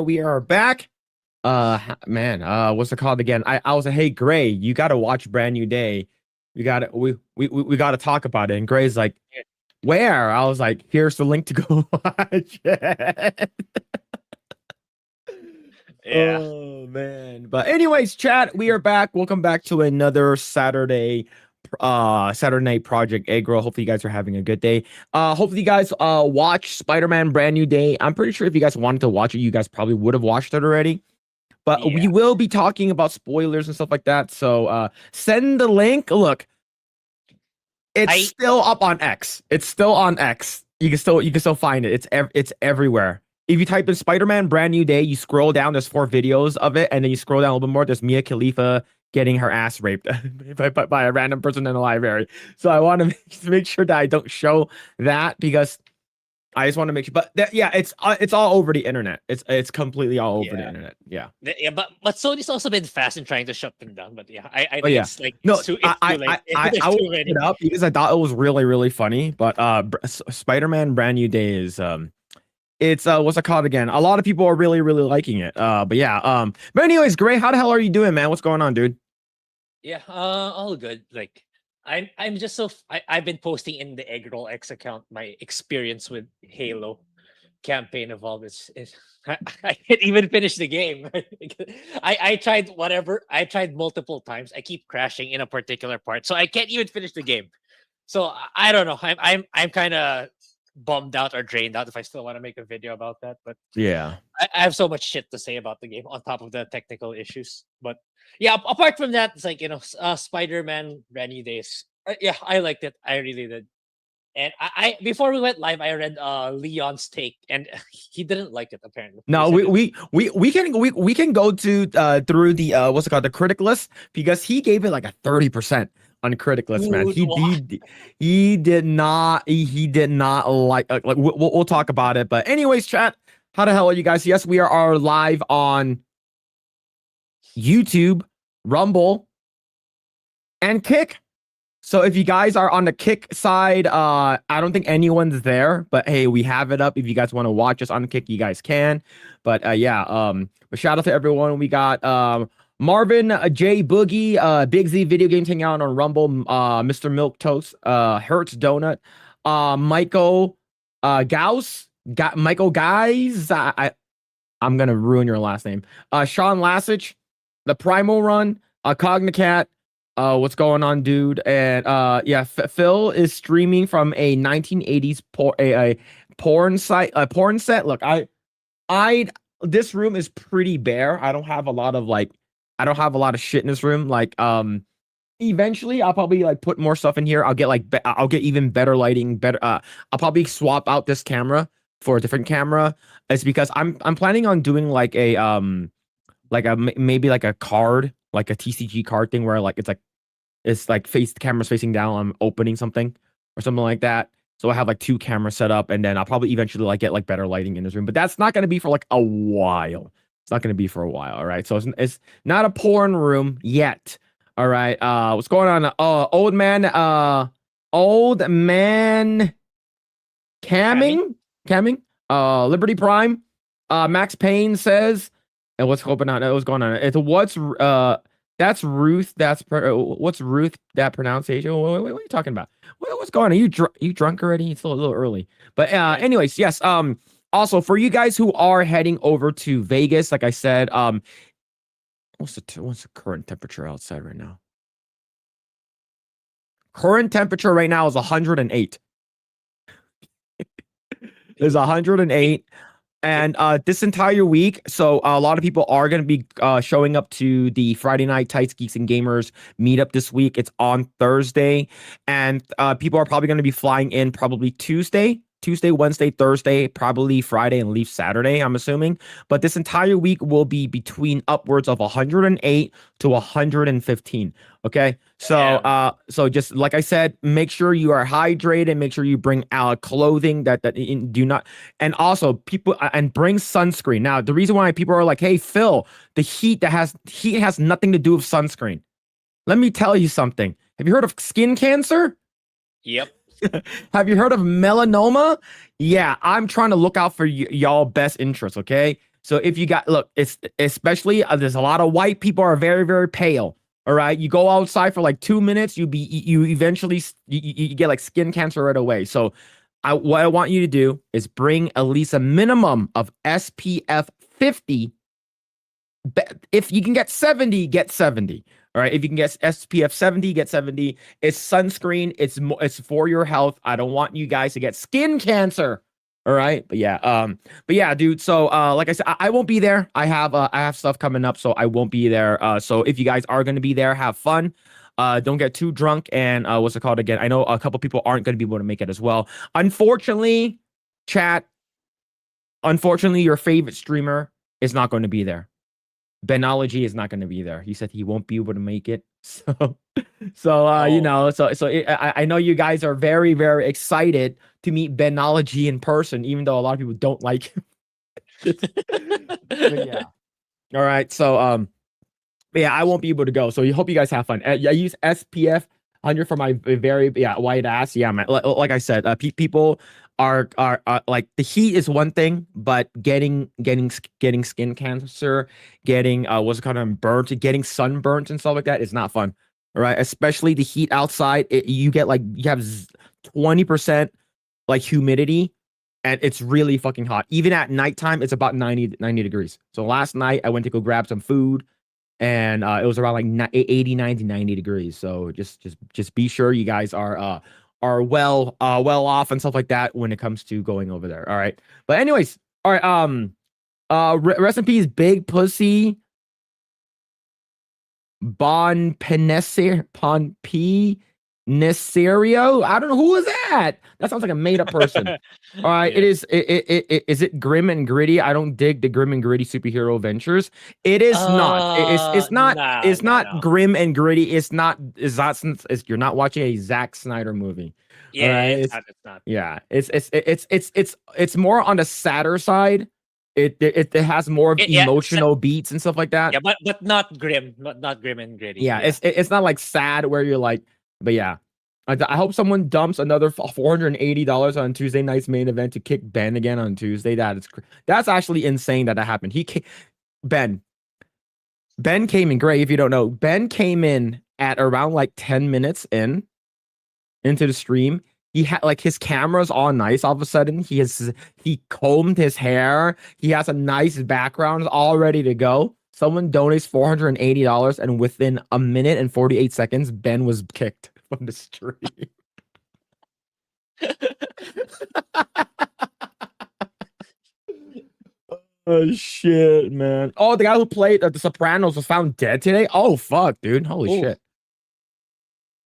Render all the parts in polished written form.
we are back. Man, what's it called again? I was like, hey, Grae, you gotta watch Brand New Day. We gotta talk about it. And Grae's like, where? I was like, here's the link to go watch it. Yeah. Oh man. But anyways, chat, we are back. Welcome back to another Saturday Night Project Eggroll. Hopefully you guys are having a good day. Hopefully you guys watch Spider-Man Brand New Day. I'm pretty sure if you guys wanted to watch it, you guys probably would have watched it already. But we Yeah. will be talking about spoilers and stuff like that. So send the link. Look, it's still up on X. It's still on X. You can still find it. It's everywhere. If you type in Spider-Man Brand New Day, you scroll down, there's 4 videos of it, and then you scroll down a little bit more, there's Mia Khalifa getting her ass raped by a random person in the library. So I want to make sure that I don't show that because I just want to make sure. But yeah, it's all over the internet. It's completely all over the internet. Yeah. Yeah, but Sony's also been fast in trying to shut them down. But yeah, I think yeah. it's like No, it's too late. I will look it up because I thought it was really, really funny. But Spider-Man Brand New Day is it's what's it called again? A lot of people are really, really liking it. But yeah, but anyways, Grae, how the hell are you doing, man? What's going on, dude? Yeah, all good. Like I'm just I've been posting in the Eggroll X account my experience with Halo campaign of all this. I can't even finish the game. I tried I tried multiple times. I keep crashing in a particular part, so I can't even finish the game. So I don't know. I'm kind of bummed out or drained out if I still want to make a video about that. But Yeah. I have so much shit to say about the game on top of the technical issues. But yeah, apart from that, it's like Spider-Man Brand New Days. Yeah, I liked it. I really did. And I before we went live, I read Leon's take, and he didn't like it apparently. No, we can go to through the what's it called, the critic list, because he gave it like a 30% on critic list, man. He did not like we'll talk about it. But anyways, chat, how the hell are you guys? Yes, we are live on YouTube, Rumble, and Kick. So if you guys are on the Kick side, I don't think anyone's there, but hey, we have it up. If you guys want to watch us on the Kick, you guys can. But yeah, but shout out to everyone. We got Marvin J Boogie, Big Z Video Games hanging out on Rumble, Mr. Milk Toast, Hertz Donut, Michael Gauss, Michael Guys. I'm gonna ruin your last name. Sean Lassich, the Primal Run, Cognicat. What's going on, dude? And yeah, Phil is streaming from a 1980s porn set. Look, this room is pretty bare. I don't have a lot of shit in this room. Like, eventually I'll probably like put more stuff in here. I'll get even better lighting, I'll probably swap out this camera for a different camera. It's because I'm planning on doing like a maybe like a card, like a TCG card thing where like it's like the camera's facing down, I'm opening something or something like that. So I have like 2 cameras set up, and then I'll probably eventually like get like better lighting in this room. But that's not gonna be for like a while. It's not gonna be for a while, all right? So it's not a porn room yet. All right. What's going on? Old man camming. Liberty Prime. Max Payne says, and what's going on? What's going on? It's that's Ruth. What's Ruth? That pronunciation? What are you talking about? What's going on? You drunk already? It's a little early. But anyways, yes. Also for you guys who are heading over to Vegas, like I said, what's the current temperature outside right now? Current temperature right now is 108. There's 108. And this entire week, so a lot of people are going to be showing up to the Friday Night Tights Geeks and Gamers meetup this week. It's on Thursday, and people are probably going to be flying in probably Tuesday, Wednesday, Thursday, probably Friday, and leave Saturday, I'm assuming. But this entire week will be between upwards of 108 to 115. Okay, so so just like I said, make sure you are hydrated. Make sure you bring clothing that do not, and also people and bring sunscreen. Now, the reason why people are like, "Hey, Phil, the heat has nothing to do with sunscreen." Let me tell you something. Have you heard of skin cancer? Yep. Have you heard of melanoma? Yeah, I'm trying to look out for y'all best interests, okay? So if you got look, it's especially there's a lot of white people are very very pale. All right, you go outside for like 2 minutes, you eventually you get like skin cancer right away. So what I want you to do is bring at least a minimum of SPF 50. If you can get 70, get 70. All right. If you can get SPF 70, get 70. It's sunscreen. It's for your health. I don't want you guys to get skin cancer. All right. But yeah, dude. So like I said, I won't be there. I have stuff coming up, so I won't be there. So if you guys are gonna be there, have fun. Don't get too drunk. And what's it called again? I know a couple people aren't gonna be able to make it as well. Unfortunately, chat. Unfortunately, your favorite streamer is not going to be there. Benology is not going to be there. He said he won't be able to make it. So you know, I know you guys are very very excited to meet Benology in person, even though a lot of people don't like him. But yeah. All right. So but yeah, I won't be able to go. So you hope you guys have fun. I use SPF 100 for my very white ass. Yeah, man. Like I said, people are like the heat is one thing, but getting skin cancer, getting what's it called, burnt, getting sunburnt and stuff like that is not fun. All right, especially the heat outside. You get like you have 20% like humidity, and it's really fucking hot. Even at nighttime, it's about 90 degrees. So last night I went to go grab some food, and it was around like 80, 90 degrees. So just be sure you guys are well off and stuff like that when it comes to going over there. All right. But anyways, all right. Rest in peace, Big Pussy Bon Peneserio. I don't know who is that. That sounds like a made up person. All right, Yeah. it is. Is it grim and gritty? I don't dig the grim and gritty superhero adventures. It is not. It's not. No, It's no, not no. grim and gritty. It's not. You're not watching a Zack Snyder movie. All Yeah, right. it's not. It's not. Yeah. It's more on the sadder side. It has more of Yeah, emotional beats and stuff like that. yeah, but not grim, not grim and gritty. Yeah, it's not like sad where you're like, but yeah. I hope someone dumps another $480 on Tuesday night's main event to kick Ben again on Tuesday. That's actually insane that happened. Ben came in. Grae, if you don't know, Ben came in at around like 10 minutes into the stream. He had like his camera's all nice all of a sudden. He combed his hair. He has a nice background all ready to go. Someone donates $480, and within a minute and 48 seconds, Ben was kicked from the stream. Oh shit, man. Oh, the guy who played The Sopranos was found dead today. Oh fuck, dude. Holy shit.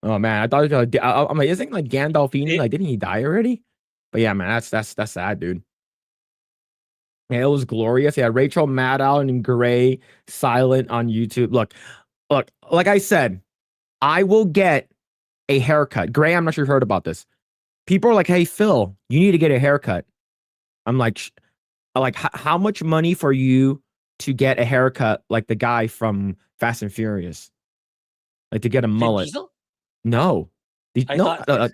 Oh man, I thought he was I'm like, isn't like Gandolfini like didn't he die already? But yeah, man, that's sad, dude. Yeah, it was glorious. Yeah, Rachel Maddow and Grae silent on YouTube. Look, like I said, I will get a haircut. Grae, I'm not sure you heard about this. People are like, "Hey, Phil, you need to get a haircut." I'm like, how much money for you to get a haircut like the guy from Fast and Furious, like to get a mullet? Diesel? No. I No, thought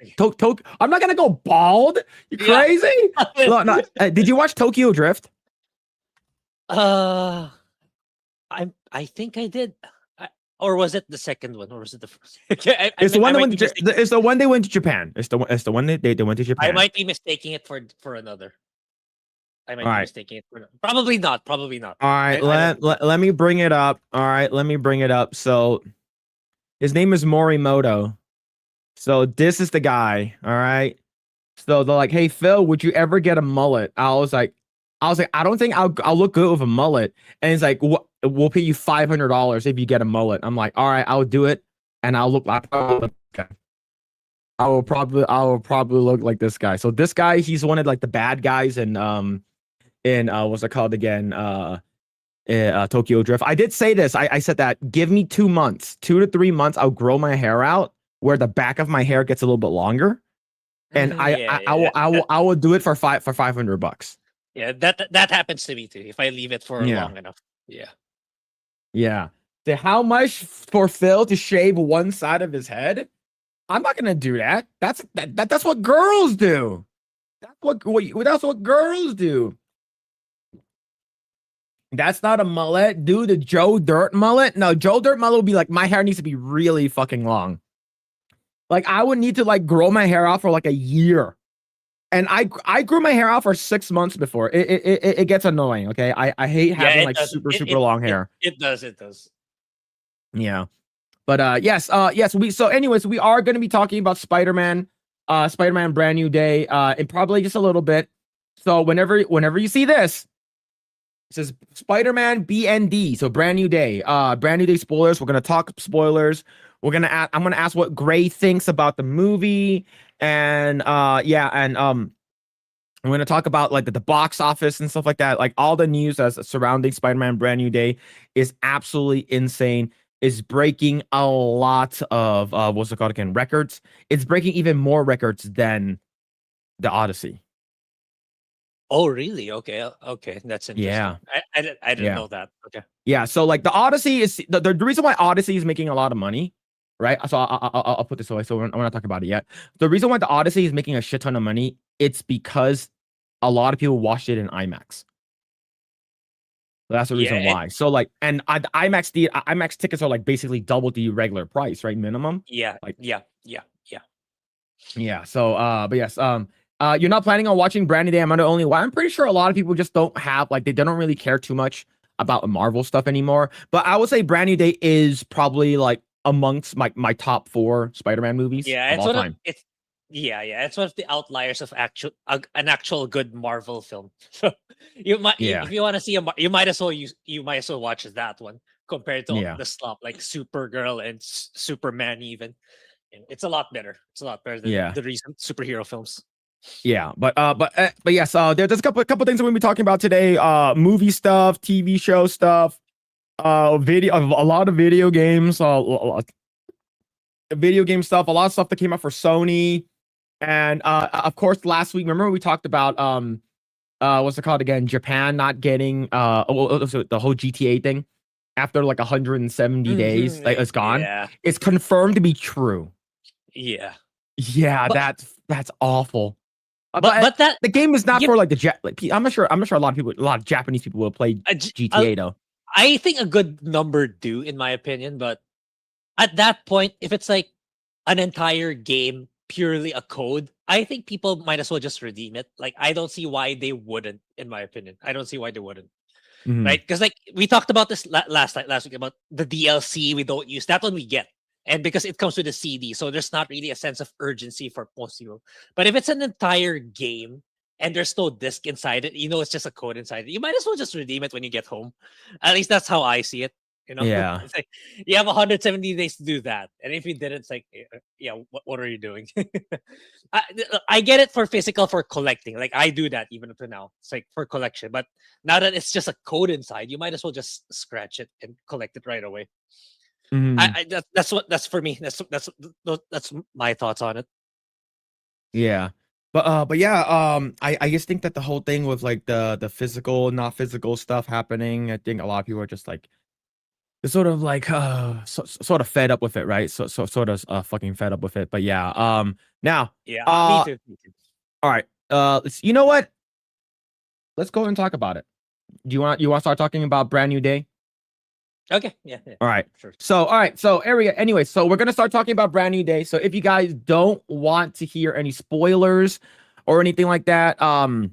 I'm not gonna go bald. You crazy? Look, no, did you watch Tokyo Drift? I think I did. Or was it the second one, or was it the first? It's the one it's the one they went to Japan. It's the one they went to Japan. I might be mistaking it for another. I might be mistaking it for probably not. All right, let me bring it up. All right, let me bring it up. So his name is Morimoto. So this is the guy. All right. So they're like, "Hey Phil, would you ever get a mullet?" I was like, I don't think I'll look good with a mullet. And he's like, we'll pay you $500 if you get a mullet. I'm like, all right, I'll do it, and I will probably look like this guy. So this guy, he's one of like the bad guys in what's it called again? Tokyo Drift. I did say this. I said that give me 2 months, 2 to 3 months, I'll grow my hair out where the back of my hair gets a little bit longer, and I will do it for $500. Yeah, that happens to me too. If I leave it for long enough. Yeah. So how much for Phil to shave one side of his head? I'm not gonna do that. That's what girls do. That's what girls do. That's not a mullet, dude. The Joe Dirt mullet. No, Joe Dirt mullet would be like my hair needs to be really fucking long. Like I would need to like grow my hair out for like a year. And I grew my hair out for 6 months before. It gets annoying. Okay. I hate Yeah, having it like does. super long hair. It does. It does. Yeah. But yes, so anyways, we are gonna be talking about Spider-Man, Spider-Man Brand New Day, in probably just a little bit. So whenever you see this, it says Spider-Man BND, so Brand New Day. Brand New Day spoilers. We're gonna talk spoilers. I'm gonna ask what Grae thinks about the movie. And yeah, and I'm gonna talk about like the box office and stuff like that. Like all the news as surrounding Spider-Man Brand New Day is absolutely insane. Is breaking a lot of what's it called again? Records. It's breaking even more records than the Odyssey. Oh, really? Okay. Okay. That's interesting. Yeah. I didn't Yeah. know that. Okay. Yeah, so like the Odyssey is the reason why Odyssey is making a lot of money, right? So I'll put this away. So we're not talking about it yet. The reason why the Odyssey is making a shit ton of money, it's because a lot of people watched it in IMAX. That's the reason Yeah. why. So like, and the IMAX tickets are like basically double the regular price, right? Minimum. Yeah. Like, Yeah. Yeah. Yeah. yeah. So but yes, you're not planning on watching Brand New Day. I'm not the only one. I'm pretty sure a lot of people just don't have like they don't really care too much about Marvel stuff anymore. But I would say Brand New Day is probably like amongst my top 4 Spider-Man movies Yeah. of It's all one of time. it's. Yeah. Yeah. It's one of the outliers of an actual good Marvel film. So you might Yeah. if you want to see you might as well you might as well watch that one compared to Yeah. the slop like Supergirl and Superman even. And it's a lot better. It's a lot better than Yeah. the recent superhero films. Yeah, but yes, there's a couple things that we'll be talking about today. Movie stuff, TV show stuff, video, a lot of video games, video game stuff, a lot of stuff that came out for Sony, and of course, last week, remember we talked about what's it called again? Japan not getting so the whole GTA thing after like 170 days, like it's gone. Yeah. It's confirmed to be true. Yeah. Yeah, But that's awful. But but that the game is not give for like like I'm not sure. I'm not sure a lot of Japanese people will play a, GTA though. I think a good number do, in my opinion. But at that point, if it's like an entire game purely a code, I think people might as well just redeem it. Like I don't see why they wouldn't, in my opinion. I don't see why they wouldn't. Mhm. Right? Because like we talked about this last week about the DLC we don't use. That one we get. And because it comes with a CD, so there's not really a sense of urgency for most people. But if it's an entire game and there's no disc inside it, it's just a code inside it. You might as well just redeem it when you get home. At least that's how I see it. Yeah. It's like you have 170 days to do that, and if you didn't, it's like, yeah, what are you doing? I get it for physical, for collecting. Like I do that even up to now. It's like for collection, but now that it's just a code inside, you might as well just scratch it and collect it right away. Mhm. That's for me. That's my thoughts on it. Yeah. But yeah, I just think that the whole thing with like the physical, not physical stuff happening, I think a lot of people are just like they're sort of like sort of fed up with it, right? Sort of fucking fed up with it. But yeah, now Yeah, me uh too. Me too. all right. You know what? Let's go and talk about it. Do you want to start talking about Brand New Day? Okay, yeah, All right. sure. So, all right. So, area. Anyway, so we're gonna start talking about Brand New Day. So, if you guys don't want to hear any spoilers or anything like that, I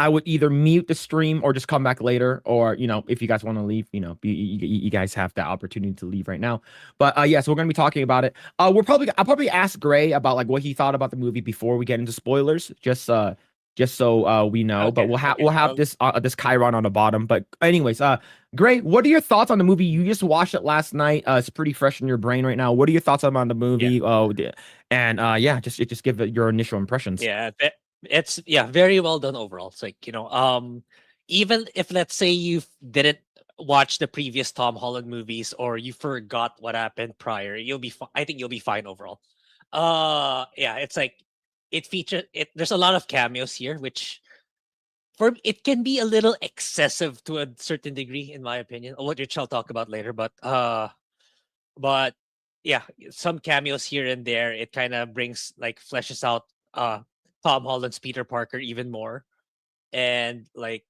would either mute the stream or just come back later, or if you guys want to leave, you guys have the opportunity to leave right now. But yeah, so we're gonna be talking about it. I'll probably ask Grae about like what he thought about the movie before we get into spoilers, just so we know. But Okay, we'll have this Chiron on the bottom. But anyways, Grae, what are your thoughts on the movie? You just watched it last night. It's pretty fresh in your brain right now. What are your thoughts on the yeah, movie? Oh, and yeah, just give it your initial impressions. yeah. It's very well done overall. It's like even if let's say you didn't watch the previous Tom Holland movies or you forgot what happened prior, you'll be. I think you'll be fine overall. Yeah, it's like it features it. There's a lot of cameos here, which it can be a little excessive to a certain degree, in my opinion. Which I'll talk about later, but yeah, some cameos here and there. It kind of brings like fleshes out Tom Holland's Peter Parker even more, and like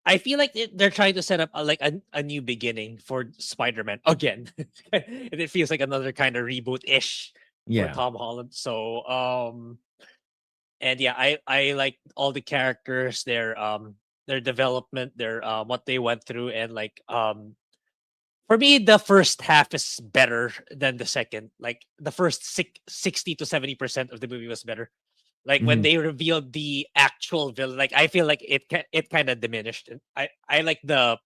I feel like they're trying to set up a new beginning for Spider-Man again. And it feels like another kind of reboot-ish for Yeah. Tom Holland. So and yeah, I like all the characters, their development, their what they went through, and like for me the first half is better than the second. Like the first 60 to 70% of the movie was better. Like when Mhm. they revealed the actual villain, like I feel like it kind of diminished. And I like the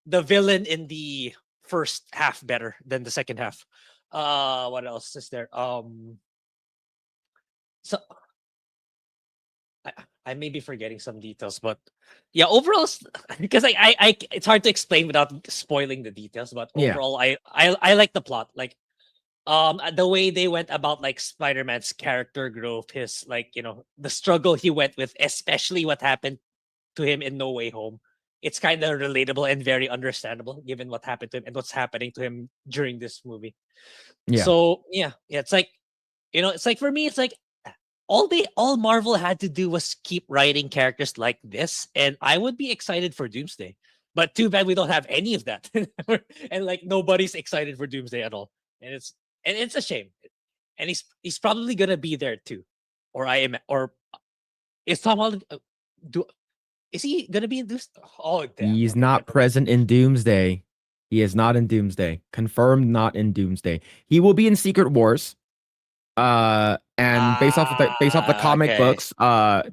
villain in the first half better than the second half. What else is there? So I, I may be forgetting some details, but yeah, overall, because it's hard to explain without spoiling the details. But Yeah. overall, I like the plot. Like the way they went about like Spider-Man's character growth, his like the struggle he went with, especially what happened to him in No Way Home. It's kind of relatable and very understandable given what happened to him and what's happening to him during this movie. Yeah. So yeah, it's like it's like for me, it's like all Marvel had to do was keep writing characters like this, and I would be excited for Doomsday. But too bad we don't have any of that, and like nobody's excited for Doomsday at all, and it's a shame. And he's probably gonna be there too, or I am, or is Tom Holland? Do is he gonna be in Doomsday? Oh damn! He's Okay, not never mind. present in Doomsday. He is not in Doomsday. Confirmed not in Doomsday. He will be in Secret Wars. And based off the comic Okay. books,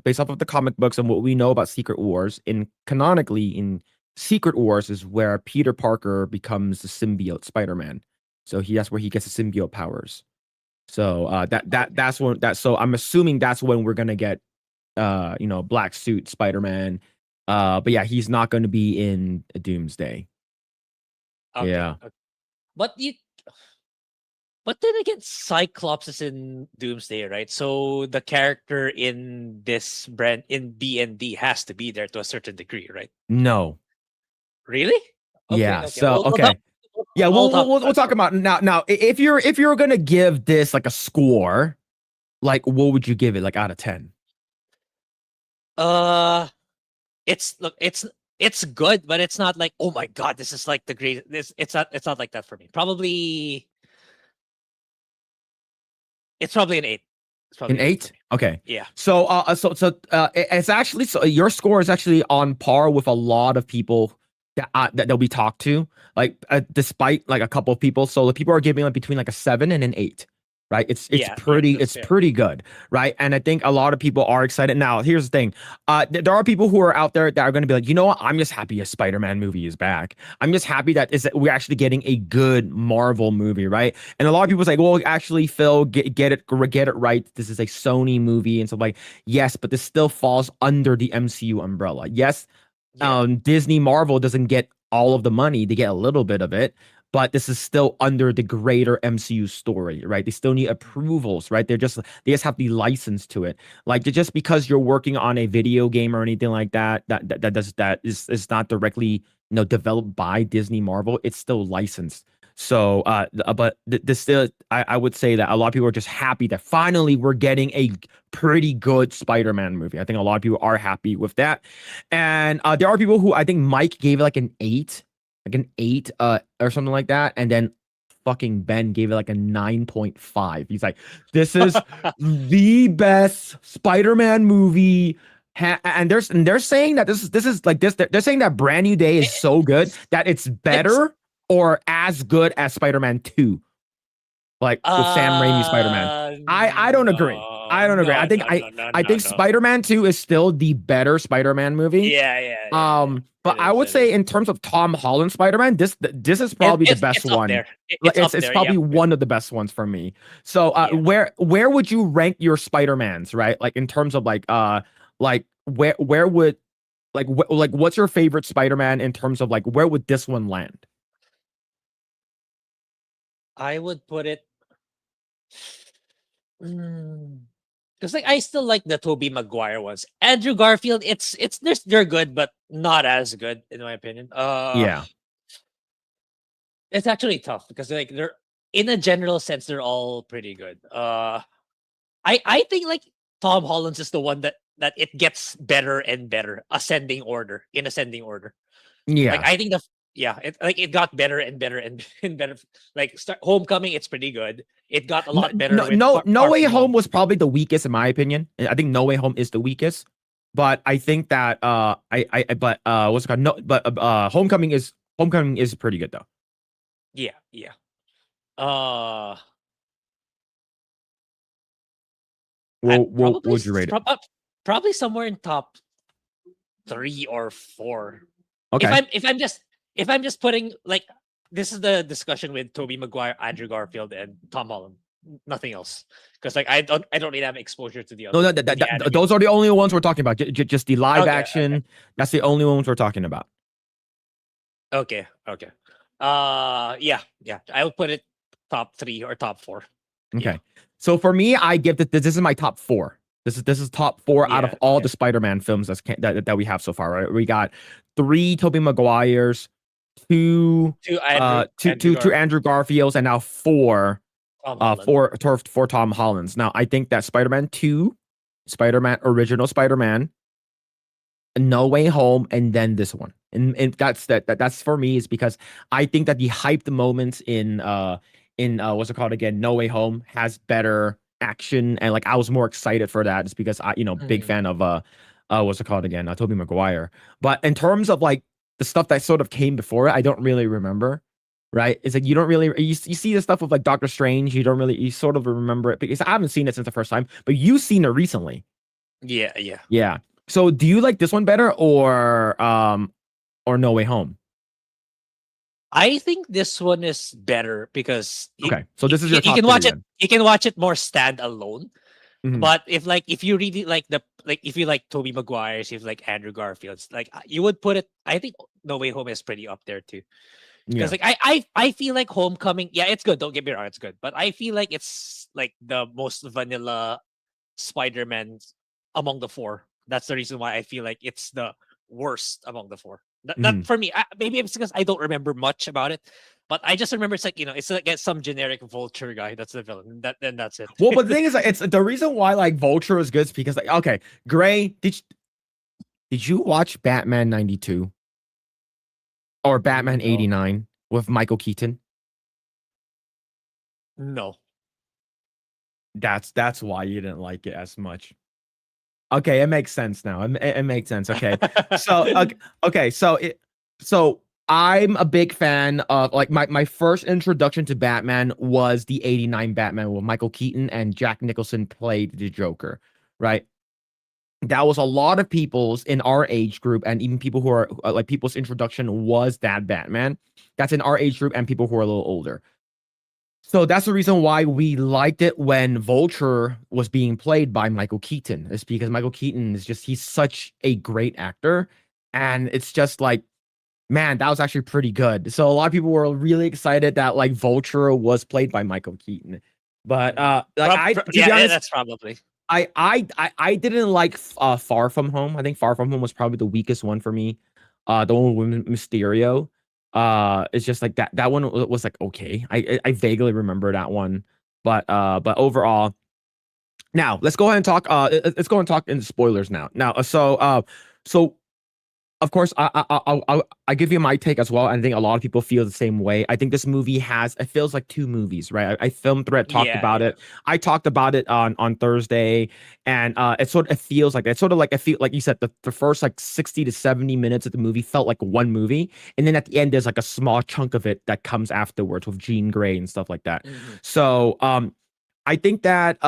based off of the comic books and what we know about Secret Wars, in canonically in Secret Wars is where Peter Parker becomes the symbiote Spider-Man. So that's where he gets the symbiote powers. So Okay. so I'm assuming that's when we're gonna get black suit Spider-Man. But yeah, he's not gonna be in Doomsday. Okay. Yeah. Okay. But you But then again, Cyclops is in Doomsday, right? So the character in this brand in B and D has to be there to a certain degree, right? No. Really? Okay, Yeah. okay. So Well, okay. Yeah, I'll talk we'll about talk it. about now. Now, if you're gonna give this like a score, like what would you give it, like out of 10? Uh, look, it's good, but it's not like, oh my god, this is like the great. This it's not like that for me. Probably it's probably an 8. It's An probably an 8 for 8? me. Okay. Yeah. It's actually, so your score is actually on par with a lot of people that we talk to, like despite like a couple of people. So the people are giving like between like a 7 and an 8. Right? Yeah, yeah, that's It's fair. pretty good, right? And I think a lot of people are excited. Now, here's the thing. There are people who are out there that are going to be like, you know what? I'm just happy a Spider-Man movie is back. I'm just happy that we're actually getting a good Marvel movie, right? And a lot of people say, well, actually, Phil, get it right. This is a Sony movie and stuff like, yes, but this still falls under the MCU umbrella. Yes, Yeah. Disney Marvel doesn't get all of the money; they get a little bit of it. But this is still under the greater MCU story, right? They still need approvals, right? They just have the license to it. Like just because you're working on a video game or anything like that, that is not directly developed by Disney Marvel. It's still licensed. So, but this still, I would say that a lot of people are just happy that finally we're getting a pretty good Spider-Man movie. I think a lot of people are happy with that, and there are people who I think Mike gave it like an 8, or something like that, and then fucking Ben gave it like a 9.5. He's like, this is the best Spider-Man movie. And they're saying that this is like this. They're saying that Brand New Day is so good that it's It's better or as good as Spider-Man 2, like with Sam Raimi Spider-Man. I don't agree. No, I don't agree. no, no, no, no, I no, think no. Spider-Man 2 is still the better Spider-Man movie. Yeah, yeah, yeah, yeah. But It I is, would it say is. in terms of Tom Holland Spider-Man, this is probably the best It's up one. there. It's up It's there. probably Yep. Yep. one of the best ones for me. So Yeah. where would you rank your Spider-Mans, right? Like in terms of like where would like what's your favorite Spider-Man in terms of like where would this one land? I would put it because like I still like the Tobey Maguire ones. Andrew Garfield, they're good, but not as good in my opinion. Yeah. It's actually tough because like they're in a general sense they're all pretty good. I think like Tom Holland's is the one that that it gets better and better, ascending order, in ascending order. Like Yeah. I think it got better and better and better. Like Homecoming, it's pretty good. It got a lot better with No Far Way From Home Home. was probably the weakest in my opinion. I think No Way Home is the weakest, but I think that but what's it called? No, but Homecoming is pretty good though. Yeah, yeah. Uh, What would you rate it? Probably somewhere in top 3 or 4. Okay. If I'm just putting like, this is the discussion with Tobey Maguire, Andrew Garfield, and Tom Holland. Nothing else, because like I don't really have exposure to the No, other to the those animated. are the only ones we're talking about. Just the live Okay, okay, action. That's the only ones we're talking about. okay, okay. Yeah, yeah. I would put it top 3 or top 4. Yeah, Okay. So for me, I give that this is my top four. This is top four out of yeah, all yeah. the Spider-Man films that we have so far, right? We got 3 Tobey Maguires, 2 To Andrew two Garfield, Andrew Garfields, and now 4 Tom Holland. for Tom Hollands. Now I think that Spider-Man 2, Spider-Man original Spider-Man, No Way Home, and then this one. And that's for me is because I think that the hyped moments in what's it called again, No Way Home has better action, and like I was more excited for that just because I big Mhm. fan of what's it called again, Tobey Maguire. But in terms of like the stuff that sort of came before it, I don't really remember. Right? It's like you don't really you see the stuff of like Doctor Strange, you sort of remember it because I haven't seen it since the first time, but you've seen it recently. Yeah, yeah. Yeah. So do you like this one better or No Way Home? I think this one is better because Okay. So this is your you top can three watch it. then. You can watch it more standalone. Mhm. But if you really like if you like Tobey Maguire's, if you like Andrew Garfield's, like you would put it. I think No Way Home is pretty up there too. Because Yeah. like I feel like Homecoming, yeah, it's good. Don't get me wrong, it's good. But I feel like it's like the most vanilla Spider-Man among the 4. That's the reason why I feel like it's the worst among the 4. That Mhm. for me, maybe it's because I don't remember much about it, but I just remember it's like it's like some generic vulture guy that's the villain. Then that's it. Well, but the thing is, like, it's the reason why like Vulture is good is because like okay, Grae, did you watch Batman 92 or Batman No, 89 with Michael Keaton? no. That's why you didn't like it as much. Okay, it makes sense now. It makes sense. Okay, so okay, so I'm a big fan of like my first introduction to Batman was the '89 Batman with Michael Keaton and Jack Nicholson played the Joker, right? That was a lot of people's in our age group, and even people who are like people's introduction was that Batman. That's in our age group and people who are a little older. So that's the reason why we liked it when Vulture was being played by Michael Keaton. It's because Michael Keaton is just he's such a great actor. And it's just like, man, that was actually pretty good. So a lot of people were really excited that like Vulture was played by Michael Keaton. But like I to be Yeah, honest, that's probably. I didn't like Far From Home. I think Far From Home was probably the weakest one for me. The one with Mysterio. It's just like that one was like okay. I vaguely remember that one, but overall, now let's go ahead and talk. Let's go and talk in spoilers now. Now, so of course, I give you my take as well. I think a lot of people feel the same way. I think this movie has it feels like 2 movies, right? I filmed thread talked Yeah, about yeah. it. I talked about it on Thursday, and it feels like it's sort of like I feel like you said the first like 60 to 70 minutes of the movie felt like one movie, and then at the end there's like a small chunk of it that comes afterwards with Jean Grey and stuff like that. Mhm. So I think that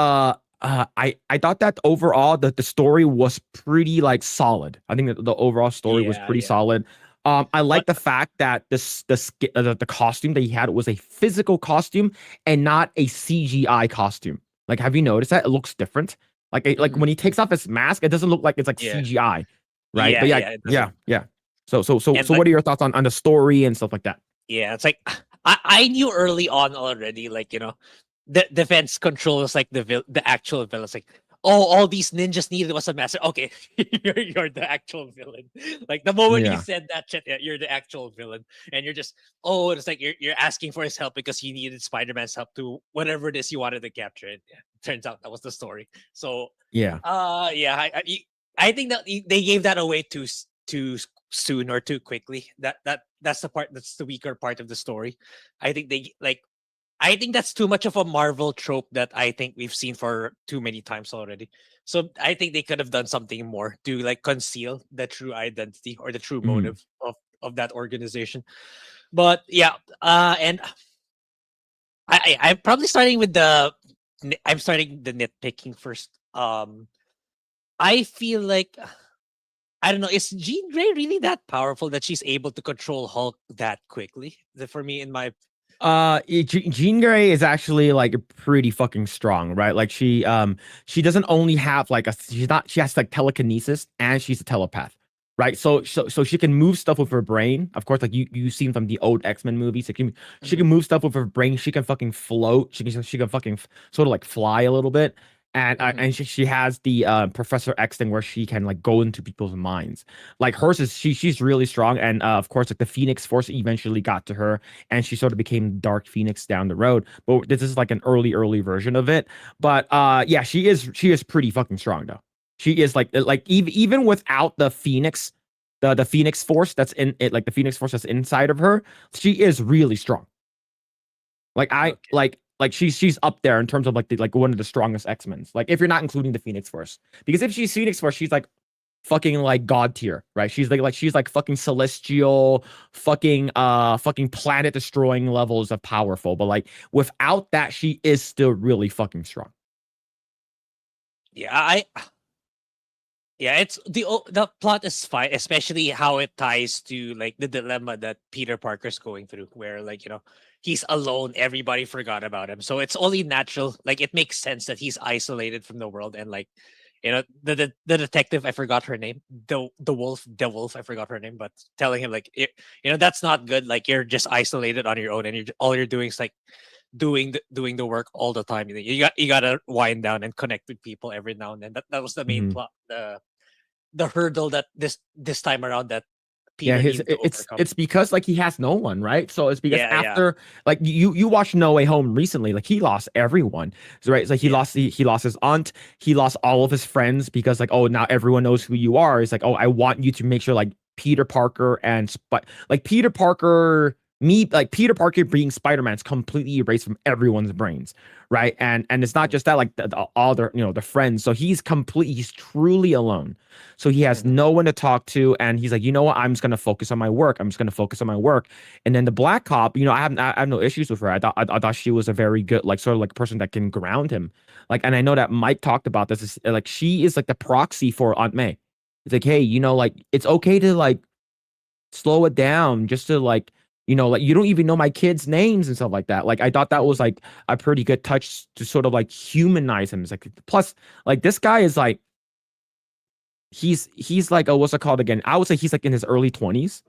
I thought that overall the story was pretty like solid. I think that the overall story was Yeah, pretty yeah. solid. I like But the fact that the costume that he had was a physical costume and not a CGI costume. Like, have you noticed that it looks different? Like mhm, when he takes mhm. off his mask, it doesn't look like it's like Yeah, CGI, right? yeah, But yeah, yeah. It yeah, doesn't. yeah. And So like what are your thoughts on the story and stuff like that? yeah, it's like I knew early on already, like the defense control is like the actual villain. It's like, oh, all these ninjas needed was a master. Okay, you're the actual villain. Like the moment he Yeah. said that shit, yeah, you're the actual villain, and you're just it's like you're asking for his help because he needed Spider-Man's help to whatever it is you wanted to capture. It yeah, turns out that was the story. So, Yeah. yeah, I think that they gave that away too soon or too quickly. That's the part that's the weaker part of the story. I think they like. I think that's too much of a Marvel trope that I think we've seen for too many times already. So I think they could have done something more to like conceal the true identity or the true Mhm. motive of that organization. But yeah, and I'm probably starting with I'm starting the nitpicking first. I feel like I don't know. Is Jean Grey really that powerful that she's able to control Hulk that quickly? For me, in my Jean Grey is actually like pretty fucking strong, right? Like she doesn't only have like she has like telekinesis and she's a telepath, right? So she can move stuff with her brain. Of course, like you've seen from the old X-Men movies, she can Mhm, move stuff with her brain. She can fucking float. She can fucking sort of like fly a little bit. mhm. And she has the Professor X thing where she can like go into people's minds. Like hers is she's really strong, and of course like the Phoenix Force eventually got to her, and she sort of became Dark Phoenix down the road. But this is like an early version of it. But yeah, she is pretty fucking strong though. She is like even without the Phoenix, the Phoenix Force that's in it, like the Phoenix Force that's inside of her, she is really strong. Like I Okay. like she's up there in terms of like one of the strongest X-Men's. Like if you're not including the Phoenix Force, because if she's Phoenix Force, she's like fucking like god tier, right? She's like fucking celestial, fucking planet destroying levels of powerful. But like without that, she is still really fucking strong. Yeah, yeah, it's the plot is fine, especially how it ties to like the dilemma that Peter Parker's going through, where like he's alone, everybody forgot about him, so it's only natural. Like it makes sense that he's isolated from the world, and like the detective, I forgot her name, the wolf, I forgot her name, but telling him like that's not good. Like you're just isolated on your own, and all you're doing is like doing the work all the time. You gotta wind down and connect with people every now and then. That was the main Mhm. plot, the hurdle that this time around that Yeah, Peter needed to overcome. it's because like he has no one, right? So it's because Yeah, after like you watched No Way Home recently, like he lost everyone, so, right? It's like yeah. he lost his aunt, he lost all of his friends because like oh now everyone knows who you are. It's like oh I want you to make sure like Peter Parker but like Peter Parker being Spider-Man is completely erased from everyone's brains, right? And it's not Mhm, just that like all their the friends, so he's truly alone. So he has mhm. no one to talk to, and he's like, you know what? I'm just gonna focus on my work. I'm just gonna focus on my work. And then the black cop, I have no issues with her. I thought she was a very good, like sort of like person that can ground him. Like, and I know that Mike talked about this. Is like she is like the proxy for Aunt May. It's like, hey, like it's okay to like slow it down, just to like. Like you don't even know my kids' names and stuff like that. Like I thought that was like a pretty good touch to sort of like humanize him. It's like plus like this guy is like he's like what's it called again? I would say he's like in his early 20s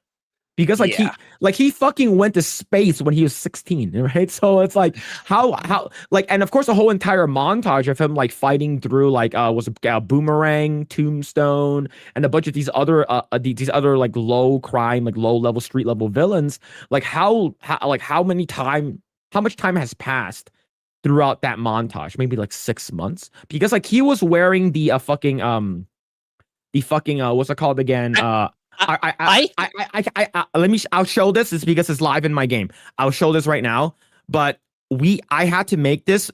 because Yeah. like he fucking went to space when he was 16, right? So it's like how like, and of course the whole entire montage of him like fighting through like was a Boomerang, Tombstone, and a bunch of these other like low crime, like low level street level villains. Like how much time has passed throughout that montage? Maybe like 6 months, because like he was wearing the fucking what's it called again? I I Let me. I'll show this. It's because it's live in my game. I'll show this right now. But I had to make this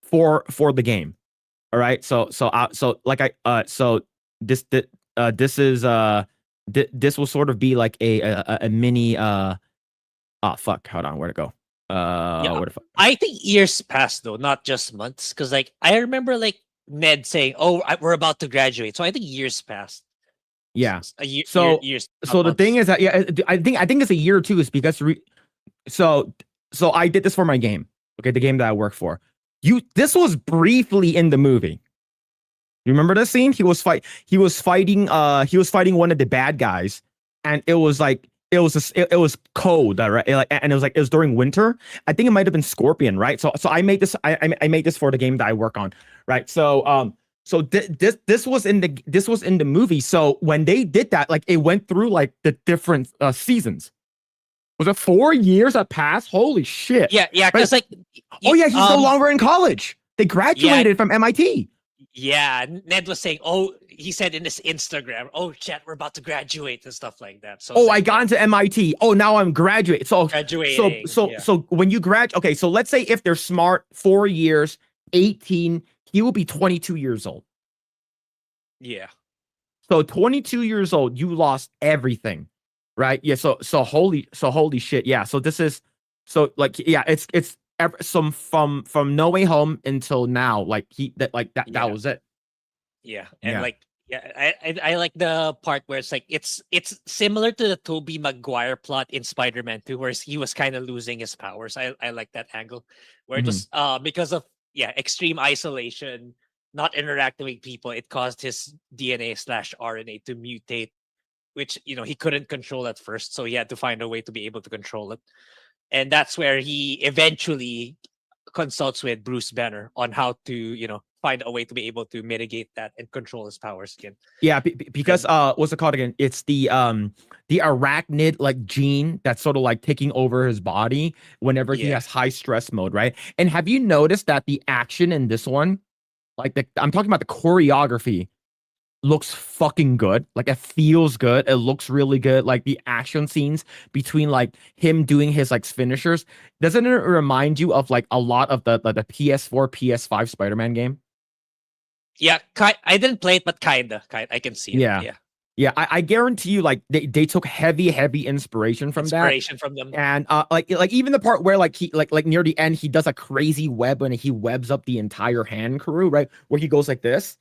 for the game. All right. So this this is this will sort of be like a mini oh fuck, hold on, where'd it go? yeah, Where the fuck? I think years passed though, not just months. Because like I remember like Ned saying, "Oh, we're about to graduate," so I think years passed. Yeah. A year, So years, not so the thing months. is that yeah, I think it's a year or two is because so I did this for my game. Okay, the game that I work for. This was briefly in the movie. You remember this scene? He was fighting one of the bad guys, and it was like it was cold, right? And it was during winter. I think it might have been Scorpion, right? So I made this I made this for the game that I work on, right? This was in the movie. So when they did that, like it went through like the different seasons. Was it 4 years that passed? Holy shit! Yeah, yeah, Right? because like, Oh y- yeah, he's no um, longer in college. They yeah, graduated from MIT. yeah. Ned was saying, "Oh, he said in his Instagram, "Oh, chat, we're about to graduate" and stuff like that. So Oh, it's I like, got yeah, into MIT. Oh, now I'm graduating. graduating. Yeah, So when you graduate, okay, so let's say if they're smart, 4 years, 18, he will be 22 years old. yeah, So 22 years old, you lost everything, right? Yeah. So holy shit. Yeah. So this is so like yeah, it's some from No Way Home until now. Like that yeah. was it. Yeah, and Yeah. like yeah, I like the part where it's like it's similar to the Tobey Maguire plot in Spider-Man 2, where he was kind of losing his powers. I like that angle where it Mhm. was because of extreme isolation, not interacting with people, it caused his DNA slash RNA to mutate, which he couldn't control at first, so he had to find a way to be able to control it, and that's where he eventually consults with Bruce Banner on how to, find a way to be able to mitigate that and control his powers again. Yeah, because And what's it called again? It's the arachnid like gene that's sort of like taking over his body whenever he yeah, has high stress mode, right? And have you noticed that the action in this one, like I'm talking about the choreography, looks fucking good. Like it feels good. It looks really good. Like the action scenes between like him doing his like finishers, doesn't it remind you of like a lot of the PS4, PS5 Spider-Man game? yeah, I didn't play it, but kind I can see it. Yeah. Yeah, Yeah, I guarantee you, like they took heavy inspiration from that, inspiration from them. and like even the part where like he like near the end he does a crazy web and he webs up the entire hand crew, right? Where he goes like this,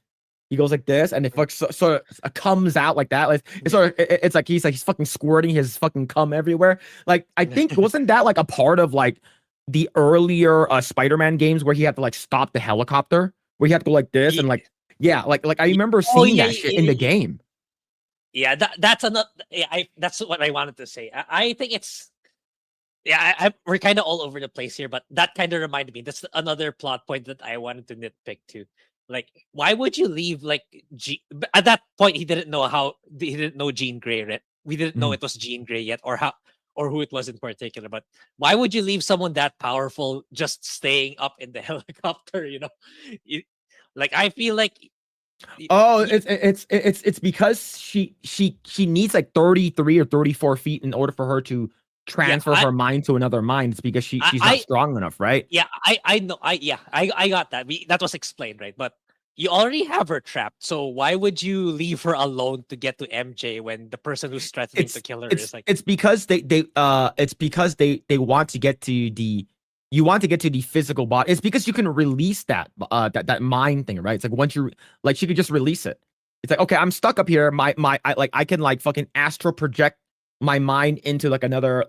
and it fucks sort of comes out like that. Like it's sort of it's like he's fucking squirting his fucking cum everywhere. Like I think wasn't that like a part of like the earlier Spider-Man games where he had to like stop the helicopter, where he had to go like this Ye- and like yeah, like I ye- remember oh seeing that shit in the game. yeah. That's another. Yeah, that's what I wanted to say. I think it's yeah. We're kind of all over the place here, but that kind of reminded me. That's another plot point that I wanted to nitpick too. Like, why would you leave like but at that point he didn't know Jean Grey, right? We didn't know Mhm. it was Jean Grey yet, or how or who it was in particular. But why would you leave someone that powerful just staying up in the helicopter? You- like I feel like y- Oh, y- it's because she needs like 33 or 34 feet in order for her to yeah, transfer her mind to another mind. It's because she's not I strong enough, right? yeah, I know. I got that. That was explained, right? But you already have her trapped. So why would you leave her alone to get to MJ when the person who's threatening to It's kill her it's is like, it's because it's because they want to get to the you want to get to the physical body. It's because you can release that mind thing, right? It's like once you like she could just release it. It's like okay, I'm stuck up here. I can like fucking astral project my mind into like another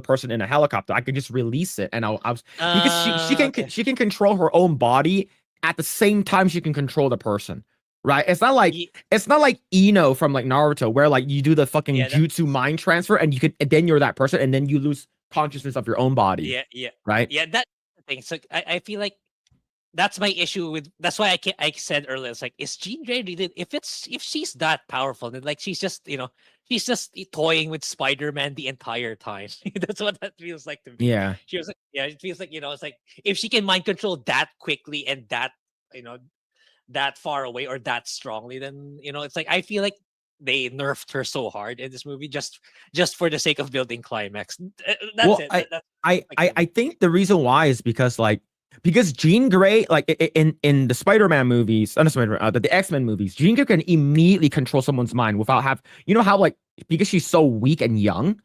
person in a helicopter. I could just release it, and I was because okay, she can control her own body at the same time she can control the person, right? Ye- It's not like Ino from like Naruto where like you do the fucking yeah, jutsu mind transfer and you could and then you're that person and then you lose consciousness of your own body, yeah, right? yeah. That's the thing. So I feel like that's my issue with. That's why I said earlier. It's like, is Jean Grey really? If she's that powerful, then like she's just toying with Spider Man the entire time. That's what that feels like to me. Yeah. She was like, yeah, it feels like it's like if she can mind control that quickly and that you know that far away or that strongly, then it's like I feel like they nerfed her so hard in this movie just for the sake of building climax. That's Well, it. I That's I like I, for I me. think the reason why is because like because Jean Grey like in the Spider-Man movies, not Spider the X-Men movies, Jean Grey can immediately control someone's mind without have how like because she's so weak and young,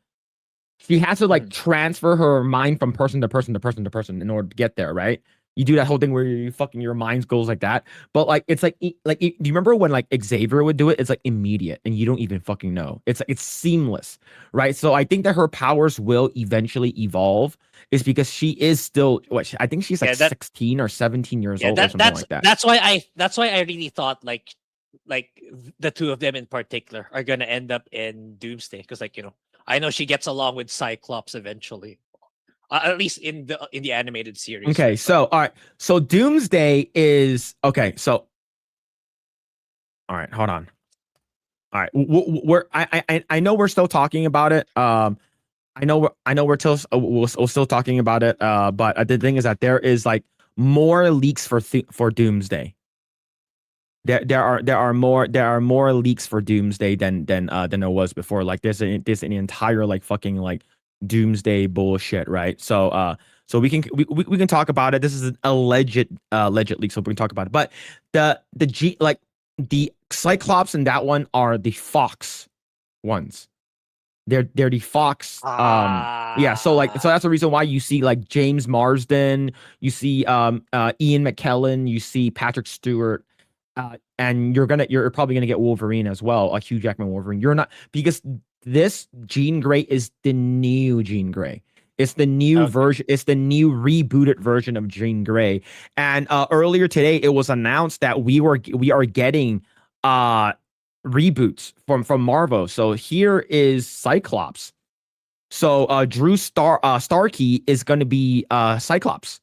she has to like Mhm. transfer her mind from person to person to person to person in order to get there, right? You do that whole thing where you fucking your mind goes like that, but like it's like do you remember when like Xavier would do it? It's like immediate, and you don't even fucking know. It's seamless, right? So I think that her powers will eventually evolve, is because she is still I think she's like Yeah, that 16 or 17 years yeah old or that something like that. that's why I really thought like the two of them in particular are gonna end up in Doomsday because I know she gets along with Cyclops eventually, at least in the animated series, Okay, right? But so all right, so Doomsday is okay. So all right, hold on. All right, we're I know we're still talking about it. I know we're still we're still talking about it. But the thing is that there is like more leaks for for Doomsday. there are more leaks for Doomsday than there was before. Like there's an entire like fucking like Doomsday bullshit, right? So we can talk about it. This is an alleged leak, so we can talk about it. But the Cyclops in that one are the Fox ones. They're the Fox. Yeah. So that's the reason why you see like James Marsden, you see Ian McKellen, you see Patrick Stewart, and you're probably gonna get Wolverine as well, a Hugh Jackman Wolverine. You're not, because this Jean Grey is the new Jean Grey. It's the new Okay. version. It's the new rebooted version of Jean Grey. And earlier today, it was announced that we are getting reboots from Marvel. So here is Cyclops. So Drew Starkey is going to be Cyclops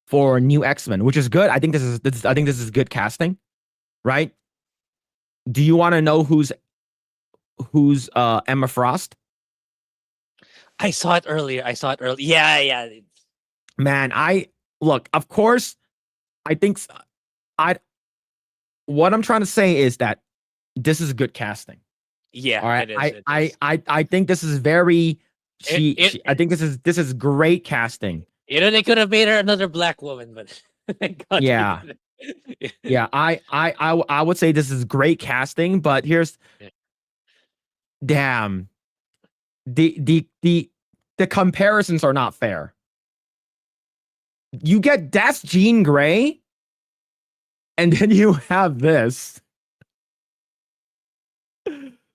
for new X-Men, which is good. I think this is good casting, right? Do you want to know who's Emma Frost? I saw it earlier. Yeah, yeah. Man, look, of course, I think I what I'm trying to say is that this is good casting. Yeah, All right. it is. I think this is very I think this is great casting. They could have made her another black woman, but thank God. Yeah. Yeah, I would say this is great casting, but here's Yeah. damn, the comparisons are not fair. That's Jean Grey, and then you have this.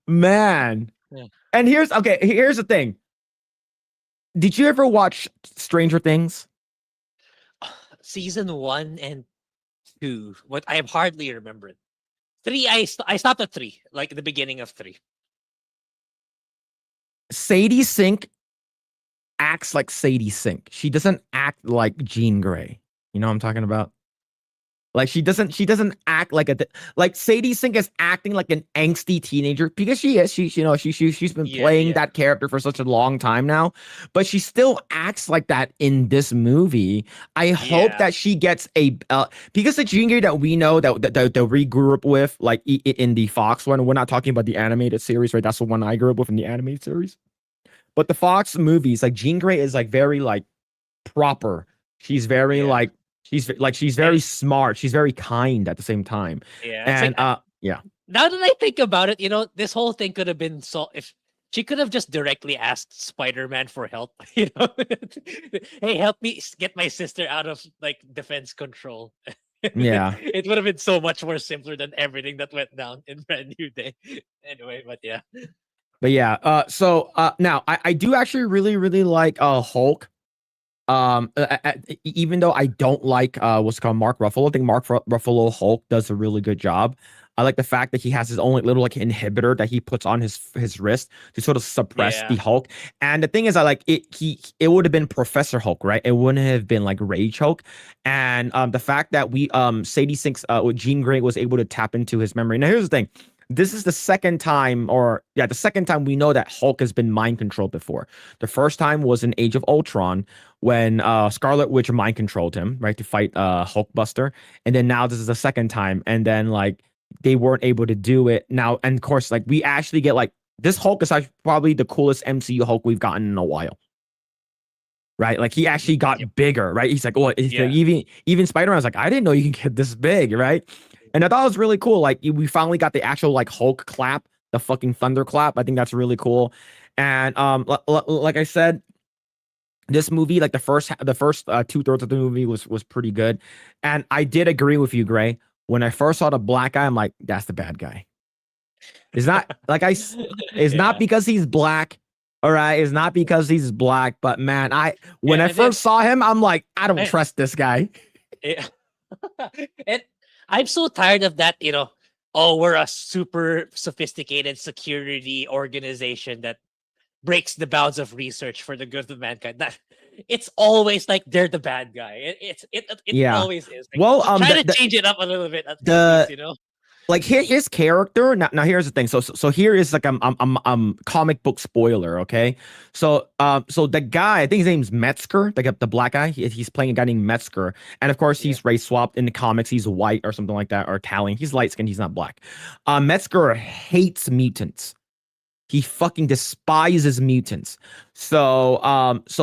Man. Yeah. And here's the thing. Did you ever watch Stranger Things? Season 1 and 2. What I hardly remember it. 3, I stopped at 3, like the beginning of 3. Sadie Sink acts like Sadie Sink. She doesn't act like Jean Grey. You know what I'm talking about? Like she doesn't act like like Sadie Sink is acting like an angsty teenager, because she is. She's been playing that character for such a long time now, but she still acts like that in this movie. I hope that she gets because the Jean Grey that we know that we grew up with, like in the Fox one. We're not talking about the animated series, right? That's the one I grew up with in the animated series. But the Fox movies, like Jean Grey is like very like proper. She's very like she's very smart. She's very kind at the same time. Yeah. And yeah. Now that I think about it, this whole thing could have been if she could have just directly asked Spider-Man for help. Hey, help me get my sister out of like defense control. Yeah. It would have been so much more simpler than everything that went down in Brand New Day. Anyway, but yeah. But yeah, so now I do actually really, really like Hulk. Even though I don't like what's called Mark Ruffalo, I think Mark Ruffalo Hulk does a really good job. I like the fact that he has his own little like inhibitor that he puts on his wrist to sort of suppress the Hulk. And the thing is, I like it. It would have been Professor Hulk, right? It wouldn't have been like Rage Hulk. And the fact that Sadie Sink's with Jean Grey was able to tap into his memory. Now here's the thing. This is the second time we know that Hulk has been mind controlled before. The first time was in Age of Ultron when Scarlet Witch mind controlled him, right, to fight Hulkbuster. And then now this is the second time, and then like they weren't able to do it now. And of course, like we actually get like this Hulk is actually probably the coolest MCU Hulk we've gotten in a while. Right, like he actually got bigger, right? He's like, oh, even Spider-Man was like, I didn't know you can get this big, right? And I thought it was really cool. Like we finally got the actual like Hulk clap, the fucking thunder clap. I think that's really cool. And like I said, this movie, like the first 2/3 of the movie was pretty good. And I did agree with you, Grae. When I first saw the black guy, I'm like, that's the bad guy. It's not like it's not because he's black. All right, it's not because he's black, but man, when I first saw him, I'm like, I don't trust this guy. Yeah. And I'm so tired of that, we're a super sophisticated security organization that breaks the bounds of research for the good of mankind. It's always like they're the bad guy. It always is. Like, try to change it up a little bit, at least, like his character. Now here's the thing. So here is like comic book spoiler. Okay, so the guy, I think his name's Metzger, the black guy. He's playing a guy named Metzger, and of course Yeah. he's race swapped in the comics. He's white or something like that, or Italian. He's light skinned. He's not black. Metzger hates mutants. He fucking despises mutants. So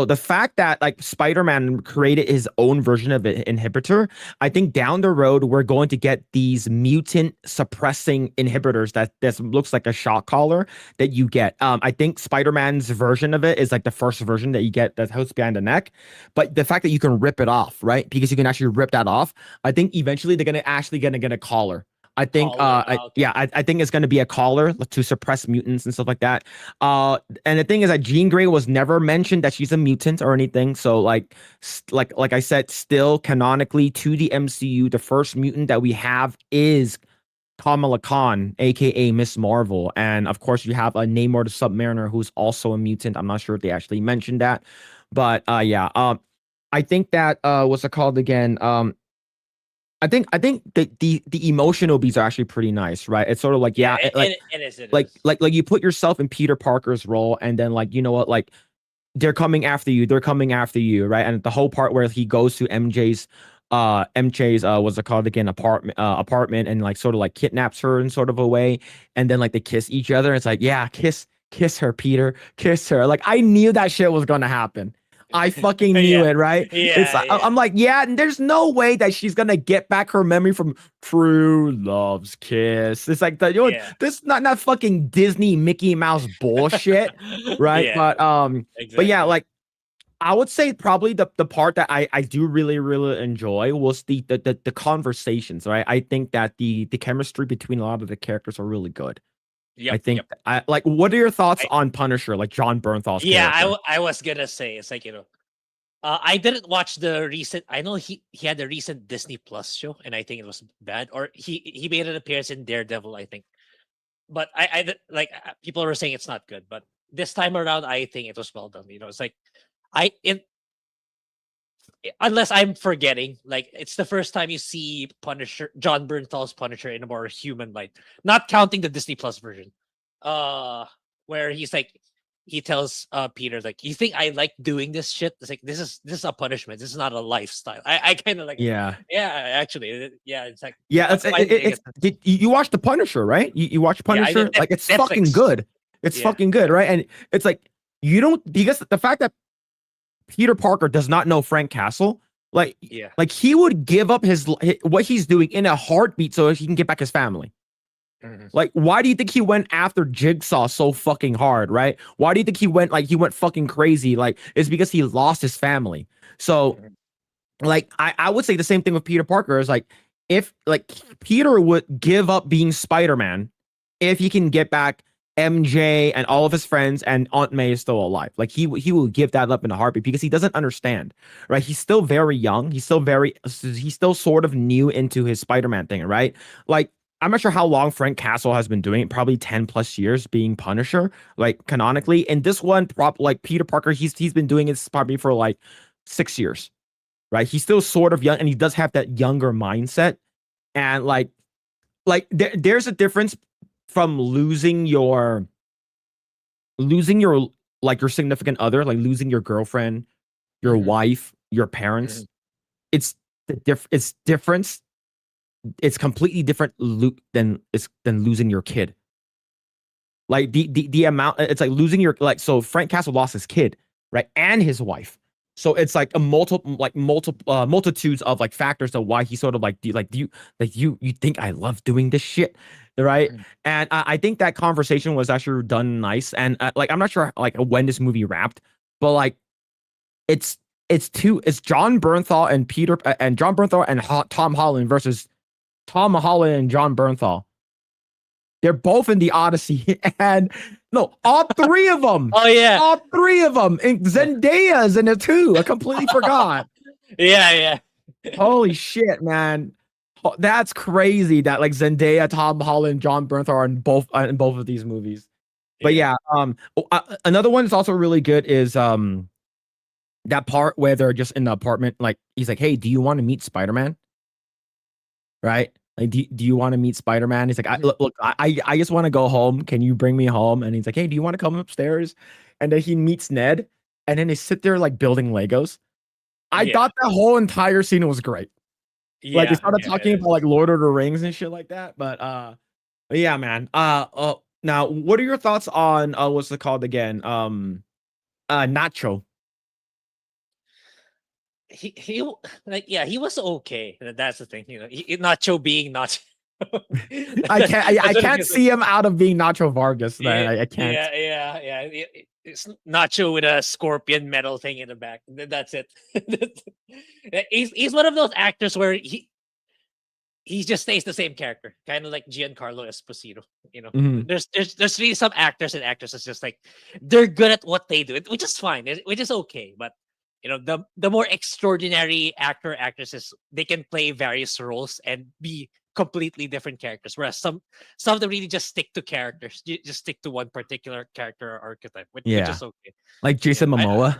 the fact that like Spider-Man created his own version of an inhibitor, I think down the road we're going to get these mutant suppressing inhibitors that looks like a shock collar that you get. I think Spider-Man's version of it is like the first version that you get that hooks behind the neck, but the fact that you can rip it off, right? Because you can actually rip that off. I think eventually they're gonna get a collar. I think Collar. Okay. I think it's going to be a collar to suppress mutants and stuff like that. And the thing is that Jean Grey was never mentioned that she's a mutant or anything. So like I said, still canonically to the MCU, the first mutant that we have is Kamala Khan, aka Miss Marvel. And of course you have a Namor the Submariner who's also a mutant. I'm not sure if they actually mentioned that. But yeah. I think that what's it called again? I think the emotional beats are actually pretty nice, right? It's sort of like it is. It is. like you put yourself in Peter Parker's role, and then like you know what, like they're coming after you, right? And the whole part where he goes to MJ's what's it called again, apartment, and like sort of like kidnaps her in sort of a way, and then like they kiss each other. It's like, yeah, kiss her, Peter, kiss her. Like I knew that shit was gonna happen. I fucking knew it, right? I'm like, yeah, and there's no way that she's gonna get back her memory from True Love's Kiss. It's like this not fucking Disney Mickey Mouse bullshit, right? Yeah, But yeah, exactly. like I would say probably the part that I do really enjoy was the conversations, right? I think that the chemistry between a lot of the characters are really good. I Yep. think Yep. I like, what are your thoughts I, on Punisher, like John Bernthal's yeah, character? I was gonna say it's like I didn't watch the recent. I know he had the recent Disney Plus show, and I think it was bad. Or he made an appearance in Daredevil, I think. But people were saying it's not good. But this time around, I think it was well done. It's like I in unless I'm forgetting, like it's the first time you see Punisher, John Bernthal's Punisher in a more human light, not counting the Disney Plus version, uh, where he tells Peter like, "You think I like doing this shit? It's like this is a punishment. This is not a lifestyle." I kind of like, Yeah. yeah, actually, yeah, it's like Yeah, it's did you watch The Punisher, right? You watch yeah, I Punisher? did Like it's fucking Netflix. good. It's Yeah, fucking good, right? And it's like you don't, because the fact that Peter Parker does not know Frank Castle, like yeah, like he would give up what he's doing in a heartbeat so he can get back his family. mhm, Like, why do you think he went after Jigsaw so fucking hard, right? Why do you think he went fucking crazy? Like, it's because he lost his family. So mhm, like I would say the same thing with Peter Parker is like, if like Peter would give up being Spider-Man if he can get back MJ and all of his friends and Aunt May is still alive. Like he will give that up in a heartbeat because he doesn't understand, right? He's still very young. He's still sort of new into his Spider-Man thing, right? Like I'm not sure how long Frank Castle has been doing it, probably 10 plus years being Punisher, like canonically. And this one like Peter Parker, he's been doing it probably for like 6 years, right? He's still sort of young and he does have that younger mindset. And there's a difference from losing your like your significant other, like losing your girlfriend, your mhm, wife, your mhm, parents. It's difference. It's completely different than losing your kid. Like the amount, it's like losing your, like, so Frank Castle lost his kid, right? And his wife. So it's like a multiple multitudes of like factors of why he sort of like, do you think I love doing this shit, right? mhm. And I think that conversation was actually done nice. And like I'm not sure like when this movie wrapped, but like it's it's John Bernthal and John Bernthal and Tom Holland versus Tom Holland and John Bernthal. They're both in the Odyssey, and no, all three of them, Oh yeah, all three of them, and Zendaya's in it too. I completely forgot. yeah, yeah, Holy shit, man, that's crazy. That like Zendaya, Tom Holland, John Bernthal are in both of these movies. But yeah. yeah, another one that's also really good is that part where they're just in the apartment. Like he's like, "Hey, do you want to meet Spider Man?" Right? Like, do you want to meet Spider-Man? He's like, look, I just want to go home. Can you bring me home? And he's like, hey, do you want to come upstairs? And then he meets Ned, and then they sit there like building Legos. I Yeah. thought that whole entire scene was great. Like they Yeah. started Yeah. talking about like Lord of the Rings and shit like that. But yeah, man. Now what are your thoughts on what's it called again? Nacho. Like, yeah, he was okay. That's the thing, Nacho being Nacho. I That's what it can't feels like. see him out of being Nacho Vargas. Then Yeah, I can't. yeah. It's Nacho with a scorpion metal thing in the back. That's it. He's one of those actors where he just stays the same character, kind of like Giancarlo Esposito. Mhm. There's really some actors and actresses just like they're good at what they do, which is fine, which is okay. But the more extraordinary actresses, they can play various roles and be completely different characters. Whereas some of them really just stick to characters, just stick to one particular character or archetype, which Yeah, is okay. like Jason Momoa.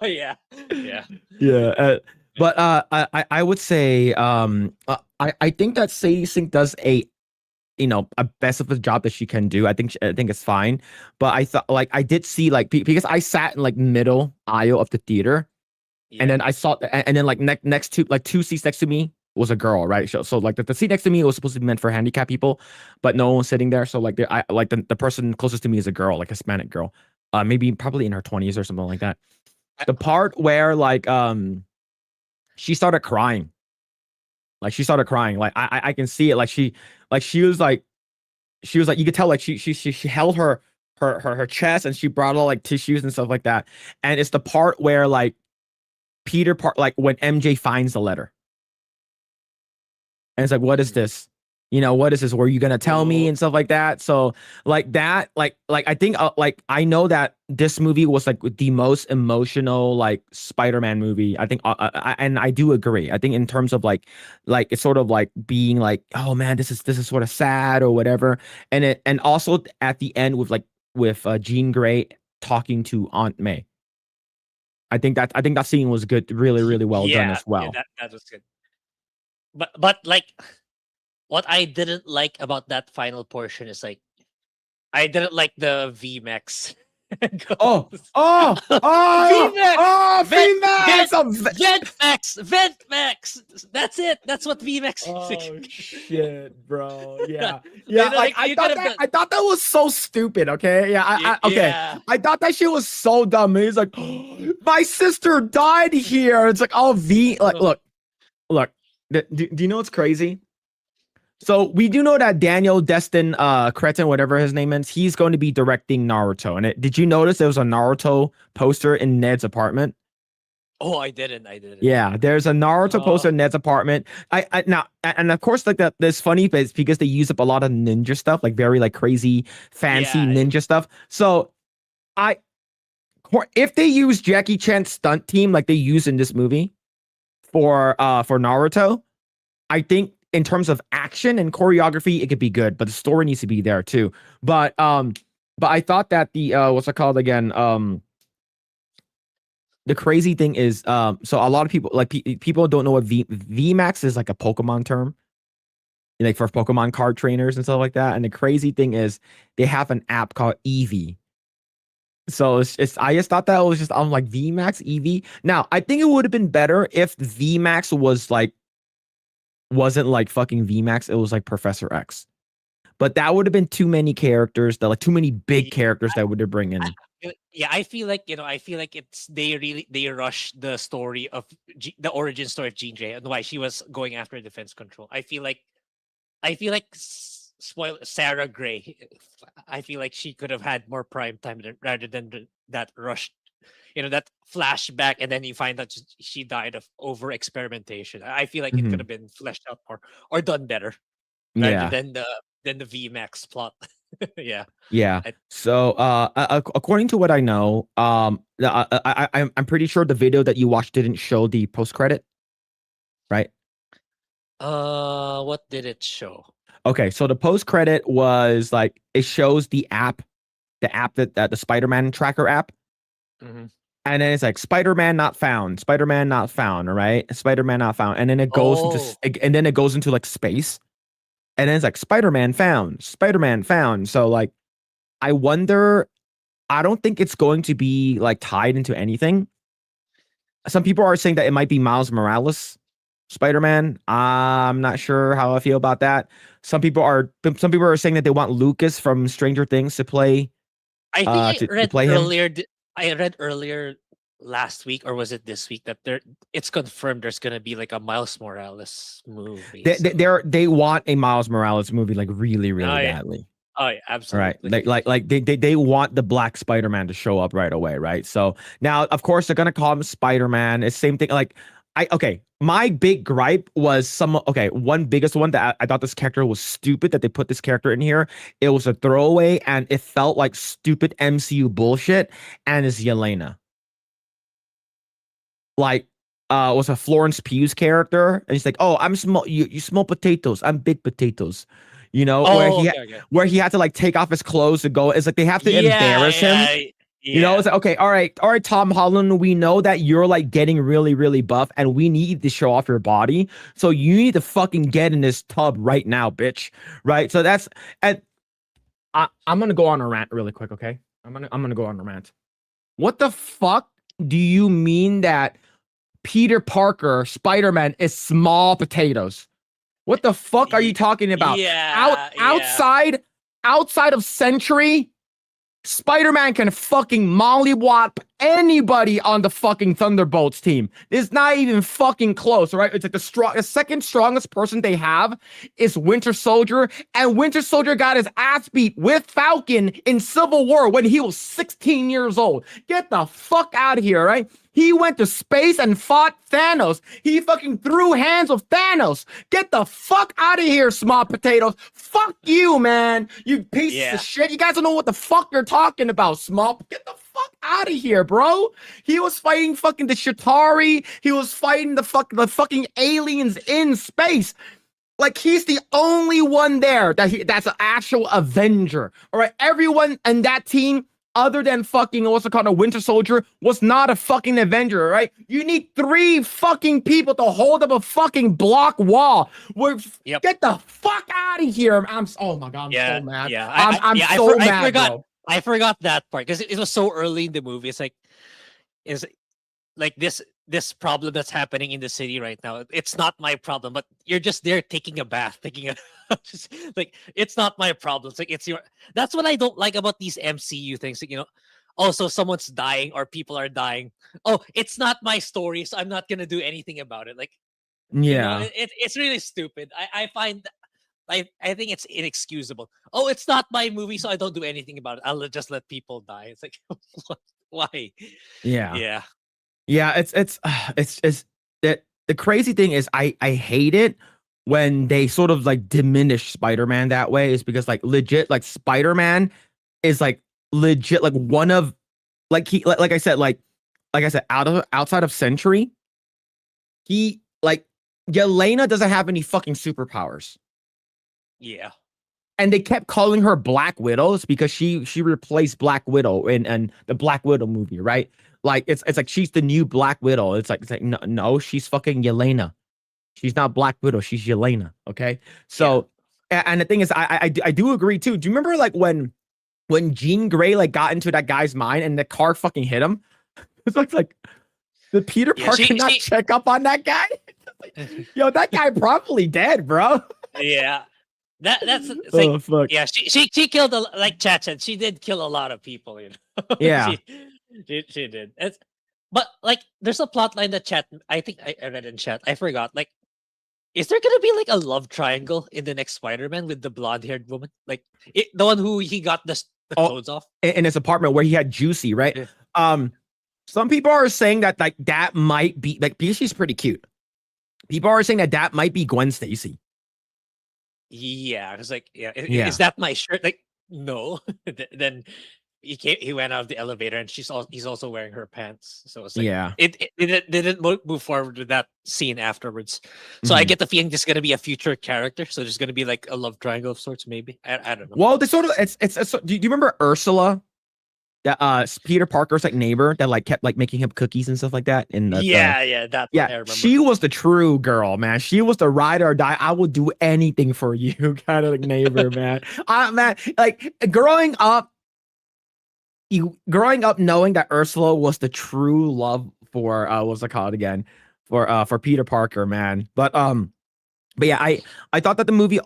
Yeah, yeah. Yeah, Yeah. but I would say I think that Sadie Sink does a best of the job that she can do. I think it's fine, but I thought like I did see like because I sat in like middle aisle of the theater, and Yeah. then I saw and then like next to like two seats next to me was a girl, right? So like the seat next to me was supposed to be meant for handicapped people, but no one was sitting there. So like I like the person closest to me is a girl, like a Hispanic girl, maybe probably in her 20s or something like that. The part where like she started crying. Like she started crying. Like I can see it. She was like you could tell like she held her chest and she brought all like tissues and stuff like that. And it's the part where like like when MJ finds the letter. And it's like, what is this? What is this? Were you gonna tell me Oh, and stuff like that? So like that, like I think like I know that this movie was like the most emotional like Spider-Man movie. I think, and I do agree. I think in terms of like it's sort of like being like, oh man, this is sort of sad or whatever. And also at the end with Jean Grey talking to Aunt May. I think that scene was good, really well done yeah, as yeah. well. That was good. But like, what I didn't like about that final portion is like I didn't like the VMAX. Oh, goes. VMAX, VMAX! Ventmax. That's it. That's what VMAX Oh is. shit, bro. Yeah. Like Like you could have done. I thought that was so stupid. Okay, yeah. Okay. Yeah. I thought that shit was so dumb. He's like, my sister died here. It's like, oh, like, look. Do you know what's crazy? So we do know that Daniel Destin Cretin, whatever his name is, he's going to be directing Naruto. And did you notice there was a Naruto poster in Ned's apartment? Oh, I didn't. I didn't. Yeah, there's a Naruto poster in Ned's apartment. I now and of course like that. This funny bit is because they use up a lot of ninja stuff, like very like crazy fancy Yeah. ninja stuff. So I if they use Jackie Chan's stunt team like they use in this movie for Naruto, I think in terms of action and choreography, it could be good, but the story needs to be there too. But I thought that the what's it called again? The crazy thing is, so a lot of people like people don't know what VMAX is, like a Pokemon term, like for Pokemon card trainers and stuff like that. And the crazy thing is, they have an app called Eevee. So it's I just thought that was just I'm like VMAX Eevee. Now I think it would have been better if VMAX wasn't like fucking VMAX. It was like Professor X. But that would have been too many characters, that like too many big characters that would have bring in. Yeah, I feel like it's they rushed the story of the origin story of Jean Grey and why she was going after defense control. I feel like spoil Sarah Gray. I feel like she could have had more prime time rather than that rushed, that flashback, and then you find out she died of over experimentation. I feel like it could have been fleshed out more or done better rather Yeah. than the VMAX plot. Yeah. Yeah. So, according to what I know, I'm pretty sure the video that you watched didn't show the post credit, right? What did it show? Okay, so the post credit was like it shows the app that the Spider-Man tracker app. Mhm. And then it's like Spider-Man not found, Spider-Man not found, all right? Spider-Man not found. And then it goes into Oh, and then it goes into like space. And then it's like Spider-Man found, Spider-Man found. So like I wonder, I don't think it's going to be like tied into anything. Some people are saying that it might be Miles Morales, Spider-Man. I'm not sure how I feel about that. Some people are saying that they want Lucas from Stranger Things to play I think to play him. I read earlier last week, or was it this week, that it's confirmed there's gonna be like a Miles Morales movie. They, they So they're they want a Miles Morales movie like really really oh yeah, badly. oh yeah, All right. absolutely. Like they want the black Spider-Man to show up right away, right? So now of course they're gonna call him Spider-Man. It's same thing. Like my big gripe was one biggest one that I thought this character was stupid that they put this character in here. It was a throwaway and it felt like stupid MCU bullshit, and it's Yelena. Like was a Florence Pugh's character, and he's like, "Oh, I'm small. You small potatoes. I'm big potatoes." You know, Oh, okay, okay. where he had to like take off his clothes to go. It's like they have to Yeah, embarrass him. yeah, You know, yeah, it's like, okay, all right, Tom Holland, we know that you're like getting really, really buff, and we need to show off your body. So you need to fucking get in this tub right now, bitch. Right. So that's and I'm gonna go on a rant really quick, okay? I'm gonna go on a rant. What the fuck do you mean that Peter Parker, Spider-Man, is small potatoes? What the fuck are you talking about? yeah, yeah. Outside of Sentry, Spider-Man can fucking mollywop anybody on the fucking Thunderbolts team. It's not even fucking close, right? It's like the second strongest person they have is Winter Soldier, and Winter Soldier got his ass beat with Falcon in Civil War when he was 16 years old. Get the fuck out of here, right? He went to space and fought Thanos. He fucking threw hands with Thanos. Get the fuck out of here, small potatoes. Fuck you, man. You pieces Yeah. of shit. You guys don't know what the fuck you're talking about, small. Get the fuck out of here, bro. He was fighting fucking the Shatari. He was fighting the fucking aliens in space. Like he's the only one there that's an actual Avenger. All right, everyone in that team, other than fucking what's it called, a Winter Soldier, was not a fucking Avenger. Right? You need 3 fucking people to hold up a fucking block wall. Yep. Get the fuck out of here! Oh my god, I'm Yeah, so mad. yeah. I'm Yeah, so I mad, forgot. bro. I forgot that part because it was so early in the movie. It's like this problem that's happening in the city right now. It's not my problem, but you're just there taking a bath, taking a just, like it's not my problem. It's like it's your. That's what I don't like about these MCU things. Like, also someone's dying or people are dying. Oh, it's not my story, so I'm not gonna do anything about it. Like Yeah. it's really stupid. I find. I think it's inexcusable. Oh, it's not my movie, so I don't do anything about it. I'll just let people die. It's like, why? Yeah. Yeah. Yeah, it's that the crazy thing is I hate it when they sort of like diminish Spider-Man that way, is because like legit like Spider-Man is like legit like one of like he like I said outside of Sentry, he like Yelena doesn't have any fucking superpowers. Yeah. And they kept calling her Black Widows because she replaced Black Widow in the Black Widow movie, right? Like it's like she's the new Black Widow. It's like no, she's fucking Yelena. She's not Black Widow. She's Yelena. Okay. So and the thing is, I do agree too. Do you remember like when Jean Grey like got into that guy's mind and the car fucking hit him? It's like did Peter Yeah, Parker not check up on that guy? Like, yo, that guy probably dead, bro. yeah. That's it's Oh like fuck. yeah, she killed like Chat said, she did kill a lot of people, Yeah. she did. But like there's a plot line that Chat I think I read in Chat. I forgot. Like, is there gonna be like a love triangle in the next Spider-Man with the blonde-haired woman? Like the one who he got the Oh, clothes off? in his apartment where he had Juicy, right? Yeah. Some people are saying that like that might be like because she's pretty cute. People are saying that that might be Gwen Stacy. Yeah, it's like, yeah, Yeah. is that my shirt? Like, no. Then he went out of the elevator, and he's also wearing her pants. So it's like, Yeah. it didn't move forward with that scene afterwards. So I Mhm. get the feeling this is gonna be a future character. So there's gonna be like a love triangle of sorts, maybe. I don't know. Well, they sort of it's do you remember Ursula? that Peter Parker's like neighbor that like kept like making him cookies and stuff like that. And Yeah, that's what I remember. she was the true girl, man. She was the ride or die. I will do anything for you kind of like neighbor, man. Man, like growing up knowing that Ursula was the true love for what's it called again? For Peter Parker, man. But yeah, I thought that the movie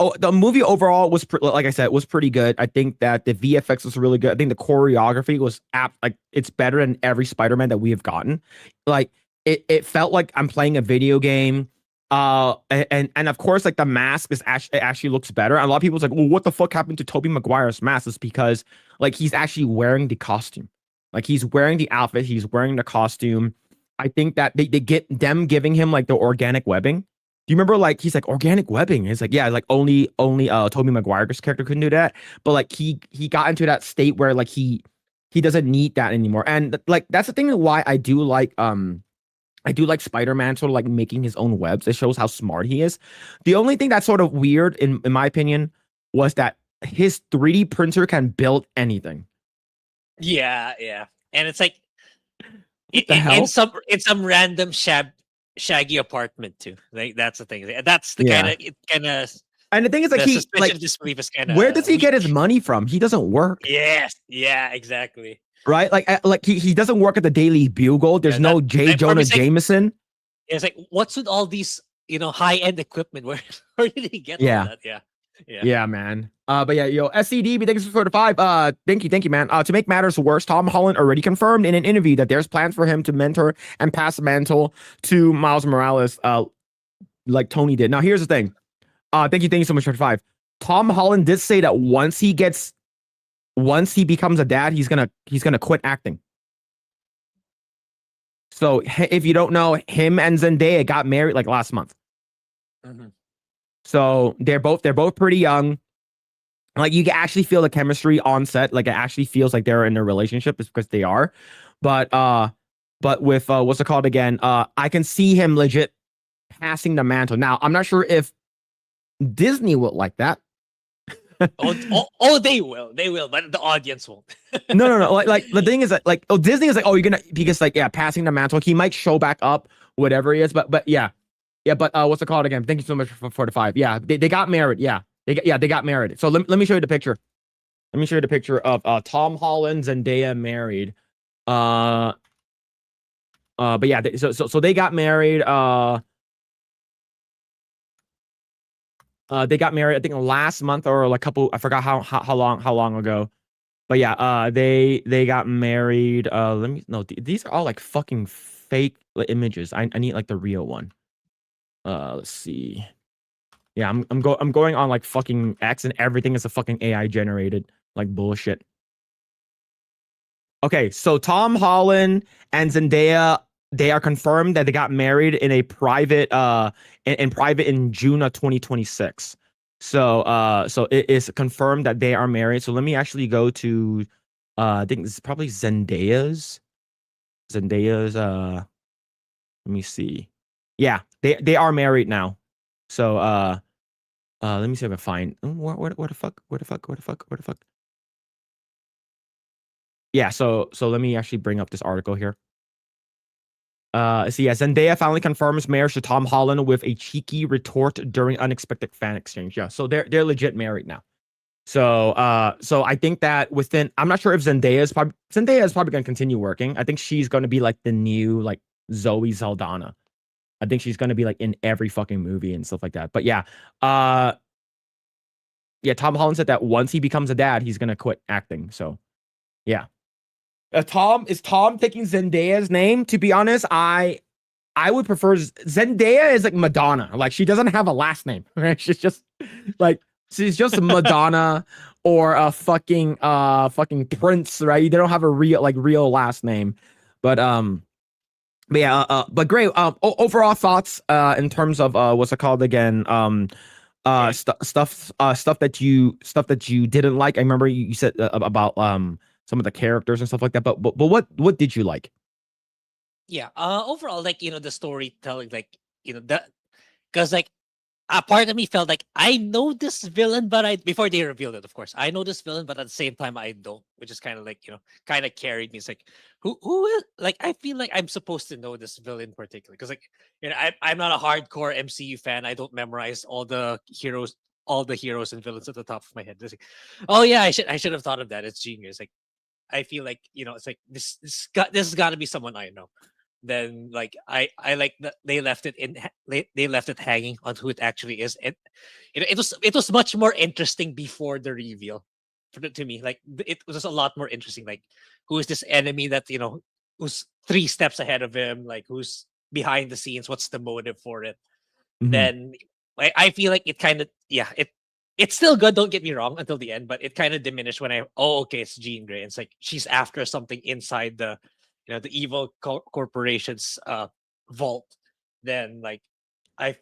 overall was like I said, was pretty good. I think that the VFX was really good. I think the choreography was like it's better than every Spider-Man that we have gotten. Like it felt like I'm playing a video game. And of course, like the mask is actually looks better. And a lot of people's like, well, what the fuck happened to Tobey Maguire's mask? It's because like he's actually wearing the costume. Like he's wearing the outfit, he's wearing the costume. I think that they get them giving him like the organic webbing. Do you remember like he's like organic webbing? It's like, yeah, like only Tobey Maguire's character couldn't do that. But like he got into that state where like he doesn't need that anymore. And like that's the thing why I do like Spider-Man sort of like making his own webs. It shows how smart he is. The only thing that's sort of weird in my opinion was that his 3D printer can build anything. Yeah. And it's like the hell? in some random shaggy apartment too. Like that's the thing. That's the kind of. And the thing is, like disbelief is kind of. Where does he get his money from? He doesn't work. Yes. Yeah. Exactly. Right. Like he doesn't work at the Daily Bugle. There's no J. Jonah Jameson. It's like what's with all these high end equipment? Where did he get all that? Yeah, man. But yeah, SCDB, thanks for the 5. Thank you, man. To make matters worse, Tom Holland already confirmed in an interview that there's plans for him to mentor and pass the mantle to Miles Morales, like Tony did. Now, here's the thing. Thank you so much for the 5. Tom Holland did say that once he becomes a dad, he's gonna quit acting. So if you don't know, him and Zendaya got married like last month. Mm-hmm. So they're both pretty young. Like you can actually feel the chemistry on set. Like it actually feels like they're in a relationship, it's because they are. But with what's it called again? I can see him legit passing the mantle. Now I'm not sure if Disney would like that. They will, but the audience won't. No. Like the thing is that like Disney is like, you're gonna, because like passing the mantle. He might show back up whatever he is, but yeah. But what's it called again? Thank you so much for the 5. Yeah, they got married. Yeah, they got married. So let me show you the picture. Let me show you the picture of Tom Holland and Zendaya married. But yeah, so they got married. They got married, I think last month or like I forgot how long ago. But yeah, they got married. These are all like fucking fake images. I need like the real one. Let's see. Yeah, I'm going on like fucking X and everything is a fucking AI generated like bullshit. Okay, so Tom Holland and Zendaya, they are confirmed that they got married in a private in June of 2026. So it is confirmed that they are married. So let me actually go to I think this is probably Zendaya's let me see. Yeah, they are married now. So let me see if I can find what the fuck. Yeah, so let me actually bring up this article here. So yeah, Zendaya finally confirms marriage to Tom Holland with a cheeky retort during unexpected fan exchange. Yeah, so they're legit married now. So I think that I'm not sure if Zendaya is probably gonna continue working. I think she's gonna be like the new like Zoe Saldana. I think she's gonna be like in every fucking movie and stuff like that. But yeah, Tom Holland said that once he becomes a dad, he's gonna quit acting. So yeah. Is Tom taking Zendaya's name? To be honest, I would prefer Zendaya is like Madonna. Like she doesn't have a last name. Right? She's just Madonna or a fucking Prince, right? They don't have a real last name. But Grae, overall thoughts in terms of what's it called again? Stuff that you didn't like. I remember you said about some of the characters and stuff like that. But what did you like? Yeah. Overall, like the storytelling, like that, because like a part of me felt like I know this villain, but before they revealed it, of course, I know this villain, but at the same time I don't, which is kind of like kind of carried me. It's like who is like I feel like I'm supposed to know this villain particularly because like I'm not a hardcore MCU fan. I don't memorize all the heroes and villains at the top of my head. It's like, oh yeah, I should have thought of that. It's genius. Like I feel like it's like this has got to be someone I know. Then like I like that they left it they left it hanging on who it actually is, and it was much more interesting before the reveal to me. Like it was a lot more interesting. Like who is this enemy that who's 3 steps ahead of him? Like who's behind the scenes? What's the motive for it? Mhm. Then I feel like it kind of it's still good. Don't get me wrong until the end, but it kind of diminished when okay, it's Jean Grey. It's like she's after something inside the evil corporation's vault. Then like I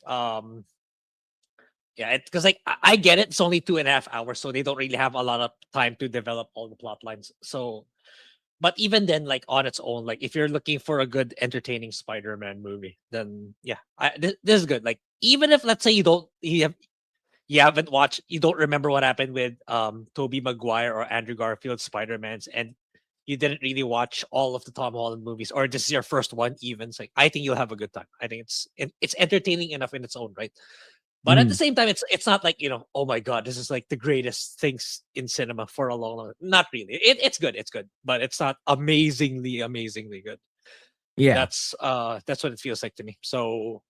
yeah, because like I get it. It's only 2.5 hours, so they don't really have a lot of time to develop all the plot lines. So, but even then, like on its own, like if you're looking for a good, entertaining Spider-Man movie, then yeah, this is good. Like even if let's say you haven't watched, you don't remember what happened with Tobey Maguire or Andrew Garfield Spider-Mans, and you didn't really watch all of the Tom Holland movies, or this is your first one even, it's like I think you'll have a good time. I think it's entertaining enough in its own right. But at the Mhm. same time, it's not like, oh my god, this is like the greatest things in cinema for a long, long. Not really. It's good, but it's not amazingly, amazingly good. Yeah. That's what it feels like to me. So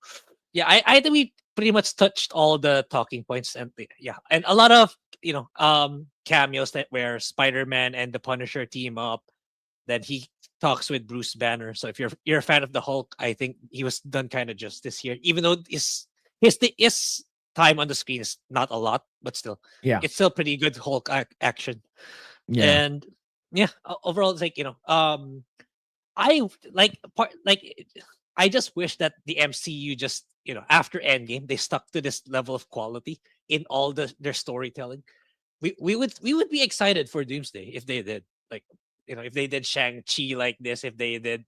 yeah, I think we pretty much touched all the talking points, and yeah, and a lot of cameos that where Spider-Man and the Punisher team up. Then he talks with Bruce Banner. So if you're a fan of the Hulk, I think he was done kind of justice here, even though his time on the screen is not a lot, but still, Yeah. it's still pretty good Hulk action. Yeah. And yeah, overall, it's like I like I just wish that the MCU just after Endgame they stuck to this level of quality in all their storytelling. We would be excited for Doomsday if they did, like if they did Shang-Chi like this, if they did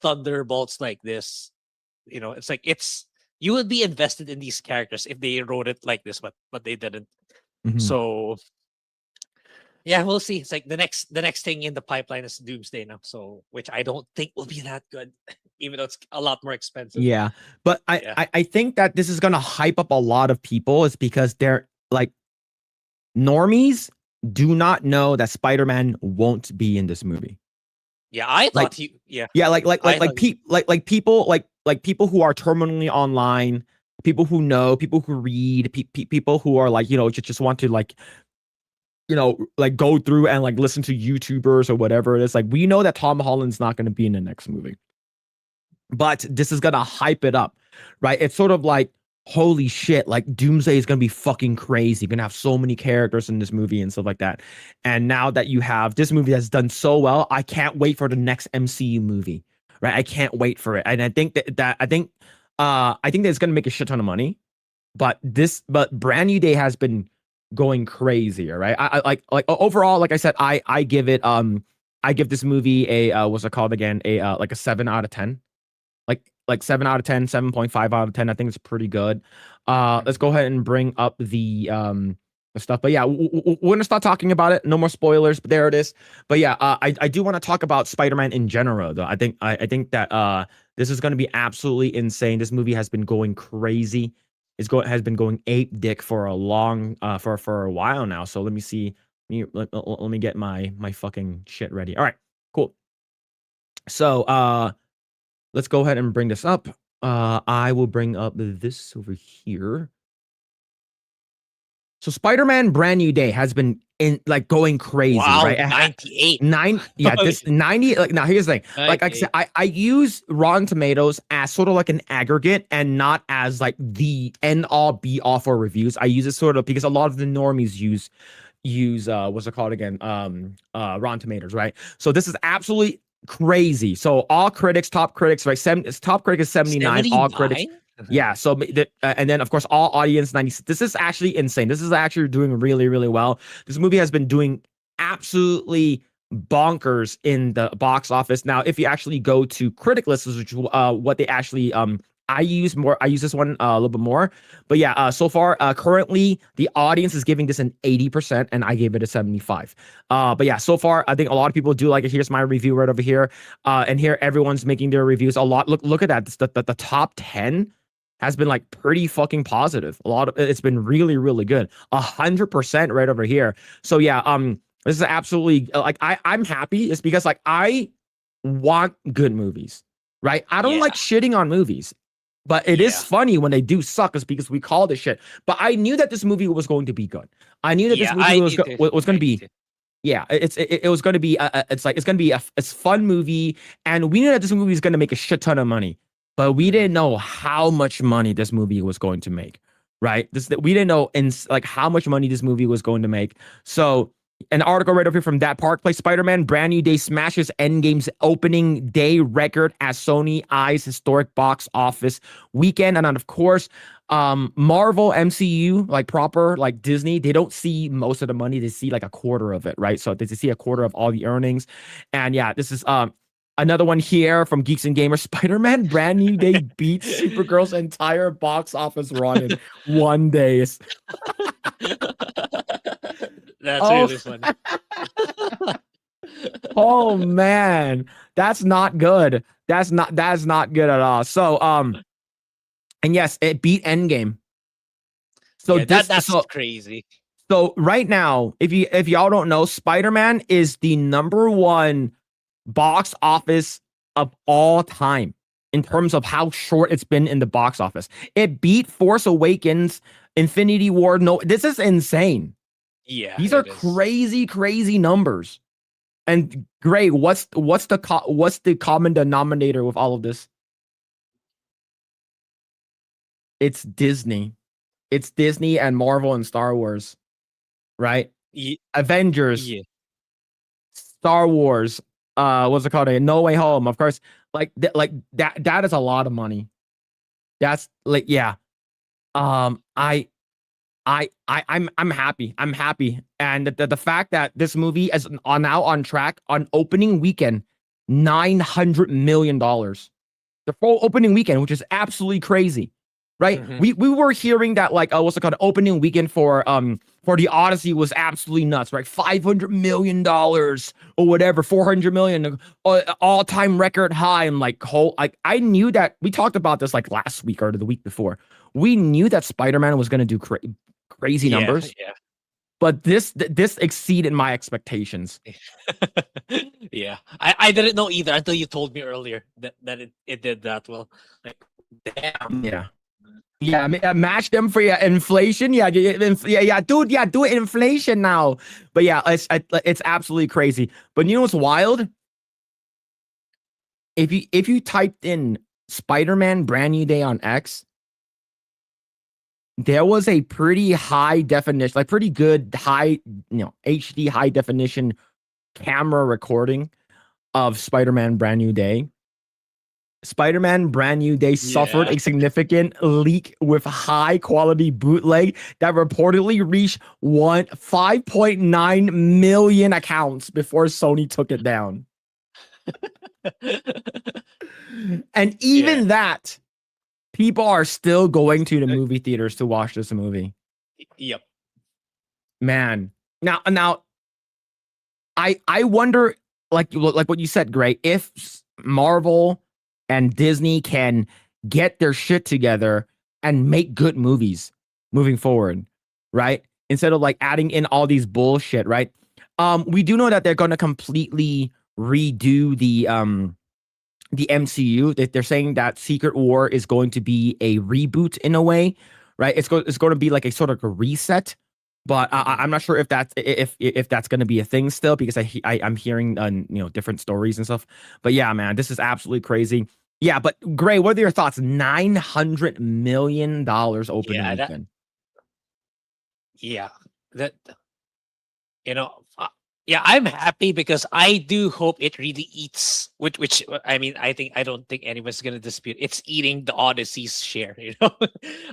Thunderbolts like this. It's like you would be invested in these characters if they wrote it like this, but they didn't. Mhm. So yeah, we'll see. It's like the next thing in the pipeline is Doomsday now, so which I don't think will be that good, even though it's a lot more expensive. Yeah. But I, Yeah, I I think that this is gonna hype up a lot of people is because they're like normies do not know that Spider-Man won't be in this movie. yeah. I Like thought he. Yeah, yeah, like like like I thought. like pe- like people like people who are terminally online, people who know, people who read, people who are like, just want to like, like go through and like listen to YouTubers or whatever it is. Like we know that Tom Holland's not going to be in the next movie, but this is going to hype it up, right? It's sort of like, holy shit, like Doomsday is going to be fucking crazy. You're going to have so many characters in this movie and stuff like that. And now that you have this movie that's done so well, I can't wait for the next MCU movie, right? I can't wait for it. And I think I think that it's going to make a shit ton of money, but Brand New Day has been going crazier, right? I like overall, like I said, I give it I give this movie a what's it called again? A like a 7 out of 10. Like 7 out of 10, 7.5 out of 10. I think it's pretty good. Let's Mhm. go ahead and bring up the stuff. But yeah, we're gonna start talking about it. No more spoilers, but there it is. But yeah, I do want to talk about Spider-Man in general, though. I think that this is gonna be absolutely insane. This movie has been going crazy. Has been going ape dick for a long for a while now. So let me see. Let me get my fucking shit ready. All right, cool. So let's go ahead and bring this up. I will bring up this over here. So Spider-Man Brand New Day has been in like going crazy, Wow, right? 98. Yeah, this 90, like now here's the thing. Like I said, 98. I use Rotten Tomatoes as sort of like an aggregate and not as like the end all be all for reviews. I use it sort of because a lot of the normies use what's it called again? Rotten Tomatoes, right? So this is absolutely crazy. So all critics, top critics, right? Top critic is 79, all critics. 79? Yeah, so and then of course all audience 90. This is actually insane. This is actually doing really, really well. This movie has been doing absolutely bonkers in the box office. Now, if you actually go to critic lists, which what they actually I use this one a little bit more. But yeah, so far, currently the audience is giving this an 80%, and I gave it a 75. But yeah, so far I think a lot of people do like it. Here's my review right over here. And here everyone's making their reviews. A lot. Look at that. The top 10 has been like pretty fucking positive. A lot of it's been really, really good. 100% right over here. So yeah, this is absolutely like I'm happy. It's because like I want good movies, right? I don't like shitting on movies, but it is funny when they do suck, is because we call this shit. But I knew that this movie was going to be good. I knew that this movie was going to be. Yeah, it was going to be. It's going to be a fun movie, and we knew that this movie was going to make a shit ton of money, but we didn't know how much money this movie was going to make. Right? We didn't know like how much money this movie was going to make. So an article right over here from That Park Place. Spider-Man Brand New Day smashes Endgame's opening day record as Sony eyes historic box office weekend. And then, of course, Marvel MCU, like proper, like Disney, they don't see most of the money. They see like a quarter of it, right? So they see a quarter of all the earnings. And yeah, this is another one here from Geeks and Gamers. Spider-Man Brand New Day beats Supergirl's entire box office run in one day. That's really funny. Oh man, that's not good. That's not good at all. So and yes, it beat Endgame. So yeah, that's crazy. So right now, if y'all don't know, Spider-Man is the #1 box office of all time in terms of how short it's been in the box office. It beat Force Awakens, Infinity War. No, this is insane. Yeah, these are crazy numbers. And Grae, what's the common denominator with all of this? It's Disney. It's Disney and Marvel and Star Wars, right? Avengers, Star Wars. What's it called? No Way Home, of course. Like that is a lot of money. That's like yeah. I'm happy. I'm happy. And the fact that this movie is now on track on opening weekend, $900 million. The full opening weekend, which is absolutely crazy. Right? We were hearing that like what's it called? Opening weekend for the Odyssey was absolutely nuts, right? $500 million or whatever, 400 million, all-time record high. And like I knew that we talked about this like last week or the week before. We knew that Spider-Man was going to do crazy numbers. Yeah. But this exceeded my expectations. Yeah. I didn't know either until you told me earlier that it did that well. Like, damn. Yeah. Yeah, match them for your inflation. Yeah, dude. Yeah, do it inflation now. But yeah, it's absolutely crazy. But you know what's wild? If you typed in Spider-Man Brand New Day on X, there was a pretty high definition, like pretty good high, HD high definition camera recording of Spider-Man Brand New Day. Spider-Man Brand New Day suffered a significant leak with high quality bootleg that reportedly reached 5.9 million accounts before Sony took it down. And even that, people are still going to the movie theaters to watch this movie. Yep. Man. Now I wonder, like what you said, Grae, if Marvel and Disney can get their shit together and make good movies moving forward, right? Instead of like adding in all these bullshit, right? We do know that they're going to completely redo the MCU. They're saying that Secret War is going to be a reboot in a way, right? It's going to be like a sort of a reset. But I'm not sure if that's going to be a thing still, because I'm hearing different stories and stuff. But yeah, man, this is absolutely crazy. Yeah, but Grae, what are your thoughts? $900 million opening weekend. That I'm happy because I do hope it really eats, which I mean, I don't think anyone's gonna dispute. It's eating the Odyssey's share.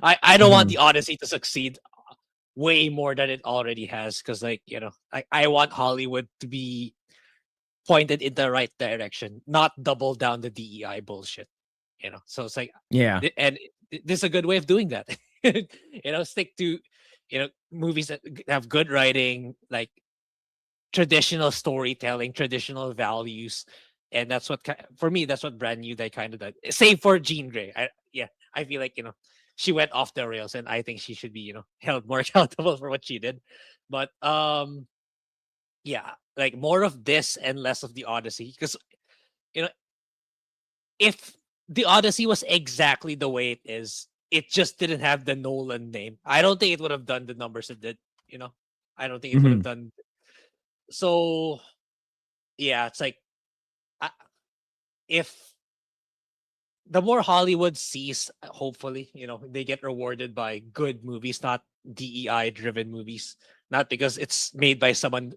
I don't want the Odyssey to succeed way more than it already has, because I want Hollywood to be pointed in the right direction, not double down the DEI bullshit. So it's like, Yeah. and this is a good way of doing that. Stick to movies that have good writing, like traditional storytelling, traditional values, and that's what for me, that's what Brand New Day kind of did. Save for Jean Grey. I feel like she went off the rails, and I think she should be held more accountable for what she did. But yeah, like more of this and less of the Odyssey, because you know if the Odyssey was exactly the way it is, it just didn't have the Nolan name. I don't think it would have done the numbers it did. You know, I don't think it would have Mhm. done. So yeah, it's like, uh, if the more Hollywood sees, hopefully, they get rewarded by good movies, not DEI driven movies, not because it's made by someone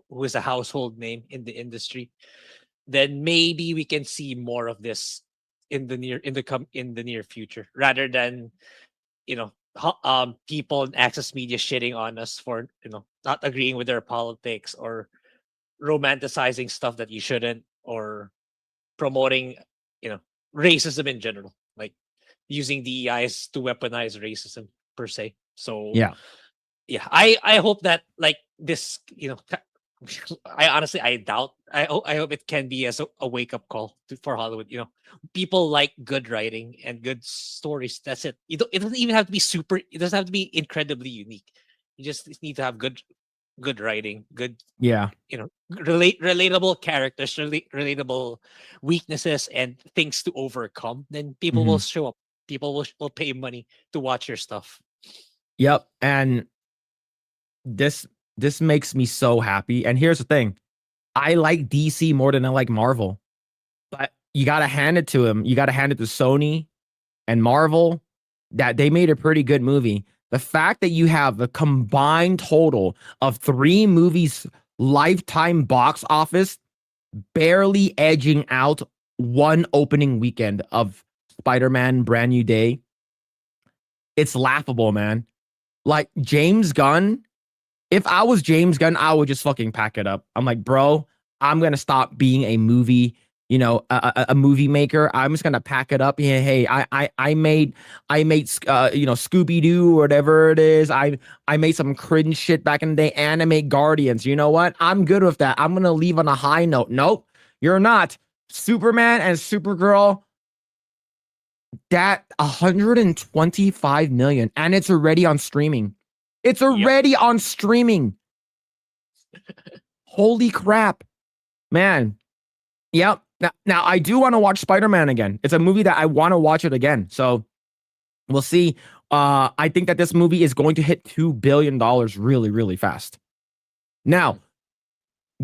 who is a household name in the industry. Then maybe we can see more of this in the near future, rather than people in access media shitting on us for not agreeing with their politics, or romanticizing stuff that you shouldn't, or promoting you know racism in general, like using DEIs to weaponize racism per se. So Yeah. yeah, I hope that, like, this I honestly, I doubt, I hope it can be as a wake-up call for Hollywood. People like good writing and good stories. That's it. It doesn't even have to be super, it doesn't have to be incredibly unique. You just need to have good writing, good, Yeah. relatable characters, relatable weaknesses and things to overcome. Then people will Mhm. show up. People will pay money to watch your stuff. Yep. And this this makes me so happy. And here's the thing. I like DC more than I like Marvel. But you got to hand it to him. You got to hand it to Sony and Marvel that they made a pretty good movie. The fact that you have a combined total of 3 movies lifetime box office barely edging out one opening weekend of Spider-Man Brand New Day, it's laughable, man. Like James Gunn, if I was James Gunn, I would just fucking pack it up. I'm like, bro, I'm gonna stop being a movie, a movie maker. I'm just gonna pack it up. Yeah, hey, I made Scooby Doo or whatever it is. I made some cringe shit back in the day. Animate Guardians. You know what? I'm good with that. I'm gonna leave on a high note. Nope, you're not. Superman and Supergirl, that 125 million, and it's already on streaming. It's Yep. already on streaming. Holy crap, man. Yep. Now I do want to watch Spider-Man again. It's a movie that I want to watch it again. So we'll see. I think that this movie is going to hit $2 billion really, really fast. Now,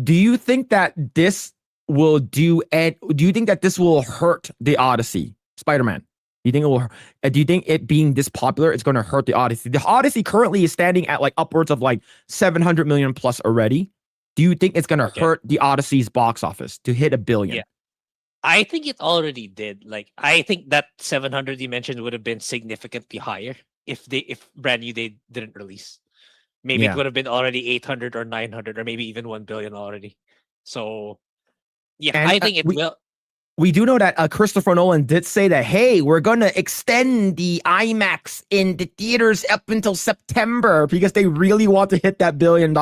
do you think that this will do, and do you think that this will hurt the Odyssey, Spider-Man? Do you think it will? Do you think it being this popular, it's going to hurt the Odyssey? The Odyssey currently is standing at like upwards of like 700 million plus already. Do you think it's going to Okay. hurt the Odyssey's box office to hit $1 billion? Yeah. I think it already did. Like, I think that 700 you mentioned would have been significantly higher if Brand New Day didn't release. Maybe it Yeah. would have been already 800 or 900 or maybe even 1 billion already. So yeah, And I think it will. we do know that Christopher Nolan did say that, hey, we're going to extend the IMAX in the theaters up until September because they really want to hit that $1 billion.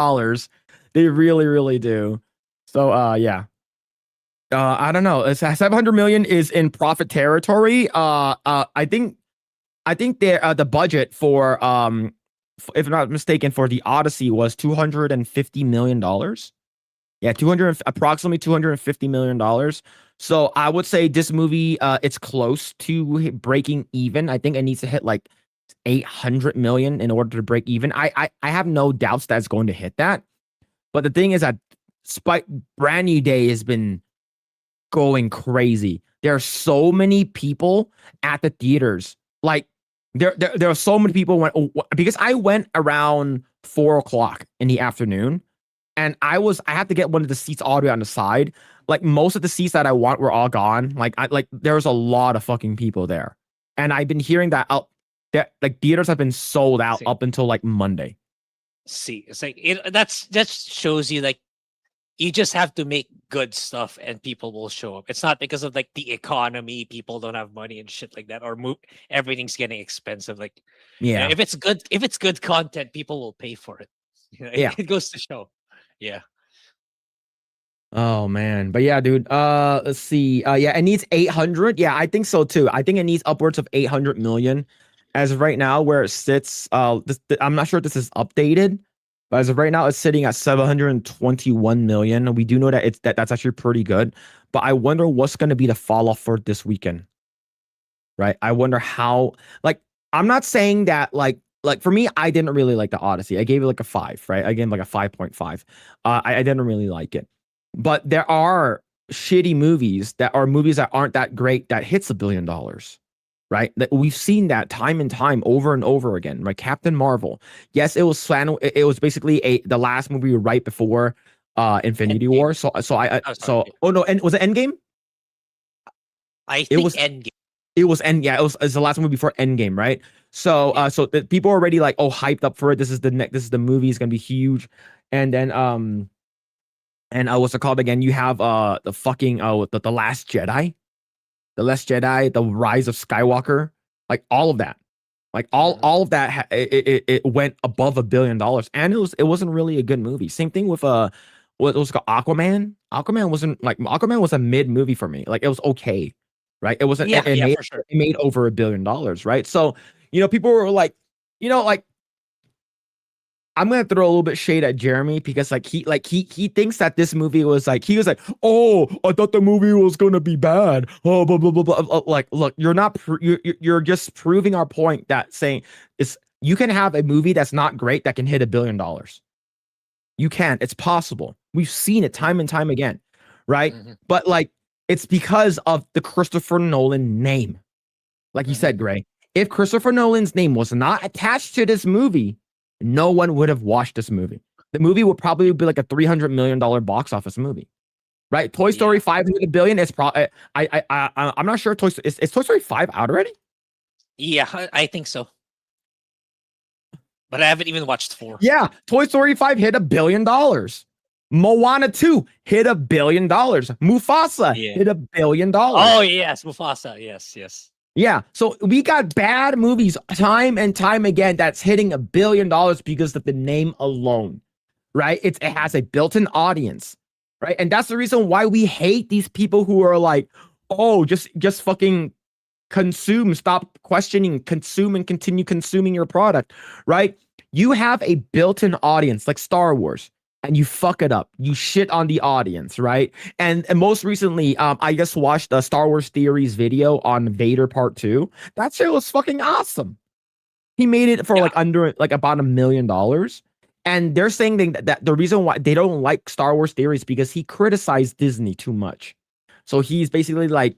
They really, really do. So, yeah. I don't know. It's 700 million is in profit territory. I think the budget for if I'm not mistaken, for the Odyssey was $250 million. Yeah, approximately $250 million. So I would say this movie, it's close to breaking even. I think it needs to hit like 800 million in order to break even. I have no doubts that it's going to hit that. But the thing is that Brand New Day has been going crazy. There are so many people at the theaters. Like there are so many people because I went around 4 o'clock in the afternoon, and I had to get one of the seats all the way on the side. Like most of the seats that I want were all gone. Like there was a lot of fucking people there, and I've been hearing that like theaters have been sold out See, up until like Monday. it's like that shows you, like, you just have to make good stuff and people will show up. It's not because of like the economy, people don't have money and shit like that, or everything's getting expensive. Like, Yeah. if it's good content, people will pay for it. Yeah. It goes to show. Yeah. Oh man. But yeah, dude. Let's see. Yeah, it needs 800. Yeah, I think so too. I think it needs upwards of 800 million. As of right now, where it sits, I'm not sure if this is updated, but as of right now, it's sitting at 721 million. We do know that that's actually pretty good. But I wonder what's going to be the fall off for this weekend, right? I wonder how. Like, I'm not saying that like for me, I didn't really like the Odyssey. I gave it like a 5, right? I gave it like a 5.5. I didn't really like it, but there are shitty movies that aren't that great that hits $1 billion, right? That we've seen that time and time over and over again. Right? Captain Marvel. Yes, it was it was basically the last movie right before Infinity Endgame. War. Oh, sorry. Oh no, and was it Endgame? I It think was Endgame. yeah, it was the last movie before Endgame, right? So so the people are already like, oh, hyped up for it. This is the movie, is gonna be huge. And then and what's it called again? You have the fucking the Last Jedi, the Rise of Skywalker, like all of that. Like all of that it went above $1 billion, and it wasn't really a good movie. Same thing with what was it called, Aquaman. Aquaman was a mid movie for me. Like it was okay, right? It wasn't Yeah, yeah, for sure. it made over $1 billion, right? So people were like, like I'm gonna throw a little bit shade at Jeremy because he thinks that this movie was like, he was like, oh, I thought the movie was gonna be bad. Oh, blah blah blah blah. Like, look, you're not you're just proving our point that saying it's you can have a movie that's not great that can hit $1 billion. You can. It's possible. We've seen it time and time again, right? Mm-hmm. But like, it's because of the Christopher Nolan name. Like you said, Grae, if Christopher Nolan's name was not attached to this movie, no one would have watched this movie. The movie would probably be like a $300 million box office movie, right? Toy Story 5 hit $1 billion. It's probably I'm not sure. Is Toy Story 5 out already? Yeah, I think so. But I haven't even watched 4. Yeah, Toy Story 5 hit $1 billion. Moana 2 hit $1 billion. Mufasa hit $1 billion. Oh yes, Mufasa. Yes, yes. Yeah, so we got bad movies time and time again that's hitting $1 billion because of the name alone, right? It has a built-in audience, right? And that's the reason why we hate these people who are like, oh, just fucking consume, stop questioning, consume and continue consuming your product, right? You have a built-in audience like Star Wars, and you fuck it up. You shit on the audience, right? And most recently, I just watched the Star Wars Theories video on Vader Part 2. That shit was fucking awesome. He made it for like under like about $1 million. And they're saying that the reason why they don't like Star Wars Theories because he criticized Disney too much. So he's basically like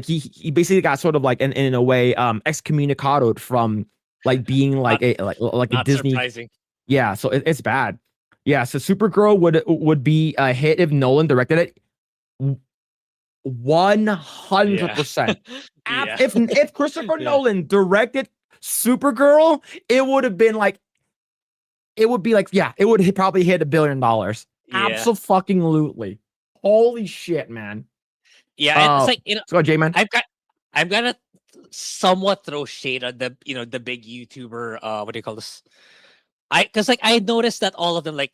he basically got sort of like in a way excommunicated from like being like a Disney. Surprising. Yeah, so it's bad. Yeah, so Supergirl would be a hit if Nolan directed it. 100%. Yeah. If Christopher Nolan directed Supergirl, it would have been like, it would be like, yeah, it would probably hit $1 billion. Absolutely. Holy shit, man. Yeah, it's like, so J-Man. I'm gonna somewhat throw shade on the the big YouTuber what do you call this? Because like I noticed that all of them, like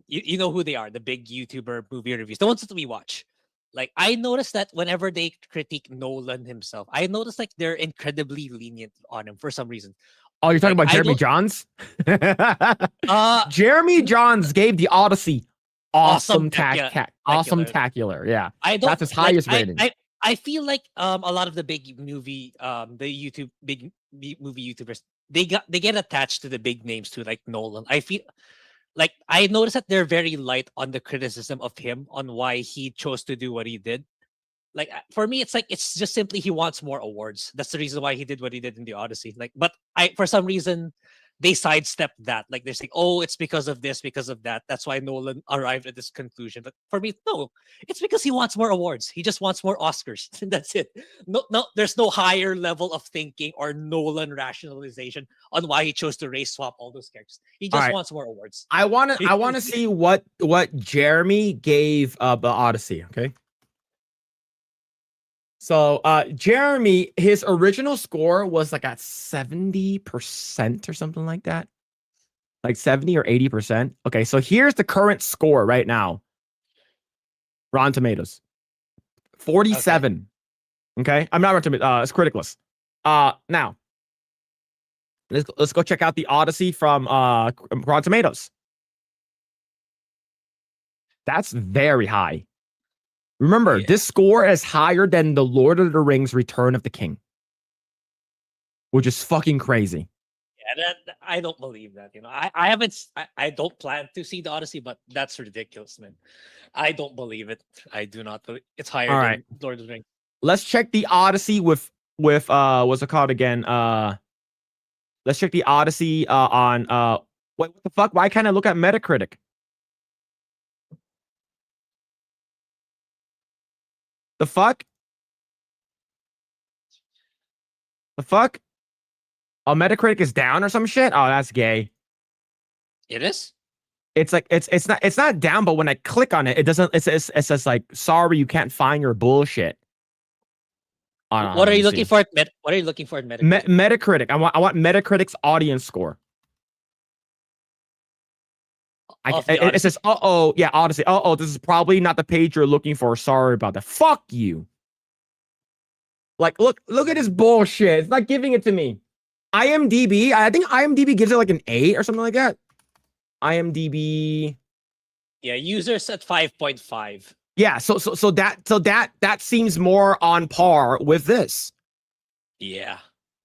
you know who they are, the big YouTuber movie reviews, the ones that we watch. Like I noticed that whenever they critique Nolan himself, I noticed like they're incredibly lenient on him for some reason. Oh, you're talking about Jeremy Johns? Jeremy Johns gave the Odyssey awesome tacular. Yeah. That's his highest rating. I feel like a lot of the big movie the big movie YouTubers, they get attached to the big names too, like Nolan. I feel like I noticed that they're very light on the criticism of him on why he chose to do what he did. Like for me, it's like it's just simply he wants more awards. That's the reason why he did what he did in the Odyssey. Like, but for some reason, they sidestep that. Like they're saying, oh, it's because of this, because of that. That's why Nolan arrived at this conclusion. But for me, no, it's because he wants more awards. He just wants more Oscars. That's it. No, there's no higher level of thinking or Nolan rationalization on why he chose to race swap all those characters. He just wants more awards. I want to see what Jeremy gave the Odyssey. Okay. So Jeremy, his original score was like at 70% or something like that. Like 70 or 80%. Okay, so here's the current score right now. Rotten Tomatoes. 47. Okay. I'm not Rotten Tomatoes. It's Criticless. Now let's go check out the Odyssey from Rotten Tomatoes. That's very high. Remember, this score is higher than the Lord of the Rings Return of the King, which is fucking crazy. Yeah, I don't believe that. You know, I haven't. I don't plan to see the Odyssey, but that's ridiculous, man. I don't believe it. I do not believe it's higher than Lord of the Rings. Let's check the Odyssey with what's it called again? Let's check the Odyssey on what the fuck? Why can't I look at Metacritic? The fuck? The fuck? Oh, Metacritic is down or some shit? Oh, that's gay. It is? It's like it's not down, but when I click on it, it doesn't it says like, sorry, you can't find your bullshit. What are you looking for? What are you looking for in Metacritic? Metacritic. I want Metacritic's audience score. It says, yeah, Odyssey. This is probably not the page you're looking for. Sorry about that. Fuck you. Like, look at this bullshit. It's not giving it to me. IMDb. I think IMDb gives it like an 8 or something like that. IMDb. Yeah, users at 5.5. Yeah, so that seems more on par with this. Yeah.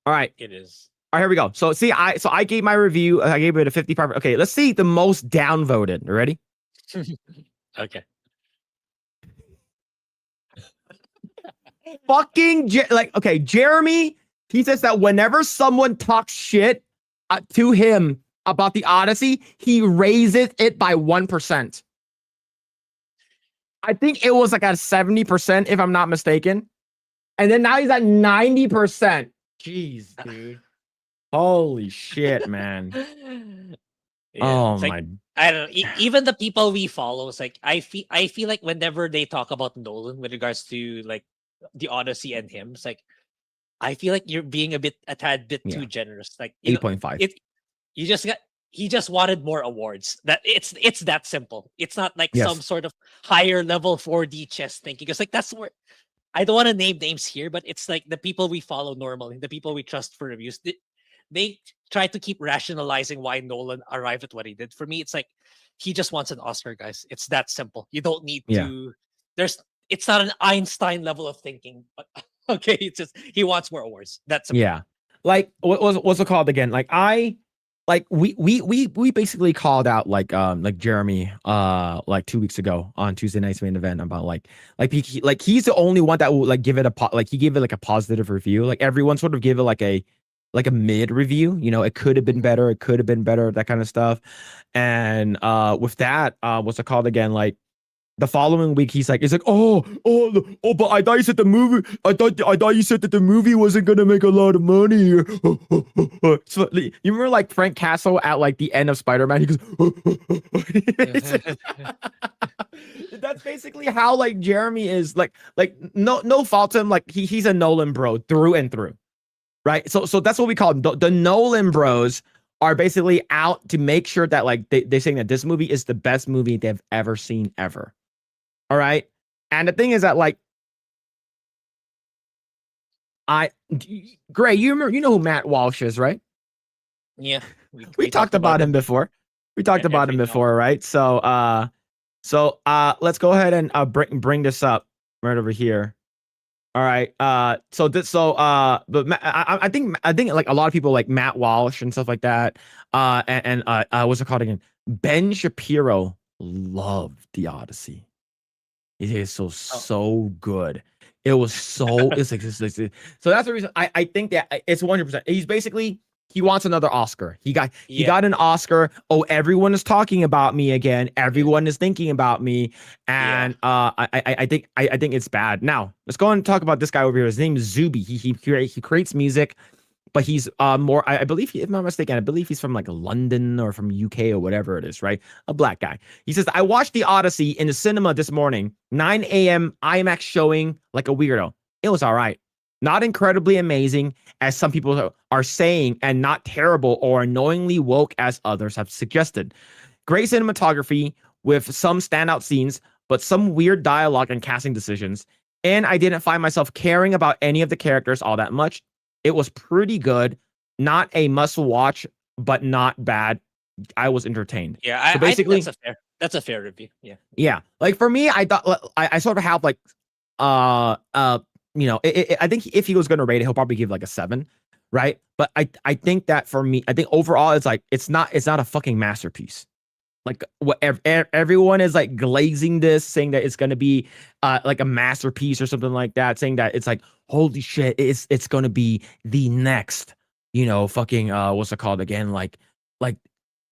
All right. It is. All right, here we go. So see, I gave my review. I gave it a 55. Okay, let's see the most downvoted. You ready? Okay. Fucking okay, Jeremy. He says that whenever someone talks shit to him about the Odyssey, he raises it by 1%. I think it was like at 70%, if I'm not mistaken. And then now he's at 90%. Jeez, dude. Holy shit, man. Yeah, oh like, my. I don't know. Even the people we follow, it's like I feel like whenever they talk about Nolan with regards to like the Odyssey and him, it's like I feel like you're being a tad bit too generous. Like 8.5. He just wanted more awards. That it's that simple. It's not like some sort of higher level 4D chess thinking. It's like that's where I don't want to name names here, but it's like the people we follow normally, the people we trust for reviews. They try to keep rationalizing why Nolan arrived at what he did. For me, it's like he just wants an Oscar, guys. It's that simple. You don't need to. It's not an Einstein level of thinking, but okay, it's just he wants more awards. That's simple. Yeah. Like what's it called again? We basically called out like Jeremy like 2 weeks ago on Tuesday night's main event about he's the only one that will like give it he gave it like a positive review. Like everyone sort of gave it like a mid review. You know, it could have been better, that kind of stuff. And with that, what's it called again? Like the following week, he's like, but I thought you said the movie. I thought you said that the movie wasn't gonna make a lot of money. So, you remember like Frank Castle at like the end of Spider-Man? He goes, that's basically how like Jeremy is like no fault to him. Like he's a Nolan bro through and through, right? So that's what we call them. The Nolan bros are basically out to make sure that like they're saying that this movie is the best movie they've ever seen ever. All right. And the thing is that like Grae, you know who Matt Walsh is, right? Yeah. We talked about him before. We talked about him before, right? So let's go ahead and bring this up right over here. All right. But I think like a lot of people like Matt Walsh and stuff like that. And what's it called again? Ben Shapiro loved the Odyssey. It is so good. It was so it's like so that's the reason I think that it's 100%. He's basically he wants another Oscar. He Yeah. got an Oscar. Oh, everyone is talking about me again. Everyone is thinking about me, Yeah. and I think it's bad. Now let's go and talk about this guy over here. His name is Zuby. He creates music, but he's more. I believe, if I'm not mistaken, I believe he's from like London or from UK or whatever it is, right? A black guy. He says, I watched the Odyssey in the cinema this morning, 9 a.m. IMAX showing, like a weirdo. It was all right. Not incredibly amazing, as some people are saying, and not terrible or annoyingly woke, as others have suggested. Great cinematography with some standout scenes, but some weird dialogue and casting decisions. And I didn't find myself caring about any of the characters all that much. It was pretty good. Not a must watch, but not bad. I was entertained. Yeah. So I think basically, that's a fair review. Yeah. yeah. Like for me, I thought I sort of have like uh uh I think if he was going to rate it, he'll probably give like a 7, right? But I think that for me, I think overall it's like it's not a fucking masterpiece. Like what everyone is like glazing this, saying that it's going to be like a masterpiece or something like that, saying that it's like holy shit, it's going to be the next, fucking what's it called again, like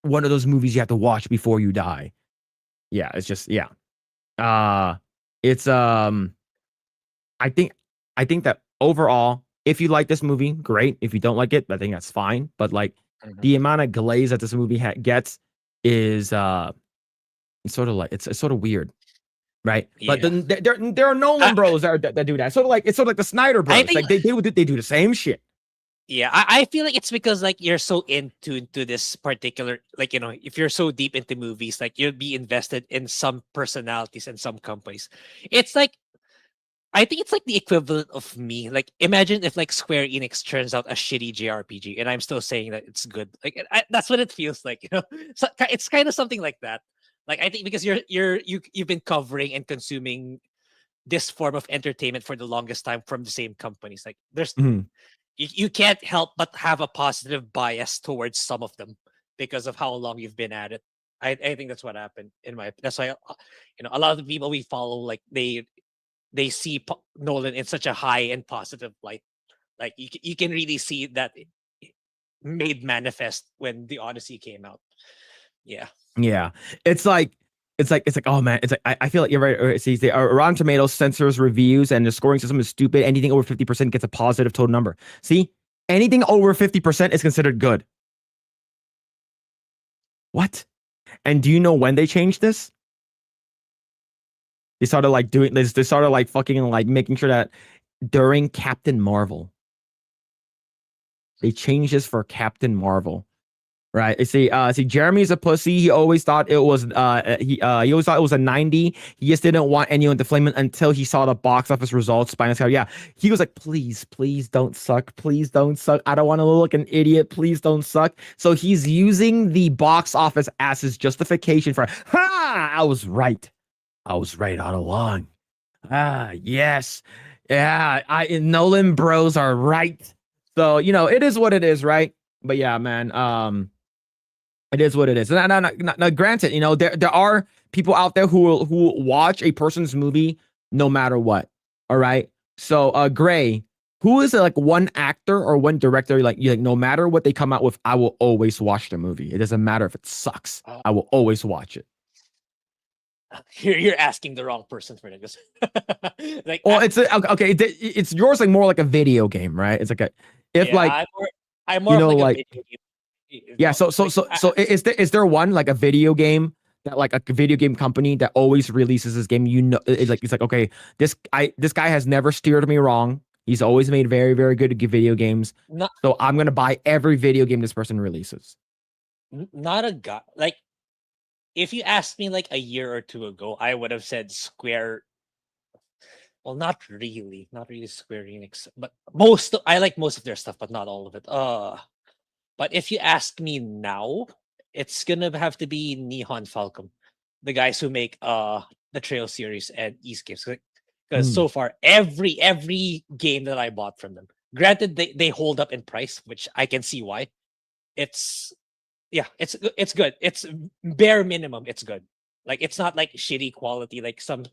one of those movies you have to watch before you die. Yeah, it's just yeah. It's I think that overall, if you like this movie, great. If you don't like it, I think that's fine. But like Mhm. the amount of glaze that this movie gets is it's sort of like it's sort of weird, right? But Yeah. then there are Nolan bros that do that. Sort of like it's sort of like the Snyder I bros. think Like they do the same shit. Yeah, I feel like it's because like you're so into this particular, like, if you're so deep into movies, like you'll be invested in some personalities and some companies. It's like, I think it's like the equivalent of me. Like imagine if like Square Enix turns out a shitty JRPG and I'm still saying that it's good. Like that's what it feels like, So it's kind of something like that. Like I think because you've been covering and consuming this form of entertainment for the longest time from the same companies. Like there's Mhm. you can't help but have a positive bias towards some of them because of how long you've been at it. I think that's what happened in my. That's why a lot of the people we follow, like they see Nolan in such a high and positive light. Like you can really see that made manifest when the Odyssey came out. Yeah. Yeah, it's like oh man, it's like I feel like you're right. See, the Rotten Tomatoes censors reviews, and the scoring system is stupid. Anything over 50% gets a positive total number. See, anything over 50% is considered good. What? And do you know when they changed this? They started like doing this. They started like fucking like making sure that during Captain Marvel, they changed this for Captain Marvel. Right. See, Jeremy's a pussy. He always thought it was he always thought it was a 90. He just didn't want anyone to flame it until he saw the box office results. By himself. Yeah. He was like, please don't suck. Please don't suck. I don't want to look like an idiot. Please don't suck. So he's using the box office as his justification for I was right. I was right all along. Yes. Yeah, I Nolan bros are right. So, it is what it is, right? But yeah, man. It is what it is. Now, granted, there are people out there who watch a person's movie no matter what. All right. So, Grae, who is like one actor or one director you like no matter what they come out with, I will always watch the movie. It doesn't matter if it sucks. I will always watch it. You're asking the wrong person for this. Like Well, okay. It's yours like more like a video game, right? It's like if yeah, like I'm more of like a like video game. yeah. Is there one like a video game that like a video game company that always releases this game? It's like okay, this guy has never steered me wrong. He's always made very very good video games. not So I'm gonna buy every video game this person releases. not a guy. Like if you asked me like a year or two ago, I would have said Square. Well, not really Square Enix, but I like most of their stuff, but not all of it. But if you ask me now, it's gonna have to be Nihon Falcom, the guys who make the Trail series and Eastgate. Because Mm. so far, every game that I bought from them, granted they hold up in price, which I can see why. It's yeah, it's good. It's bare minimum. It's good. Like it's not like shitty quality like some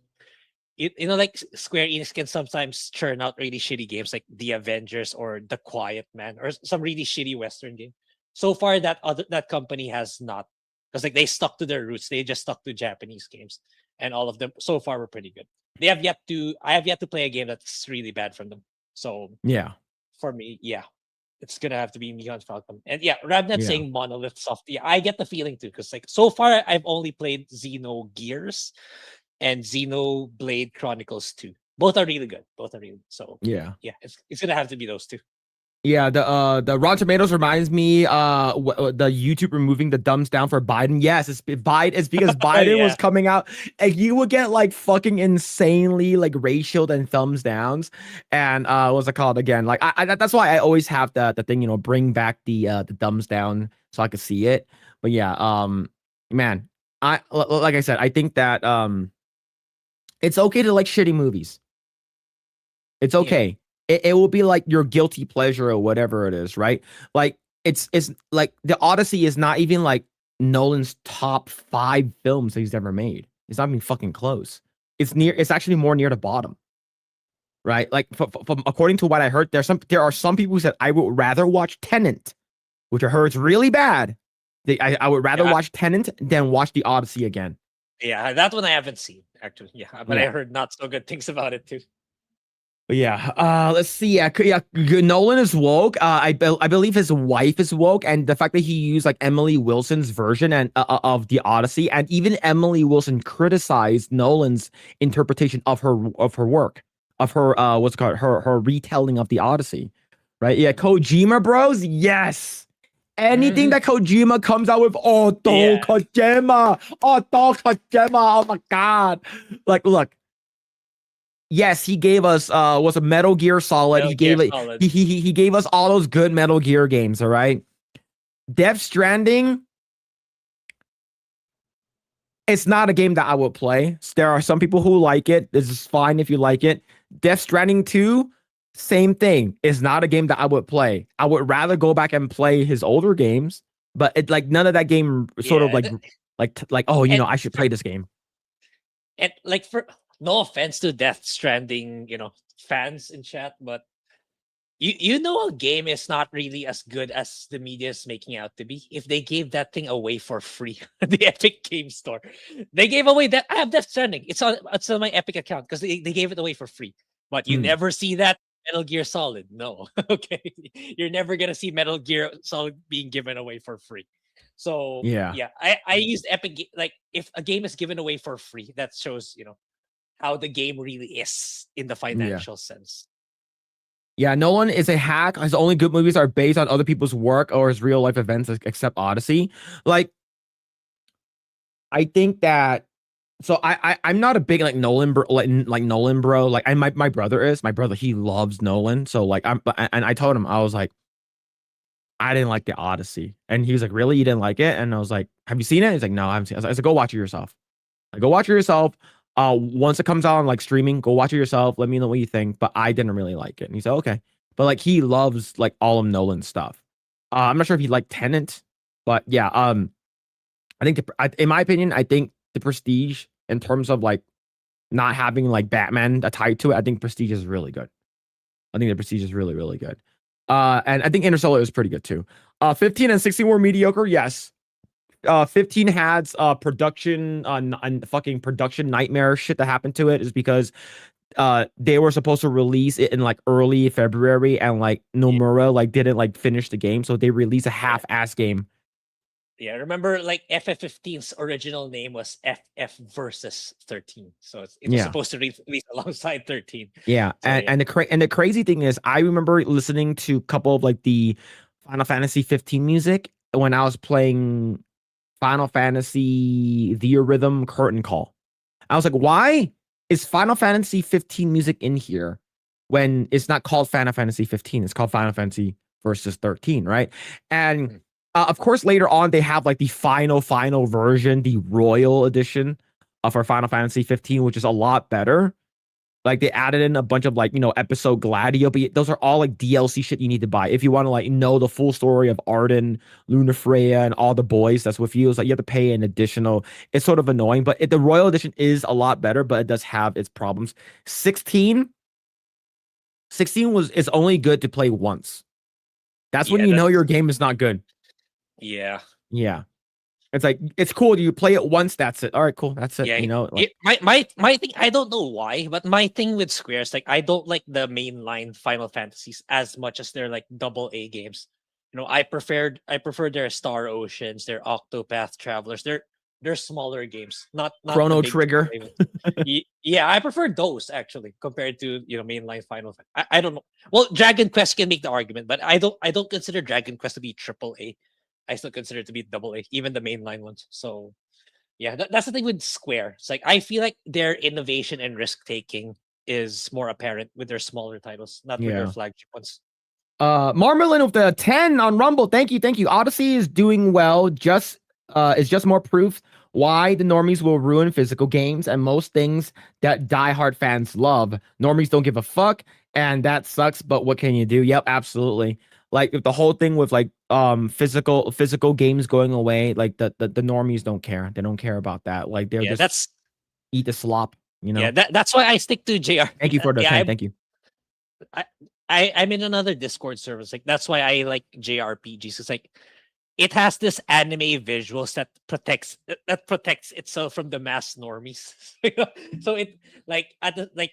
you know, like Square Enix can sometimes churn out really shitty games like The Avengers or The Quiet Man or some really shitty Western game. So far, that company has not, because like they stuck to their roots. They just stuck to Japanese games, and all of them so far were pretty good. I have yet to play a game that's really bad from them. So Yeah. for me, yeah, it's gonna have to be Neon Falcon. And yeah, rather than Yeah. saying Monolith Soft, yeah, I get the feeling too, because like so far I've only played Xenogears and Xenoblade Chronicles 2. Both are really good. Both are really good. So Yeah. yeah, it's gonna have to be those two. Yeah, the Rotten Tomatoes reminds me the YouTube removing the thumbs down for Biden. Yes, it's Biden. It's because Biden was Yeah. coming out, and you would get like fucking insanely like racial and thumbs downs. And what's it called again? Like that's why I always have the thing, you know, bring back the thumbs down so I could see it. But yeah, man, like I said, I think that it's okay to like shitty movies. It's Yeah. okay. It will be like your guilty pleasure or whatever it is, right? Like it's like the Odyssey is not even like Nolan's top 5 films that he's ever made. It's not even fucking close. It's actually more near the bottom, right? Like from according to what I heard, there are some people who said I would rather watch Tenet, which I heard is really bad. I would rather Yeah. watch Tenet than watch the Odyssey again. Yeah, that one I haven't seen actually. Yeah, but I Yeah. heard not so good things about it too. But yeah, let's see. Yeah, Nolan is woke. I believe his wife is woke, and the fact that he used like Emily Wilson's version and of the Odyssey, and even Emily Wilson criticized Nolan's interpretation of her work, of her what's it called, her retelling of the Odyssey, right? Yeah, Kojima Bros. Yes, anything that Kojima comes out with, Kojima, oh my god, like look. Yes, he gave us was a Metal Gear Solid. He gave it. He gave us all those good Metal Gear games. All right, Death Stranding. It's not a game that I would play. There are some people who like it. This is fine if you like it. Death Stranding 2, same thing. It's not a game that I would play. I would rather go back and play his older games, but it like none of that game sort of like oh, you know, I should play this game. And like, for no offense to Death Stranding, you know, fans in chat, but you know a game is not really as good as the media is making out to be if they gave that thing away for free at the Epic Game Store. They gave away that. I have Death Stranding. It's on my Epic account because they gave it away for free. But you never see that Metal Gear Solid. No. Okay. You're never gonna see Metal Gear Solid being given away for free. So Yeah. I used Epic. Like, if a game is given away for free, that shows, you know, how the game really is in the financial sense. Yeah, Nolan is a hack. His only good movies are based on other people's work or his real life events, except Odyssey. Like, I think that. So I'm not a big like Nolan like Nolan bro. Like my brother is. My brother, he loves Nolan. So like and I told him, I was like, I didn't like the Odyssey, and he was like, really, you didn't like it? And I was like, have you seen it? He's like, no, I haven't seen it. I was like, go watch it yourself. Like, go watch it yourself. Once it comes out on like streaming, go watch it yourself. Let me know what you think. But I didn't really like it. And he said, okay. But like he loves like all of Nolan's stuff. I'm not sure if he liked Tenet, but yeah. I think in my opinion, I think the Prestige in terms of like not having like Batman tied to it, I think Prestige is really good. I think the Prestige is really, really good. And I think Interstellar is pretty good too. 15 and 16 were mediocre. Yes. 15 had production fucking production nightmare shit that happened to it is because they were supposed to release it in like early February, and like Nomura like didn't like finish the game, so they released a half-ass game. Yeah, remember like FF15's original name was FF versus 13, so it was supposed to release alongside 13. Yeah, so, and the crazy thing is, I remember listening to a couple of like the Final Fantasy 15 music when I was playing Final Fantasy Theorhythm Curtain Call. I was like, why is Final Fantasy 15 music in here when it's not called Final Fantasy 15? It's called Final Fantasy versus 13, right? And of course, later on, they have like the final version, the Royal Edition of our Final Fantasy 15, which is a lot better. Like they added in a bunch of like, episode Gladio, but those are all like DLC shit you need to buy if you want to like know the full story of Arden, Lunafreya, and all the boys that's with you. It's like you have to pay an additional. It's sort of annoying, but the Royal Edition is a lot better, but it does have its problems. 16 is only good to play once. That's when you know your game is not good. Yeah. Yeah. It's like it's cool. You play it once, that's it. All right, cool. That's it. Yeah, like, my thing, I don't know why, but my thing with Square is like I don't like the mainline Final Fantasies as much as they're like AA games. I prefer their Star Oceans, their Octopath Travelers. They're smaller games, not Chrono the big Trigger. Yeah, I prefer those actually compared to mainline Final Fantasy. I don't know. Well, Dragon Quest can make the argument, but I don't consider Dragon Quest to be AAA. I still consider it to be AA, even the mainline ones. So yeah, that's the thing with Square. It's like I feel like their innovation and risk taking is more apparent with their smaller titles, not with their Yeah. flagship ones. Marmalin with the 10 on Rumble. Thank you. Odyssey is doing well. Is just more proof why the normies will ruin physical games and most things that diehard fans love. Normies don't give a fuck, and that sucks. But what can you do? Yep, absolutely. Like if the whole thing with like physical games going away, like the normies don't care. They don't care about that. Like they're just that's eat the slop. Yeah, that's why I stick to JR. Thank you for the 10. Thank you. I'm in another Discord service. Like that's why I like JRPGs. It's like it has this anime visuals that protects itself from the mass normies. So it like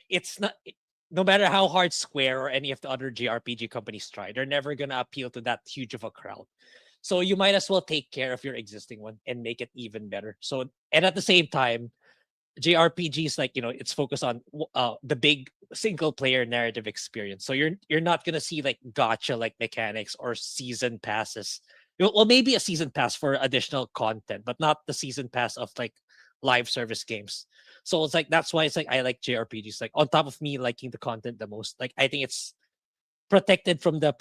it's not, no matter how hard Square or any of the other JRPG companies try, they're never gonna appeal to that huge of a crowd. So you might as well take care of your existing one and make it even better. So and at the same time, JRPGs, like it's focused on the big single player narrative experience. So you're not gonna see like gotcha like mechanics or season passes. Well, maybe a season pass for additional content, but not the season pass of like live service games. So it's like that's why it's like I like JRPGs. Like on top of me liking the content the most, like I think it's protected from the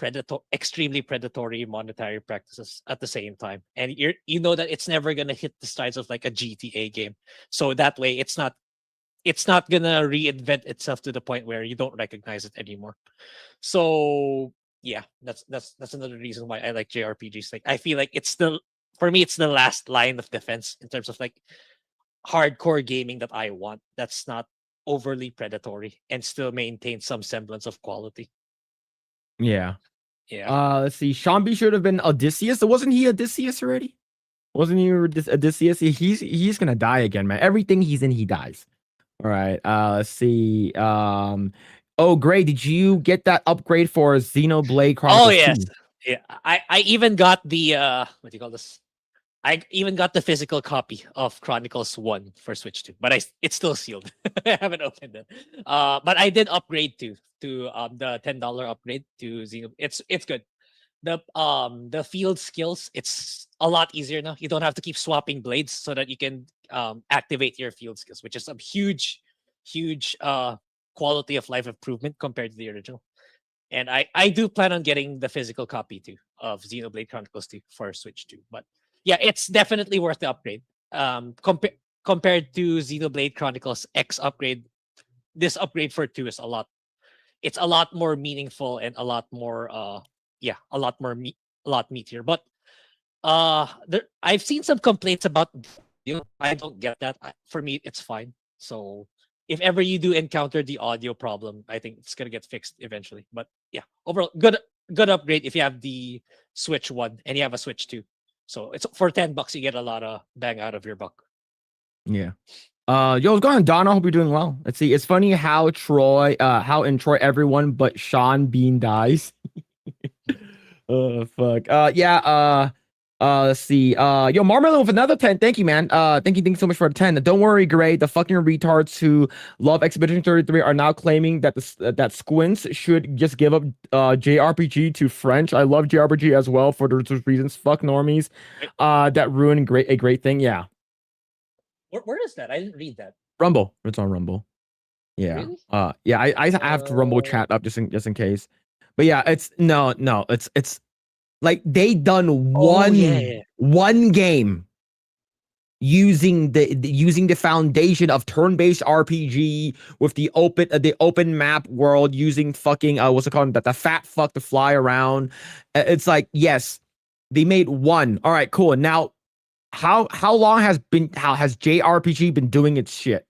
extremely predatory monetary practices at the same time, and you know that it's never gonna hit the strides of like a GTA game. So that way, it's not gonna reinvent itself to the point where you don't recognize it anymore. So yeah, that's another reason why I like JRPGs. Like I feel like for me it's the last line of defense in terms of like hardcore gaming that I want. That's not overly predatory and still maintain some semblance of quality. Yeah. Yeah. Let's see. Shambi should have been Odysseus. Wasn't he Odysseus already? Wasn't he Odysseus? He's gonna die again, man. Everything he's in, he dies. All right. Let's see. Oh, Grae, did you get that upgrade for Xenoblade Chronicles 2? Oh yes. Yeah. I even got the what do you call this? I even got the physical copy of Chronicles 1 for Switch 2, but it's still sealed. I haven't opened it. But I did upgrade to the $10 upgrade to Xenoblade. It's good. The field skills, it's a lot easier now. You don't have to keep swapping blades so that you can activate your field skills, which is a huge quality of life improvement compared to the original. And I do plan on getting the physical copy too of Xenoblade Chronicles 2 for Switch 2. But yeah, it's definitely worth the upgrade. Compared to Xenoblade Chronicles X upgrade, this upgrade for 2 is it's a lot more meaningful and a lot more a lot more a lot meatier. But I've seen some complaints about I don't get that. For me, it's fine. So if ever you do encounter the audio problem, I think it's gonna get fixed eventually. But yeah, overall good upgrade if you have the Switch 1 and you have a Switch 2. So it's for $10 you get a lot of bang out of your buck. Yeah. Yo, what's going on, Don? I hope you're doing well. Let's see. It's funny how how in Troy everyone but Sean Bean dies. Oh fuck. Let's see. Yo, Marmalade with another 10. Thank you, man. Thank you so much for the 10. Don't worry, Grae. The fucking retards who love Expedition 33 are now claiming that that Squints should just give up JRPG to French. I love JRPG as well for those reasons. Fuck normies. That ruined a great thing. Yeah. Where is that? I didn't read that. Rumble. It's on Rumble. Yeah. Really? Yeah, I have to Rumble chat up just in case. But yeah, it's it's like they done one game using the foundation of turn-based RPG with the open map world, using fucking what's it called, the fat fuck to fly around. It's like, yes, they made one. All right, cool. And now how long has JRPG been doing its shit?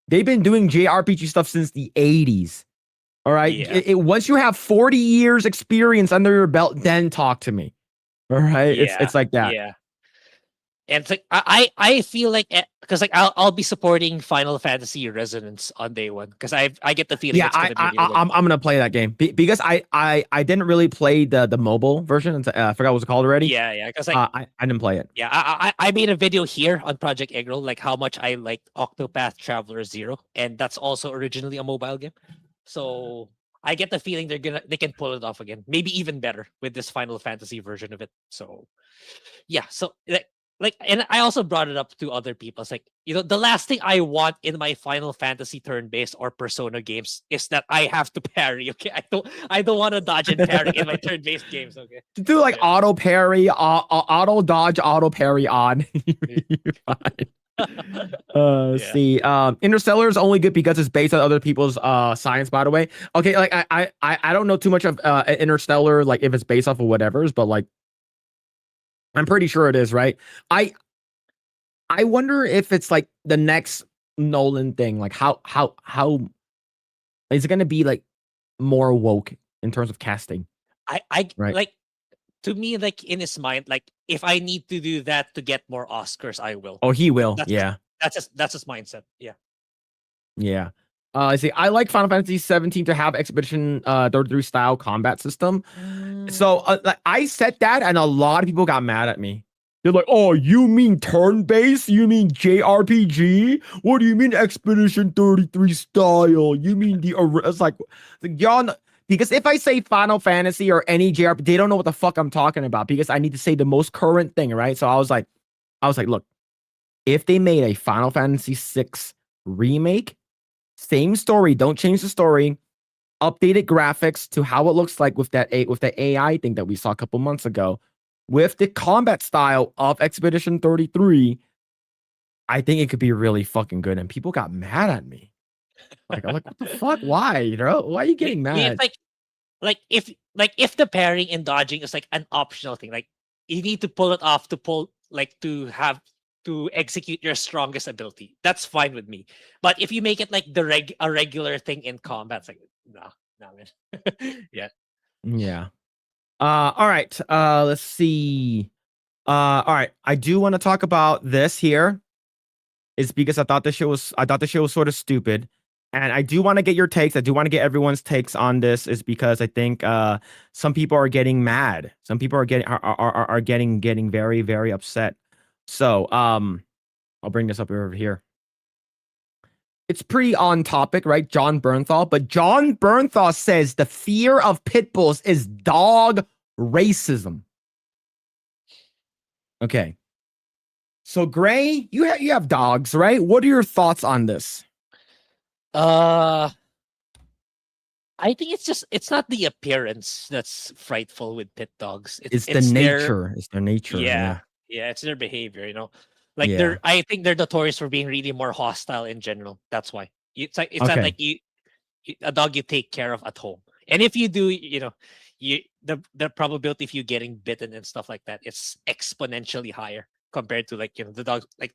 They've been doing JRPG stuff since the 80s. All right. Yeah. Once you have 40 years experience under your belt, then talk to me. All right. Yeah. It's like that. Yeah. And it's like I feel like, because like I'll be supporting Final Fantasy Resonance on day one, because I get the feeling. Yeah, I'm gonna play that game because I didn't really play the mobile version. I forgot what it was called already. Yeah, because like I didn't play it. Yeah, I made a video here on Project Eggroll, like how much I liked Octopath Traveler 0, and that's also originally a mobile game. So I get the feeling they can pull it off again, maybe even better with this Final Fantasy version of it. So yeah, so and I also brought it up to other people. It's like, the last thing I want in my Final Fantasy turn-based or Persona games is that I have to parry. Okay, I don't want to dodge and parry in my turn-based games. Okay, to do like auto parry, auto dodge, auto parry on. See, Interstellar is only good because it's based on other people's science. By the way, okay, like I don't know too much of Interstellar, like if it's based off of whatever's, but like, I'm pretty sure it is, right? I wonder if it's like the next Nolan thing. Like how is it going to be like more woke in terms of casting? I right? Like, to me, like in his mind, like if I need to do that to get more Oscars, I will. Oh, he will. That's yeah, that's his mindset. Yeah. Yeah. I see. I like Final Fantasy 17 to have Expedition 33 style combat system. So like, I said that, and a lot of people got mad at me. They're like, "Oh, you mean turn-based? You mean JRPG? What do you mean Expedition 33 style? You mean the?" It's like y'all know, because if I say Final Fantasy or any JRPG, they don't know what the fuck I'm talking about, because I need to say the most current thing, right? So I was like, look, if they made a Final Fantasy 6 remake, same story, don't change the story, updated graphics to how it looks like with that AI thing that we saw a couple months ago, with the combat style of Expedition 33, I think it could be really fucking good. And people got mad at me. Like, I'm like, what the fuck? Why? Why are you getting mad? It's like if the parrying and dodging is like an optional thing, like you need to pull it off to execute your strongest ability. That's fine with me. But if you make it like a regular thing in combat, it's like, nah, man. Yeah. Yeah. All right. Let's see. All right. I do want to talk about this here. Is because I thought the show was sort of stupid. And I do want to get your takes. I do want to get everyone's takes on this, is because I think some people are getting mad. Some people are getting very, very upset. So I'll bring this up over here. It's pretty on topic, right? John Bernthal. But John Bernthal says the fear of pit bulls is dog racism. Okay. So Grae, you have dogs, right? What are your thoughts on this? I think it's not the appearance that's frightful with pit dogs. It's the nature. It's their nature. Yeah, it's their behavior. Like I think they're notorious for being really more hostile in general. That's why it's not like a dog you take care of at home. And if you do, the probability of you getting bitten and stuff like that, it's exponentially higher compared to like the dogs. Like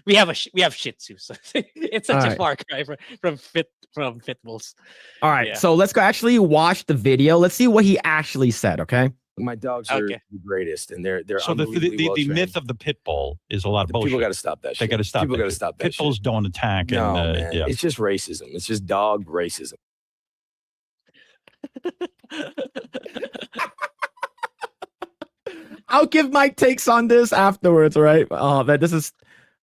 we have Shih Tzus. So it's such a far cry from pit bulls. All right, so let's go actually watch the video. Let's see what he actually said. Okay. My dogs are the greatest, and they're so the myth of the pit bull is a lot of bullshit. People got to stop that shit. They got to stop. People got to stop that. Pit bulls don't attack. No, man. It's just racism. It's just dog racism. I'll give my takes on this afterwards, right? Oh, man, this is,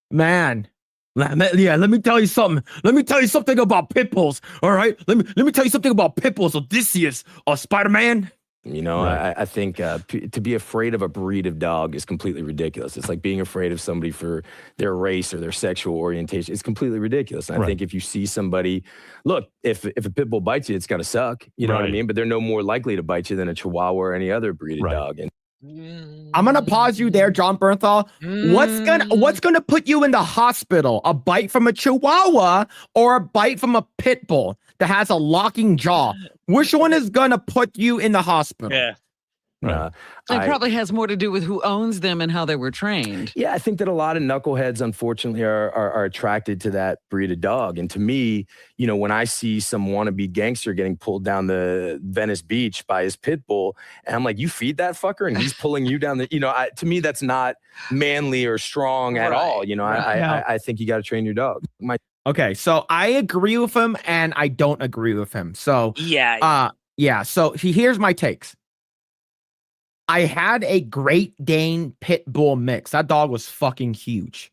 man. Yeah, let me tell you something. Let me tell you something about pit bulls. All right, let me tell you something about pit bulls. Odysseus or Spider-Man. I think to be afraid of a breed of dog is completely ridiculous. It's like being afraid of somebody for their race or their sexual orientation. It's completely ridiculous. And I think if you see somebody, look, if a pit bull bites you, it's got to suck. You know what I mean? But they're no more likely to bite you than a Chihuahua or any other breed of dog. And I'm gonna pause you there, John Bernthal. What's gonna put you in the hospital? A bite from a Chihuahua or a bite from a pit bull that has a locking jaw? Which one is gonna put you in the hospital? Yeah. Right. It probably has more to do with who owns them and how they were trained. Yeah, I think that a lot of knuckleheads, unfortunately, are attracted to that breed of dog. And to me, you know, when I see some wannabe gangster getting pulled down the Venice Beach by his pit bull, and I'm like, you feed that fucker, and he's pulling you down the, you know, to me, that's not manly or strong at all. You know, I think you got to train your dog. Okay, so I agree with him, and I don't agree with him. So Yeah. So here's my takes. I had a Great Dane pit bull mix. That dog was fucking huge.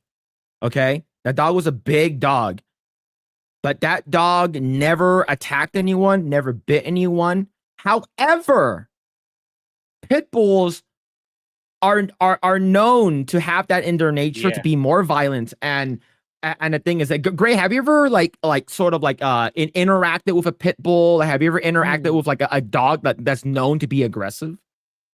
Okay? That dog was a big dog. But that dog never attacked anyone, never bit anyone. However, pit bulls are known to have that in their nature to be more violent. And the thing is that, Grae, have you ever interacted with a pit bull? Have you ever interacted with like a dog that's known to be aggressive?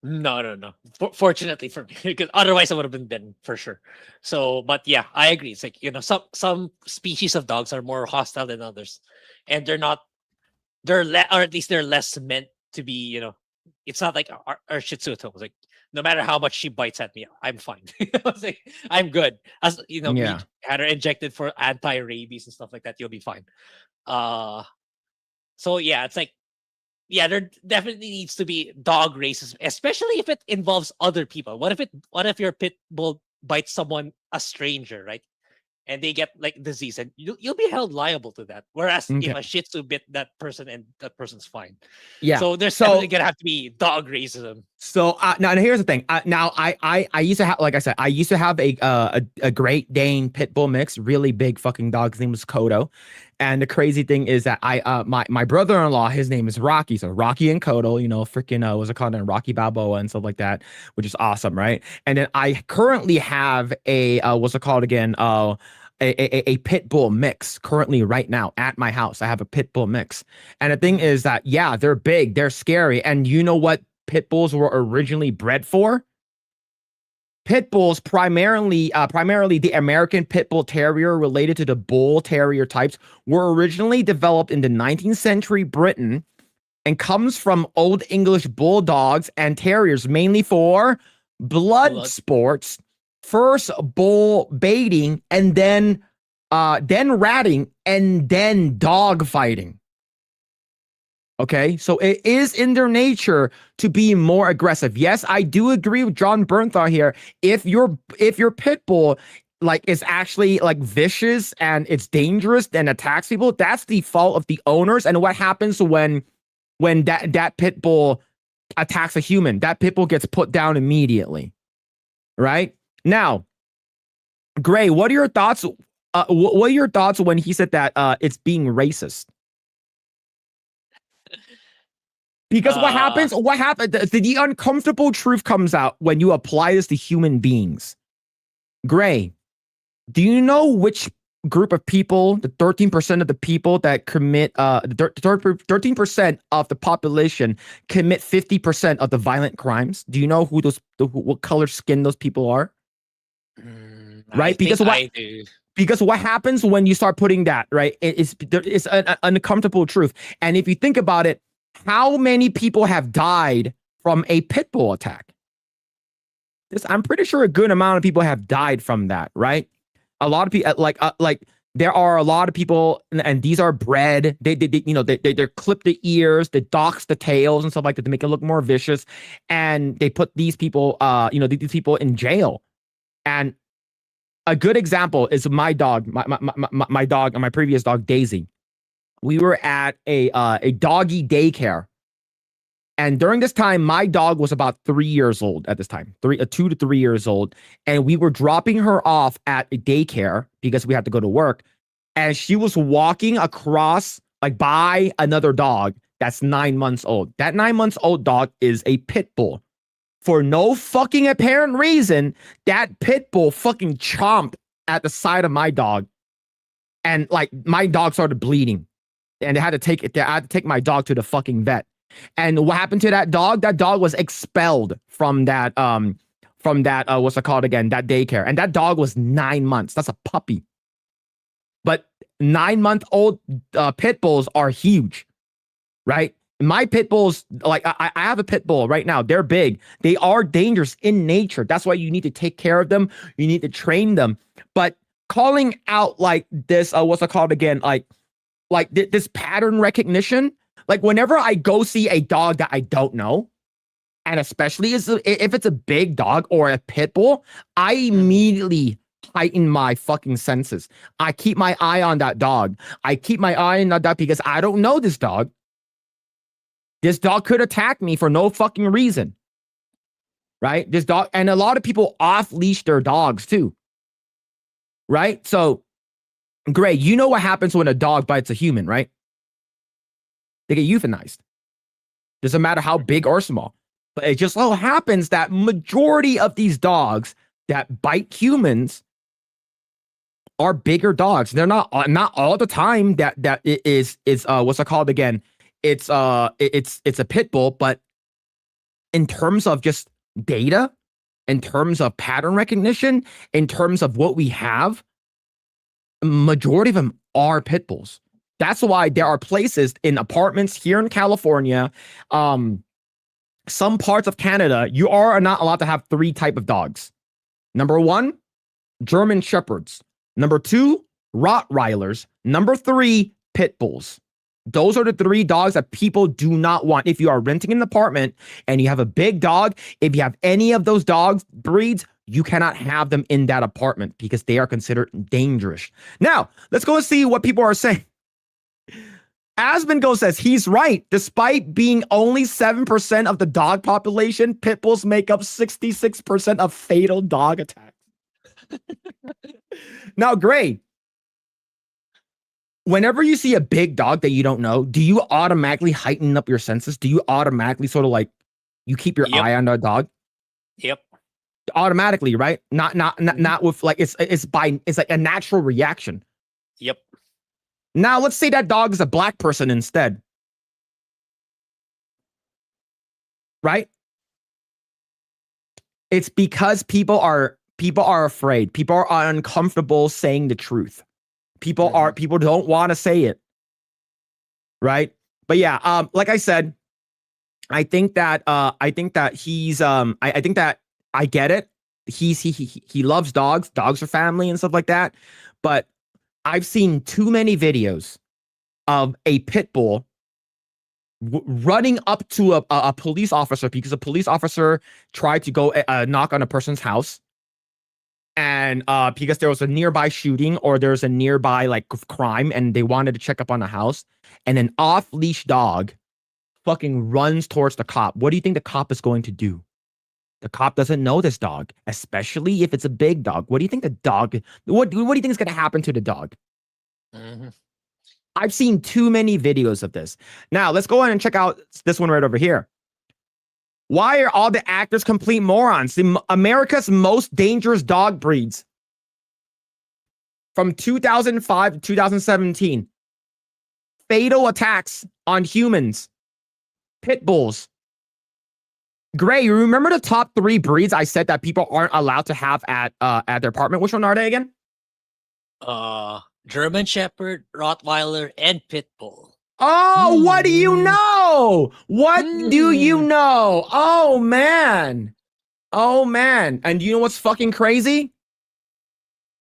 No. Fortunately for me, because otherwise I would have been bitten for sure. So, but yeah, I agree. It's like, you know, some species of dogs are more hostile than others, and or at least they're less meant to be. You know, it's not like our Shih Tzu. It's like no matter how much she bites at me, I'm fine. I was like, I'm good. As you know, we had her injected for anti-rabies and stuff like that. You'll be fine. So yeah, it's like. Yeah, there definitely needs to be dog races, especially if it involves other people. What if your pit bull bites someone, a stranger, right? And they get like disease, and you'll be held liable to that. Whereas if a Shih Tzu bit that person and that person's fine. Yeah. So there's definitely gonna have to be dog racism. So now here's the thing. Now I used to have, like I said, I used to have a Great Dane pit bull mix, really big fucking dog. His name was Kodo. And the crazy thing is that my brother-in-law, his name is Rocky. So Rocky and Kodo, you know, freaking was it called Rocky Balboa and stuff like that, which is awesome, right? And then I currently have a what's it called again? A pit bull mix currently right now at my house. I have a pit bull mix. And the thing is that, yeah, they're big, they're scary. And you know what pit bulls were originally bred for? Pit bulls, primarily the American Pit Bull Terrier related to the Bull Terrier types, were originally developed in the 19th century Britain and comes from Old English bulldogs and terriers, mainly for blood sports, first bull baiting, and then ratting, and then dog fighting. Okay, so it is in their nature to be more aggressive. Yes, I do agree with John Bernthal here. If your pit bull like is actually like vicious and it's dangerous and attacks people, that's the fault of the owners. And what happens when that pit bull attacks a human? That pit bull gets put down immediately. Right? Now, Grae, what are your thoughts? What are your thoughts when he said that it's being racist? Because what happens? The uncomfortable truth comes out when you apply this to human beings. Grae, do you know which group of people, the 13% of the people that commit, 13% of the population commit 50% of the violent crimes? Do you know who what color skin those people are? Right? Because what happens when you start putting that, right? It's an uncomfortable truth. And if you think about it, how many people have died from a pit bull attack? I'm pretty sure a good amount of people have died from that, right? A lot of people, like there are a lot of people, and these are bred. They clip the ears, they dox the tails and stuff like that to make it look more vicious, and they put these people, these people in jail. And a good example is my dog, my dog, and my previous dog Daisy. We were at a doggy daycare, and during this time, my dog was about 3 years old at this time, 2 to 3 years old, and we were dropping her off at a daycare because we had to go to work, and she was walking across by another dog that's 9 months old. That 9 months old dog is a pit bull. For no fucking apparent reason, that pit bull fucking chomped at the side of my dog, and my dog started bleeding. And I had to take my dog to the fucking vet. And what happened to that dog? That dog was expelled from that what's it called again? That daycare. And that dog was 9 months. That's a puppy. But 9-month-old pit bulls are huge, right? My pit bulls, like I have a pit bull right now. They're big. They are dangerous in nature. That's why you need to take care of them. You need to train them. But calling out like this, what's it called again? Like this pattern recognition. Like whenever I go see a dog that I don't know, and especially if it's a big dog or a pit bull, I immediately heighten my fucking senses. I keep my eye on that dog. I keep my eye on that dog because I don't know this dog. This dog could attack me for no fucking reason. Right? This dog, and a lot of people off-leash their dogs too. Right? So, Grae, you know what happens when a dog bites a human, right? They get euthanized. Doesn't matter how big or small. But it just so happens that majority of these dogs that bite humans are bigger dogs. They're not all the time that it is what's it called again? It's a pit bull, but in terms of just data, in terms of pattern recognition, in terms of what we have, majority of them are pit bulls. That's why there are places in apartments here in California, some parts of Canada, you are not allowed to have 3 types of dogs. Number 1, German Shepherds. Number 2, Rottweilers. Number 3, pit bulls. Those are the 3 dogs that people do not want. If you are renting an apartment and you have a big dog, if you have any of those dogs breeds, you cannot have them in that apartment because they are considered dangerous. Now, let's go and see what people are saying. Asmongo says he's right. Despite being only 7% of the dog population, pit bulls make up 66% of fatal dog attacks. Now, Grae, whenever you see a big dog that you don't know, do you automatically heighten up your senses? Do you automatically sort of like you keep your eye on the dog? Yep. Automatically, right? Not with like it's like a natural reaction. Yep. Now let's say that dog is a black person instead. Right? It's because people are afraid. People are uncomfortable saying the truth. People don't want to say it. Right? But yeah, like I said, I think that he's I think that I get it. He loves dogs. Dogs are family and stuff like that. But I've seen too many videos of a pit bull running up to a police officer because a police officer tried to go knock on a person's house. And because there was a nearby shooting or there's a nearby like crime and they wanted to check up on the house, and an off-leash dog fucking runs towards the cop. What do you think the cop is going to do? The cop doesn't know this dog, especially if it's a big dog. What do you think the dog, what do you think is going to happen to the dog? Mm-hmm. I've seen too many videos of this. Now, let's go ahead and check out this one right over here. Why are all the actors complete morons? America's most dangerous dog breeds. From 2005 to 2017. Fatal attacks on humans. Pit bulls. Grae, you remember the top 3 breeds I said that people aren't allowed to have at their apartment? Which one are they again? German Shepherd, Rottweiler, and Pit Bull. Oh, what do you know? What do you know? Oh, man. Oh, man. And you know what's fucking crazy?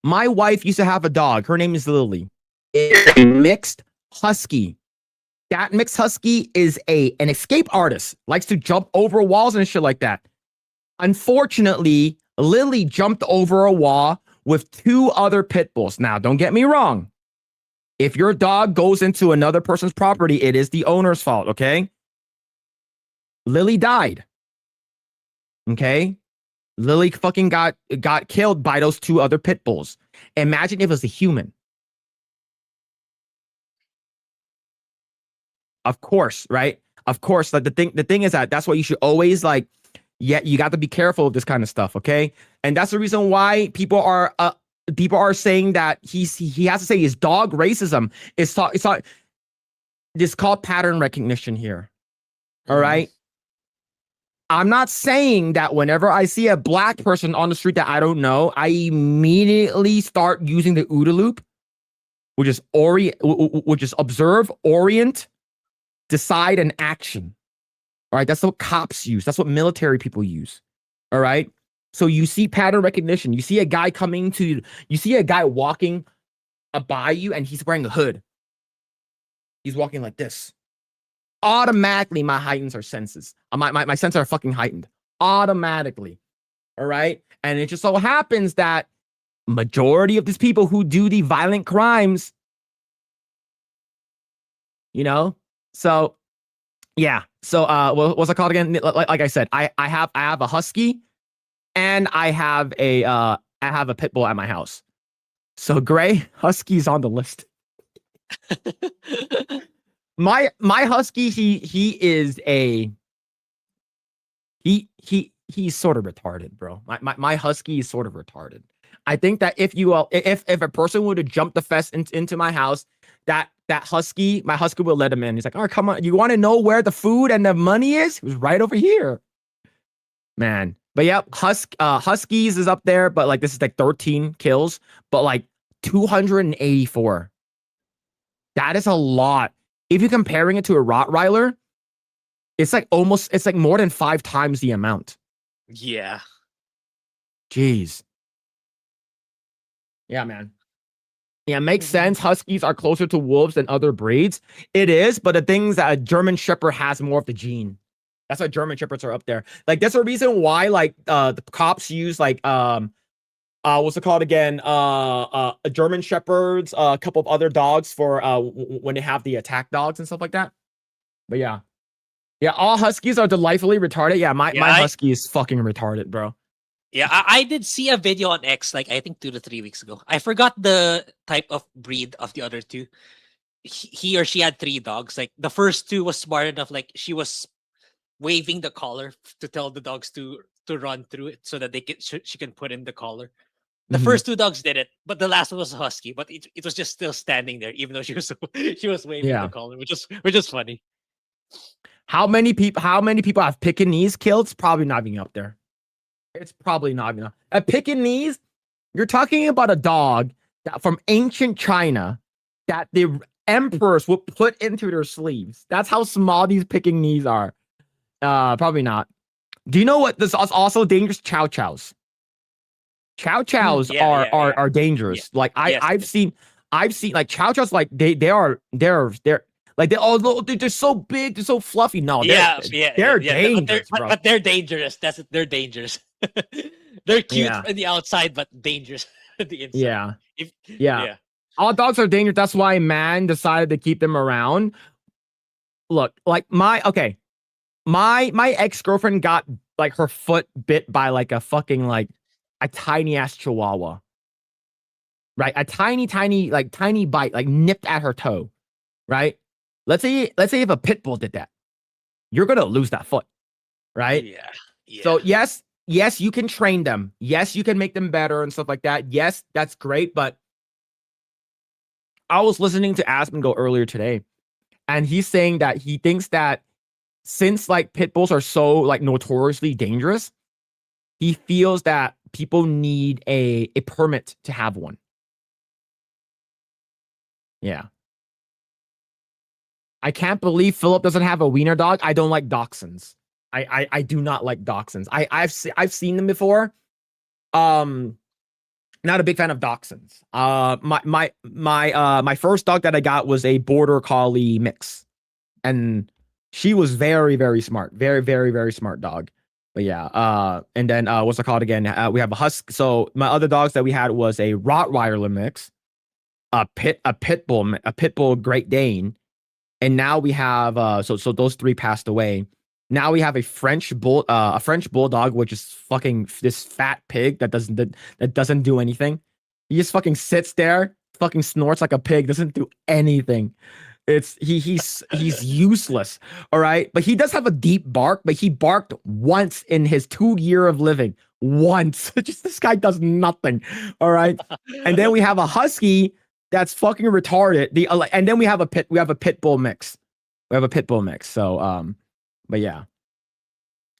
My wife used to have a dog. Her name is Lily. It's a mixed husky. That mixed husky is an escape artist. Likes to jump over walls and shit like that. Unfortunately, Lily jumped over a wall with 2 other pit bulls. Now, don't get me wrong. If your dog goes into another person's property, it is the owner's fault, okay? Lily died. Okay? Lily fucking got killed by those 2 other pit bulls. Imagine if it was a human. Of course, right? Of course, like the thing is that's why you should always like, yeah, you got to be careful of this kind of stuff, okay? And that's the reason why people are saying that he has to say his dog racism is it's called pattern recognition here. All right. I'm not saying that whenever I see a black person on the street that I don't know, I immediately start using the OODA loop, which is observe, orient, decide, and action. All right. That's what cops use. That's what military people use. All right. So you see pattern recognition. You see a guy walking by you and he's wearing a hood. He's walking like this. Automatically, my heightens our senses. My senses are fucking heightened. Automatically. All right. And it just so happens that majority of these people who do the violent crimes, so yeah. So what's it called again? Like I said, I have a husky and I have a pit bull at my house. So Grae, husky's on the list. My husky, he's sort of retarded, bro. My husky is sort of retarded. I think that if a person were to jump the fence into my house, my husky will let him in. He's like, "Oh, come on, you want to know where the food and the money is? It was right over here." Man. But yep, Huskies is up there, but like this is like 13 kills, but like 284. That is a lot. If you're comparing it to a Rottweiler, it's like more than 5 times the amount. Yeah. Jeez. Yeah, man. Yeah, makes sense. Huskies are closer to wolves than other breeds. It is, but the thing is that a German Shepherd has more of the gene. That's why German Shepherds are up there. Like, that's a reason why, like, the cops use, like, what's it called again? German Shepherds, a couple of other dogs for when they have the attack dogs and stuff like that. But yeah. Yeah, all Huskies are delightfully retarded. Yeah, my Husky is fucking retarded, bro. Yeah, I did see a video on X, like, I think 2 to 3 weeks ago. I forgot the type of breed of the other two. He or she had 3 dogs. Like, the first 2 was smart enough, like, she was waving the collar to tell the dogs to run through it so that she can put in the collar. The first 2 dogs did it, but the last one was a husky. But it was just still standing there, even though she was waving the collar, which is funny. How many people have Pekingese killed? It's probably not even up there. It's probably not even up. A Pekingese, you're talking about a dog that from ancient China that the emperors would put into their sleeves. That's how small these Pekingese are. Probably not. Do you know what this is also dangerous? Chow chows. Chow chows are dangerous. Yeah. Like I've seen like chow chows, like they're like they're so big, they're so fluffy. No, they're dangerous, but they're dangerous. They're dangerous. They're cute on the outside, but dangerous on the inside. Yeah. All dogs are dangerous. That's why man decided to keep them around. Look, like my ex-girlfriend got like her foot bit by like a fucking like a tiny ass chihuahua. Right? A tiny bite, like nipped at her toe. Right? Let's say if a pit bull did that, you're gonna lose that foot. Right? Yeah. So yes, you can train them. Yes, you can make them better and stuff like that. Yes, that's great. But I was listening to Aspen go earlier today, and he's saying that he thinks that since like pit bulls are so like notoriously dangerous, he feels that people need a permit to have one. Yeah. I can't believe Phillip doesn't have a wiener dog. I don't like dachshunds. I do not like dachshunds. I've seen them before. Not a big fan of dachshunds. My first dog that I got was a border collie mix, and she was very, very smart. Very, very, very smart dog. But yeah, and then what's it called again? We have a husky. So my other dogs that we had was a Rottweiler mix, a pit bull Great Dane, and now we have so those 3 passed away. Now we have a French bulldog, which is fucking this fat pig that doesn't do anything. He just fucking sits there, fucking snorts like a pig, doesn't do anything. He's useless. All right. But he does have a deep bark, but he barked once in his 2 year of living. Once. Just this guy does nothing. All right. And then we have a husky that's fucking retarded. And then we have a pit bull mix. We have a pit bull mix. So But yeah.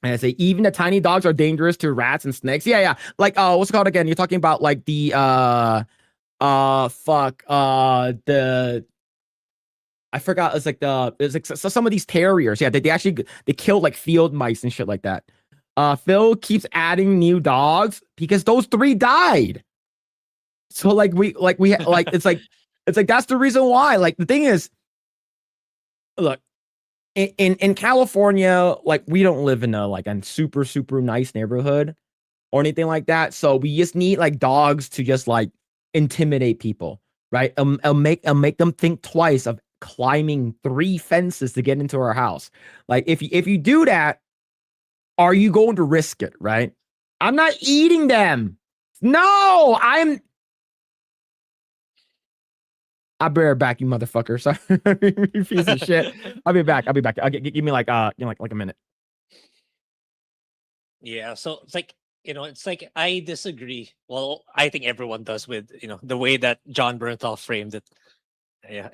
And I say even the tiny dogs are dangerous to rats and snakes. Yeah, yeah. Like what's it called again? You're talking about like the the I forgot. It's like so some of these terriers. Yeah, they actually they kill like field mice and shit like that. Phil keeps adding new dogs because those 3 died. So like we like it's like that's the reason why. Like the thing is, look, in California, like we don't live in a super nice neighborhood or anything like that. So we just need like dogs to just like intimidate people, right? I'll make them think twice of climbing 3 fences to get into our house. Like if you do that, are you going to risk it, right? I'm not eating them. No, I'll be right back, you motherfucker. Sorry, you piece of shit. I'll be back. Give me like like a minute. Yeah, so it's like, it's like I disagree. Well, I think everyone does with, the way that John Bernthal framed it. Yeah,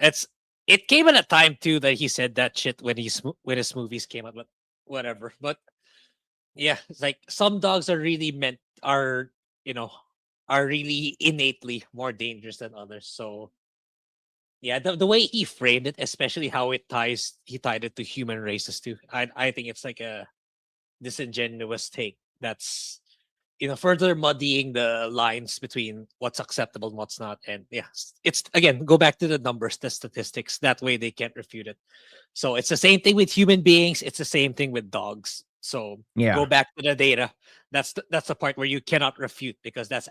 it came at a time too that he said that shit when when his movies came out, but whatever. But yeah, it's like some dogs are really are really innately more dangerous than others. So yeah, the way he framed it, especially how he tied it to human races too. I think it's like a disingenuous take that's further muddying the lines between what's acceptable and what's not. And yeah, it's again, go back to the numbers, the statistics. That way they can't refute it. So it's the same thing with human beings. It's the same thing with dogs. So Yeah. go back to the data. That's the part where you cannot refute because that's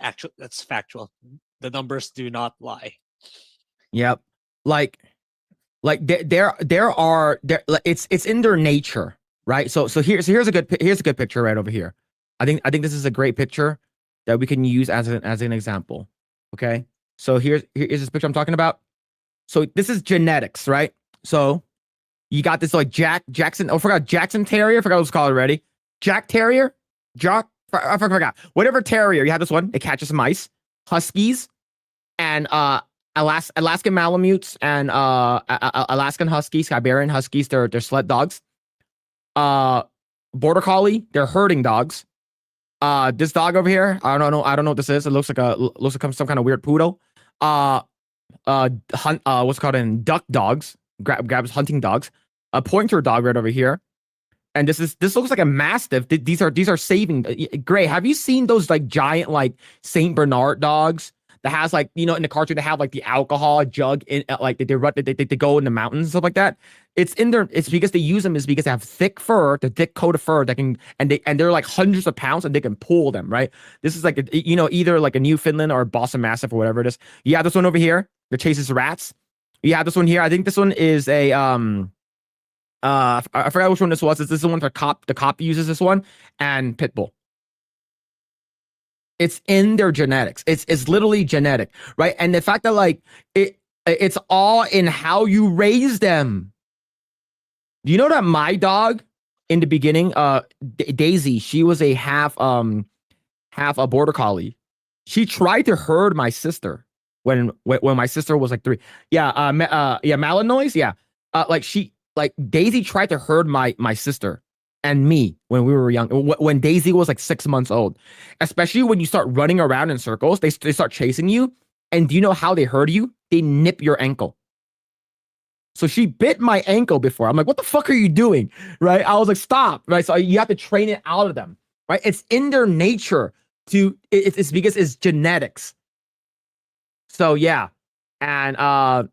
factual. The numbers do not lie. Yep. Like it's in their nature, right? So here's a good picture right over here. I think this is a great picture that we can use as an example. Okay. So here's this picture I'm talking about. So this is genetics, right? So you got this like Jackson. Oh, I forgot Jackson Terrier. I forgot what it's called already. Jack Terrier. I forgot. Whatever terrier. You have this one. It catches mice, huskies, and Alaskan Malamutes and Alaskan Huskies, Siberian Huskies. They're sled dogs. Border Collie. They're herding dogs. This dog over here. I don't know what this is. It looks like some kind of weird poodle. What's it called in duck dogs. Grabs hunting dogs. A pointer dog right over here. And this looks like a mastiff. These are saving. Grae, have you seen those like giant like Saint Bernard dogs that has like in the cartoon they have like the alcohol jug in like they go in the mountains and stuff like that. It's because they use them is because they have thick fur, the thick coat of fur that can and they're like hundreds of pounds and they can pull them, right? This is like either like a Newfoundland or a Boston Mastiff or whatever it is. You have this one over here that chases rats. You have this one here. I think this one is a I forgot which one this was. This is the one for cop. The cop uses this one and Pitbull. It's in their genetics. It's literally genetic, right? And the fact that like it's all in how you raise them. Do you know that my dog in the beginning, Daisy, she was a half a border collie. She tried to herd my sister when my sister was like 3. Yeah, Malinois. Yeah, like Daisy tried to herd my sister and me when we were young. When Daisy was like 6 months old, especially when you start running around in circles, they start chasing you. And do you know how they herd you? They nip your ankle. So she bit my ankle before. I'm like, what the fuck are you doing? Right? I was like, stop. Right? So you have to train it out of them. Right? It's in their nature to. It's because it's genetics. So yeah, and God,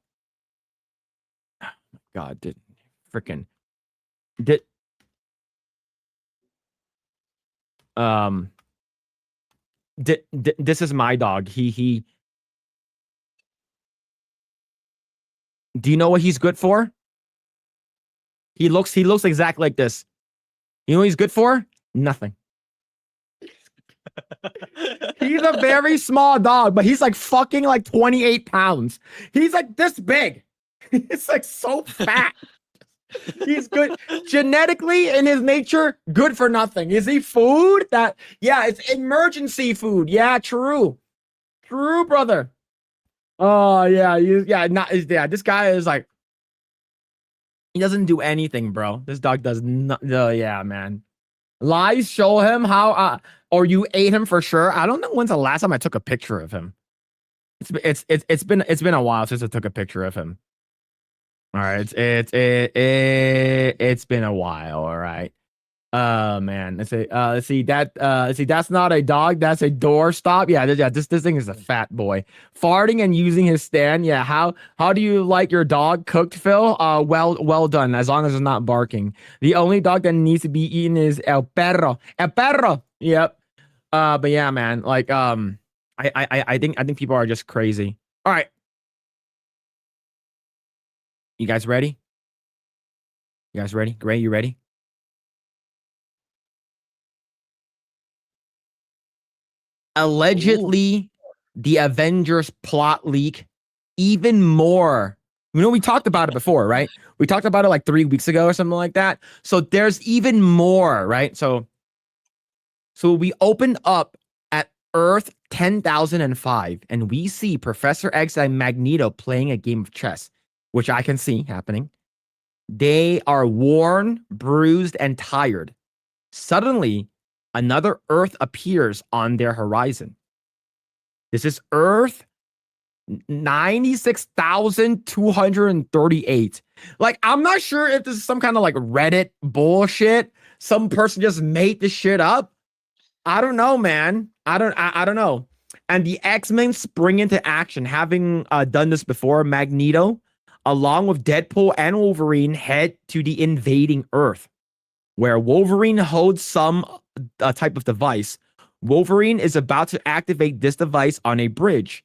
this is my dog. He do you know what he's good for? He looks exactly like this. You know what he's good for? Nothing. He's a very small dog, but he's like fucking like 28 pounds. He's like this big. It's like so fat. He's good genetically in his nature, good for nothing. Is he food? Yeah, it's emergency food. Yeah, true, brother. Oh yeah, this guy is like He doesn't do anything, bro. This dog does not. Yeah, man. Lies show him how, or you ate him for sure. I don't know when's the last time I took a picture of him. It's been a while since I took a picture of him. All right, it's been a while. All right. Man, let's see that's not a dog, that's a doorstop. This thing is a fat boy farting and using his stand. Yeah, how do you like your dog cooked, Phil? Well done, as long as it's not barking. The only dog that needs to be eaten is el perro. Yep. But yeah, man, like I think people are just crazy. All right, you guys ready? Grae, you ready? Allegedly, the Avengers plot leak even more. You know, we talked about it before, right? We talked about it like 3 weeks ago or something like that. So there's even more, right? So we opened up at Earth 10,005 and we see Professor X and Magneto playing a game of chess, which I can see happening. They are worn, bruised, and tired. Suddenly, another Earth appears on their horizon. This is Earth 96,238. Like, I'm not sure if this is some kind of like Reddit bullshit. Some person just made this shit up. I don't know, man. I don't know. And the X-Men spring into action, having done this before. Magneto, along with Deadpool and Wolverine, head to the invading Earth, where Wolverine holds some type of device. Wolverine is about to activate this device on a bridge,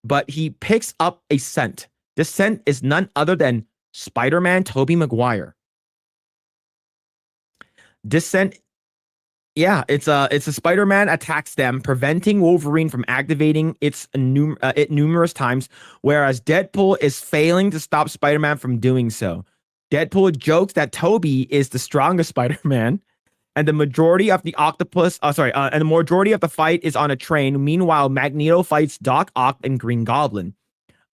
but he picks up a scent. This scent is none other than Spider-Man Tobey Maguire. This scent, yeah, it's a Spider-Man attacks them, preventing Wolverine from activating it numerous times, whereas Deadpool is failing to stop Spider-Man from doing so. Deadpool jokes that Tobey is the strongest Spider-Man, and the majority of the and the majority of the fight is on a train. Meanwhile, Magneto fights Doc Ock and Green Goblin.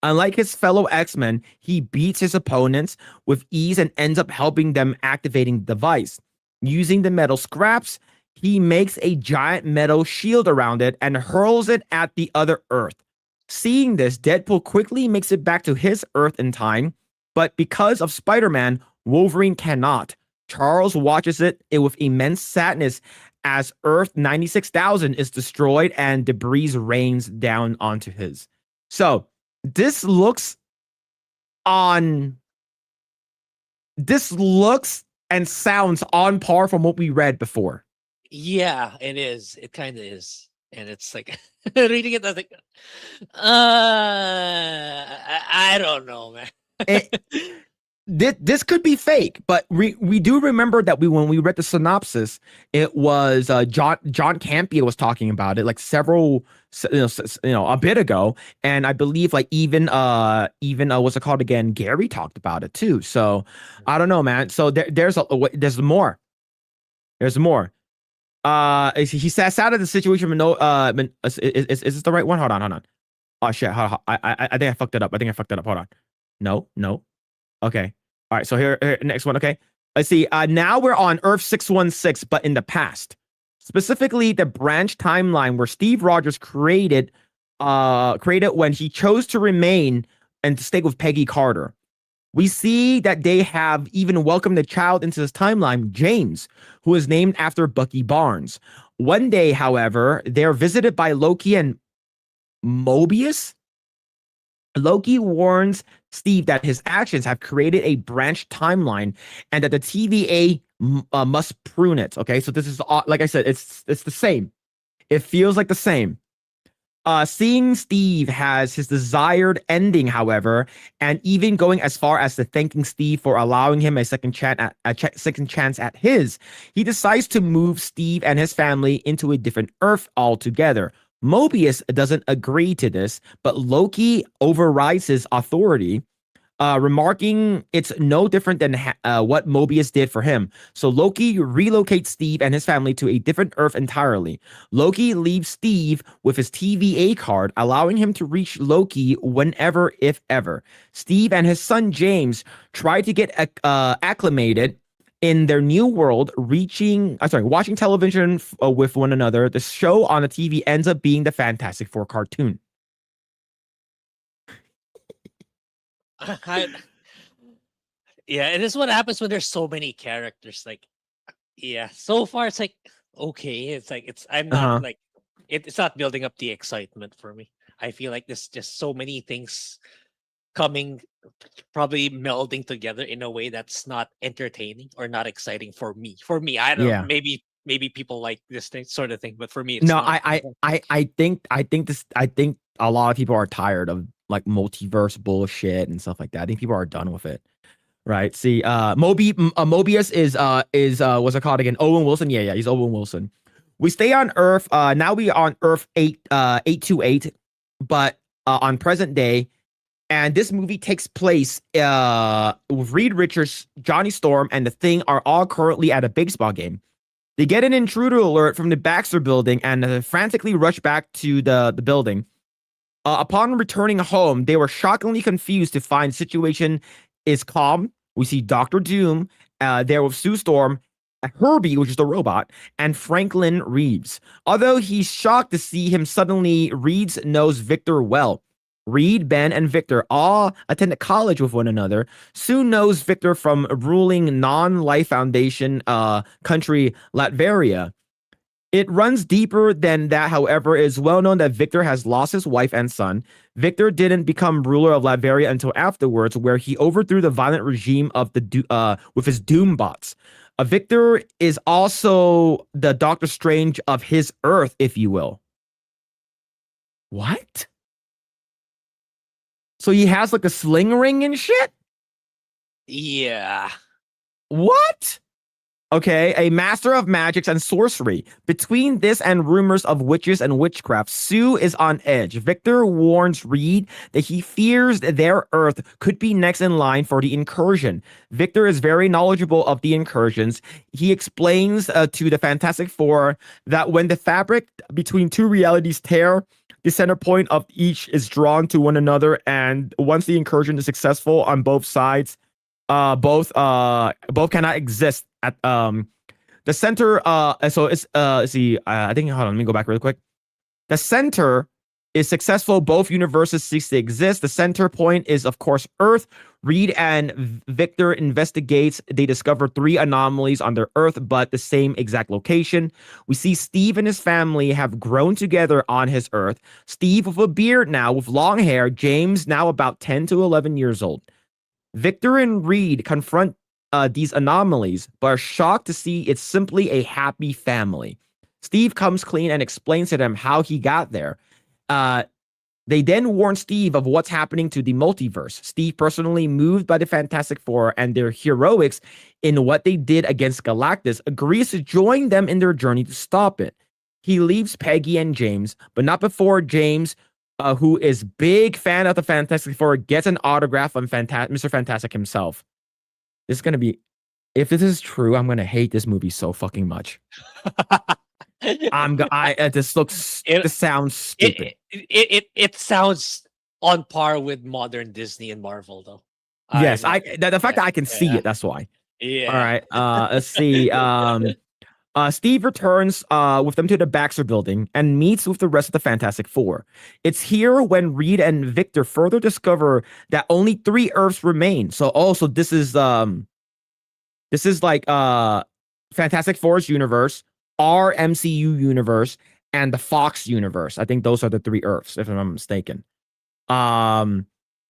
Unlike his fellow X-Men, he beats his opponents with ease and ends up helping them activating the device. Using the metal scraps, he makes a giant metal shield around it and hurls it at the other Earth. Seeing this, Deadpool quickly makes it back to his Earth in time, but because of Spider-Man, Wolverine cannot. Charles watches it with immense sadness as Earth 96,000 is destroyed and debris rains down onto his. So this looks and sounds on par from what we read before. Yeah, it is. It kind of is. And it's like reading it, I was like, I don't know, man. This could be fake, but we do remember that when we read the synopsis, it was John Campea was talking about it like several a bit ago, and I believe like even what's it called again? Gary talked about it too. So I don't know, man. So there's more. There's more. He says out of the situation. Is this the right one? Hold on. Oh shit! I think I fucked it up. Hold on. No. Okay. All right. So here next one. Okay. Let's see. Now we're on Earth 616, but in the past, specifically the branch timeline where Steve Rogers created when he chose to remain and to stay with Peggy Carter. We see that they have even welcomed a child into this timeline, James, who is named after Bucky Barnes. One day, however, they're visited by Loki and Mobius. Loki warns Steve that his actions have created a branch timeline and that the TVA must prune it. Okay, so this is, like I said, it's the same. It feels like the same. Seeing Steve has his desired ending, however, and even going as far as to thanking Steve for allowing him a second chance at his, he decides to move Steve and his family into a different Earth altogether. Mobius doesn't agree to this, but Loki overrides his authority. remarking it's no different than what Mobius did for him. So Loki relocates Steve and his family to a different Earth entirely. Loki leaves Steve with his TVA card, allowing him to reach Loki whenever, if ever. Steve and his son James try to get acclimated in their new world, watching television with one another. The show on the TV ends up being the Fantastic Four cartoon. Yeah, and this is what happens when there's so many characters. Like, yeah, so far it's like okay. It's like I'm not like it's not building up the excitement for me. I feel like there's just so many things coming, probably melding together in a way that's not entertaining or not exciting for me. For me, I don't know. Maybe people like this sort of thing, but for me, it's no. not. I think a lot of people are tired of like multiverse bullshit and stuff like that. I think people are done with it. Right. See, Mobius is what's it called again? Owen Wilson. Yeah, he's Owen Wilson. We stay on Earth. Now we are on Earth 828, but on present day. And this movie takes place with Reed Richards, Johnny Storm, and the Thing are all currently at a baseball game. They get an intruder alert from the Baxter building and frantically rush back to the building. Upon returning home, they were shockingly confused to find the situation is calm. We see Dr. Doom there with Sue Storm, Herbie, which is the robot, and Franklin Reeves. Although he's shocked to see him suddenly, Reeves knows Victor well. Reed, Ben, and Victor all attended college with one another. Sue knows Victor from ruling non-Life Foundation country Latveria. It runs deeper than that, however. It is well known that Victor has lost his wife and son. Victor didn't become ruler of Latveria until afterwards, where he overthrew the violent regime of with his Doom bots. Victor is also the Doctor Strange of his Earth, if you will. What? So he has like a sling ring and shit? Yeah. What? Okay, a master of magics and sorcery. Between this and rumors of witches and witchcraft, Sue is on edge. Victor warns Reed that he fears their Earth could be next in line for the incursion. Victor is very knowledgeable of the incursions. He explains to the Fantastic Four that when the fabric between two realities tear, the center point of each is drawn to one another, and once the incursion is successful on both sides, both cannot exist at the center. So it's I think, hold on, let me go back really quick. The center is successful. Both universes cease to exist. The center point is, of course, Earth. Reed and Victor investigates. They discover 3 anomalies on their Earth, but the same exact location. We see Steve and his family have grown together on his Earth. Steve with a beard now, with long hair. James now about 10 to 11 years old. Victor and Reed confront these anomalies, but are shocked to see it's simply a happy family. Steve comes clean and explains to them how he got there. They then warn Steve of what's happening to the multiverse. Steve, personally moved by the Fantastic Four and their heroics in what they did against Galactus, agrees to join them in their journey to stop it. He leaves Peggy and James, but not before James, who is big fan of the Fantastic Four, gets an autograph from Mr. Fantastic himself. This is going to be, if this is true, I'm going to hate this movie so fucking much. This sounds stupid. It sounds on par with modern Disney and Marvel, though. Yes, the fact that I can see it, that's why. Yeah. All right. Let's see. Steve returns with them to the Baxter building and meets with the rest of the Fantastic Four. It's here when Reed and Victor further discover that only 3 Earths remain. So also this is like Fantastic Four's universe, our MCU universe, and the Fox universe. I think those are the 3 Earths, if I'm not mistaken.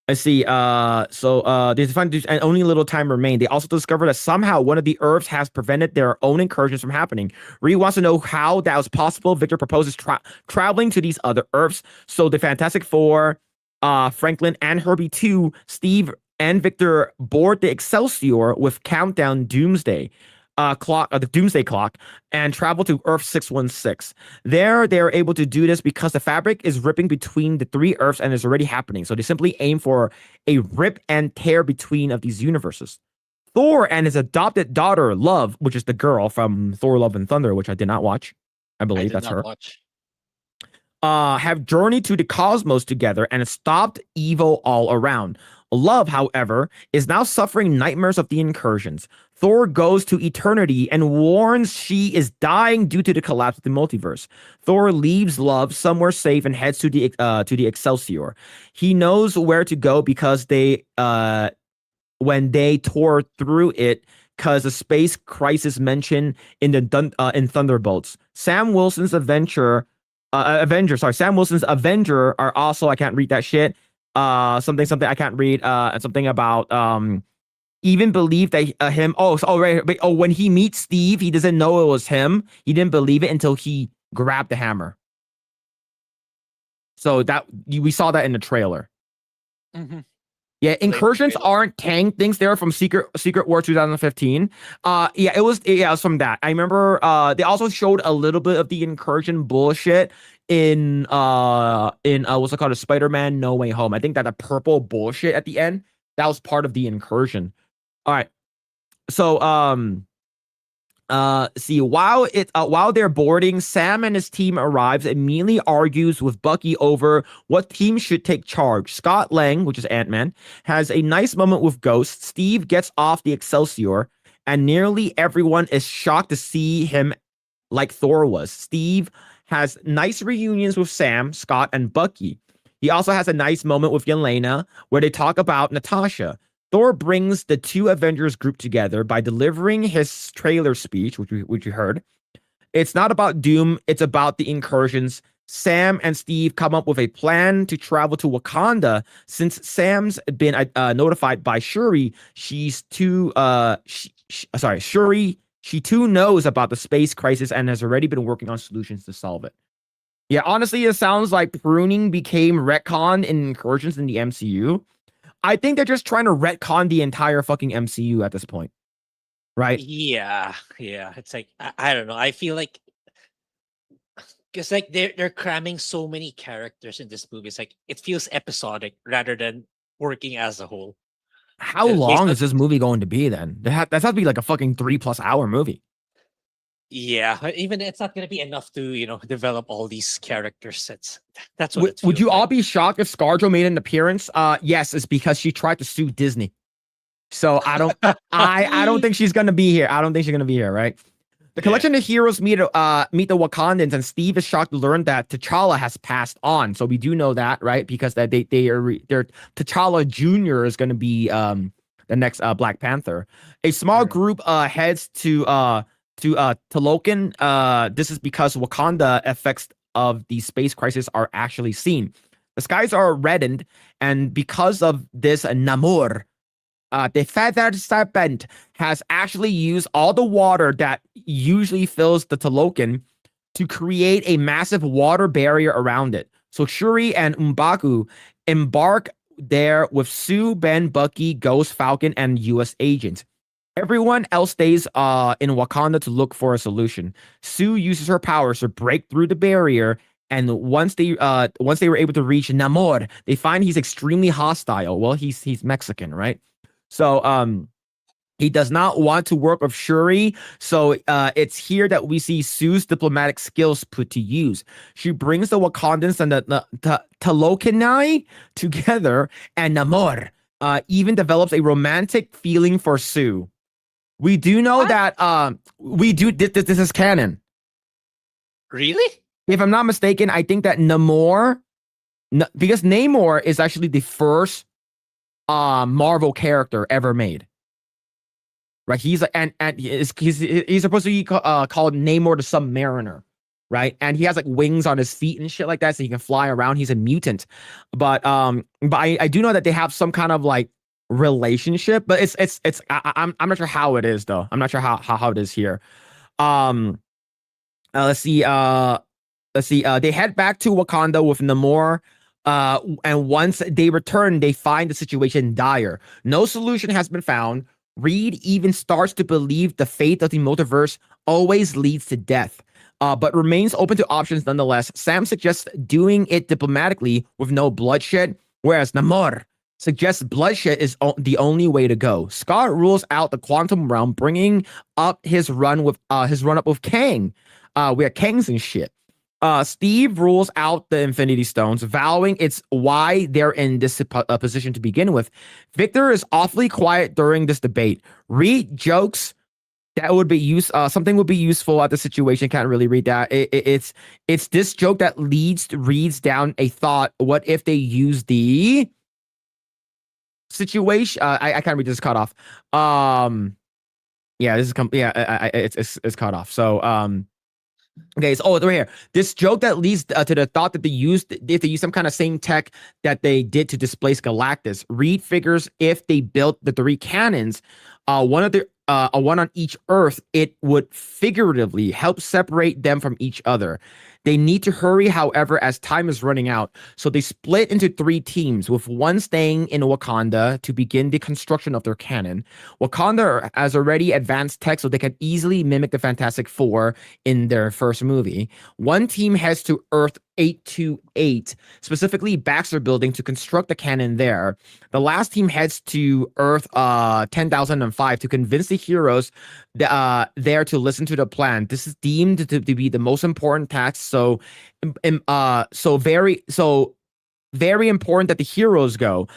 Let's see. They find and only a little time remained. They also discover that somehow one of the Earths has prevented their own incursions from happening. Reed wants to know how that was possible. Victor proposes traveling to these other Earths. So the Fantastic Four, Franklin and Herbie too, Steve and Victor board the Excelsior with Countdown Doomsday. clock, the Doomsday Clock, and travel to Earth 616. There, they are able to do this because the fabric is ripping between the 3 Earths and is already happening. So they simply aim for a rip and tear between of these universes. Thor and his adopted daughter, Love, which is the girl from Thor: Love and Thunder, which I did not watch. I believe that's her. Have journeyed to the cosmos together and stopped evil all around. Love, however, is now suffering nightmares of the incursions. Thor goes to eternity and warns she is dying due to the collapse of the multiverse. Thor leaves Love somewhere safe and heads to the Excelsior. He knows where to go because when they tore through it, because the space crisis mentioned in the in Thunderbolts. Sam Wilson's Avenger are also, I can't read that shit. Something I can't read. Something about even believe that when he meets Steve, he doesn't know it was him. He didn't believe it until he grabbed the hammer. So that we saw that in the trailer. Mm-hmm. Yeah, incursions aren't Kang things. They're from Secret War 2015. It was from that. I remember they also showed a little bit of the incursion bullshit in what's it called, a Spider-Man No Way Home. I think that the purple bullshit at the end, that was part of the incursion. All right. So while they're boarding, Sam and his team arrives, immediately argues with Bucky over what team should take charge. Scott Lang, which is Ant-Man, has a nice moment with Ghost. Steve gets off the Excelsior, and nearly everyone is shocked to see him like Thor was. Steve has nice reunions with Sam, Scott, and Bucky. He also has a nice moment with Yelena where they talk about Natasha. Thor brings the 2 Avengers group together by delivering his trailer speech, which you heard. It's not about Doom, it's about the incursions. Sam and Steve come up with a plan to travel to Wakanda. Since Sam's been notified by Shuri, she too knows about the space crisis and has already been working on solutions to solve it. Yeah, honestly, it sounds like pruning became retcon in incursions in the MCU. I think they're just trying to retcon the entire fucking MCU at this point, right? Yeah. It's like I don't know. I feel like because like they're cramming so many characters in this movie. It's like it feels episodic rather than working as a whole. How long is this movie going to be then? That has to be like a fucking 3+ hour movie. Yeah, but even it's not going to be enough to develop all these character sets. That's what. Would you all be shocked if ScarJo made an appearance? Yes, it's because she tried to sue Disney. So I don't think she's gonna be here. I don't think she's gonna be here, right? The collection of heroes meet the Wakandans, and Steve is shocked to learn that T'Challa has passed on. So we do know that, right? Because that they're T'Challa Jr. is gonna be the next Black Panther. A small group heads to Talokan. This is because Wakanda effects of the space crisis are actually seen. The skies are reddened, and because of this, Namor, the feathered serpent, has actually used all the water that usually fills the Talokan to create a massive water barrier around it. So Shuri and M'Baku embark there with Sue, Ben, Bucky, Ghost, Falcon, and U.S. agents. Everyone else stays in Wakanda to look for a solution. Sue uses her powers to break through the barrier, and once they were able to reach Namor, they find he's extremely hostile. Well, he's Mexican, right? So he does not want to work with Shuri. So it's here that we see Sue's diplomatic skills put to use. She brings the Wakandans and the Talokanai together, and Namor even develops a romantic feeling for Sue. We do know that this is canon. Really? If I'm not mistaken, I think that Namor, because Namor is actually the first Marvel character ever made. Right? He's supposed to be called Namor the Submariner, right? And he has like wings on his feet and shit like that, so he can fly around. He's a mutant. But I do know that they have some kind of like relationship, but I'm not sure how it is though. I'm not sure how it is here. Let's see. They head back to Wakanda with Namor. And once they return, they find the situation dire. No solution has been found. Reed even starts to believe the fate of the multiverse always leads to death, but remains open to options nonetheless. Sam suggests doing it diplomatically with no bloodshed, whereas Namor suggests bloodshed is the only way to go. Scott rules out the quantum realm, bringing up his run up with Kang. We have Kangs and shit. Steve rules out the Infinity Stones, vowing it's why they're in this position to begin with. Victor is awfully quiet during this debate. Reed jokes that would be something would be useful at the situation. Can't really read that. It's this joke that reads down a thought. What if they use the situation? I can't read this. Cut off. Yeah, this is it's cut off. So okay, so right here. This joke that leads to the thought that they used some kind of same tech that they did to displace Galactus. Reed figures if they built the 3 cannons, one on each Earth, it would figuratively help separate them from each other. They need to hurry, however, as time is running out. So they split into 3 teams, with one staying in Wakanda to begin the construction of their cannon. Wakanda has already advanced tech, so they can easily mimic the Fantastic Four in their first movie. One team heads to Earth 828, specifically Baxter Building, to construct the cannon there. The last team heads to Earth 10,005 to convince the heroes there to listen to the plan. This is deemed to be the most important task. So very important that the heroes go.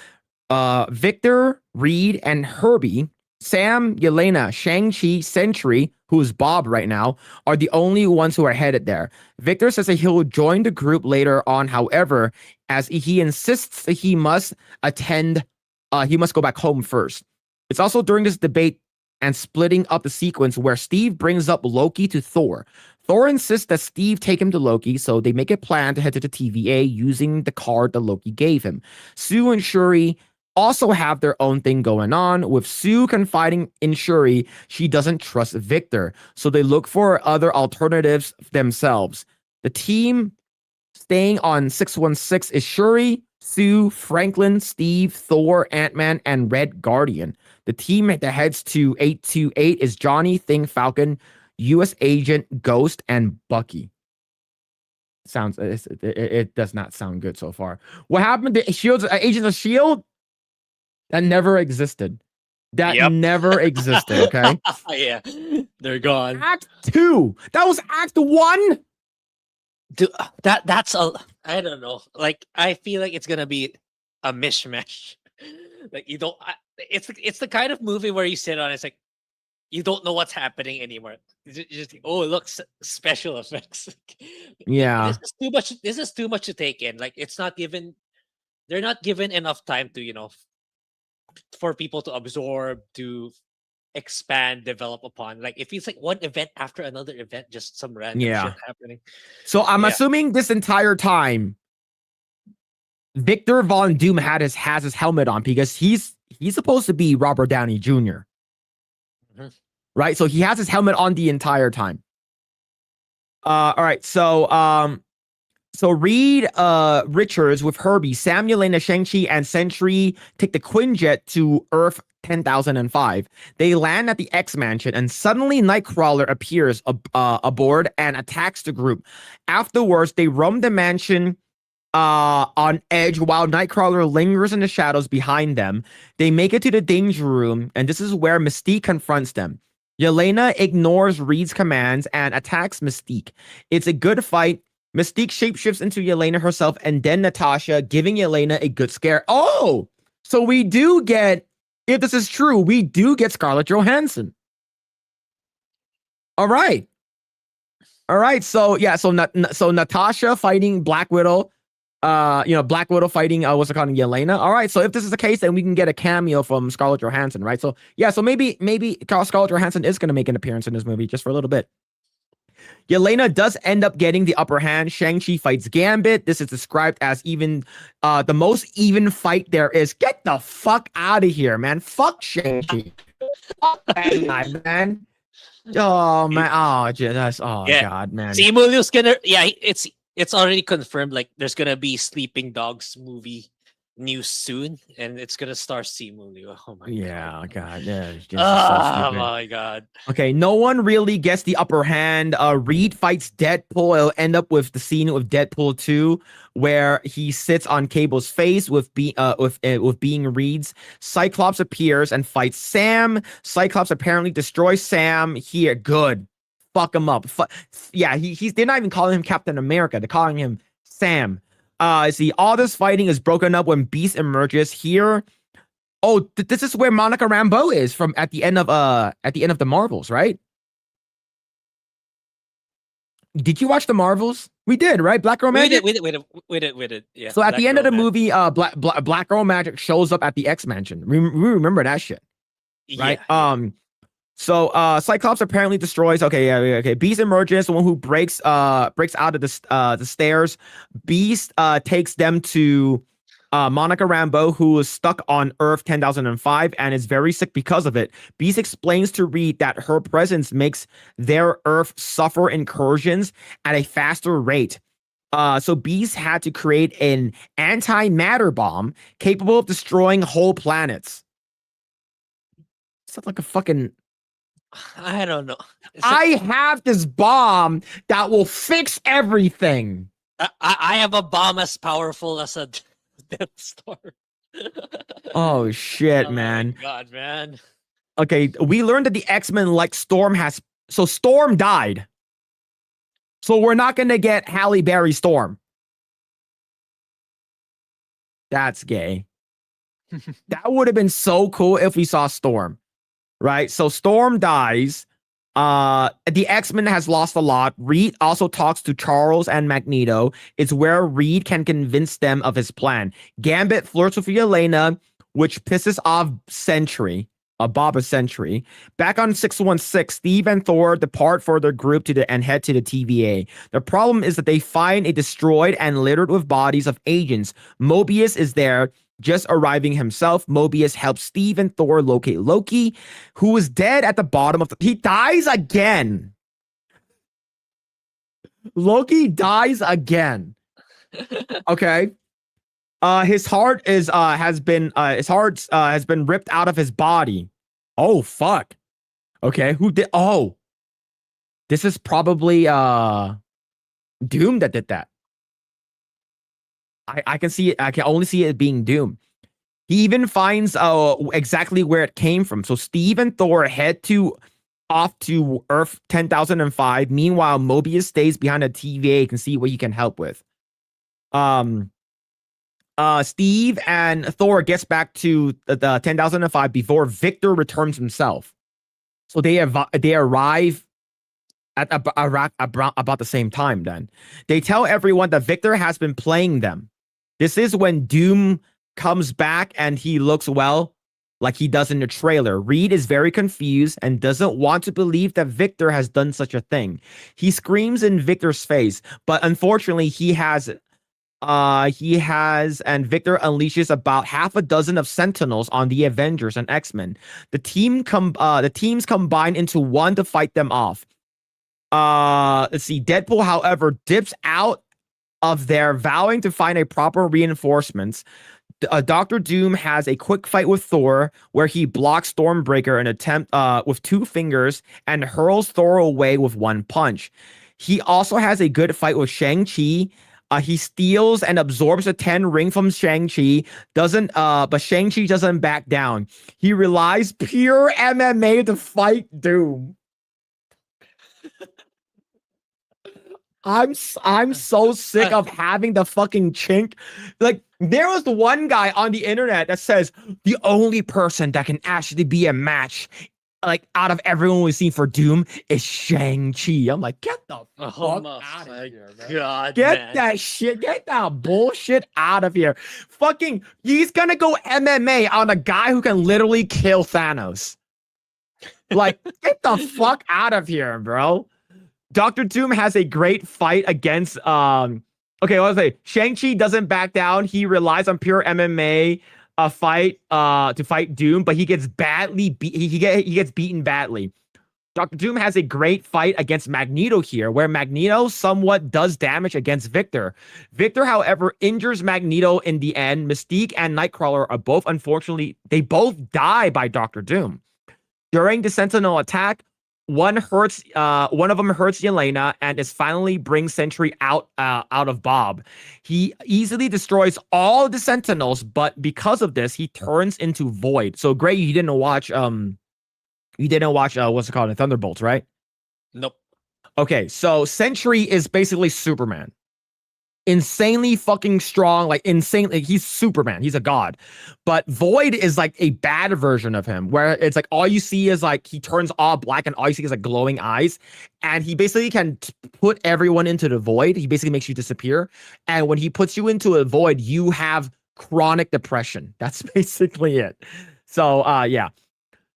Victor, Reed, and Herbie, Sam, Yelena, Shang-Chi, Sentry, who's Bob right now, are the only ones who are headed there. Victor says that he'll join the group later on, however, as he insists that he must go back home first. It's also during this debate and splitting up the sequence where Steve brings up Loki to Thor. Thor insists that Steve take him to Loki, so they make a plan to head to the TVA using the card that Loki gave him. Sue and Shuri also have their own thing going on, with Sue confiding in Shuri she doesn't trust Victor, so they look for other alternatives themselves. The team staying on 616 is Shuri, Sue, Franklin, Steve, Thor, Ant-Man, and Red Guardian. The team that heads to 828 is Johnny, Thing, Falcon, U.S. Agent, Ghost, and Bucky. It does not sound good so far. What happened to Agents of S.H.I.E.L.D.? That never existed. Never existed, okay? Yeah, they're gone. Act 2. That was Act 1? Dude, that's I don't know. Like, I feel like it's gonna be a mishmash. Like, you don't. It's the kind of movie where you sit on. It's like you don't know what's happening anymore. You just look, special effects. Yeah, this is too much. This is too much to take in. Like, it's not given. They're not given enough time to for people to absorb, to expand, develop upon. Like, it feels like one event after another event, just some random shit happening. So I'm assuming this entire time Victor Von Doom has his helmet on because he's supposed to be Robert Downey Jr. Mm-hmm. Right? So he has his helmet on the entire time. All right. So Reed Richards with Herbie, Sam, Yelena, Shang-Chi, and Sentry take the Quinjet to Earth 10,005. They land at the X Mansion, and suddenly Nightcrawler appears aboard and attacks the group. Afterwards, they roam the mansion on edge while Nightcrawler lingers in the shadows behind them. They make it to the danger room, and this is where Mystique confronts them. Yelena ignores Reed's commands and attacks Mystique. It's a good fight. Mystique shapeshifts into Yelena herself and then Natasha, giving Yelena a good scare. Oh, so we do get, if this is true, we do get Scarlett Johansson. All right. So yeah, so Natasha fighting Black Widow. Black Widow fighting what's it called, Yelena. All right, so if this is the case, then we can get a cameo from Scarlett Johansson, right? So yeah, so maybe Scarlett Johansson is going to make an appearance in this movie just for a little bit. Yelena does end up getting the upper hand. Shang-Chi fights Gambit. This is described as the most even fight there is. Get the fuck out of here, man. Fuck Shang-Chi. Fuck that guy, man. Oh man. God, man. Simulius gonna. Yeah, it's already confirmed. Like, there's gonna be Sleeping Dogs movie news soon, and it's gonna star Simu Liu. Oh my Yeah, god. God, yeah, it's just so Oh stupid. my god. Okay, no one really gets the upper hand. Reed fights Deadpool. It'll end up with the scene with Deadpool 2, where he sits on Cable's face with being Reed's. Cyclops appears and fights Sam. Cyclops apparently destroys Sam. Here, good. Fuck him up. Yeah, they're not even calling him Captain America. They're calling him Sam. See, all this fighting is broken up when Beast emerges here. Oh, this is where Monica Rambeau is from at the end of the Marvels, right? Did you watch the Marvels? We did, right? Black Girl Magic. We did. Yeah. So at Black the end of Girl the Magic. movie, Black Girl Magic shows up at the X Mansion. We remember that shit, right? Yeah. So Cyclops apparently destroys. Okay. Beast emerges, the one who breaks out of the stairs. Beast takes them to Monica Rambeau, who is stuck on Earth 10,005 and is very sick because of it. Beast explains to Reed that her presence makes their Earth suffer incursions at a faster rate. So Beast had to create an antimatter bomb capable of destroying whole planets. Sounds like a fucking... I don't know. I have this bomb that will fix everything. I have a bomb as powerful as a Death Star. Oh shit, Oh man. my god, man. Okay, we learned that the X-Men like Storm has... So Storm died. So we're not going to get Halle Berry Storm. That's gay. That would have been so cool if we saw Storm. Right? So Storm dies. The X-Men has lost a lot. Reed also talks to Charles and Magneto. It's where Reed can convince them of his plan. Gambit flirts with Yelena, which pisses off Sentry. Boba Sentry. Back on 616, Steve and Thor depart for their group and head to the TVA. The problem is that they find a destroyed and littered with bodies of agents. Mobius is there, just arriving himself. Mobius helps Steve and Thor locate Loki, who is dead at the bottom of the... He dies again. Loki dies again. Okay. His heart has been ripped out of his body. Oh fuck. Okay, who did? Oh, this is probably Doom that did that. I can see it. I can only see it being Doom. He even finds exactly where it came from. So Steve and Thor head off to Earth 10,005. Meanwhile, Mobius stays behind the TVA and see what he can help with. Steve and Thor gets back to the 10,005 before Victor returns himself. So they arrive at about the same time. Then they tell everyone that Victor has been playing them. This is when Doom comes back and he looks like he does in the trailer. Reed is very confused and doesn't want to believe that Victor has done such a thing. He screams in Victor's face, but unfortunately he has, and Victor unleashes about half a dozen of Sentinels on the Avengers and X-Men. The teams combine into one to fight them off. Let's see. Deadpool, however, dips out of there, vowing to find a proper reinforcements. Dr. Doom has a quick fight with Thor, where he blocks Stormbreaker in attempt with 2 fingers and hurls Thor away with 1 punch. He also has a good fight with Shang-Chi. He steals and absorbs a 10 ring from Shang-Chi, but Shang-Chi doesn't back down. He relies pure MMA to fight Doom. I'm so sick of having the fucking chink. Like, there was one guy on the internet that says the only person that can actually be a match, like, out of everyone we've seen for Doom is Shang-Chi. I'm like, get the fuck out of here, man. God, Get that bullshit out of here. Fucking, he's gonna go MMA on a guy who can literally kill Thanos. Like, get the fuck out of here, bro. Dr. Doom has a great fight against okay, what was I say? Shang-Chi doesn't back down. He relies on pure MMA fight to fight Doom, but he gets badly he gets beaten badly. Dr. Doom has a great fight against Magneto here, where Magneto somewhat does damage against Victor. Victor, however, injures Magneto in the end. Mystique and Nightcrawler are both, unfortunately, they both die by Dr. Doom. During the Sentinel attack, one of them hurts Yelena and is finally brings Sentry out of Bob. He easily destroys all the Sentinels, but because of this, he turns into Void. So Grae, you didn't watch what's it called, the Thunderbolts, right? Nope. Okay, so Sentry is basically Superman. Insanely fucking strong, like insanely, he's Superman, he's a god. But Void is like a bad version of him, where it's like all you see is like he turns all black and all you see is like glowing eyes, and he basically can put everyone into the void. He basically makes you disappear, and when he puts you into a void, you have chronic depression. That's basically it. So yeah.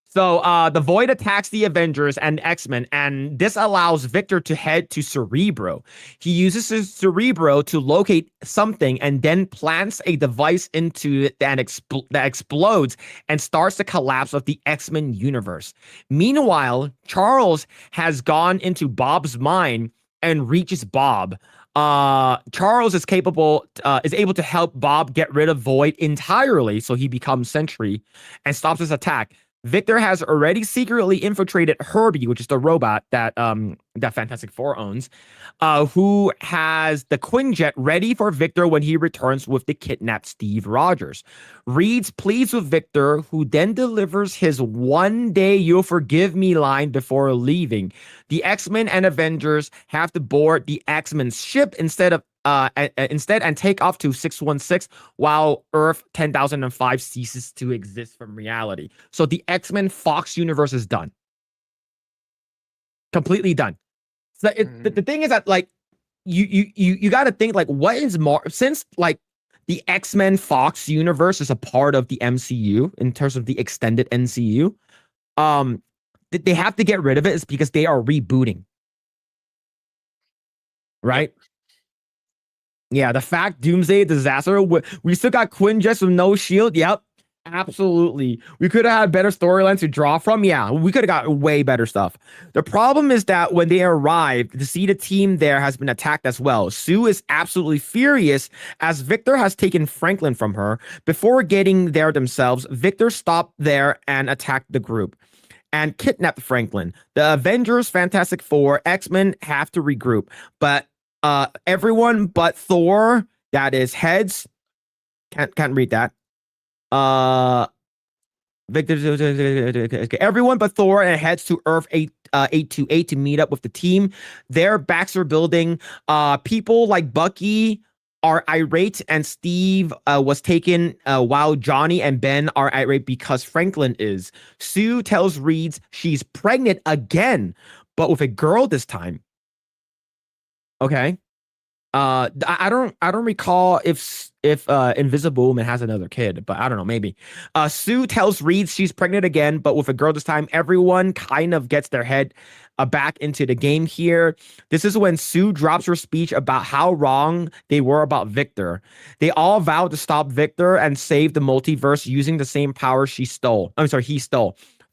So the Void attacks the Avengers and X-Men, and this allows Victor to head to Cerebro. He uses his Cerebro to locate something and then plants a device into it that explodes and starts the collapse of the X-Men universe. Meanwhile, Charles has gone into Bob's mind and reaches Bob. Charles is able to help Bob get rid of Void entirely, so he becomes Sentry and stops his attack. Victor has already secretly infiltrated Herbie, which is the robot that Fantastic Four owns, who has the Quinjet ready for Victor when he returns with the kidnapped Steve Rogers. Reed's pleads with Victor, who then delivers his "one day you'll forgive me" line before leaving. The X-Men and Avengers have to board the X-Men's ship instead and take off to 616 while Earth 10,005 ceases to exist from reality. So the X-Men Fox universe is done. Completely done. So the thing is that like you got to think like what is more, since like the X-Men Fox universe is a part of the MCU in terms of the extended MCU, they have to get rid of it is because they are rebooting. Right? Yeah, the fact Doomsday Disaster, we still got Quinjet with no shield. Yep, absolutely. We could have had better storylines to draw from. Yeah, we could have got way better stuff. The problem is that when they arrive, to see the team there has been attacked as well. Sue is absolutely furious as Victor has taken Franklin from her. Before getting there themselves, Victor stopped there and attacked the group and kidnapped Franklin. The Avengers, Fantastic Four, X-Men have to regroup, but everyone but Thor, that is heads, can't read that. Victor, everyone but Thor and heads to Earth 828 to meet up with the team. Their backs are building. People like Bucky are irate, and Steve was taken while Johnny and Ben are irate because Franklin is. Sue tells Reed she's pregnant again, but with a girl this time. Okay. I don't recall if Invisible Woman has another kid, but I don't know, maybe. Sue tells Reed she's pregnant again, but with a girl this time. Everyone kind of gets their head back into the game here. This is when Sue drops her speech about how wrong they were about Victor. They all vow to stop Victor and save the multiverse using the same power he stole.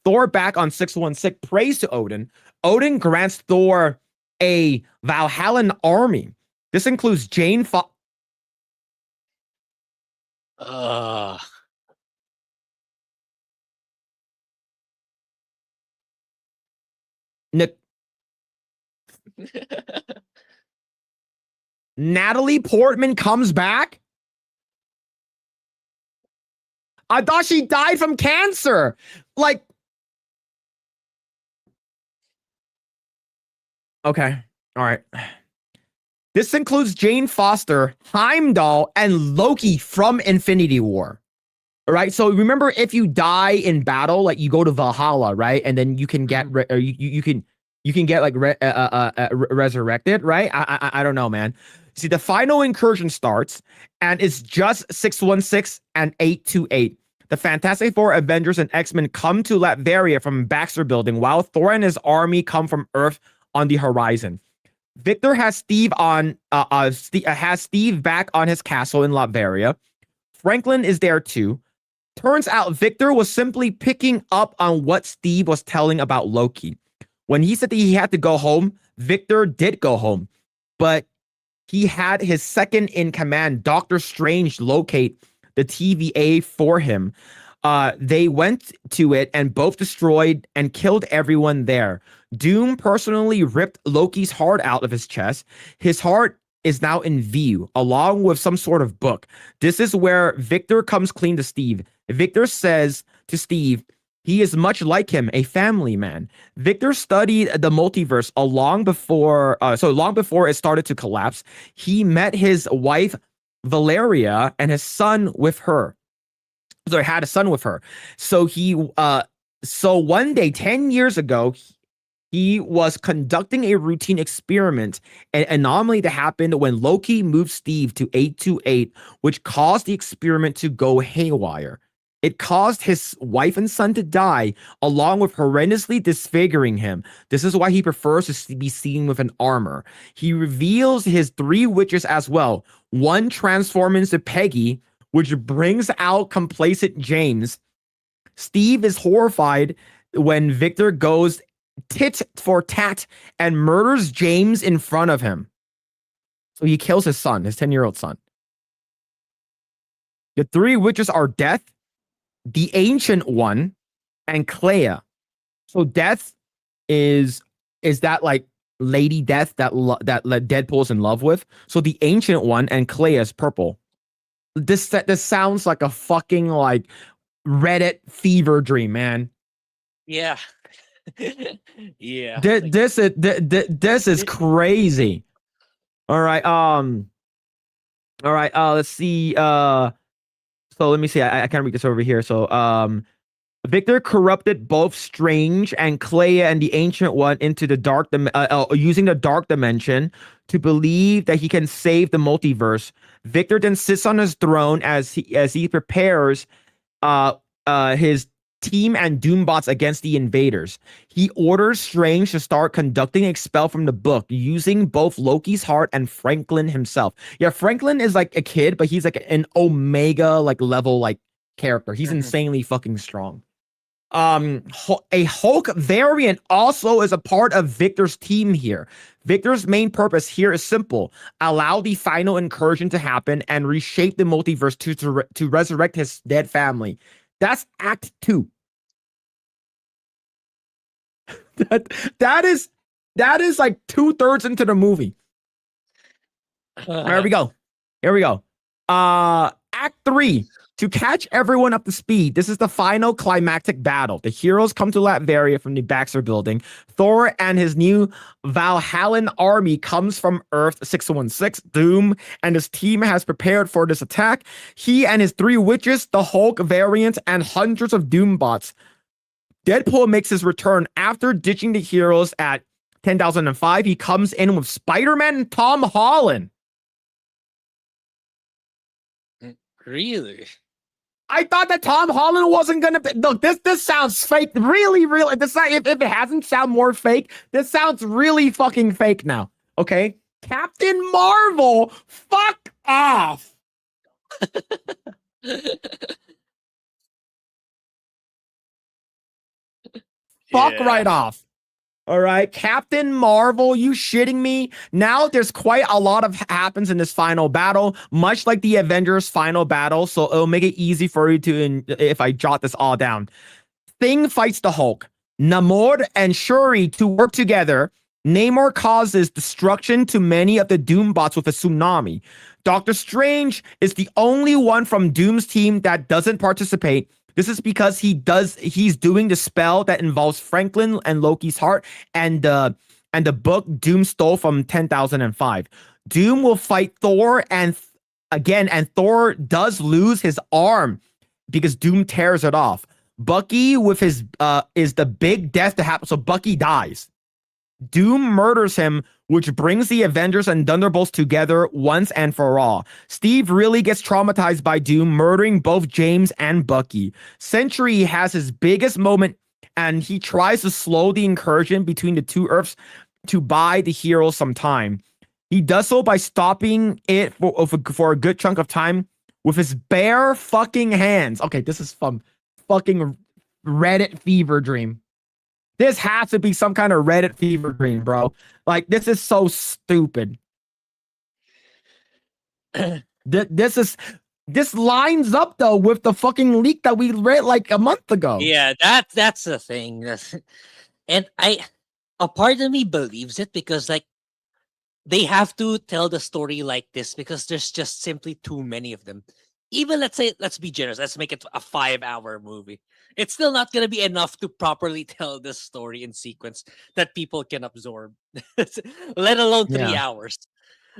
Thor, back on 616, prays to Odin. Odin grants Thor a Valhallan army. This includes Jane Natalie Portman comes back? I thought she died from cancer. Like, okay. All right. This includes Jane Foster, Heimdall, and Loki from Infinity War. All right. So remember, if you die in battle, like you go to Valhalla, right, and then you can get you can get like resurrected, right? I don't know, man. See, the final incursion starts, and it's just 616 and 828. The Fantastic Four, Avengers, and X-Men come to Latveria from Baxter Building, while Thor and his army come from Earth on the horizon. Victor has Steve back on his castle in Latveria. Franklin is there too. Turns out Victor was simply picking up on what Steve was telling about Loki. When he said that he had to go home, Victor did go home, but he had his second in command, Doctor Strange, locate the TVA for him. They went to it and both destroyed and killed everyone there. Doom personally ripped Loki's heart out of his chest. His heart is now in view, along with some sort of book. This is where Victor comes clean to Steve. Victor says to Steve, he is much like him, a family man. Victor studied the multiverse long before it started to collapse. He met his wife, Valeria, and his son with her. So he had a son with her. So one day, 10 years ago, he was conducting a routine experiment, an anomaly that happened when Loki moved Steve to 828, which caused the experiment to go haywire. It caused his wife and son to die, along with horrendously disfiguring him. This is why he prefers to be seen with an armor. He reveals his 3 witches as well. One transforms into Peggy, which brings out complacent James. Steve is horrified when Victor goes tit for tat and murders James in front of him. So he kills his son, his 10-year-old son. The 3 witches are Death, the Ancient One, and Clea. So Death is that like Lady Death that Deadpool's in love with. So the Ancient One and Clea is purple. This sounds like a fucking like Reddit fever dream, man. Yeah. Yeah. This is crazy. All right. Let's see. So let me see. I can't read this over here. So Victor corrupted both Strange and Clea and the Ancient One into the using the dark dimension to believe that he can save the multiverse. Victor then sits on his throne as he prepares his team and Doombots against the invaders. He orders Strange to start conducting a spell from the book using both Loki's heart and Franklin himself. Yeah, Franklin is like a kid, but he's like an Omega like level like character. He's insanely fucking strong. A Hulk variant also is a part of Victor's team here. Victor's main purpose here is simple: allow the final incursion to happen and reshape the multiverse to resurrect his dead family. That's Act 2. That is like 2/3 into the movie. Here we go. Act 3. To catch everyone up to speed, this is the final climactic battle. The heroes come to Latveria from the Baxter building. Thor and his new Valhallan army comes from Earth 616. Doom and his team has prepared for this attack. He and his 3 witches, the Hulk variant, and hundreds of Doombots. Deadpool makes his return after ditching the heroes at 10,005. He comes in with Spider-Man and Tom Holland. Really? I thought that Tom Holland wasn't gonna be. Look, this sounds fake. Really. This if it hasn't sound more fake, this sounds really fucking fake now. Okay, Captain Marvel, fuck off. Fuck right off. All right, Captain Marvel, you shitting me? Now there's quite a lot of happens in this final battle, much like the Avengers final battle, so it'll make it easy for you to, if I jot this all down. Thing fights the Hulk. Namor and Shuri to work together. Namor causes destruction to many of the Doombots with a tsunami. Doctor Strange is the only one from Doom's team that doesn't participate. This is because he's doing the spell that involves Franklin and Loki's heart and the book Doom stole from 10,005. Doom will fight Thor and Thor does lose his arm because Doom tears it off. Bucky with his is the big death to happen, so Bucky dies. Doom murders him, which brings the Avengers and Thunderbolts together once and for all. Steve really gets traumatized by Doom, murdering both James and Bucky. Sentry has his biggest moment, and he tries to slow the incursion between the 2 Earths to buy the heroes some time. He does so by stopping it for a good chunk of time with his bare fucking hands. Okay, this is from fucking Reddit fever dream. This has to be some kind of Reddit fever dream, bro. Like, this is so stupid. This lines up though with the fucking leak that we read like a month ago. Yeah, that's the thing. And a part of me believes it because like they have to tell the story like this because there's just simply too many of them. Even let's be generous, let's make it a 5-hour movie. It's still not gonna be enough to properly tell this story in sequence that people can absorb, let alone 3 hours.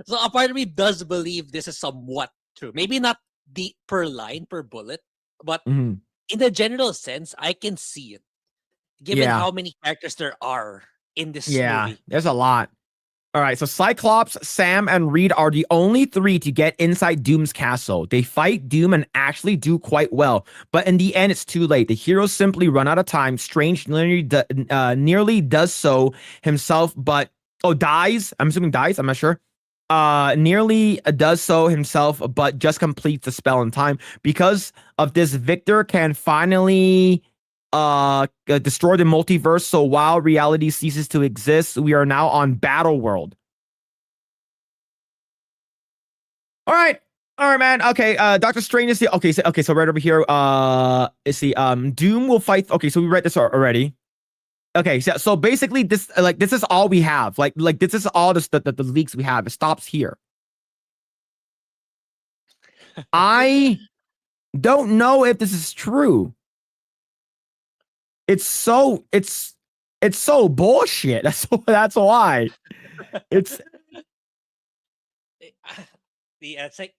So a part of me does believe this is somewhat true. Maybe not the per line per bullet, but in the general sense, I can see it. Given how many characters there are in this movie. There's a lot. All right, so Cyclops, Sam, and Reed are the only 3 to get inside Doom's castle. They fight Doom and actually do quite well, but in the end, it's too late. The heroes simply run out of time. Strange nearly does so himself, but dies. I'm assuming dies. I'm not sure. Nearly does so himself, but just completes the spell in time. Because of this, Victor can finally destroy the multiverse. So while reality ceases to exist, we are now on Battle World. All right, man. Okay, Doctor Strange is the okay. So right over here, is the Doom will fight. Okay, so we read this already. Okay, so basically this is all we have. Like this is all the leaks we have. It stops here. I don't know if this is true. It's so bullshit. That's why. It's it's like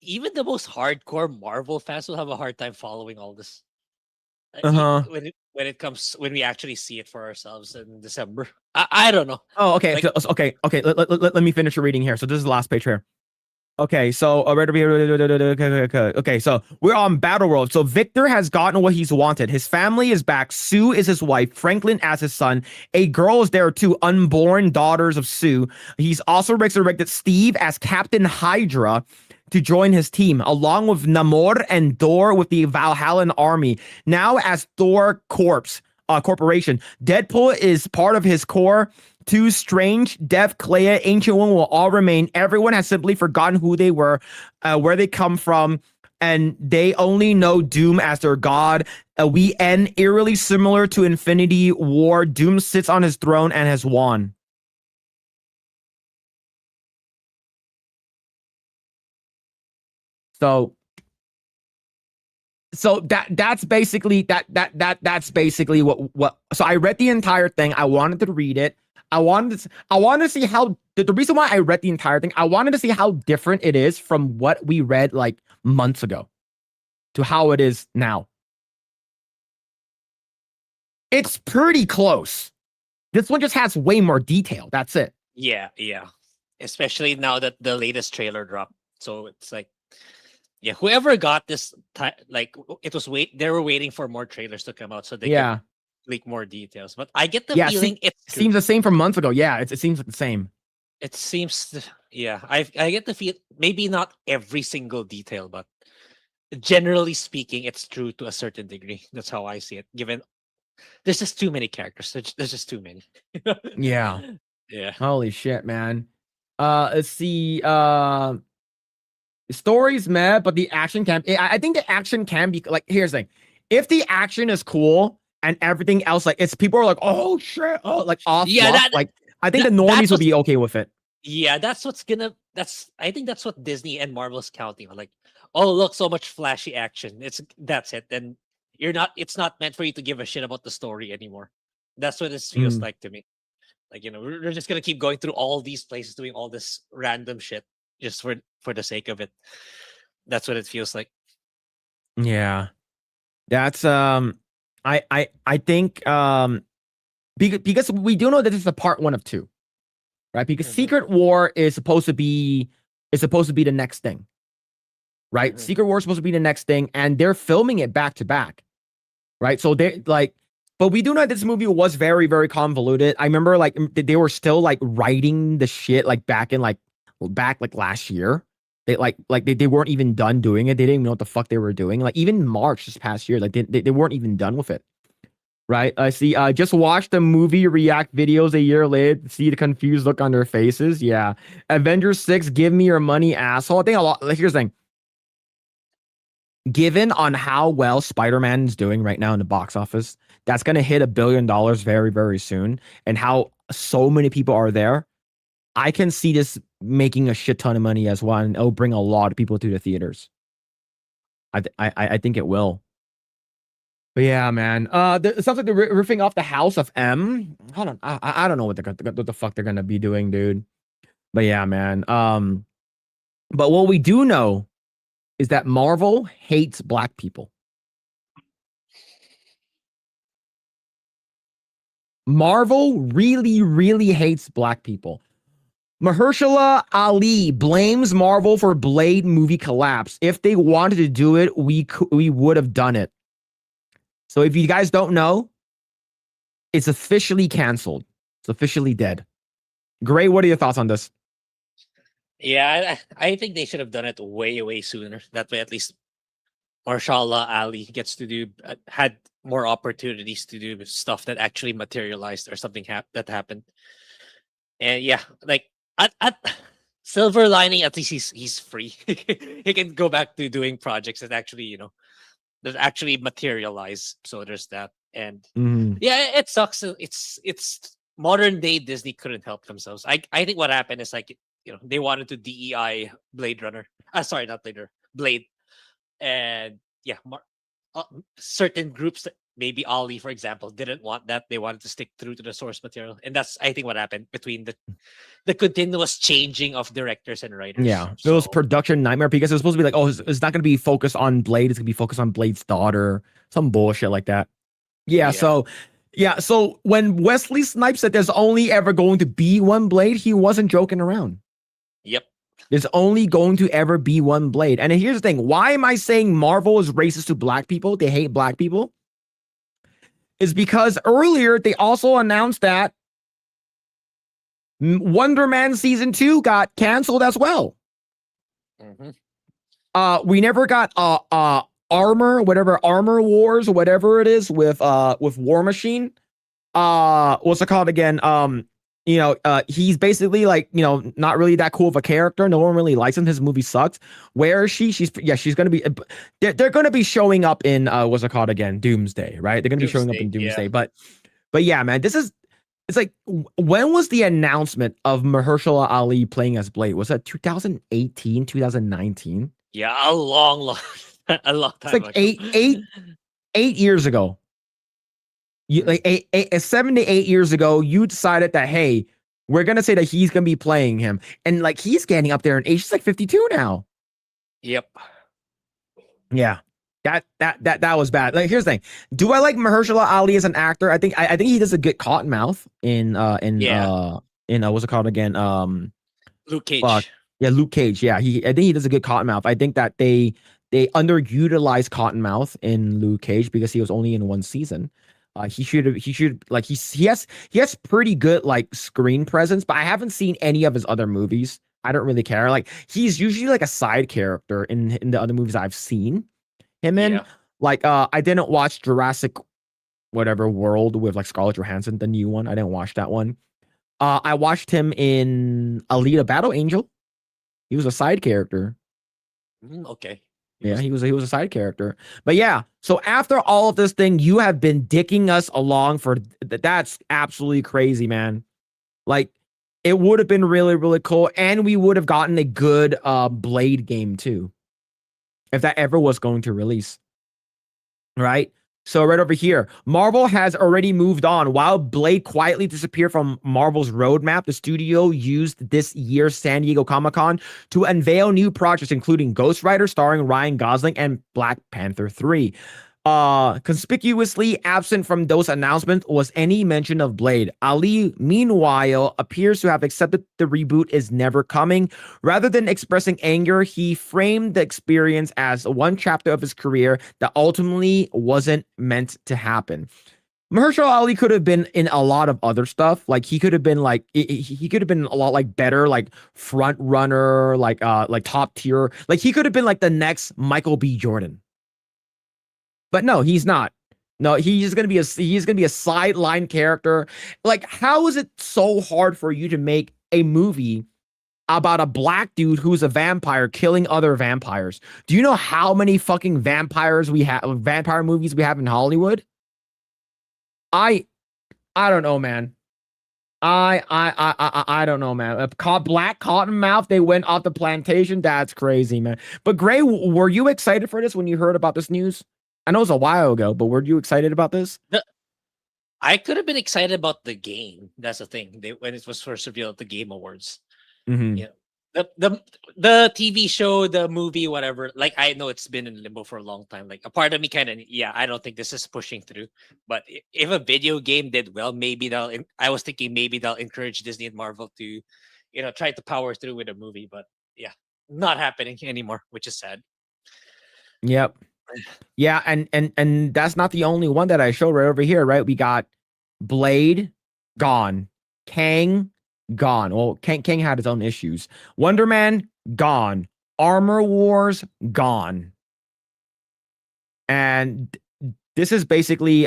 even the most hardcore Marvel fans will have a hard time following all this. When we actually see it for ourselves in December. I don't know. Oh, okay. Like, okay. Let me finish the reading here. So this is the last page here. Okay, so okay, so we're on Battle World. So Victor has gotten what he's wanted. His family is back. Sue is his wife. Franklin as his son. A girl is there too, unborn daughters of Sue. He's also resurrected Steve as Captain Hydra to join his team, along with Namor and Thor with the Valhallan army. Now as Thor Corporation. Deadpool is part of his core. Too Strange, Death, Clea, Ancient One will all remain. Everyone has simply forgotten who they were, where they come from, and they only know Doom as their god. We end eerily similar to Infinity War. Doom sits on his throne and has won. So that's basically that's basically what. So I read the entire thing. I wanted to read it. I wanted to see how the reason why I read the entire thing. I wanted to see how different it is from what we read like months ago to how it is now. It's pretty close. This one just has way more detail. That's it. Yeah. Especially now that the latest trailer dropped. So it's like, yeah, whoever got this, like it was they were waiting for more trailers to come out so they could leak more details. But I get the feeling it seems the same from months ago. Yeah, it seems like the same. It seems, I get the feel, maybe not every single detail, but generally speaking, it's true to a certain degree. That's how I see it. Given there's just too many characters. There's just too many. Yeah. Holy shit, man. Let's see. Stories, meh, but the action can. I think the action can be like. Here's the thing: if the action is cool and everything else, like people are like, oh shit, like off. Like I think the normies will be okay with it. Yeah, I think that's what Disney and Marvel's counting on. Like, oh look, so much flashy action. That's it. Then it's not meant for you to give a shit about the story anymore. That's what this feels like to me. Like, we're just gonna keep going through all these places doing all this random shit just for the sake of it. That's what it feels like. Yeah. That's I think because we do know that this is a part 1 of 2. Right? Because Secret War is supposed to be the next thing. Right? Secret War is supposed to be the next thing, and they're filming it back to back. Right? So they like, but we do know this movie was very, very convoluted. I remember like they were still like writing the shit like back last year. They they weren't even done doing it. They didn't even know what the fuck they were doing. Like even March this past year, like they weren't even done with it. Right? I see. Just watch the movie react videos a year later. See the confused look on their faces. Yeah. Avengers 6, give me your money, asshole. I think a lot. Like, here's the thing. Given on how well Spider-Man is doing right now in the box office, that's going to hit $1 billion very, very soon. And how so many people are there, I can see this making a shit ton of money as well. And it'll bring a lot of people to the theaters. I think it will. But yeah, man. It sounds like they're ripping off the House of M. Hold on. I don't know what the fuck they're going to be doing, dude. But yeah, man. But what we do know is that Marvel hates black people. Marvel really, really hates black people. Mahershala Ali blames Marvel for Blade movie collapse. If they wanted to do it, we would have done it. So if you guys don't know, it's officially canceled. It's officially dead. Grae, what are your thoughts on this? Yeah, I think they should have done it way sooner. That way, at least Mahershala Ali gets to do had more opportunities to do stuff that actually materialized or something that happened. And yeah, like at Silver Lining, at least he's free. He can go back to doing projects that actually that actually materialize. So there's that. And yeah, it sucks. It's modern day Disney couldn't help themselves. I think what happened is like they wanted to DEI Blade Runner. Sorry, not Blade Runner, Blade. And yeah, certain groups, maybe Ollie, for example, didn't want that. They wanted to stick through to the source material, and that's I think what happened between the continuous changing of directors and writers. Yeah, it was production nightmare because it was supposed to be like, oh, it's not going to be focused on Blade. It's going to be focused on Blade's daughter, some bullshit like that. Yeah. So when Wesley Snipes said there's only ever going to be one Blade, he wasn't joking around. Yep. There's only going to ever be one Blade. And here's the thing. Why am I saying Marvel is racist to black people? They hate black people. Is because earlier they also announced that Wonder Man Season 2 got canceled as well. We never got Armor Wars, whatever it is with War Machine. What's it called again? He's basically like, not really that cool of a character. No one really likes him. His movie sucks. Where is she? She's going to be, they're going to be showing up in, what's it called again? Doomsday, right? They're going to be showing up in Doomsday. Yeah. But yeah, man, it's like, when was the announcement of Mahershala Ali playing as Blade? Was that 2018, 2019? Yeah, a long time. It's like eight years ago. You like 7 to 8 years ago, you decided that, hey, we're gonna say that he's gonna be playing him, and like he's getting up there in age. He's like 52 now. Yep. Yeah, that was bad. Like, here's the thing: do I like Mahershala Ali as an actor? I think he does a good Cottonmouth in what's it called again? Luke Cage. Yeah, Luke Cage. Yeah, I think he does a good Cottonmouth. I think that they underutilized Cottonmouth in Luke Cage because he was only in one season. He should like he has pretty good like screen presence, but I haven't seen any of his other movies. I don't really care. Like, he's usually like a side character in the other movies I've seen him in. Yeah. Like I didn't watch Jurassic World with like Scarlett Johansson, the new one. I didn't watch that one. I watched him in Alita Battle Angel. He was a side character. Okay. Yeah, he was a side character. But yeah, so after all of this thing, you have been dicking us along for that's absolutely crazy, man. Like, it would have been really, really cool, and we would have gotten a good Blade game too, if that ever was going to release. Right? So right over here, Marvel has already moved on. While Blade quietly disappeared from Marvel's roadmap, the studio used this year's San Diego Comic-Con to unveil new projects, including Ghost Rider starring Ryan Gosling and Black Panther 3. Conspicuously absent from those announcements was any mention of Blade. Ali, meanwhile, appears to have accepted the reboot is never coming. Rather than expressing anger, he framed the experience as one chapter of his career that ultimately wasn't meant to happen. Mahershala Ali could have been in a lot of other stuff. Like, he could have been like, he could have been a lot like better, like front runner, like top tier. Like, he could have been like the next Michael B. Jordan. But no, he's not. No, he's gonna be a sideline character. Like, how is it so hard for you to make a movie about a black dude who's a vampire killing other vampires? Do you know how many fucking vampire movies we have in Hollywood? I don't know, man. I don't know, man. Black Cottonmouth, they went off the plantation. That's crazy, man. But Grae, were you excited for this when you heard about this news? I know it was a while ago, but were you excited about this? I could have been excited about the game. That's the thing. When it was first revealed at the Game Awards. Mm-hmm. Yeah. The TV show, the movie, whatever. Like, I know it's been in limbo for a long time. Like, a part of me kind of, I don't think this is pushing through. But if a video game did well, maybe I was thinking maybe they'll encourage Disney and Marvel to, try to power through with a movie. But yeah, not happening anymore, which is sad. Yep. Yeah, and that's not the only one that I showed right over here, right? We got Blade gone, Kang gone. Well, Kang had his own issues. Wonder Man gone. Armor Wars gone. And this is basically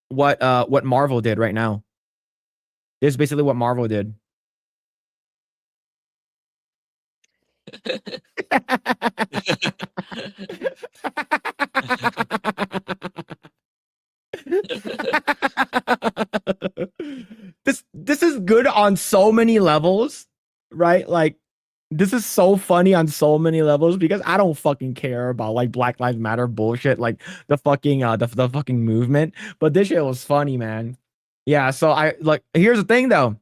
what Marvel did right now. This is basically what Marvel did. This is good on so many levels, right? Like, this is so funny on so many levels because I don't fucking care about like Black Lives Matter bullshit, like the fucking the fucking movement. But this shit was funny, man. Yeah, so here's the thing though.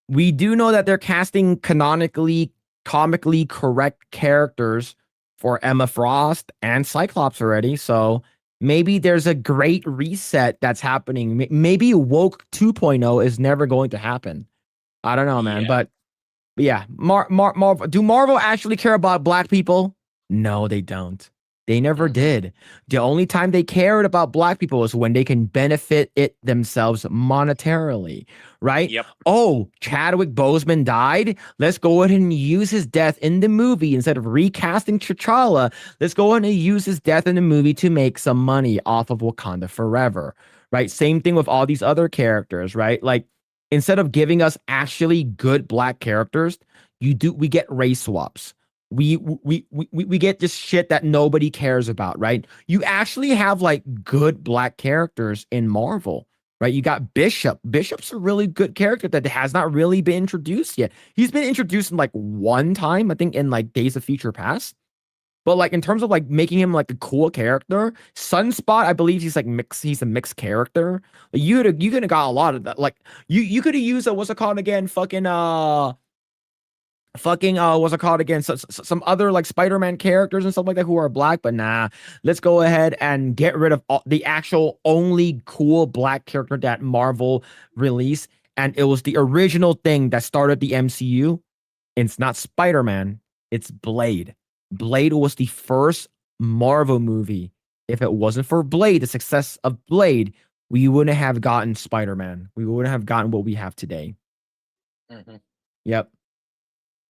We do know that they're casting comically correct characters for Emma Frost and Cyclops already. So maybe there's a great reset that's happening. Maybe woke 2.0 is never going to happen. I don't know, man. Yeah. But yeah, Marvel. Do Marvel actually care about black people? No, they don't. They never did. The only time they cared about black people is when they can benefit it themselves monetarily, right? Yep. Oh, Chadwick Boseman died. Let's go ahead and use his death in the movie instead of recasting T'Challa. Let's go ahead and use his death in the movie to make some money off of Wakanda Forever, right? Same thing with all these other characters, right? Like, instead of giving us actually good black characters, we get race swaps. We get this shit that nobody cares about, right? You actually have like good black characters in Marvel, right? You got Bishop. Bishop's a really good character that has not really been introduced yet. He's been introduced in like one time, I think, in like Days of Future Past. But like in terms of like making him like a cool character, Sunspot, I believe he's a mixed character. You could have got a lot of that. Like you could have used what's it called again? What's it called again? Some other like Spider-Man characters and stuff like that who are black, but nah. Let's go ahead and get rid of the actual only cool black character that Marvel released, and it was the original thing that started the MCU. It's not Spider-Man, it's Blade. Blade was the first Marvel movie. If it wasn't for Blade, the success of Blade, we wouldn't have gotten Spider-Man. We wouldn't have gotten what we have today. Mm-hmm. Yep.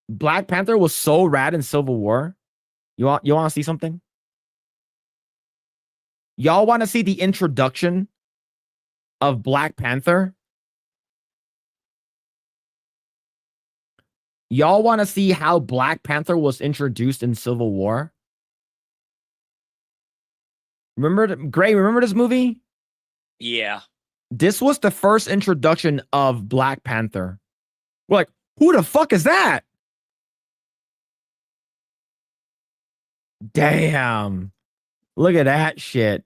Black Panther was so rad in Civil War. You want to see something? Y'all want to see the introduction of Black Panther? Y'all want to see how Black Panther was introduced in Civil War? Grae, remember this movie? Yeah. This was the first introduction of Black Panther. We're like, who the fuck is that? Damn. Look at that shit.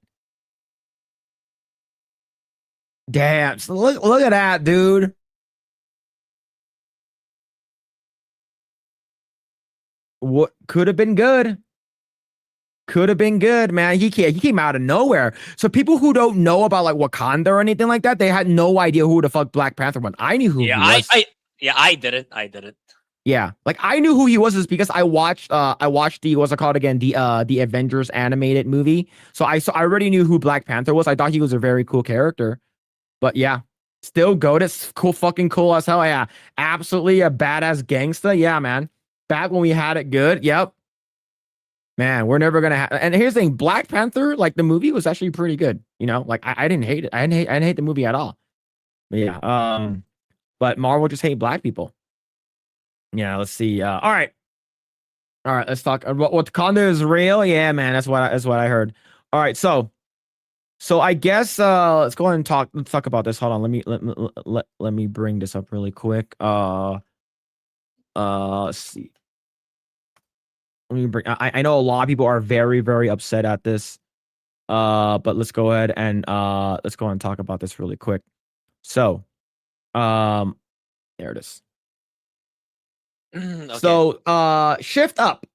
Damn. So look at that, dude. What could have been good? Could have been good, man. He came out of nowhere. So people who don't know about like Wakanda or anything like that, they had no idea who the fuck Black Panther was. I knew who he was. I didn't. Yeah, like I knew who he was is because I watched the what's it called again, the Avengers animated movie. So I already knew who Black Panther was. I thought he was a very cool character. But yeah, still goat. It's cool, fucking cool as hell. Yeah, absolutely a badass gangster. Yeah, man. Back when we had it good. Yep. Man, we're never gonna have. And here's the thing: Black Panther, like the movie, was actually pretty good. You know, like I didn't hate it. I didn't hate the movie at all. But yeah. But Marvel just hate black people. Yeah. Let's see. All right. All right. Let's talk. Wakanda is real. Yeah, man. That's what I heard. All right. So I guess let's go ahead and talk. Let's talk about this. Hold on. Let me bring this up really quick. Let's see. Let me bring. I know a lot of people are very, very upset at this. But let's go ahead and talk about this really quick. So, there it is. Okay. So, Shift Up,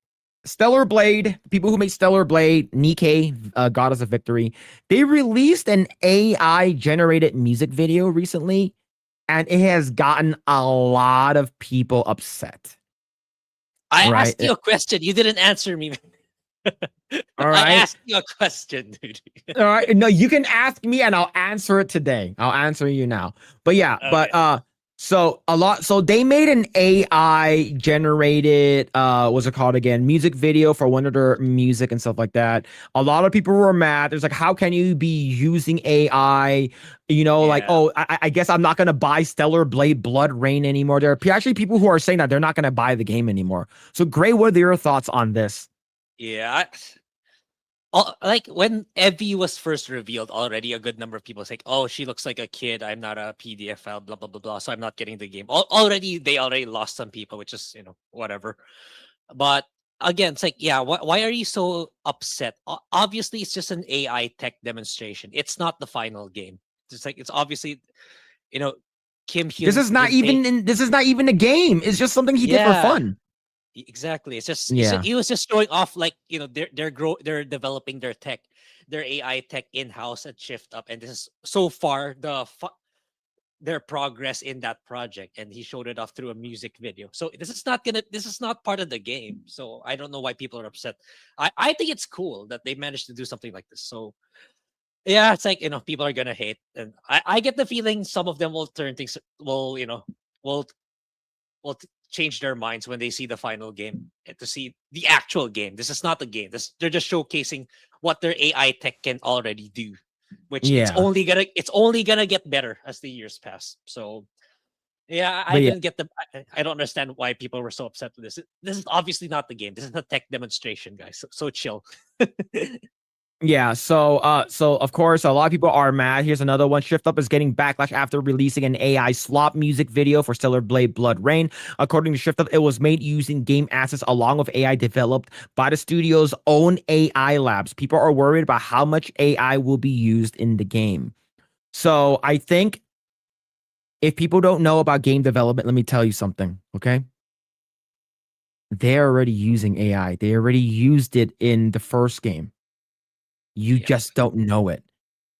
Stellar Blade, people who made Stellar Blade, Nikkei, Goddess of Victory, they released an AI generated music video recently, and it has gotten a lot of people upset. I Right. asked you a question. You didn't answer me. All right. I asked you a question, dude. All right. No, you can ask me and I'll answer it today. I'll answer you now. But yeah, Okay. So they made an AI generated what's it called again? Music video for one of their music and stuff like that. A lot of people were mad. There's like, how can you be using AI? You know, like, Yeah. oh, I guess I'm not gonna buy Stellar Blade Blood Rain anymore. There are actually people who are saying that they're not gonna buy the game anymore. So Grae, what are your thoughts on this? Yeah. Like when Evie was first revealed, already a good number of people was like, "Oh, she looks like a kid. I'm not a PDF file, blah blah blah blah." So I'm not getting the game. They already lost some people, which is whatever. But again, it's like, yeah, why are you so upset? Obviously, it's just an AI tech demonstration. It's not the final game. It's like it's obviously, you know, This is not even a game. It's just something he did for Yeah. fun. Exactly. It's just Yeah. he was just showing off, like, they're developing their tech, their AI tech in house at Shift Up, and this is so far their progress in that project, and he showed it off through a music video. So this is not part of the game. So I don't know why people are upset. I think it's cool that they managed to do something like this. So yeah, it's like, people are gonna hate, and I get the feeling some of them will turn things will change their minds when they see the final game and to see the actual game. This is not the game. They're just showcasing what their AI tech can already do, which Yeah. it's only gonna get better as the years pass. So yeah, I But yeah. didn't get I don't understand why people were so upset with this. This is obviously not the game. This is a tech demonstration, guys. So chill. Yeah, so of course a lot of people are mad. Here's another one. Shift Up is getting backlash after releasing an AI slop music video for Stellar Blade Blood Rain. According to Shift Up, it was made using game assets along with AI developed by the studio's own AI labs. People are worried about how much AI will be used in the game. So I think if people don't know about game development, let me tell you something, okay? They're already using AI. They already used it in the first game. You Yeah. just don't know it,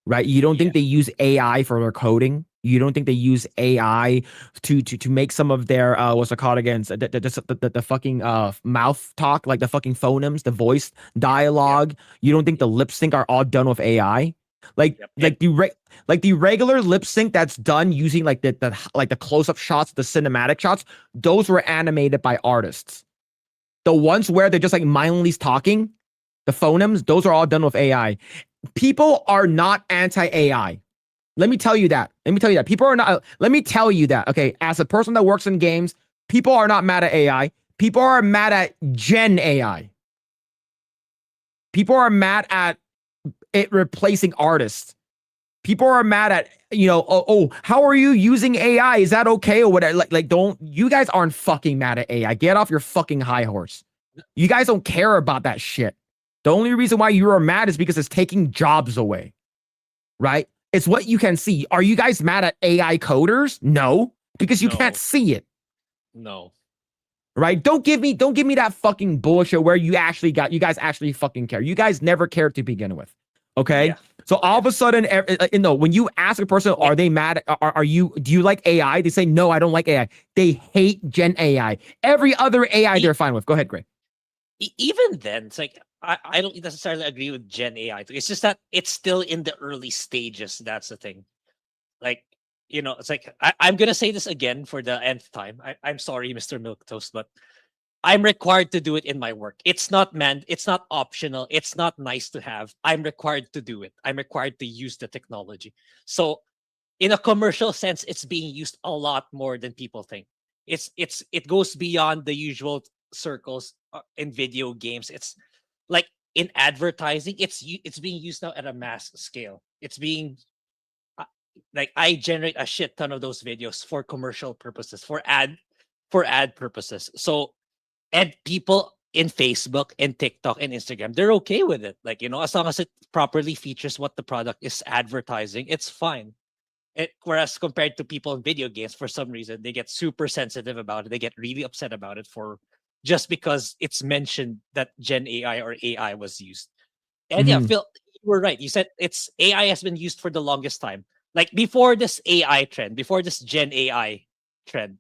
right? You don't think they use AI for their coding. You don't think they use AI to make some of their what's it called again? The fucking mouth talk, like the fucking phonemes, the voice dialogue. You don't think the lip sync are all done with AI? Like the regular lip sync that's done using like the close up shots, the cinematic shots, those were animated by artists. The ones where they're just like mindlessly talking, the phonemes, those are all done with AI. People are not anti-AI. Let me tell you that. People are not. Let me tell you that. Okay, as a person that works in games, people are not mad at AI. People are mad at Gen AI. People are mad at it replacing artists. People are mad at, how are you using AI? Is that okay or whatever? You guys aren't fucking mad at AI. Get off your fucking high horse. You guys don't care about that shit. The only reason why you are mad is because it's taking jobs away, right? It's what you can see. Are you guys mad at AI coders? No, because you can't see it. No. Right? Don't give me that fucking bullshit where you guys actually fucking care. You guys never cared to begin with. Okay? Yeah. So all of a sudden, when you ask a person, are they mad? Do you like AI? They say, no, I don't like AI. They hate Gen AI. Every other AI they're fine with. Go ahead, Grae. Even then, it's like I don't necessarily agree with Gen AI. It's just that it's still in the early stages. That's the thing. Like, it's like I'm gonna say this again for the nth time. I'm sorry, Mr. Milquetoast, but I'm required to do it in my work. It's not it's not optional. It's not nice to have. I'm required to do it. I'm required to use the technology. So in a commercial sense, it's being used a lot more than people think. It goes beyond the usual circles in video games. It's like in advertising, it's being used now at a mass scale. It's being like I generate a shit ton of those videos for commercial purposes, for ad purposes. So and people in Facebook and TikTok and Instagram, they're okay with it. Like, as long as it properly features what the product is advertising, it's fine. Whereas compared to people in video games, for some reason, they get super sensitive about it. They get really upset about it just because it's mentioned that Gen AI or AI was used. And yeah, Phil, you were right. You said AI has been used for the longest time. Like before this AI trend, before this Gen AI trend,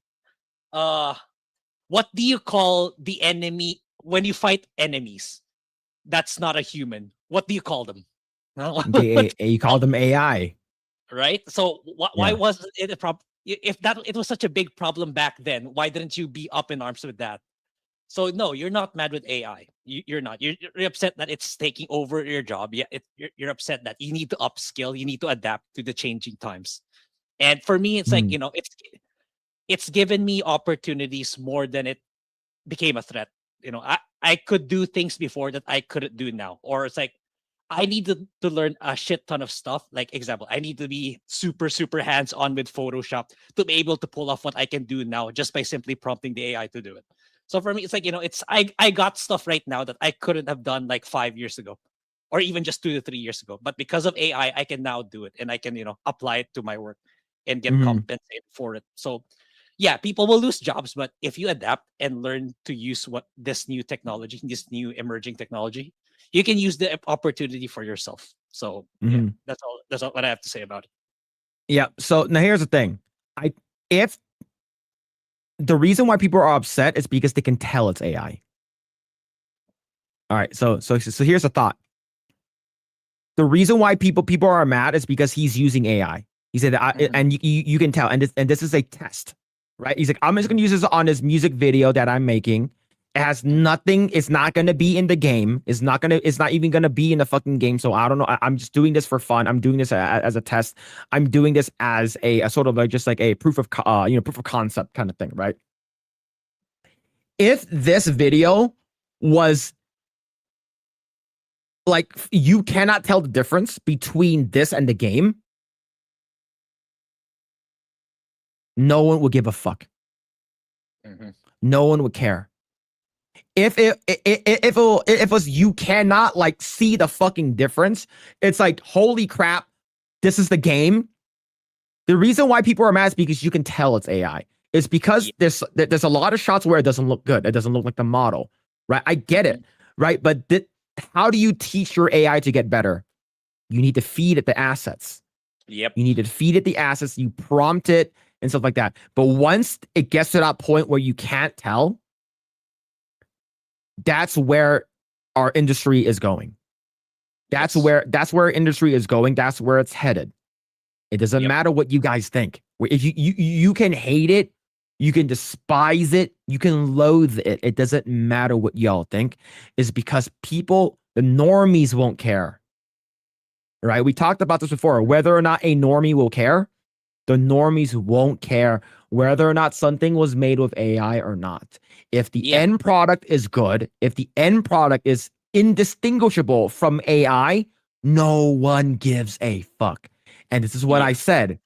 what do you call the enemy when you fight enemies? That's not a human. What do you call them? You call them AI. Right? So why wasn't it a problem? If it was such a big problem back then, why didn't you be up in arms with that? So no, you're not mad with AI. You're not. You're upset that it's taking over your job. Yeah, you're upset that you need to upskill. You need to adapt to the changing times. And for me, it's like it's given me opportunities more than it became a threat. I could do things before that I couldn't do now, or it's like I need to learn a shit ton of stuff. Like example, I need to be super hands on with Photoshop to be able to pull off what I can do now just by simply prompting the AI to do it. So for me, it's like I got stuff right now that I couldn't have done like 5 years ago, or even just 2 to 3 years ago. But because of AI, I can now do it, and I can apply it to my work and get compensated for it. So yeah, people will lose jobs, but if you adapt and learn to use this new technology, this new emerging technology, you can use the opportunity for yourself. So yeah, that's all what I have to say about it. Yeah. So now here's the thing. If the reason why people are upset is because they can tell it's AI. All right. So here's the thought. The reason why people are mad is because he's using AI. He said that, and you can tell, and this is a test, right? He's like, I'm just gonna use this on this music video that I'm making. It has nothing. It's not gonna be in the game. It's not even gonna be in the fucking game. So I don't know. I'm just doing this for fun. I'm doing this as a test. I'm doing this as a sort of like just like a proof of concept kind of thing, right? If this video was like you cannot tell the difference between this and the game, no one would give a fuck. No one would care. If it was you cannot like see the fucking difference, it's like holy crap, this is the game. The reason why people are mad is because you can tell it's AI. It's because there's a lot of shots where it doesn't look good. It doesn't look like the model, right? I get it, right? But how do you teach your AI to get better? You need to feed it the assets. Yep. You need to feed it the assets. You prompt it and stuff like that. But once it gets to that point where you can't tell, that's where our industry is going. That's where industry is going. That's where it's headed. It doesn't matter what you guys think. If you can hate it, you can despise it, you can loathe it. It doesn't matter what y'all think. It's because people, the normies, won't care. Right? We talked about this before. Whether or not a normie will care, the normies won't care whether or not something was made with AI or not. If the end product is good, if the end product is indistinguishable from AI, no one gives a fuck. And this is what I said.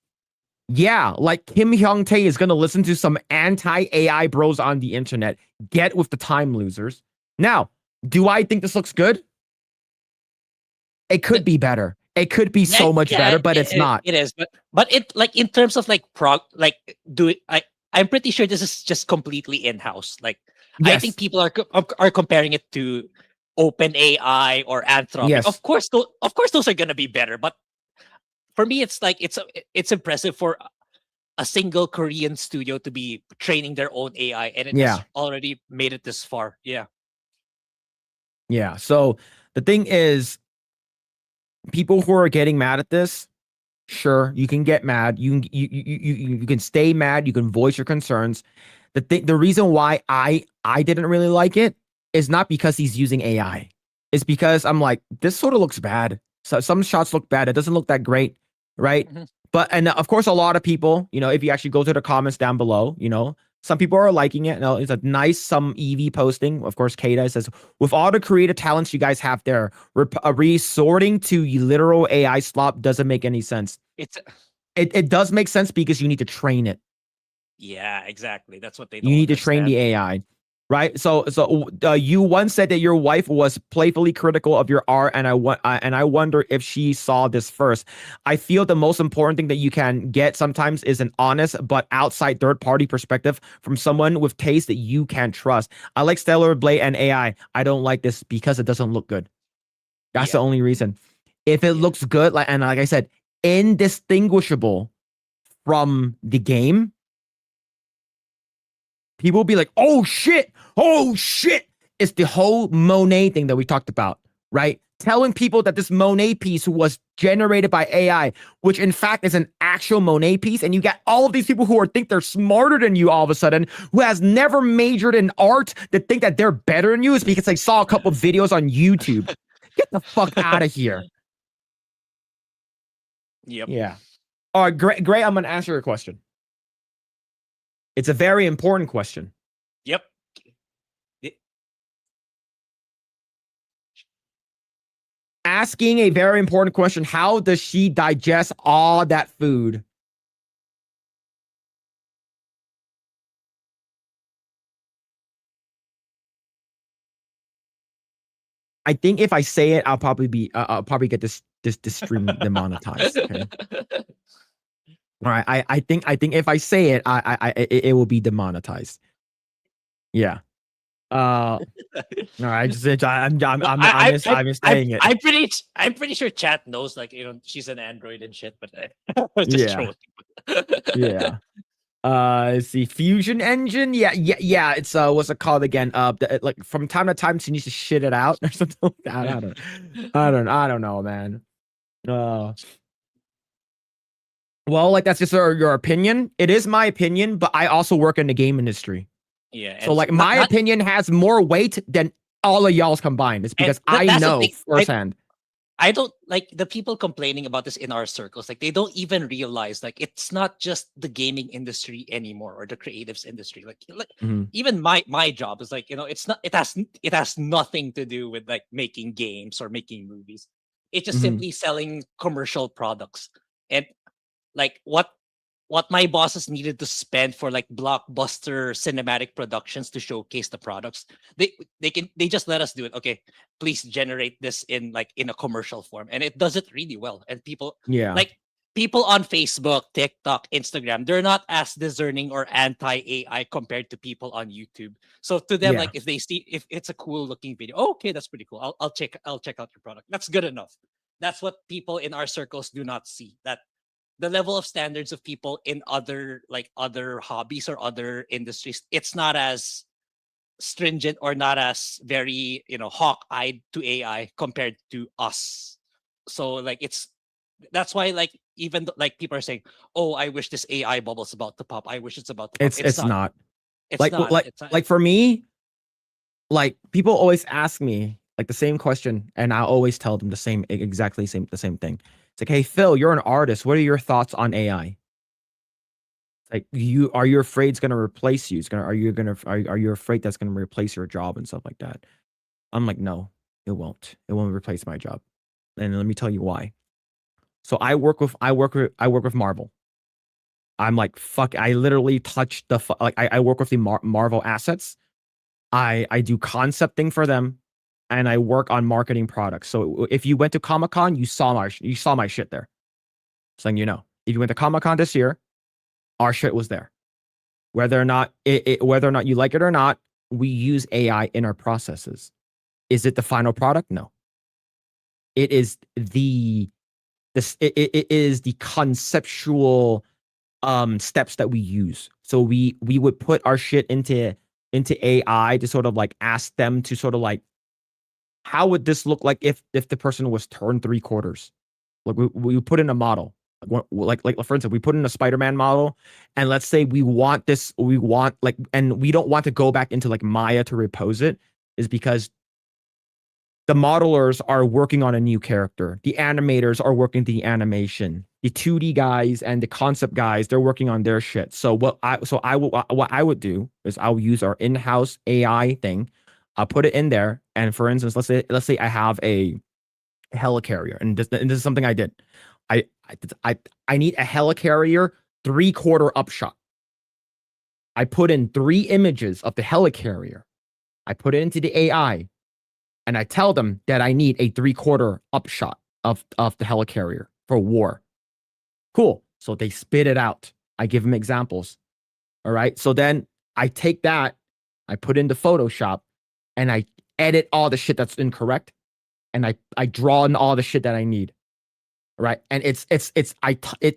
Yeah, like Kim Hyung-tae is going to listen to some anti-AI bros on the internet. Get with the time, losers. Now, do I think this looks good? It could be better. It could be so much better, but it's not. It is, but it like in terms of like I'm pretty sure this is just completely in-house. Like I think people are comparing it to OpenAI or Anthropic. Yes. Of course those are gonna be better. But for me, it's like it's impressive for a single Korean studio to be training their own AI, and it's already made it this far. Yeah. Yeah. So the thing is, people who are getting mad at this, sure, you can get mad. You can stay mad. You can voice your concerns. The reason why I didn't really like it is not because he's using AI. It's because I'm like, this sort of looks bad. So some shots look bad. It doesn't look that great, right? But and of course, a lot of people, if you actually go to the comments down below, some people are liking it. It's a nice some EV posting. Of course, Kada says, with all the creative talents you guys have there, resorting to literal AI slop doesn't make any sense. It does make sense because you need to train it. Yeah, exactly. That's what they don't You need to train the AI, right? So you once said that your wife was playfully critical of your art, and I wonder if she saw this first. I feel the most important thing that you can get sometimes is an honest but outside third-party perspective from someone with taste that you can trust. I like Stellar Blade and AI. I don't like this because it doesn't look good. That's the only reason. If it looks good, like I said, indistinguishable from the game, people will be like, oh shit. It's the whole Monet thing that we talked about, right? Telling people that this Monet piece was generated by AI, which in fact is an actual Monet piece. And you got all of these people who think they're smarter than you all of a sudden, who has never majored in art, that think that they're better than you is because they saw a couple of videos on YouTube. Get the fuck out of here. Yep. Yeah. All right, Grae, I'm going to answer your question. It's a very important question. Yep. Asking a very important question. How does she digest all that food? I think if I say it, I'll probably get this stream demonetized. Okay? All right. I think if I say it, it will be demonetized. Yeah. No, I'm just saying it. I'm pretty sure chat knows, like, she's an Android and shit, but just trolling. Yeah. Let's see, Fusion Engine. Yeah. It's what's it called again? Like from time to time she needs to shit it out or something like that. I don't know, man. Well, like that's just your opinion. It is my opinion, but I also work in the game industry. Yeah. So like my opinion has more weight than all of y'all's combined. It's because I know firsthand. I don't like the people complaining about this in our circles. Like, they don't even realize, like, it's not just the gaming industry anymore or the creatives industry. Like even my job is like, it's not. It has nothing to do with like making games or making movies. It's just simply selling commercial products. And like what my bosses needed to spend for like blockbuster cinematic productions to showcase the products, they just let us do it. Okay, please generate this in a commercial form, and it does it really well. And people on Facebook, TikTok, Instagram, they're not as discerning or anti-AI compared to people on YouTube. So to them, like, if they see if it's a cool looking video, okay, that's pretty cool. I'll check out your product. That's good enough. That's what people in our circles do not see. That the level of standards of people in other hobbies or other industries, it's not as stringent or not as very hawk-eyed to AI compared to us. So like that's why like even like people are saying, oh, I wish this AI bubble's about to pop. I wish it's about to pop. It's not. It's like not. Like for me, like people always ask me like the same question, and I always tell them the same thing. It's like, hey, Phil, you're an artist. What are your thoughts on AI? Like, are you afraid it's gonna replace you? Are you afraid that's gonna replace your job and stuff like that? I'm like, no, it won't. It won't replace my job. And let me tell you why. So I work with Marvel. I'm like, fuck. I literally touch I work with the Marvel assets. I do concepting for them. And I work on marketing products. So if you went to Comic-Con, you saw my shit there. So if you went to Comic-Con this year, our shit was there. Whether or not you like it or not, we use AI in our processes. Is it the final product? No. It is the conceptual steps that we use. So we would put our shit into AI to sort of like ask them to sort of like, how would this look like if the person was turned 3/4? Like we put in a model. like for instance, we put in a Spider-Man model, and let's say we want and we don't want to go back into like Maya to repose it, is because the modelers are working on a new character. The animators are working the animation. The 2D guys and the concept guys, they're working on their shit. So what I would do is I'll use our in-house AI thing. I'll put it in there. And for instance, let's say I have a helicarrier, and this is something I did. I need a helicarrier 3/4 upshot. I put in 3 images of the helicarrier. I put it into the AI. And I tell them that I need a 3/4 upshot of the helicarrier for war. Cool. So they spit it out. I give them examples. All right. So then I take that, I put into Photoshop, and I edit all the shit that's incorrect, and I draw in all the shit that I need. All right. And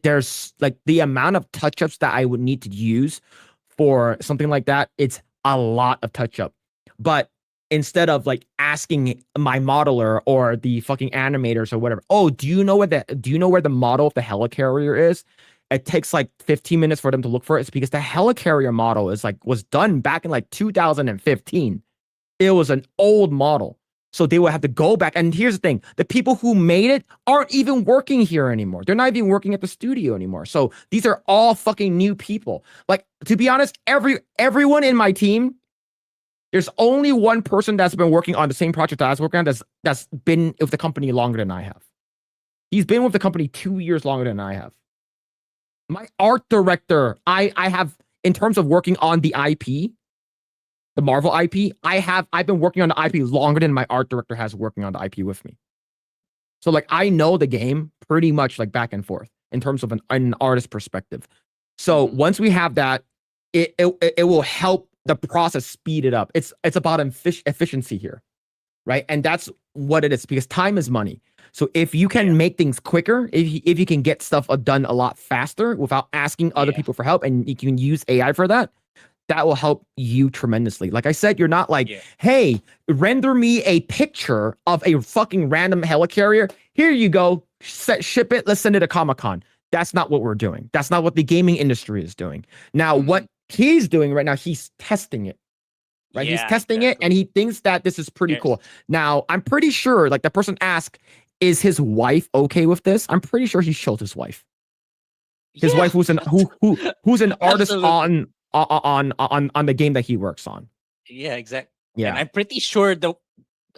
there's like the amount of touch-ups that I would need to use for something like that. It's a lot of touch-up. But instead of like asking my modeler or the fucking animators or whatever, oh, do you know where the model of the helicarrier is? It takes like 15 minutes for them to look for it. It's because the helicarrier model was done back in like 2015. It was an old model. So they would have to go back. And here's the thing. The people who made it aren't even working here anymore. They're not even working at the studio anymore. So these are all fucking new people. Like, to be honest, everyone in my team, there's only one person that's been working on the same project that I was working on that's been with the company longer than I have. He's been with the company 2 years longer than I have. My art director, I have, in terms of working on the IP, the Marvel IP, I've been working on the IP longer than my art director has working on the IP with me. So like I know the game pretty much like back and forth in terms of an artist perspective. So once we have that, it will help the process speed it up. It's about efficiency here, right? And that's what it is, because time is money. So if you can make things quicker, if you can get stuff done a lot faster without asking other people for help, and you can use AI for that, that will help you tremendously. Like I said, you're not like, hey, render me a picture of a fucking random helicarrier. Here you go, ship it. Let's send it to Comic-Con. That's not what we're doing. That's not what the gaming industry is doing. Now, what he's doing right now, he's testing it, right? He's testing it, and he thinks that this is pretty cool. Now, I'm pretty sure, like the person asked, is his wife okay with this? I'm pretty sure he showed his wife. His wife, who's an artist on the game that he works on. Yeah, exactly. Yeah, and I'm pretty sure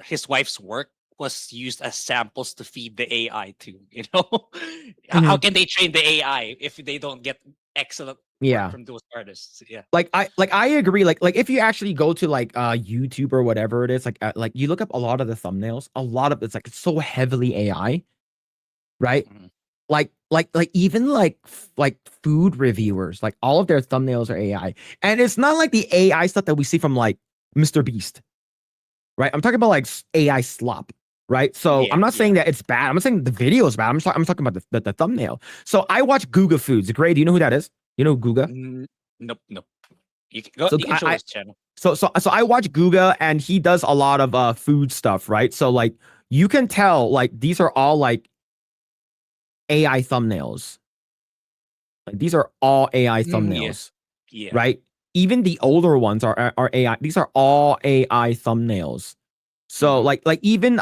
his wife's work was used as samples to feed the AI to. You know, how can they train the AI if they don't get excellent work from those artists? Yeah, like I agree. Like if you actually go to like YouTube or whatever it is, like you look up a lot of the thumbnails, a lot of it's so heavily AI, right? Like even like food reviewers, like all of their thumbnails are AI. And it's not like the AI stuff that we see from like Mr. Beast, right? I'm talking about like AI slop, right? So I'm not saying that it's bad. I'm not saying the video is bad. I'm talking about the thumbnail. So I watch Guga Foods. Grae, do you know who that is? You know Guga? Nope. You can show his channel. So I watch Guga, and he does a lot of food stuff, right? So like you can tell like these are all like AI thumbnails. Like these are all AI thumbnails. Right? Even the older ones are AI. These are all AI thumbnails. So like even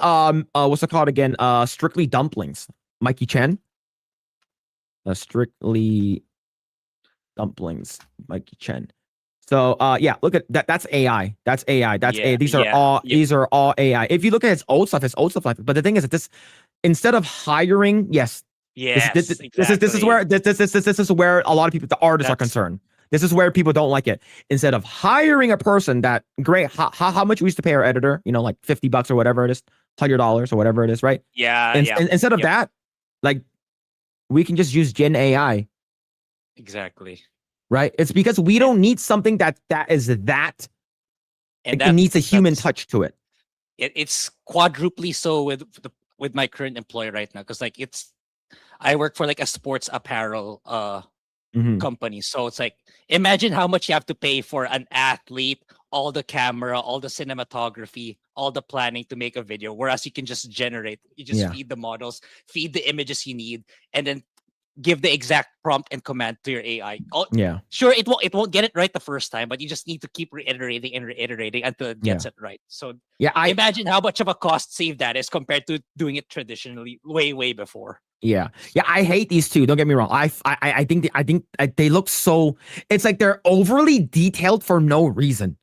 what's it called again? Strictly Dumplings. Mikey Chen. Strictly Dumplings. Mikey Chen. So yeah, look at that. That's AI. That's AI. That's AI. These are all AI. If you look at his old stuff like. But the thing is that this, instead of hiring, this is where a lot of people, the artists, are concerned. This is where people don't like it. Instead of hiring a person that, great, how much we used to pay our editor, you know, like $50 or whatever it is, $100 or whatever it is, right? Instead of that, like we can just use Gen AI. Exactly. Right? It's because we don't need something that is that. And it needs a human touch to it. It's quadruply so with my current employer right now, because like I work for like a sports apparel company. So it's like, imagine how much you have to pay for an athlete, all the camera, all the cinematography, all the planning to make a video. Whereas you can just feed the models, feed the images you need, and then give the exact prompt and command to your AI. Yeah. Sure, it won't get it right the first time, but you just need to keep reiterating and reiterating until it gets it right. So Yeah. imagine how much of a cost save that is compared to doing it traditionally way before. Yeah. I hate these two. Don't get me wrong. I think they look so. It's like they're overly detailed for no reason.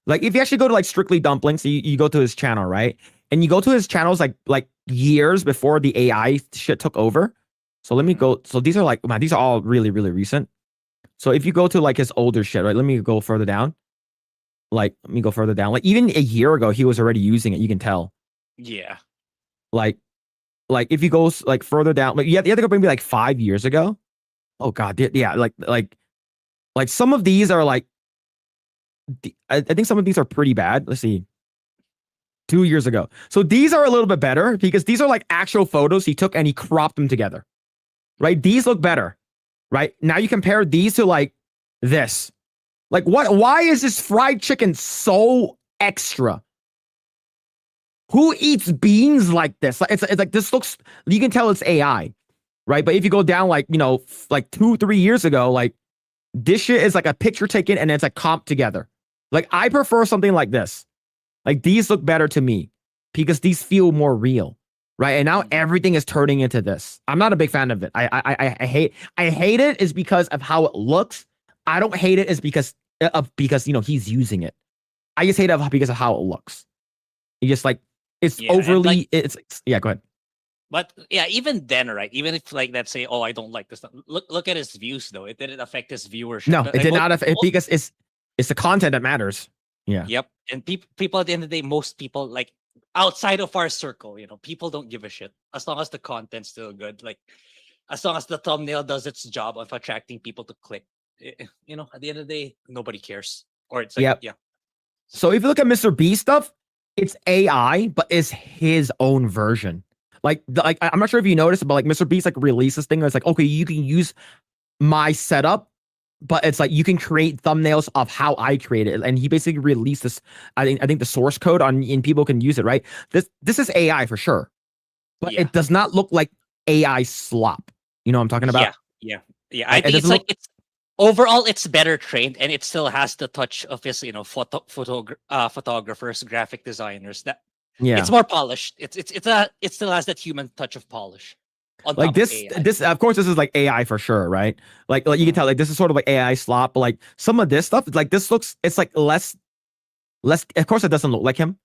Like if you actually go to like Strictly Dumplings, so you go to his channel, right? And you go to his channels like years before the AI shit took over. So let me go. So these are like, man, these are all really recent. So if you go to like his older shit, right? Let me go further down. Like let me go further down. Like even a year ago, he was already using it. You can tell. Yeah. Like if you go like further down, like you have to go maybe like 5 years ago. Oh god, yeah, like some of these are like, I think some of these are pretty bad. Let's see. 2 years ago. So these are a little bit better because these are like actual photos he took and he cropped them together. Right? These look better. Right? Now you compare these to like this. Like why is this fried chicken so extra? Who eats beans like this? It's like this looks, you can tell it's AI. Right? But if you go down like, like 2-3 years ago, like this shit is like a picture taken and it's like comped together. Like I prefer something like this. Like these look better to me because these feel more real, right? And now everything is turning into this. I'm not a big fan of it. I hate it is because of how it looks. I don't hate it is because he's using it. I just hate it because of how it looks. You just like it's overly. It's yeah. Go ahead. But yeah, even then, right? Even if like let's say, oh, I don't like this. Look at his views though. It didn't affect his viewership. No, But, it like, did not affect because it's the content that matters. Yeah. Yep. And people at the end of the day, most people like outside of our circle, people don't give a shit as long as the content's still good. Like as long as the thumbnail does its job of attracting people to click. At the end of the day, nobody cares. Or it's like, yeah. So if you look at Mr. B stuff, it's AI, but it's his own version. Like I'm not sure if you noticed, but like Mr. Beast like released this thing. It's like, okay, you can use my setup, but it's like you can create thumbnails of how I create it. And he basically released this. I think the source code and people can use it, right? This is AI for sure, but it does not look like AI slop. You know what I'm talking about? Yeah. I think it's overall it's better trained and it still has the touch of his, photographers, graphic designers. That it's more polished. It still has that human touch of polish. Like this of course this is like AI for sure, right? Like you can tell like this is sort of like AI slop, but like some of this stuff, like this looks, it's like less, of course it doesn't look like him,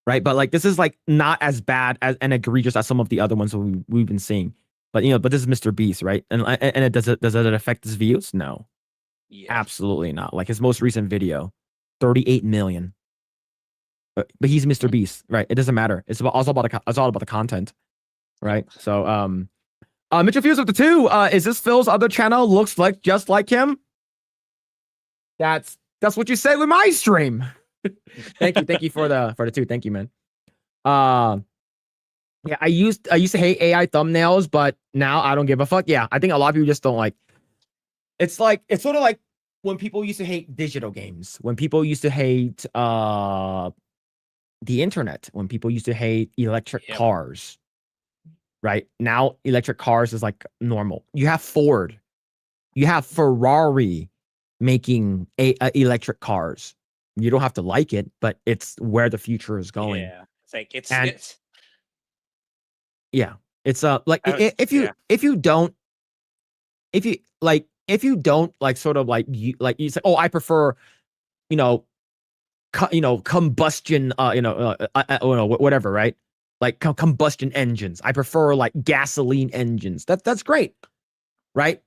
right? But like this is like not as bad as and egregious as some of the other ones we've been seeing. But but this is Mr. Beast, right? And it does it affect his views? No. Absolutely not. Like his most recent video, 38 million. But he's Mr. Beast, right? It doesn't matter. It's all about the content. Right. So Mitchell Fuse with the 2. Is this Phil's other channel? Looks like just like him. That's what you said with my stream. Thank you for the 2. Thank you, man. Yeah, I used to hate AI thumbnails, but now I don't give a fuck. Yeah, I think a lot of people just don't like. It's sort of like when people used to hate digital games, when people used to hate the internet, when people used to hate electric cars. Right now, electric cars is like normal. You have Ford, you have Ferrari making electric cars. You don't have to like it, but it's where the future is going. Yeah, it's like it's like if you don't like sort of like you say, oh, I prefer combustion whatever, right? Like combustion engines. I prefer like gasoline engines. That's great, right?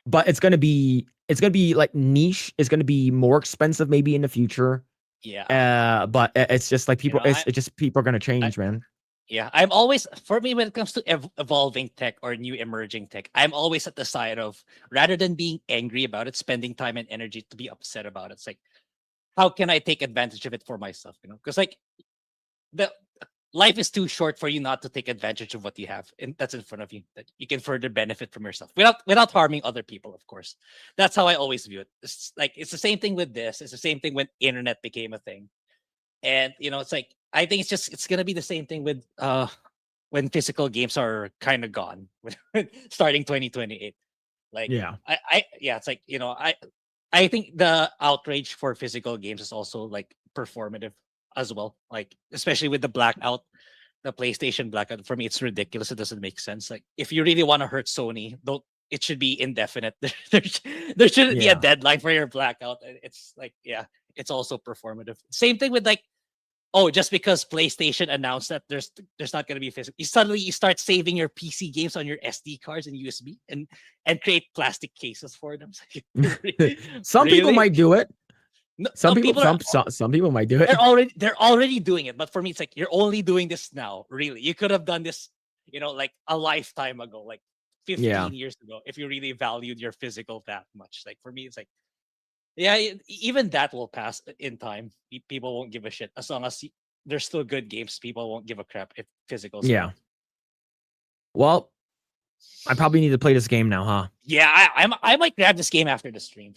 But it's gonna be like niche. It's gonna be more expensive maybe in the future. Yeah. But it's just like people. It's just people are gonna change, man. Yeah, I'm always, for me, when it comes to evolving tech or new emerging tech, I'm always at the side of, rather than being angry about it, spending time and energy to be upset about it. It's like, how can I take advantage of it for myself? Because like the life is too short for you not to take advantage of what you have and that's in front of you, that you can further benefit from yourself without harming other people, of course. That's how I always view it. It's like, it's the same thing with this. It's the same thing when internet became a thing. And it's like, I think it's gonna be the same thing with when physical games are kind of gone starting 2028. Like Yeah. it's like, I think the outrage for physical games is also like performative as well. Like especially with the blackout, the PlayStation blackout. For me, it's ridiculous. It doesn't make sense. Like if you really want to hurt Sony, don't. It should be indefinite. There shouldn't be a Yeah. deadline for your blackout. It's like, yeah, it's also performative. Same thing with like, oh, just because PlayStation announced that there's not going to be physical, you start saving your PC games on your SD cards and USB and create plastic cases for them. Some people Really? might do it. No, Some no, people, some people might do it. they're already doing it. But for me, it's like you're only doing this now. Really, you could have done this, like a lifetime ago, like 15 Yeah. years ago, if you really valued your physical that much. Like for me, it's like, yeah, even that will pass in time. People won't give a shit as long as there's still good games. People won't give a crap if physical's Yeah. gone. Well, I probably need to play this game now, huh? Yeah, I might grab this game after the stream.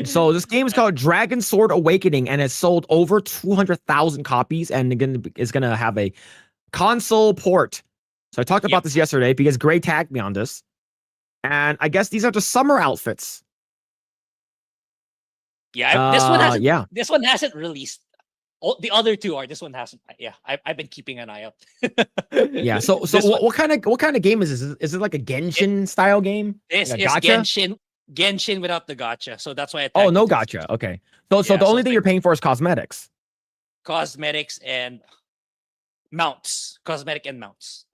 So this game is called Dragon Sword Awakening, and it's sold over 200,000 copies, and it's gonna have a console port. So I talked about this yesterday because Grae tagged me on this, and I guess these are the summer outfits. Yeah, this one hasn't. Yeah. This one hasn't released. Oh, the other two are. This one hasn't. Yeah, I've been keeping an eye out. Yeah. So what kind of game is this? Is it like a Genshin style game? This Like is a gacha? Genshin without the gacha. So that's why I. Oh, tagged no it to gotcha. Okay. So Yeah, the so only it's thing like- you're paying for is cosmetics. cosmetics and mounts. Cosmetic and mounts.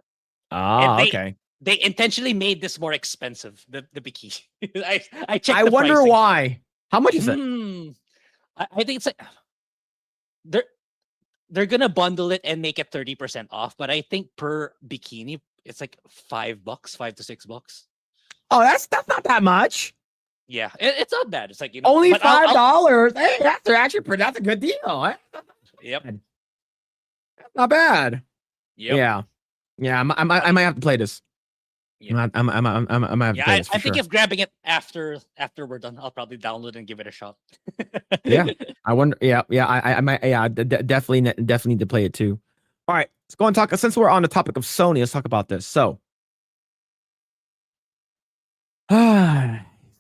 Ah, they- okay. They intentionally made this more expensive. The bikini. I checked. I the wonder pricing. why. How much is it? I think it's like they're gonna bundle it and make it 30% off, but I think per bikini it's like $5, $5 to $6. Oh, that's not that much. Yeah, it's not bad. It's like Only but I'll- $5. Hey, that's a good deal. Eh? Yep. Not bad. Yep. Yeah. I might have to play this. Yeah. I might have to play this for I think sure. if grabbing it after we're done, I'll probably download and give it a shot. Yeah. I wonder. Yeah. I might. Yeah. Definitely need to play it too. All right. Let's go and talk. Since we're on the topic of Sony, let's talk about this. So,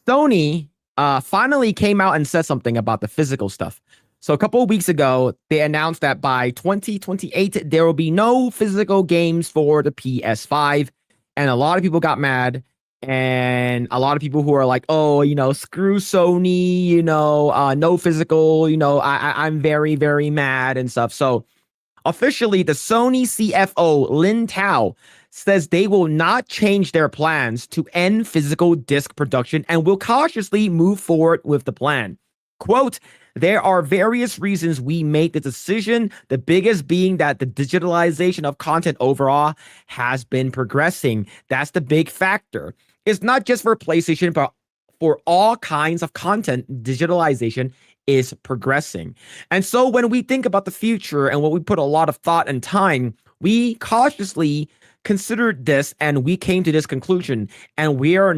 Sony finally came out and said something about the physical stuff. So a couple of weeks ago, they announced that by 2028 there will be no physical games for the PS5, and a lot of people got mad. And a lot of people who are like, oh, screw Sony, no physical, I'm very, very mad and stuff. So officially, the Sony CFO, Lin Tao, says they will not change their plans to end physical disc production and will cautiously move forward with the plan. Quote, there are various reasons we make the decision, the biggest being that the digitalization of content overall has been progressing. That's the big factor. It's not just for PlayStation, but for all kinds of content, digitalization is progressing. And so when we think about the future and when we put a lot of thought and time, we cautiously considered this and we came to this conclusion, and we are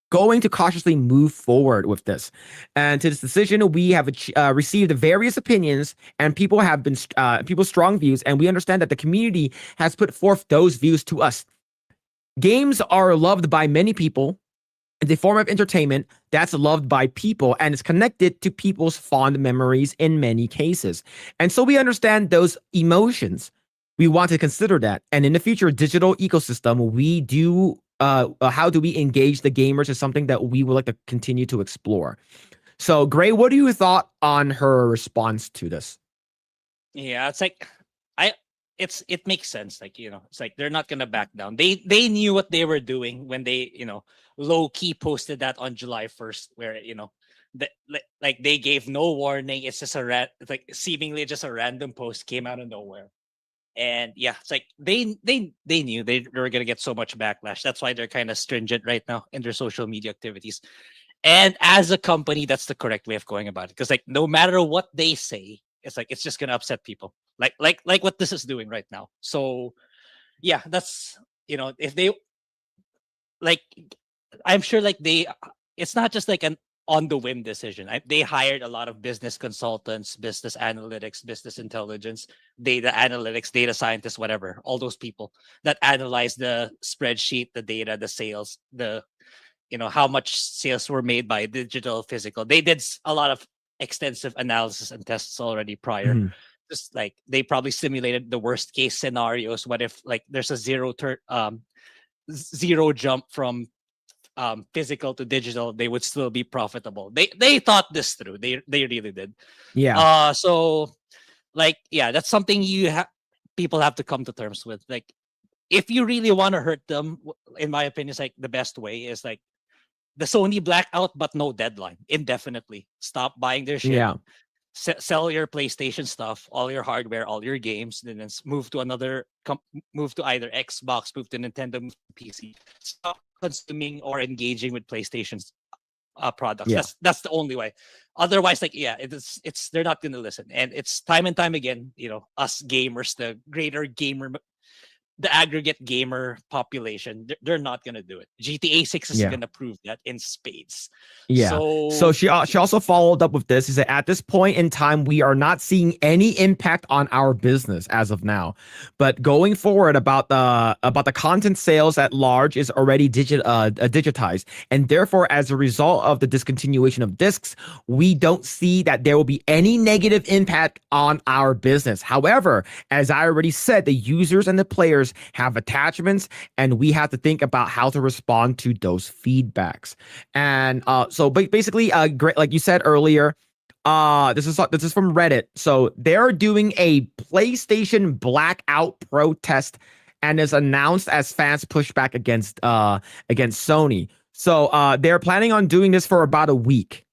going to cautiously move forward with this. And to this decision, we have received various opinions, and people have been people's strong views, and we understand that the community has put forth those views to us. Games are loved by many people. It's a form of entertainment that's loved by people, and it's connected to people's fond memories in many cases. And so we understand those emotions. We want to consider that. And in the future digital ecosystem, we do how do we engage the gamers is something that we would like to continue to explore. So, Grae, what do you thought on her response to this? Yeah, it's like it makes sense. Like, it's like they're not gonna back down. They knew what they were doing when they, low key posted that on July 1st, where like they gave no warning. It's just it's like seemingly just a random post came out of nowhere. And yeah, it's like they knew they were gonna get so much backlash. That's why they're kind of stringent right now in their social media activities. And as a company, that's the correct way of going about it. Because like no matter what they say, it's like it's just gonna upset people. Like what this is doing right now. So yeah, that's if they like, I'm sure like it's not just like on the whim decision. They hired a lot of business consultants, business analytics, business intelligence, data analytics, data scientists, whatever, all those people that analyze the spreadsheet, the data, the sales, how much sales were made by digital, physical. They did a lot of extensive analysis and tests already prior. Mhm. Just like they probably simulated the worst case scenarios. What if like there's a zero jump from physical to digital, they would still be profitable. They thought this through. They really did. Yeah. So like that's something people have to come to terms with. Like if you really want to hurt them, in my opinion, it's like the best way is like the Sony blackout, but no deadline, indefinitely. Stop buying their shit. Yeah. Sell your PlayStation stuff, all your hardware, all your games, then move to move to either Xbox, move to Nintendo, move to PC. Stop consuming or engaging with PlayStation's products. Yeah. That's the only way. Otherwise, like it's they're not gonna listen. And it's time and time again, us gamers, the aggregate gamer population, they're not going to do it. GTA 6 is going to prove that in spades. Yeah. So she also followed up with this. She said, at this point in time, we are not seeing any impact on our business as of now. But going forward, about the content sales at large is already digitized. And therefore, as a result of the discontinuation of discs, we don't see that there will be any negative impact on our business. However, as I already said, the users and the players have attachments, and we have to think about how to respond to those feedbacks. And so basically, like you said earlier, this is from Reddit. So they're doing a PlayStation blackout protest, and is announced as fans push back against Sony. So they're planning on doing this for about a week.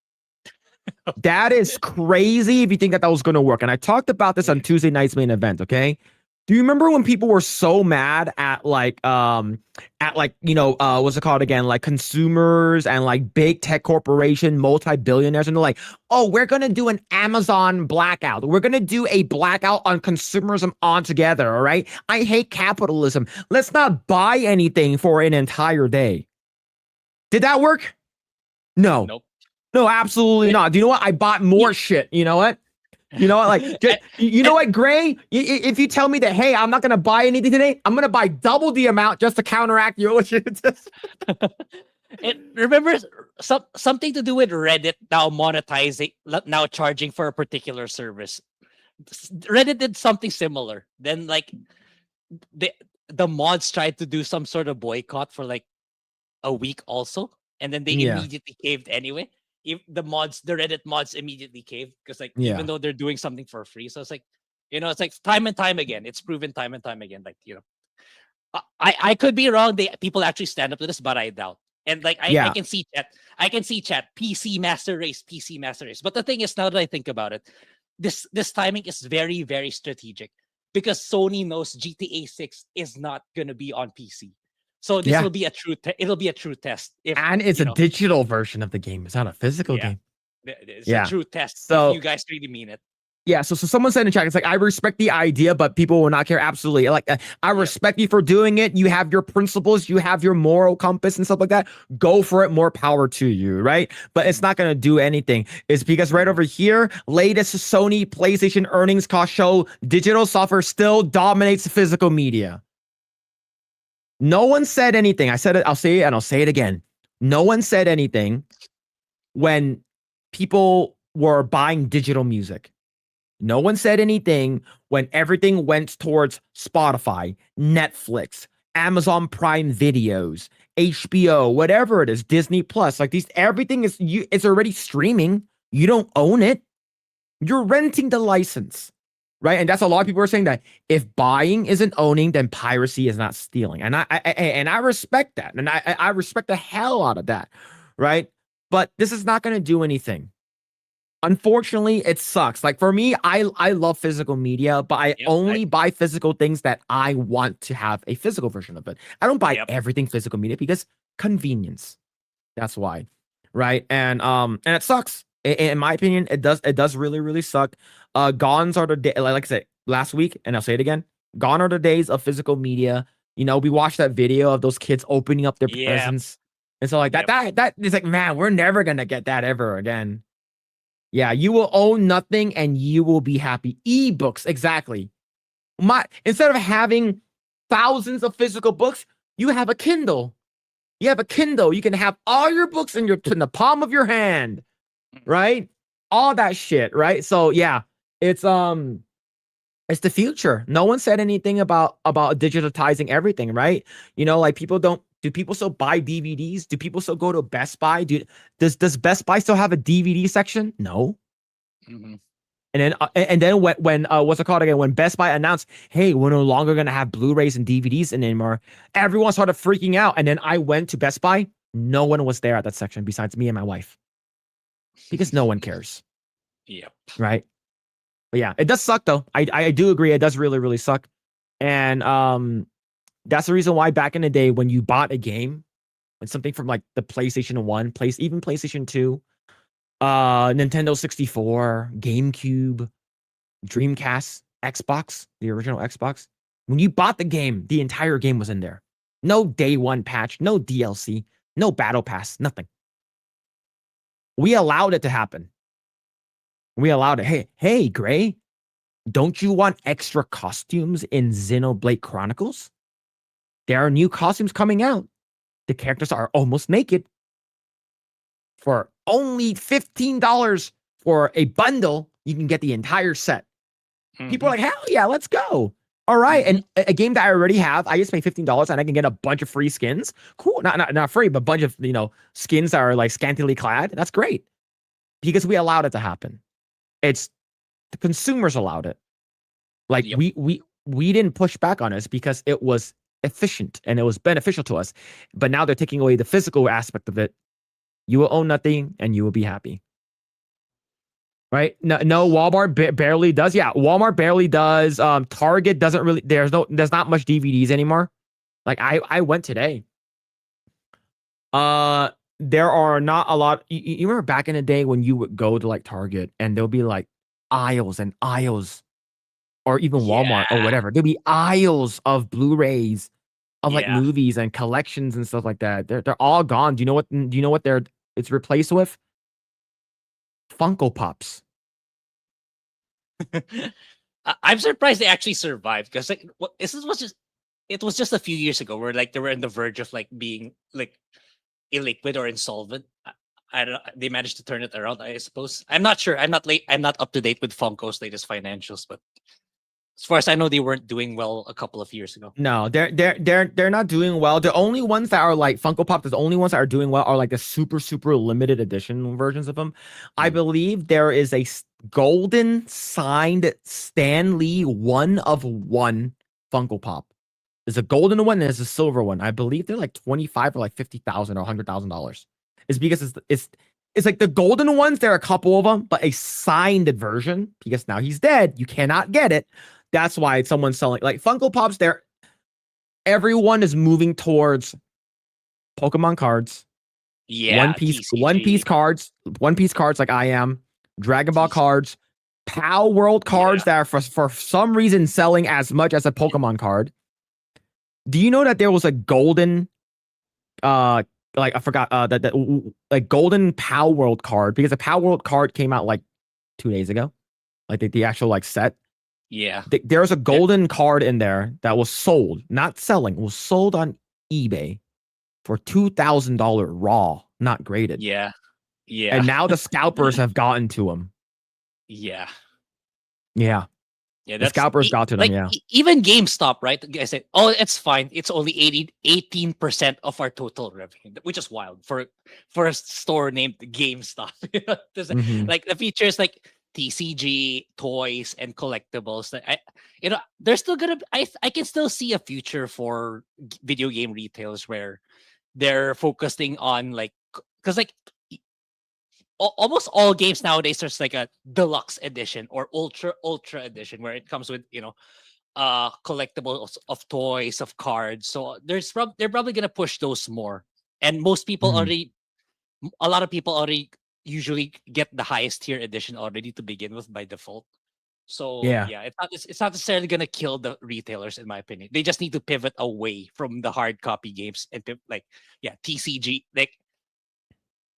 That is crazy if you think that was going to work. And I talked about this on Tuesday night's main event. Okay. Do you remember when people were so mad at what's it called again? Like consumers and like big tech corporation, multi-billionaires, and they're like, oh, we're going to do an Amazon blackout. We're going to do a blackout on consumerism altogether. All right. I hate capitalism. Let's not buy anything for an entire day. Did that work? No. Nope. No, absolutely not. Do you know what? I bought more shit. You know what? You know what? Like, you know what, Grae? If you tell me that, hey, I'm not going to buy anything today, I'm going to buy double the amount just to counteract your shit. Remember something to do with Reddit now monetizing, now charging for a particular service. Reddit did something similar. Then like the mods tried to do some sort of boycott for like a week also, and then they immediately caved anyway. The Reddit mods immediately caved because like even though they're doing something for free, so it's like it's like time and time again. It's proven time and time again. Like I could be wrong. People actually stand up to this, but I doubt. And like I can see chat. PC master race. But the thing is, now that I think about it, this timing is very, very strategic because Sony knows GTA 6 is not gonna be on PC. So this will be a true. It'll be a true test. And it's a digital version of the game. It's not a physical game. It's a true test. So if you guys really mean it. Yeah. So someone said in chat, it's like, I respect the idea, but people will not care. Absolutely. Like, I respect you for doing it. You have your principles. You have your moral compass and stuff like that. Go for it. More power to you. Right. But it's not going to do anything. It's because right over here, latest Sony PlayStation earnings cost show, digital software still dominates physical media. No one said anything. I said it. I'll say it and I'll say it again. No one said anything when people were buying digital music. No one said anything when everything went towards Spotify, Netflix, Amazon Prime Videos, HBO, whatever it is, Disney Plus. Like everything is it's already streaming. You don't own it. You're renting the license. Right. And that's a lot of people are saying that if buying isn't owning, then piracy is not stealing. And I respect that. And I respect the hell out of that. Right. But this is not going to do anything. Unfortunately, it sucks. Like for me, I love physical media, but I only buy physical things that I want to have a physical version of it. I don't buy everything physical media because convenience. That's why. Right. And it sucks. In my opinion, it does really, really suck. Gone are the days, like I said last week, and I'll say it again. Gone are the days of physical media. We watched that video of those kids opening up their presents. And so like that is like, man, we're never gonna get that ever again. Yeah, you will own nothing and you will be happy. Ebooks, exactly. Instead of having thousands of physical books, you have a Kindle. You have a Kindle. You can have all your books in the palm of your hand, right? All that shit, right? So yeah, it's the future. No one said anything about digitizing everything, right? You know, like do people still buy DVDs? Do people still go to Best Buy? Does Best Buy still have a DVD section? No. Mhm. And then when what's it called again? When Best Buy announced, hey, we're no longer gonna have Blu-rays and DVDs anymore, everyone started freaking out. And then I went to Best Buy. No one was there at that section besides me and my wife, because no one cares, Yep. right? But yeah, it does suck though. I do agree. It does really, really suck. And that's the reason why back in the day when you bought a game, when something from like the PlayStation 1, even PlayStation 2, Nintendo 64, GameCube, Dreamcast, Xbox, the original Xbox, when you bought the game, the entire game was in there. No day one patch, no DLC, no battle pass, nothing. We allowed it to happen. We allowed it. Hey, Grae, don't you want extra costumes in Xenoblade Chronicles? There are new costumes coming out. The characters are almost naked. For only $15 for a bundle, you can get the entire set. People are like, hell yeah, let's go. All right. And a game that I already have, I just pay $15 and I can get a bunch of free skins. Cool. Not free, but a bunch of, skins that are like scantily clad. That's great. Because we allowed it to happen. It's the consumers allowed it. Like we didn't push back on us because it was efficient and it was beneficial to us. But now they're taking away the physical aspect of it. You will own nothing and you will be happy. Right? No, Walmart barely does. Yeah, Walmart barely does. Target doesn't really. There's not much DVDs anymore. Like I went today. There are not a lot. You remember back in the day when you would go to like Target and there'll be like aisles and aisles, or even Walmart or whatever. There'll be aisles of Blu-rays of like movies and collections and stuff like that. They're all gone. Do you know what it's replaced with? Funko Pops. I'm surprised they actually survived, because like it was just a few years ago where like they were on the verge of like being like illiquid or insolvent. I don't know, they managed to turn it around, I suppose. I'm not sure. I'm not up to date with Funko's latest financials, but as far as I know, they weren't doing well a couple of years ago. No, they're not doing well. The only ones that are like Funko Pop, the only ones that are doing well are like the super limited edition versions of them. I believe there is a golden signed Stan Lee 1-of-1 Funko Pop. There's a golden one and there's a silver one. I believe they're like 25 or like $50,000 or $100,000. It's because it's like the golden ones. There are a couple of them, but a signed version, because now he's dead, you cannot get it. That's why someone's selling like Funko Pops. There, everyone is moving towards Pokemon cards, One Piece cards, like I am, Dragon Ball cards, POW World cards that are for some reason selling as much as a Pokemon card. Do you know that there was a golden, like I forgot that like golden POW World card, because the POW World card came out like 2 days ago, like the actual like set. Yeah. There's a golden card in there that was sold, not selling, was sold on eBay for $2,000 raw, not graded. Yeah. And now the scalpers have gotten to them. Yeah. Yeah. The scalpers got to them. Like, even GameStop, right? I said, oh, it's fine. It's only 18% of our total revenue, which is wild for a store named GameStop. Like the features like TCG, toys, and collectibles. That there's still gonna. I can still see a future for video game retailers where they're focusing on like, because like almost all games nowadays there's like a deluxe edition or ultra edition where it comes with collectibles of toys, of cards. So they're probably gonna push those more, and most people a lot of people already usually get the highest tier edition already to begin with by default. So Yeah. it's not necessarily gonna kill the retailers, in my opinion. They just need to pivot away from the hard copy games and TCG. Like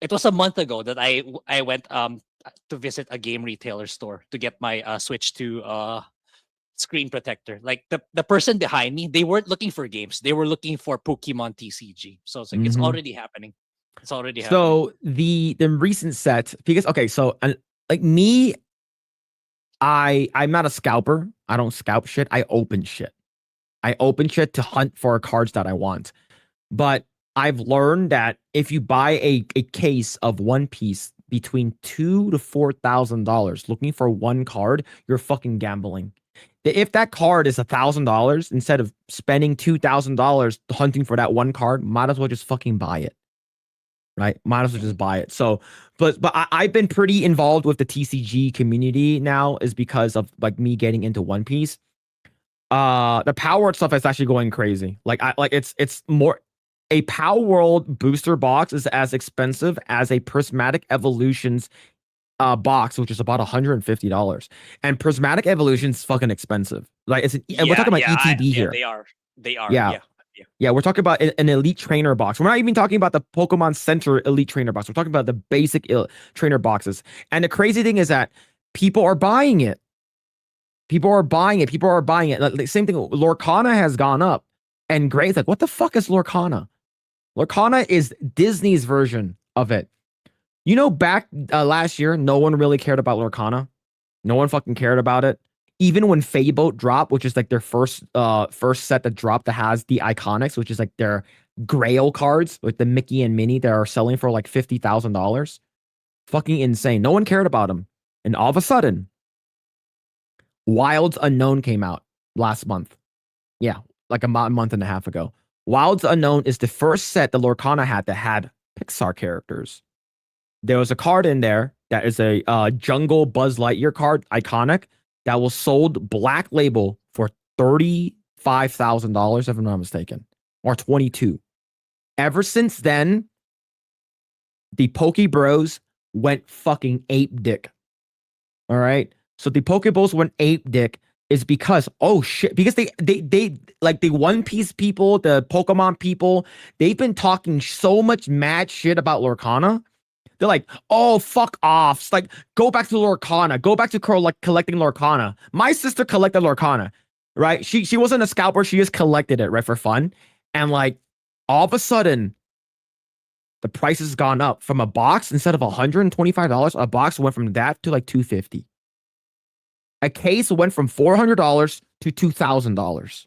it was a month ago that I went to visit a game retailer store to get my Switch 2 screen protector. Like the person behind me, they weren't looking for games. They were looking for Pokemon TCG. So it's like it's Mhm. already happening. It's already happening. So the recent set, because okay, so like me, I'm not a scalper. I don't scalp shit. I open shit. I open shit to hunt for cards that I want. But I've learned that if you buy a case of One Piece between $2,000 to $4,000 looking for one card, you're fucking gambling. If that card is $1,000, instead of spending $2,000 hunting for that one card, might as well just fucking buy it. Right? Might as well just buy it. So, but I've been pretty involved with the TCG community now, is because of like me getting into One Piece. The Power stuff is actually going crazy. It's more. A Power World booster box is as expensive as a Prismatic Evolutions box, which is about $150. And Prismatic Evolution's fucking expensive. Like and we're talking about ETB here. They are. Yeah. Yeah, we're talking about an Elite Trainer box. We're not even talking about the Pokemon Center Elite Trainer box. We're talking about the basic trainer boxes. And the crazy thing is that people are buying it. People are buying it. Like, the same thing. Lorcana has gone up. And Grae's like, what the fuck is Lorcana? Lorcana is Disney's version of it. You know, back last year, no one really cared about Lorcana. No one fucking cared about it. Even when Feyboat dropped, which is like their first set that dropped that has the Iconics, which is like their Grail cards with the Mickey and Minnie that are selling for like $50,000. Fucking insane. No one cared about them. And all of a sudden, Wilds Unknown came out last month. Yeah, like a month and a half ago. Wilds Unknown is the first set that Lorcana had that had Pixar characters. There was a card in there that is a Jungle Buzz Lightyear card, iconic, that was sold black label for $35,000, if I'm not mistaken, or $22,000. Ever since then, the Poke Bros went fucking ape dick. All right, so the Pokeballs went ape dick. Is because because they like the One Piece people, the Pokemon people, they've been talking so much mad shit about Lorcana. They're like, oh, fuck off. It's like, go back to Lorcana. Go back to collecting Lorcana. My sister collected Lorcana, right? She wasn't a scalper. She just collected it, right, for fun. And like, all of a sudden, the price has gone up from a box. Instead of $125, a box went from that to like $250. A case went from $400 to $2,000.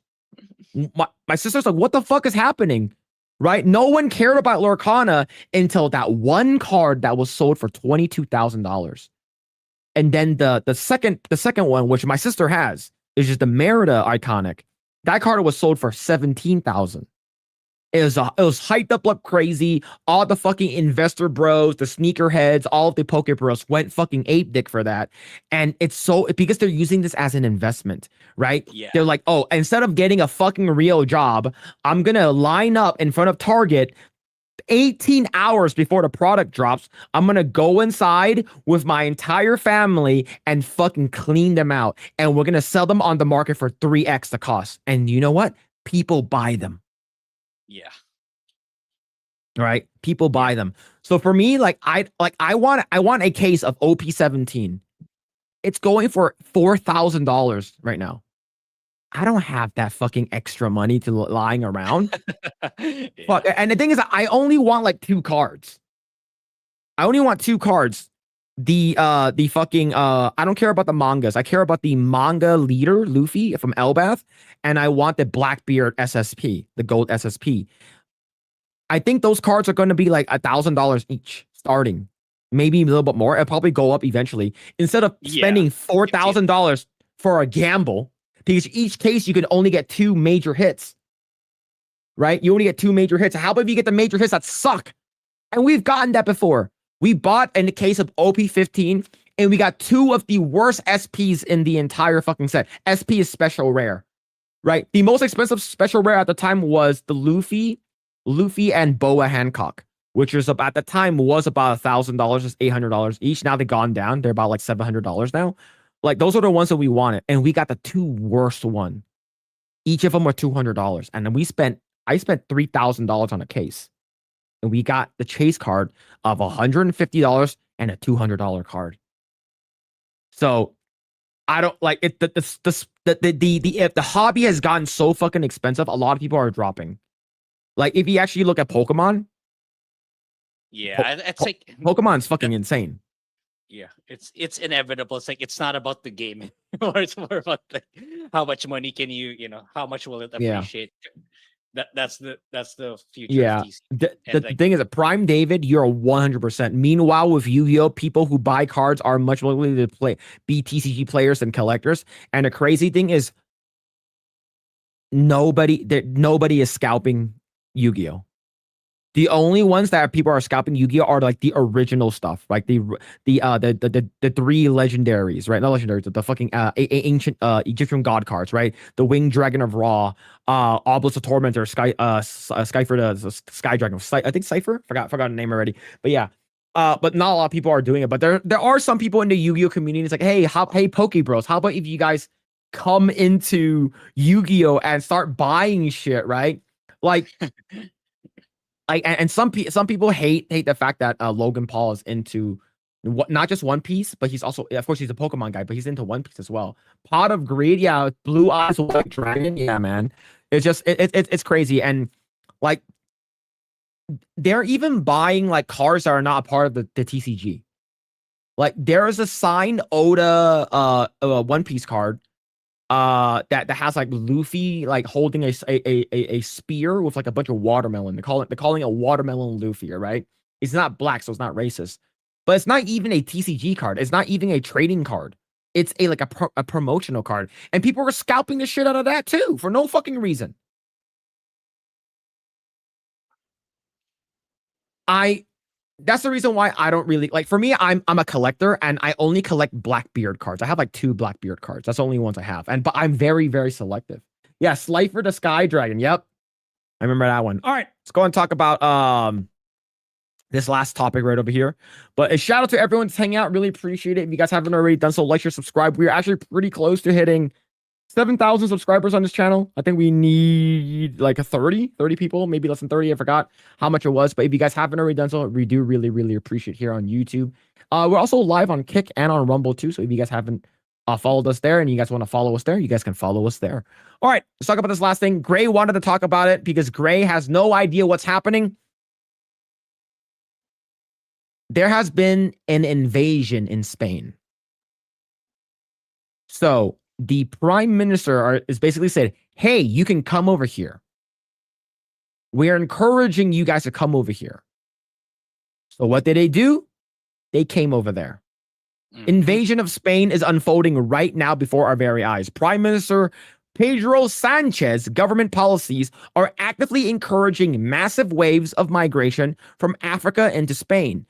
My sister's like, what the fuck is happening? Right? No one cared about Lorcana until that one card that was sold for $22,000. And then the second one, which my sister has, is just the Merida Iconic. That card was sold for $17,000. It was hyped up like crazy. All the fucking investor bros, the sneakerheads, all of the Poke Bros went fucking ape dick for that. And it's because they're using this as an investment, right? Yeah. They're like, oh, instead of getting a fucking real job, I'm gonna line up in front of Target 18 hours before the product drops. I'm gonna go inside with my entire family and fucking clean them out. And we're gonna sell them on the market for 3x the cost. And you know what? People buy them. Yeah. Right? People buy them. So for me, I want a case of OP17. It's going for $4,000 right now. I don't have that fucking extra money to lying around. Yeah. Fuck. And the thing is, I only want like 2 cards. I only want 2 cards. The fucking I don't care about the mangas. I care about the manga leader, Luffy from Elbath, and I want the Blackbeard SSP, the gold SSP. I think those cards are going to be like $1,000 each starting. Maybe a little bit more. It'll probably go up eventually. Instead of spending $4,000 for a gamble, because each case you can only get 2 major hits. Right? You only get 2 major hits. How about if you get the major hits that suck? And we've gotten that before. We bought in the case of OP15, and we got 2 of the worst SPs in the entire fucking set. SP is special rare, right? The most expensive special rare at the time was the Luffy and Boa Hancock, which was at the time was about $1,000, just $800 each. Now they've gone down. They're about like $700 now. Like those are the ones that we wanted, and we got the two worst one. Each of them were $200, and then I spent $3,000 on a case, and we got the chase card of $150 and a $200 card. So I don't like it. If the hobby has gotten so fucking expensive, a lot of people are dropping. Like if you actually look at Pokemon, Yeah, it's like Pokemon's fucking insane. yeah, it's inevitable. It's like it's not about the game anymore. It's more about like how much money can you know, how much will it Yeah. appreciate? That's the future Yeah. of TC. The And like, thing is that Prime David, you're 100%. Meanwhile, with Yu-Gi-Oh, people who buy cards are much more likely to be TCG players than collectors. And the crazy thing is, nobody is scalping Yu-Gi-Oh. The only ones that people are scalping Yu-Gi-Oh are like the original stuff, like the three legendaries, right? Not legendaries, the fucking ancient Egyptian god cards, right? The Winged Dragon of Ra, Obelisk of Tormentor, Skyfer, the Sky Dragon, I think Cypher, forgot the name already, but yeah. But not a lot of people are doing it. But there are some people in the Yu-Gi-Oh community. It's like, hey, Poke Bros, how about if you guys come into Yu-Gi-Oh and start buying shit, right? Like. And some people hate the fact that Logan Paul is into not just One Piece, but he's also, of course, he's a Pokemon guy, but he's into One Piece as well. Pot of Greed, yeah, Blue Eyes White Dragon, yeah, man. It's just it's crazy, and like they're even buying like cards that are not a part of the TCG. Like there is a signed Oda One Piece card that has like Luffy like holding a spear with like a bunch of watermelon. They're calling it watermelon Luffy, right? It's not black, so it's not racist. But it's not even a TCG card. It's not even a trading card. It's a promotional card. And people were scalping the shit out of that too for no fucking reason. That's the reason why I don't really like. For me, I'm a collector, and I only collect Blackbeard cards. I have like 2 Blackbeard cards. That's the only ones I have, but I'm very, very selective. Yeah, Slifer the Sky Dragon. Yep, I remember that one. All right, let's go and talk about this last topic right over here. But a shout out to everyone that's hanging out. Really appreciate it. If you guys haven't already done so, like, share, subscribe. We're actually pretty close to hitting 7,000 subscribers on this channel. I think we need like 30 people, maybe less than 30. I forgot how much it was. But if you guys haven't already done so, we do really, really appreciate here on YouTube. We're also live on Kick and on Rumble too. So if you guys haven't followed us there and you guys want to follow us there, you guys can follow us there. All right, let's talk about this last thing. Grae wanted to talk about it because Grae has no idea what's happening. There has been an invasion in Spain. So the prime minister is basically said, hey, you can come over here. We're encouraging you guys to come over here. So what did they do? They came over there. Invasion of Spain is unfolding right now before our very eyes. Prime Minister Pedro Sanchez's government policies are actively encouraging massive waves of migration from Africa into Spain.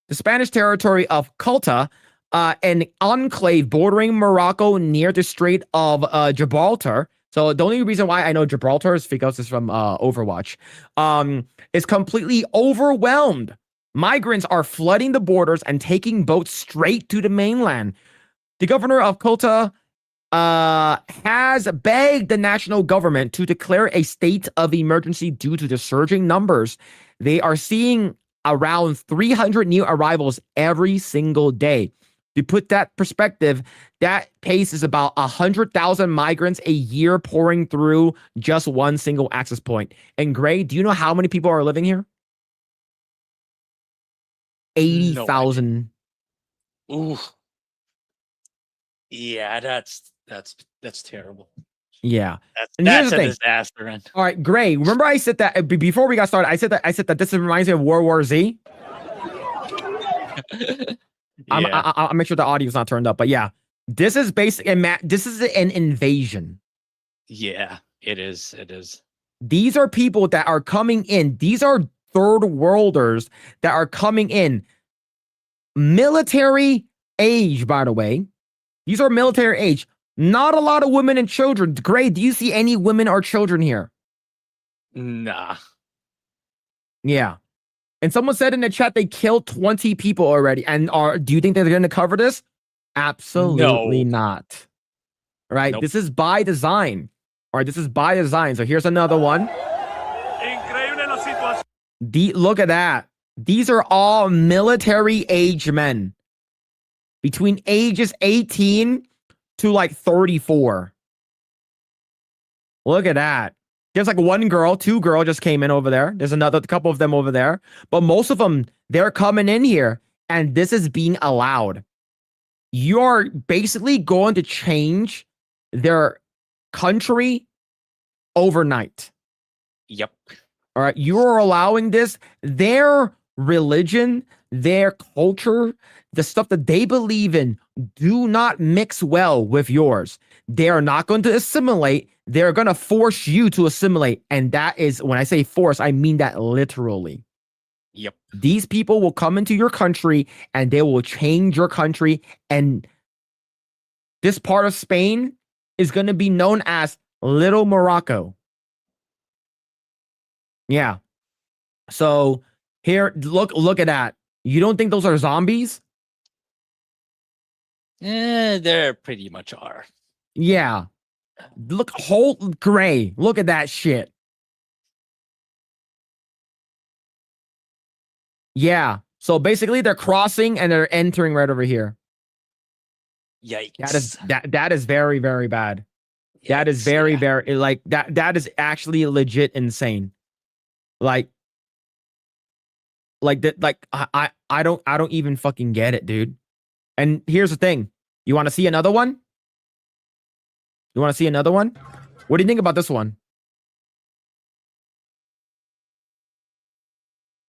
The Spanish territory of Ceuta, an enclave bordering Morocco near the Strait of Gibraltar. So the only reason why I know Gibraltar is because it's from Overwatch. Is completely overwhelmed. Migrants are flooding the borders and taking boats straight to the mainland. The governor of Ceuta has begged the national government to declare a state of emergency due to the surging numbers. They are seeing around 300 new arrivals every single day. To put that perspective, that pace is about 100,000 migrants a year pouring through just one single access point. And Grae, do you know how many people are living here? 80,000. Ooh. Yeah, that's terrible. Yeah. That's a disaster, man. All right, Grae, remember I said that before we got started, I said that this reminds me of World War Z. I'll make sure the audio's not turned up, but yeah, this is basically this is an invasion. Yeah, it is. It is. These are people that are coming in. These are third worlders that are coming in. Military age, by the way. These are military age. Not a lot of women and children. Grae, do you see any women or children here? Nah. Yeah. And someone said in the chat they killed 20 people already. And do you think they're going to cover this? Absolutely No. not. Right? Nope. This is by design. All right, this is by design. So here's another one. Look at that. These are all military age men between ages 18 to like 34. Look at that. There's like one girl, two girls just came in over there. There's another couple of them over there. But most of them, they're coming in here and this is being allowed. You're basically going to change their country overnight. Yep. All right. You are allowing this. Their religion, their culture, the stuff that they believe in do not mix well with yours. They are not going to assimilate. They're going to force you to assimilate. And that is, when I say force, I mean that literally. Yep. These people will come into your country and they will change your country. And this part of Spain is going to be known as Little Morocco. Yeah. So here, look at that. You don't think those are zombies? There pretty much are. Yeah. Look, whole Grae. Look at that shit. Yeah. So basically they're crossing and they're entering right over here. Yikes. That is very, very bad. That is Yikes, very, yeah. very like that is actually legit insane. Like that, like I don't even fucking get it, dude. And here's the thing. You want to see another one? You want to see another one? What do you think about this one?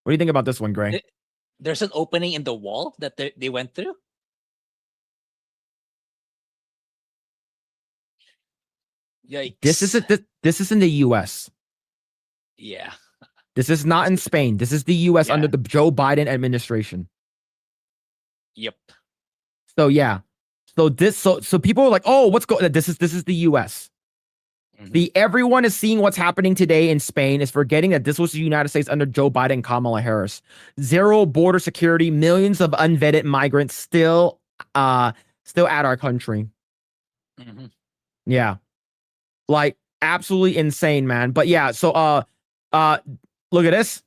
What do you think about this one, Grae? There's an opening in the wall that they went through. Yikes. This is in the US. Yeah. This is not in Spain. This is the US Yeah. under the Joe Biden administration. Yep. So yeah. So people are like, "Oh, what's going This is the US." Mhm. Everyone is seeing what's happening today in Spain is forgetting that this was the United States under Joe Biden and Kamala Harris. Zero border security, millions of unvetted migrants still at our country. Mhm. Yeah. Like absolutely insane, man. But yeah, so look at this.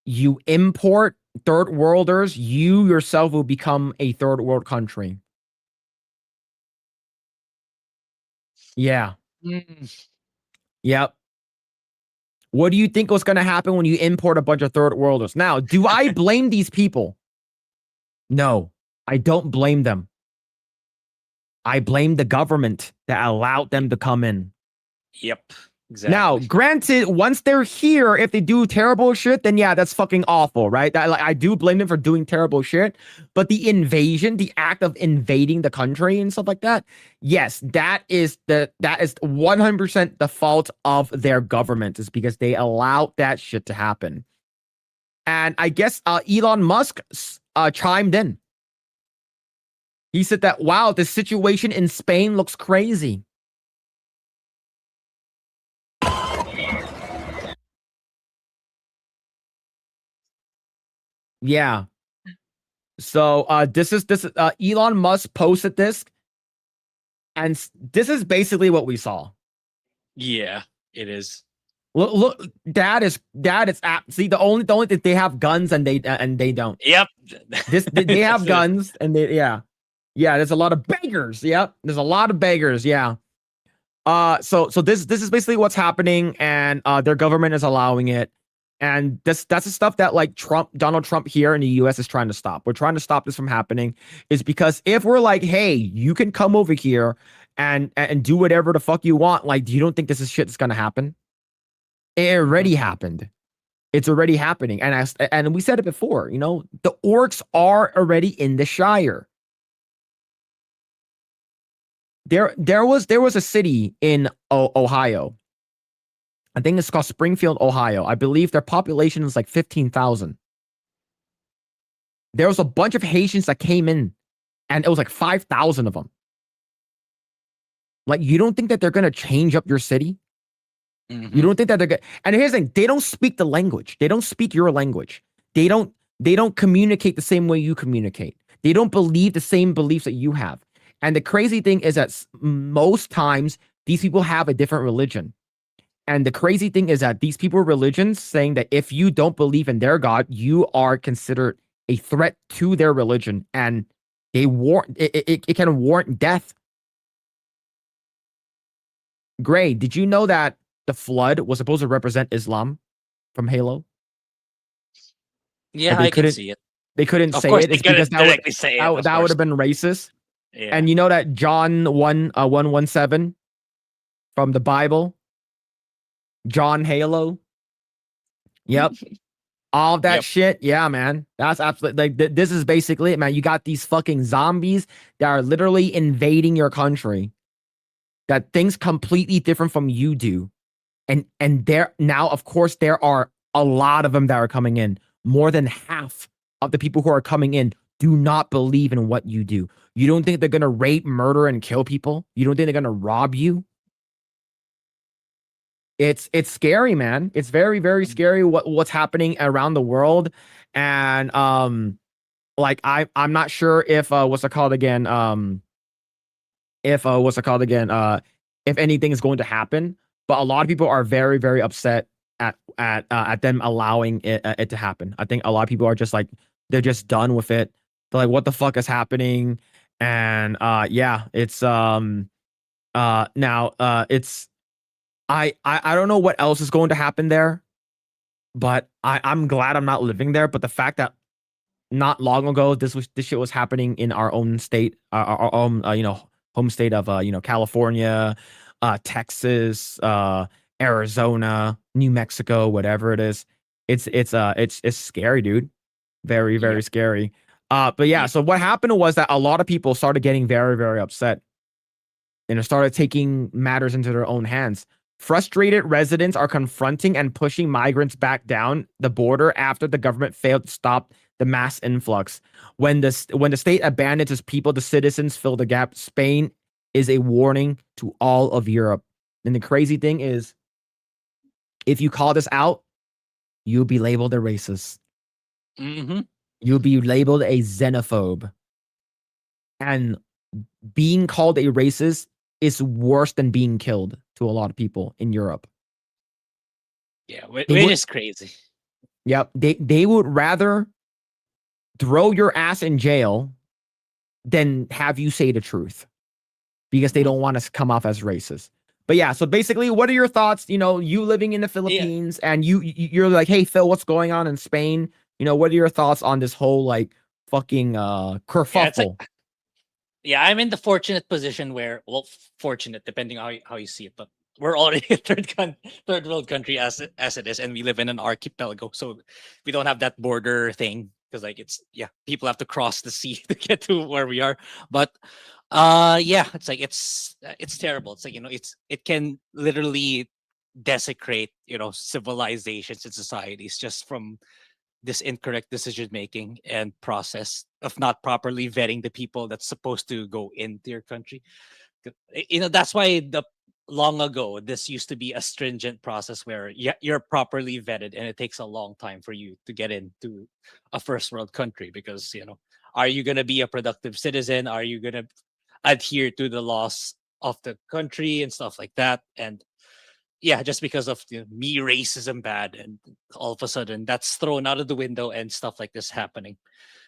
You import third worlders, you yourself will become a third world country. Yeah. Mm. Yep. What do you think was going to happen when you import a bunch of third worlders? Now, do I blame these people? No, I don't blame them. I blame the government that allowed them to come in. Yep. Exactly. Now, granted, once they're here, if they do terrible shit, then yeah, that's fucking awful, right? I do blame them for doing terrible shit, but the invasion, the act of invading the country and stuff like that, yes, that is 100% the fault of their government, is because they allowed that shit to happen. And I guess Elon Musk chimed in. He said that, wow, the situation in Spain looks crazy. Yeah. So this is Elon Musk posted this, and this is basically what we saw. Yeah, it is. Look, that is see, the only thing they have guns and they don't. Yep. They have guns and yeah. There's a lot of beggars. Yep, there's a lot of beggars. Yeah. So this is basically what's happening, and their government is allowing it. And that's the stuff that like Donald Trump here in the US is trying to stop. We're trying to stop this from happening, is because if we're like, hey, you can come over here and do whatever the fuck you want, like, you don't think this is shit that's gonna happen? It already happened. It's already happening. And we said it before, you know, the orcs are already in the Shire. There was a city in Ohio. I think it's called Springfield, Ohio. I believe their population is like 15,000. There was a bunch of Haitians that came in, and it was like 5,000 of them. Like, you don't think that they're gonna change up your city? Mhm. You don't think that they're gonna? And here's the thing: they don't speak the language. They don't speak your language. They don't communicate the same way you communicate. They don't believe the same beliefs that you have. And the crazy thing is that most times these people have a different religion. And the crazy thing is that these people religions saying that if you don't believe in their God, you are considered a threat to their religion, and they warrant it can warrant death. Grae, did you know that the flood was supposed to represent Islam from Halo? Yeah, They I can couldn't see it. they couldn't Of say course, it. they It's because couldn't directly say it. that Of would course. have been racist. Yeah. And you know that John 1:17 from the Bible, John Halo. Yep. All of that Yep. shit. Yeah, man. That's absolutely like this is basically it, man. You got these fucking zombies that are literally invading your country. That things completely different from you do. And there now, of course, there are a lot of them that are coming in. More than half of the people who are coming in do not believe in what you do. You don't think they're gonna rape, murder, and kill people? You don't think they're gonna rob you? It's scary, man. It's very, very scary what's happening around the world. And like I'm not sure if what's it called again? If what's it called again? If anything is going to happen. But a lot of people are very, very upset at them allowing it to happen. I think a lot of people are just like they're just done with it. They're like, what the fuck is happening? And yeah, it's now it's I don't know what else is going to happen there, but I'm glad I'm not living there. But the fact that not long ago this shit was happening in our own state, our own home state of California, Texas, Arizona, New Mexico, whatever it is. It's scary, dude. Very, very Yep. scary. But yeah, Yep. so what happened was that a lot of people started getting very, very upset and started taking matters into their own hands. Frustrated residents are confronting and pushing migrants back down the border after the government failed to stop the mass influx. When the state abandons its people, the citizens fill the gap. Spain is a warning to all of Europe. And the crazy thing is, if you call this out, you'll be labeled a racist. Mm-hmm. You'll be labeled a xenophobe. And being called a racist is worse than being killed to a lot of people in Europe. Yeah, which They would- is crazy. Yep. They would rather throw your ass in jail than have you say the truth because they don't want to come off as racist. But yeah, so basically, what are your thoughts? You living in the Philippines and you're like, hey, Phil, what's going on in Spain? What are your thoughts on this whole like fucking kerfuffle? Yeah, I'm in the fortunate position where, well, fortunate depending on how you see it, but we're already a third world country as it is, and we live in an archipelago, so we don't have that border thing because like people have to cross the sea to get to where we are. But yeah, it's like it's terrible. It's like it can literally desecrate civilizations and societies just from this incorrect decision making and process of not properly vetting the people that's supposed to go into your country. That's why long ago this used to be a stringent process where you're properly vetted, and it takes a long time for you to get into a first world country because are you going to be a productive citizen? Are you going to adhere to the laws of the country and stuff like that? And yeah, just because of me racism bad, and all of a sudden that's thrown out of the window and stuff like this happening.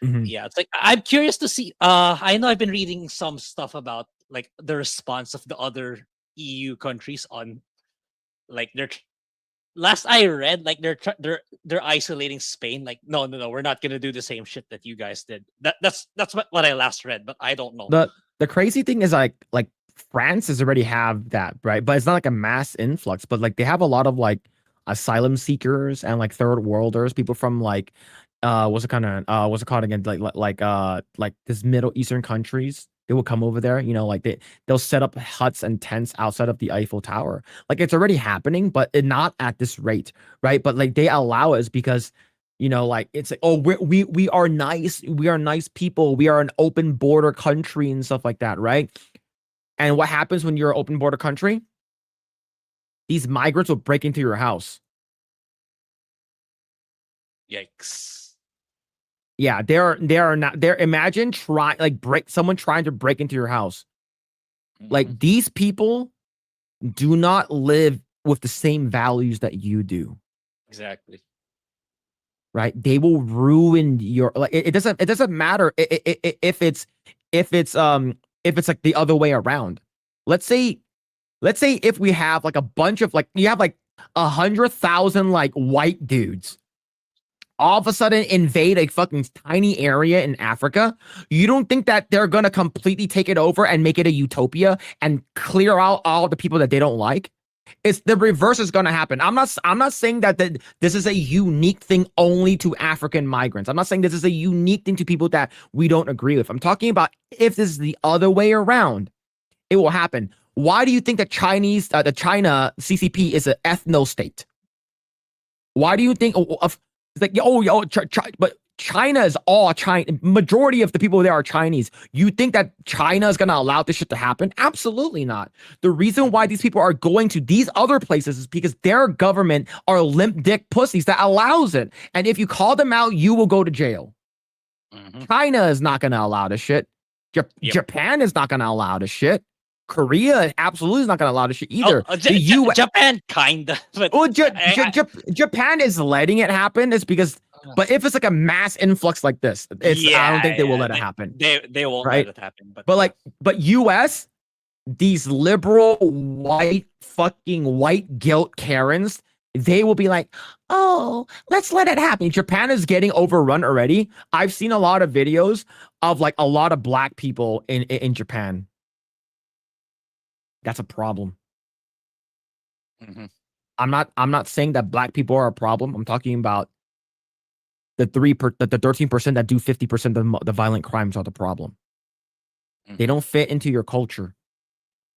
Mhm. Yeah, it's like I'm curious to see. I know I've been reading some stuff about like the response of the other EU countries on like their. Last I read, like they're isolating Spain. Like no, we're not gonna do the same shit that you guys did. That's what I last read, but I don't know. The crazy thing is like France has already have that, right? But it's not like a mass influx, but like they have a lot of like asylum seekers and like third worlders, people from like what's it called again? Like this Middle Eastern countries. They will come over there, like they'll set up huts and tents outside of the Eiffel Tower. Like it's already happening, but not at this rate, right? But like they allow us because like it's like, oh, we are nice, we are nice people, we are an open border country and stuff like that, right? And what happens when you're an open border country? These migrants will break into your house. Yikes. Yeah, they're not there. Imagine someone trying to break into your house. Like, these people do not live with the same values that you do. Exactly. Right? They will ruin your it doesn't matter if it's like the other way around. Let's say if we have like a bunch of you have like 100,000 like white dudes all of a sudden invade a fucking tiny area in Africa. You don't think that they're gonna completely take it over and make it a utopia and clear out all the people that they don't like? It's the reverse is gonna happen. I'm not saying that this is a unique thing only to African migrants. I'm not saying this is a unique thing to people that we don't agree with. I'm talking about if this is the other way around, it will happen. Why do you think that the China CCP is an ethno state? Why do you think it's like, but China is all China. Majority of the people there are Chinese. You think that China is going to allow this shit to happen? Absolutely not. The reason why these people are going to these other places is because their government are limp dick pussies that allows it. And if you call them out, you will go to jail. China is not going to allow this shit. Japan is not going to allow this shit. Korea absolutely is not going to allow this shit either. Japan kinda, but Japan is letting it happen. It's because, but if it's like a mass influx like this, I don't think they will let it happen. They won't let it happen. But US, these liberal white guilt Karens, they will be like, oh, let's let it happen. Japan is getting overrun already. I've seen a lot of videos of like a lot of black people in Japan. That's a problem. I'm not saying that black people are a problem. I'm talking about the 13% that do 50% of the violent crimes are the problem. They don't fit into your culture.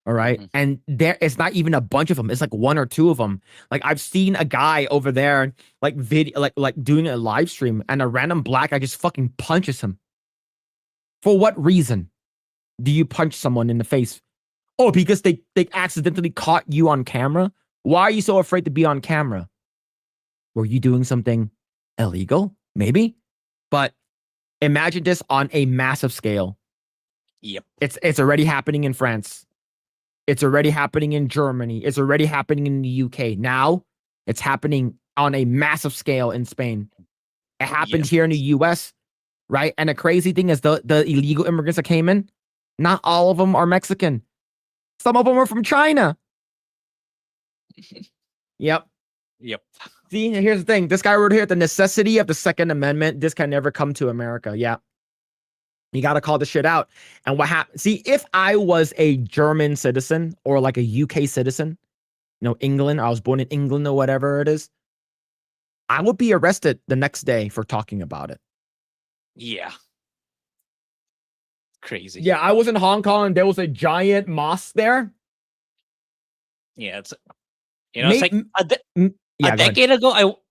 All right. And it's not even a bunch of them. It's like one or two of them. Like, I've seen a guy over there like doing a live stream, and a random black guy just fucking punches him. For what reason do you punch someone in the face? Oh, because they accidentally caught you on camera? Why are you so afraid to be on camera? Were you doing something illegal? Maybe. But imagine this on a massive scale. Yep. It's already happening in France. It's already happening in Germany. It's already happening in the UK. Now it's happening on a massive scale in Spain. It happened here in the US, right? And the crazy thing is the illegal immigrants that came in, not all of them are Mexican. Some of them are from China. Yep. See, here's the thing. This guy wrote here, the necessity of the Second Amendment. This can never come to America. Yeah. You got to call this shit out. And what happened? See, if I was a German citizen or like a UK citizen, England, I was born in England or whatever it is, I would be arrested the next day for talking about it. Yeah. Crazy. Yeah, I was in Hong Kong and there was a giant mosque there. Yeah, it's like a decade ago,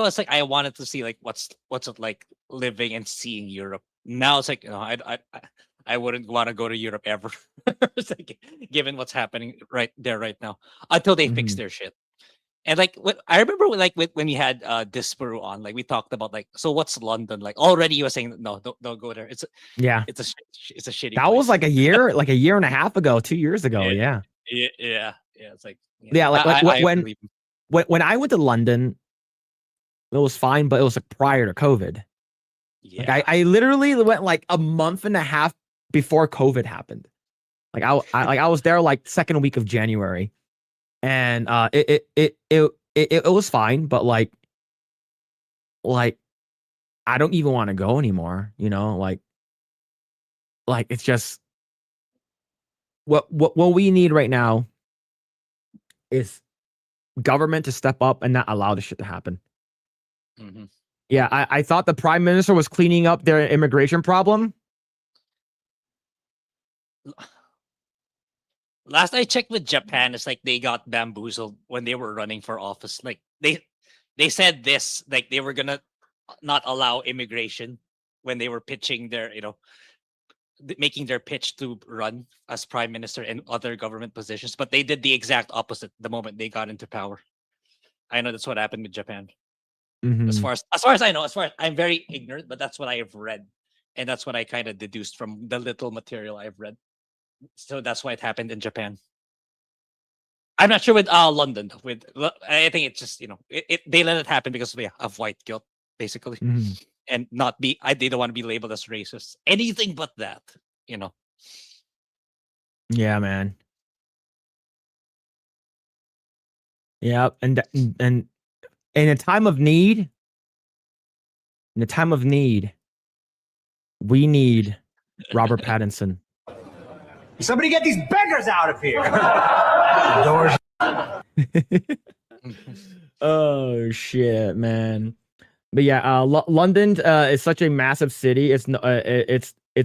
it's like I wanted to see like what's it like living and seeing Europe. Now it's like, I wouldn't want to go to Europe ever. It's like, given what's happening right now, until they fix their shit. And like, I remember when we had Disparu on, like we talked about like, so what's London like? Already you were saying no, don't go there. It's a shitty. That was like a year and a half ago, 2 years ago. Yeah. It's like when I went to London, it was fine, but it was like prior to COVID. Yeah. Like I literally went like a month and a half before COVID happened. Like I was there like second week of January. And it was fine, but like I don't even want to go anymore, like it's just what we need right now is government to step up and not allow this shit to happen. Yeah, I thought the prime minister was cleaning up their immigration problem. Last I checked with Japan, it's like they got bamboozled when they were running for office. Like they said this, like they were gonna not allow immigration when they were pitching their, making their pitch to run as prime minister and other government positions, but they did the exact opposite the moment they got into power. I know that's what happened with Japan. Mhm. As far as I know, I'm very ignorant, but that's what I have read, and that's what I kind of deduced from the little material I've read. So that's why it happened in Japan. I'm not sure with London. I think it's just they let it happen because of white guilt, basically, Mhm. and not be. They don't want to be labeled as racist. Anything but that, Yeah, man. Yeah, and in a time of need, we need Robert Pattinson. Somebody get these beggars out of here. Doors. Oh shit, man. But yeah, London is such a massive city. It's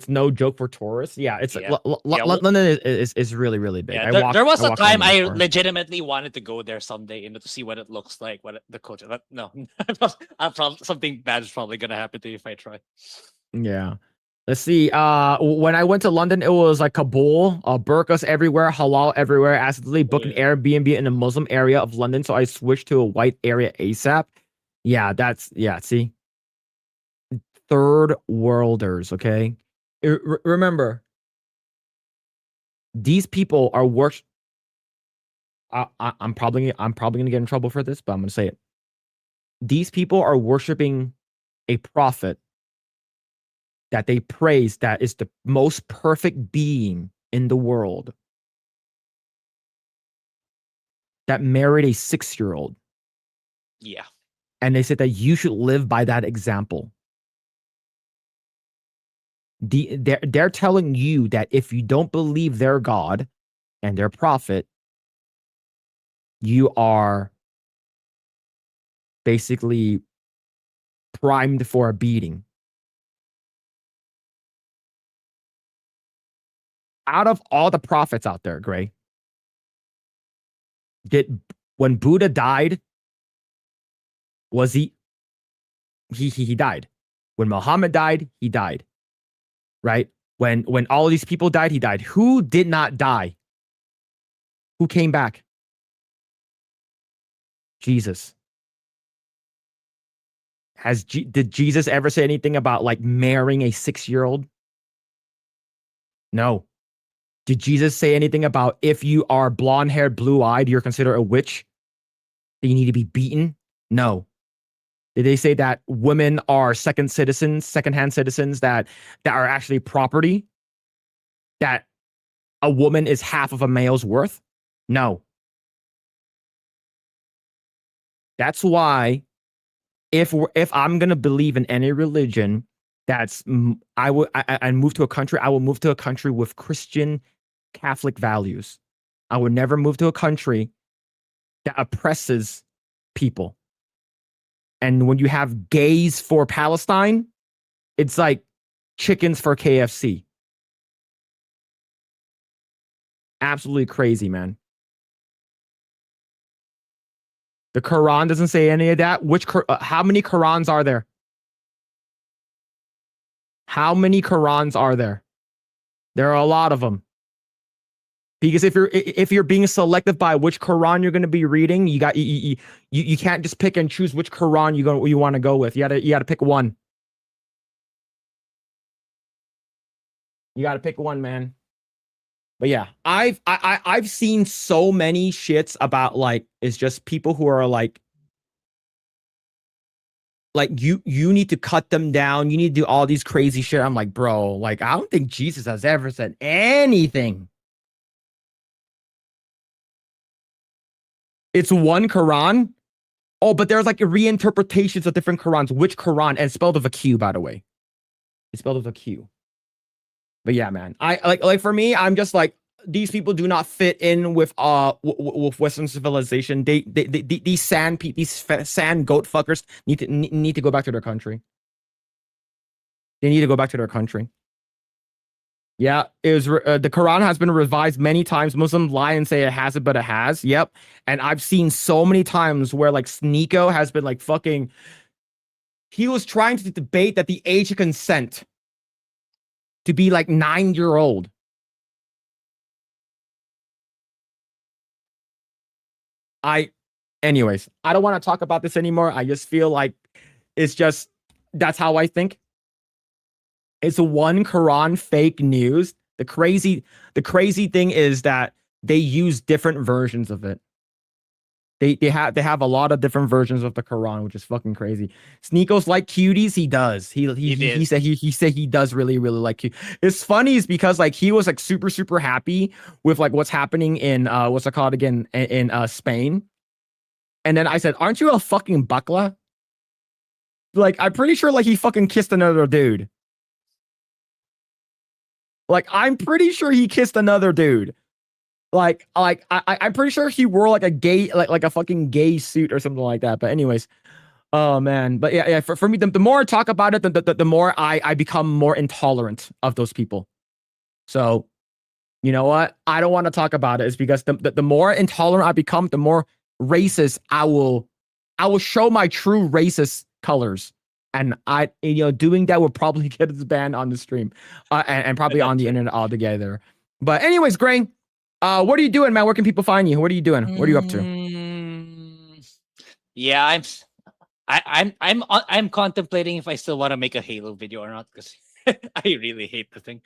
no joke for tourists. Yeah, it's Yeah. London is really really big. Yeah, there was a walked time London I before. legitimately wanted to go there someday, to see what it looks like, the culture. But no, something bad is probably gonna happen to you if I try. Yeah. Let's see. When I went to London, it was like Kabul, burqas everywhere, halal everywhere. Accidentally booked an Airbnb in a Muslim area of London, so I switched to a white area ASAP. Yeah, see, third worlders. Okay, remember, these people are worse. I'm probably gonna get in trouble for this, but I'm gonna say it. These people are worshiping a prophet that they praise that is the most perfect being in the world, that married a 6-year-old. Yeah. And they said that you should live by that example. They're telling you that if you don't believe their God and their prophet, you are basically primed for a beating. Out of all the prophets out there, Grae, when Buddha died, was he died. When Muhammad died, he died. Right? When all these people died, he died. Who did not die? Who came back? Jesus. Did Jesus ever say anything about like marrying a 6-year-old? No. Did Jesus say anything about if you are blonde-haired, blue-eyed, you're considered a witch? That you need to be beaten? No. Did they say that women are second-hand citizens that are actually property? That a woman is half of a male's worth? No. That's why if I'm gonna believe in any religion, I move to a country, I will move to a country with Christian Catholic values. I would never move to a country that oppresses people. And when you have gays for Palestine, it's like chickens for KFC. Absolutely crazy, man. The Quran doesn't say any of that. How many Qurans are there? How many Qurans are there? There are a lot of them. Because if you're being selective by which Quran you're going to be reading, you can't just pick and choose which Quran you want to go with. You got to pick one. You got to pick one, man. But yeah, I've seen so many shits about like it's just people who are like you need to cut them down. You need to do all these crazy shit. I'm like, bro, like I don't think Jesus has ever said anything. It's one Quran. Oh, but there's like reinterpretations of different Qurans. Which Quran? And spelled with a Q, by the way. It's spelled with a Q. But yeah, man. I like for me, I'm just like these people do not fit in with Western civilization. These sand goat fuckers need to go back to their country. They need to go back to their country. Yeah, it was the Quran has been revised many times. Muslims lie and say it hasn't, but it has. Yep. And I've seen so many times where like Sneeko has been like fucking. He was trying to debate that the age of consent to be like 9-year-old. Anyways, I don't want to talk about this anymore. I just feel like that's how I think. It's one Quran fake news. The crazy thing is that they use different versions of it. They have a lot of different versions of the Quran, which is fucking crazy. Sneakos like cuties. He does. He said he does really like cute. It's funny is because like he was like super happy with like what's happening in what's it called again in Spain. And then I said, "Aren't you a fucking buckla?" Like I'm pretty sure like he fucking kissed another dude. Like I'm pretty sure he kissed another dude. I'm pretty sure he wore like a gay, like a fucking gay suit or something like that. But anyways, oh man. But yeah. For me, the more I talk about it, the more I become more intolerant of those people. So, you know what? I don't want to talk about it. It's because the more intolerant I become, the more racist I will show my true racist colors. And doing that will probably get us banned on the stream, and probably on the internet altogether. But anyways, Grae. What are you doing, man? Where can people find you? What are you doing? What are you up to? Yeah, I'm contemplating if I still want to make a Halo video or not, because I really hate the thing.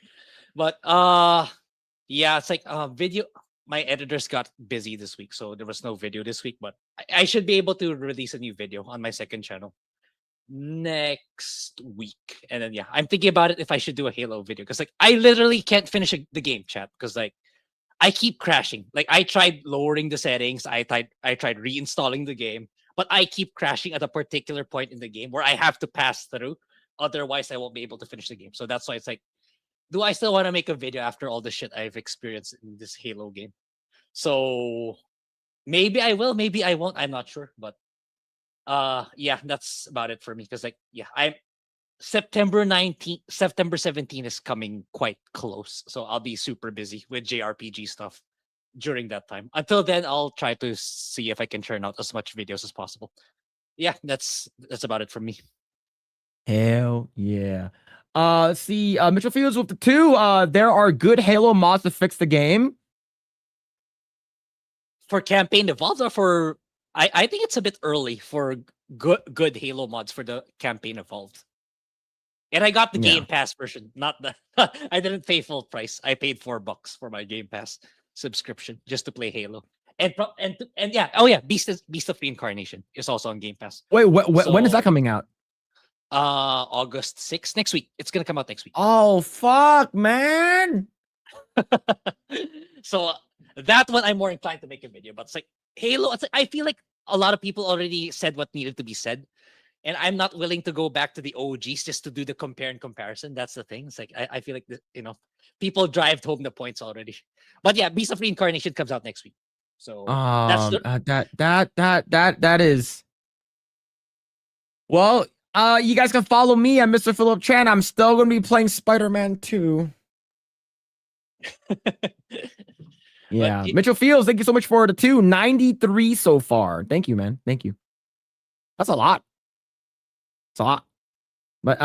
But yeah, it's like video. My editors got busy this week, so there was no video this week. But I should be able to release a new video on my second channel next week. And then yeah, I'm thinking about it if I should do a Halo video, because like I literally can't finish the game, chat, because like I keep crashing. Like I tried lowering the settings, I tried reinstalling the game, but I keep crashing at a particular point in the game where I have to pass through. Otherwise, I won't be able to finish the game. So that's why it's like, do I still want to make a video after all the shit I've experienced in this Halo game? So maybe I will, maybe I won't. I'm not sure, but yeah, that's about it for me. Because like, yeah, September 17 is coming quite close. So I'll be super busy with JRPG stuff during that time. Until then, I'll try to see if I can churn out as much videos as possible. Yeah, that's about it for me. Hell yeah. See, Mitchell Fields with the 2. There are good Halo mods to fix the game. For campaign evolved, or for I think it's a bit early for good Halo mods for the campaign evolved. And I got the Game Pass version, not the. I didn't pay full price. I paid $4 for my Game Pass subscription just to play Halo. And yeah, oh yeah, Beast of Reincarnation is also on Game Pass. Wait, when is that coming out? August 6th, next week. It's gonna come out next week. Oh fuck, man! So that one I'm more inclined to make a video, but it's like Halo. It's like, I feel like a lot of people already said what needed to be said. And I'm not willing to go back to the OGs just to do the compare and comparison. That's the thing. It's like I feel like people drive home the points already. But yeah, Beast of Reincarnation comes out next week. So that's that is. Well, you guys can follow me at Mr. Phillip Chan. I'm still gonna be playing Spider-Man 2. Yeah, Mitchell Fields, thank you so much for the 2. 93 so far. Thank you, man. Thank you. That's a lot. It's a lot. But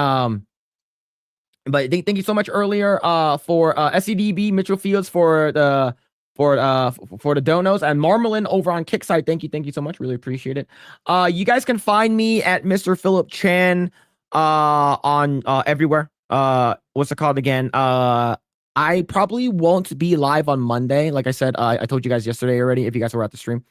thank you so much earlier for SCDB Mitchell Fields for the donos, and Marmalin over on Kickside. Thank you so much. Really appreciate it. You guys can find me at Mr. Phillip Chan on everywhere. What's it called again? I probably won't be live on Monday. Like I said, I told you guys yesterday already, if you guys were at the stream.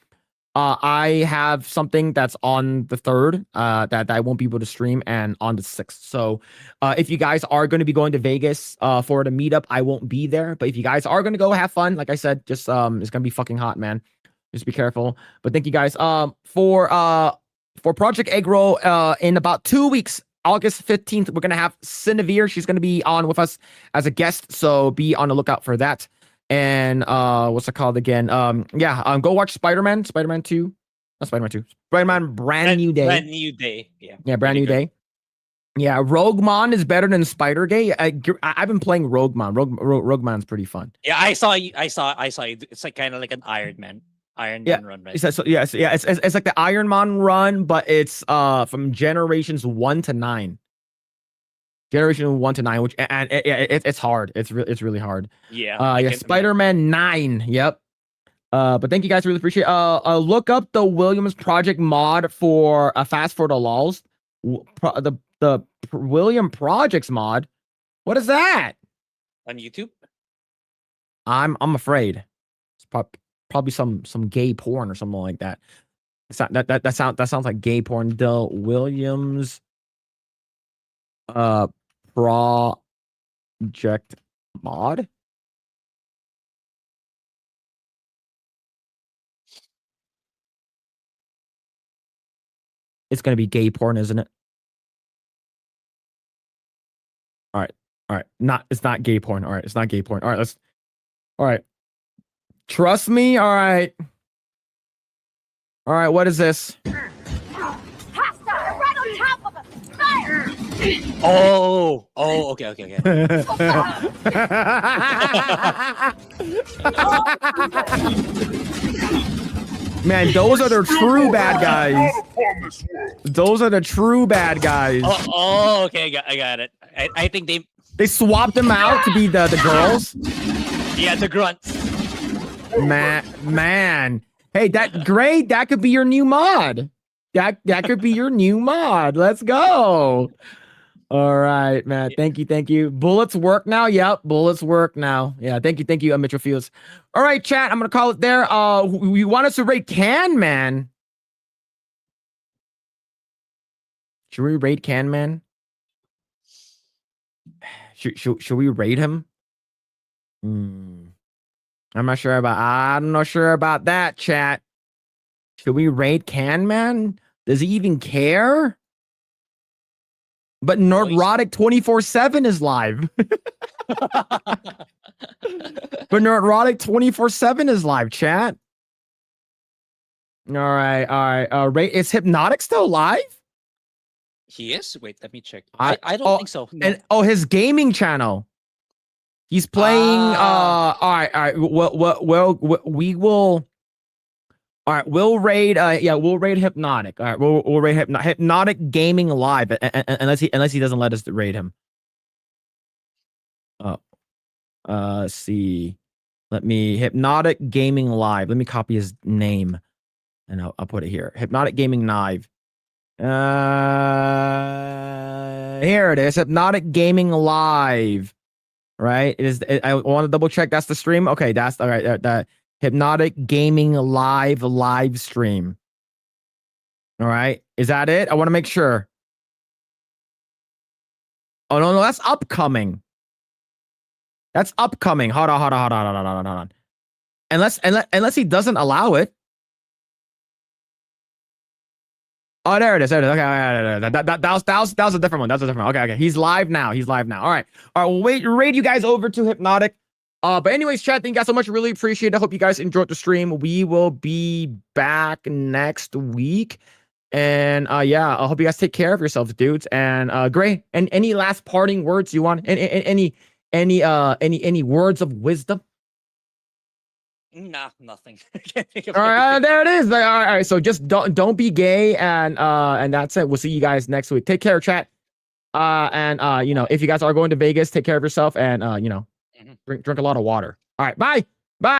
I have something that's on the 3rd that I won't be able to stream, and on the 6th. So if you guys are going to be going to Vegas for the meetup, I won't be there. But if you guys are going to go have fun, like I said, just it's going to be fucking hot, man. Just be careful. But thank you guys. For Project Eggroll, in about 2 weeks, August 15th, we're going to have Cinevere. She's going to be on with us as a guest. So be on the lookout for that. And what's it called again? Go watch Spider-Man 2. Not Spider-Man 2. Spider-Man Brand New Day. Brand New Day. Yeah. Brand New Day. Yeah, Roguemon is better than Spider-Gay. I've been playing Roguemon. Roguemon's pretty fun. Yeah, I saw you. It's like kind of like an Iron Man run, right? It's like the Iron Man run, but it's from generations 1 to 9. Generation 1 to 9, which and it's hard. It's really hard. Yeah. Yeah, can- Spider-Man 9. Yep. But thank you guys, really appreciate it. Look up the Williams Project mod for Fast for the Lols. The William Projects mod. What is that? On YouTube. I'm afraid it's probably some gay porn or something like that. It's not, that sounds like gay porn. The Williams project mod. It's gonna be gay porn, isn't it? All right. It's not gay porn. All right, it's not gay porn. All right. Trust me. All right. What is this? Oh, okay. Man, those are the true bad guys. Those are the true bad guys. Okay, I got it. I think They swapped them out to be the girls. yeah, the grunts. Man. Hey, that Grae, that could be your new mod. That could be your new mod. Let's go. All right, man. Thank you. Bullets work now. Yep, bullets work now. Yeah, thank you, Mitchell Fields. All right, chat. I'm gonna call it there. We want us to rate Can Man. Should we rate Can Man? Should we rate him? I'm not sure about that, chat. Should we rate Can Man? Does he even care? But Neurotic 24/7 is live. But Neurotic 24/7 is live, chat. All right. Rate, is Hypnotic still live? He is. Wait, let me check. I- I don't think so. No. And his gaming channel. He's playing. All right. Well, we will. All right, we'll raid. We'll raid Hypnotic. All right, we'll raid Hypnotic Gaming Live, unless he doesn't let us raid him. See. Let me Hypnotic Gaming Live. Let me copy his name, and I'll put it here. Hypnotic Gaming Live. Here it is. Hypnotic Gaming Live. Right? I want to double check. That's the stream. Okay, that's all right. That Hypnotic Gaming live stream. All right. Is that it? I want to make sure. Oh, no, that's upcoming. That's upcoming. Hold on. Unless he doesn't allow it. Oh, there it is. Okay, that was a different one. Okay. He's live now. All right. We'll raid you guys over to Hypnotic. But anyways, chat, thank you guys so much. Really appreciate it. I hope you guys enjoyed the stream. We will be back next week. And I hope you guys take care of yourselves, dudes. And Grae, and any last parting words you want? Any words of wisdom? Nah, nothing. Can't think of All right, anything. there it is. All right. So just don't be gay, and that's it. We'll see you guys next week. Take care, chat. If you guys are going to Vegas, take care of yourself, and drink a lot of water. All right, bye.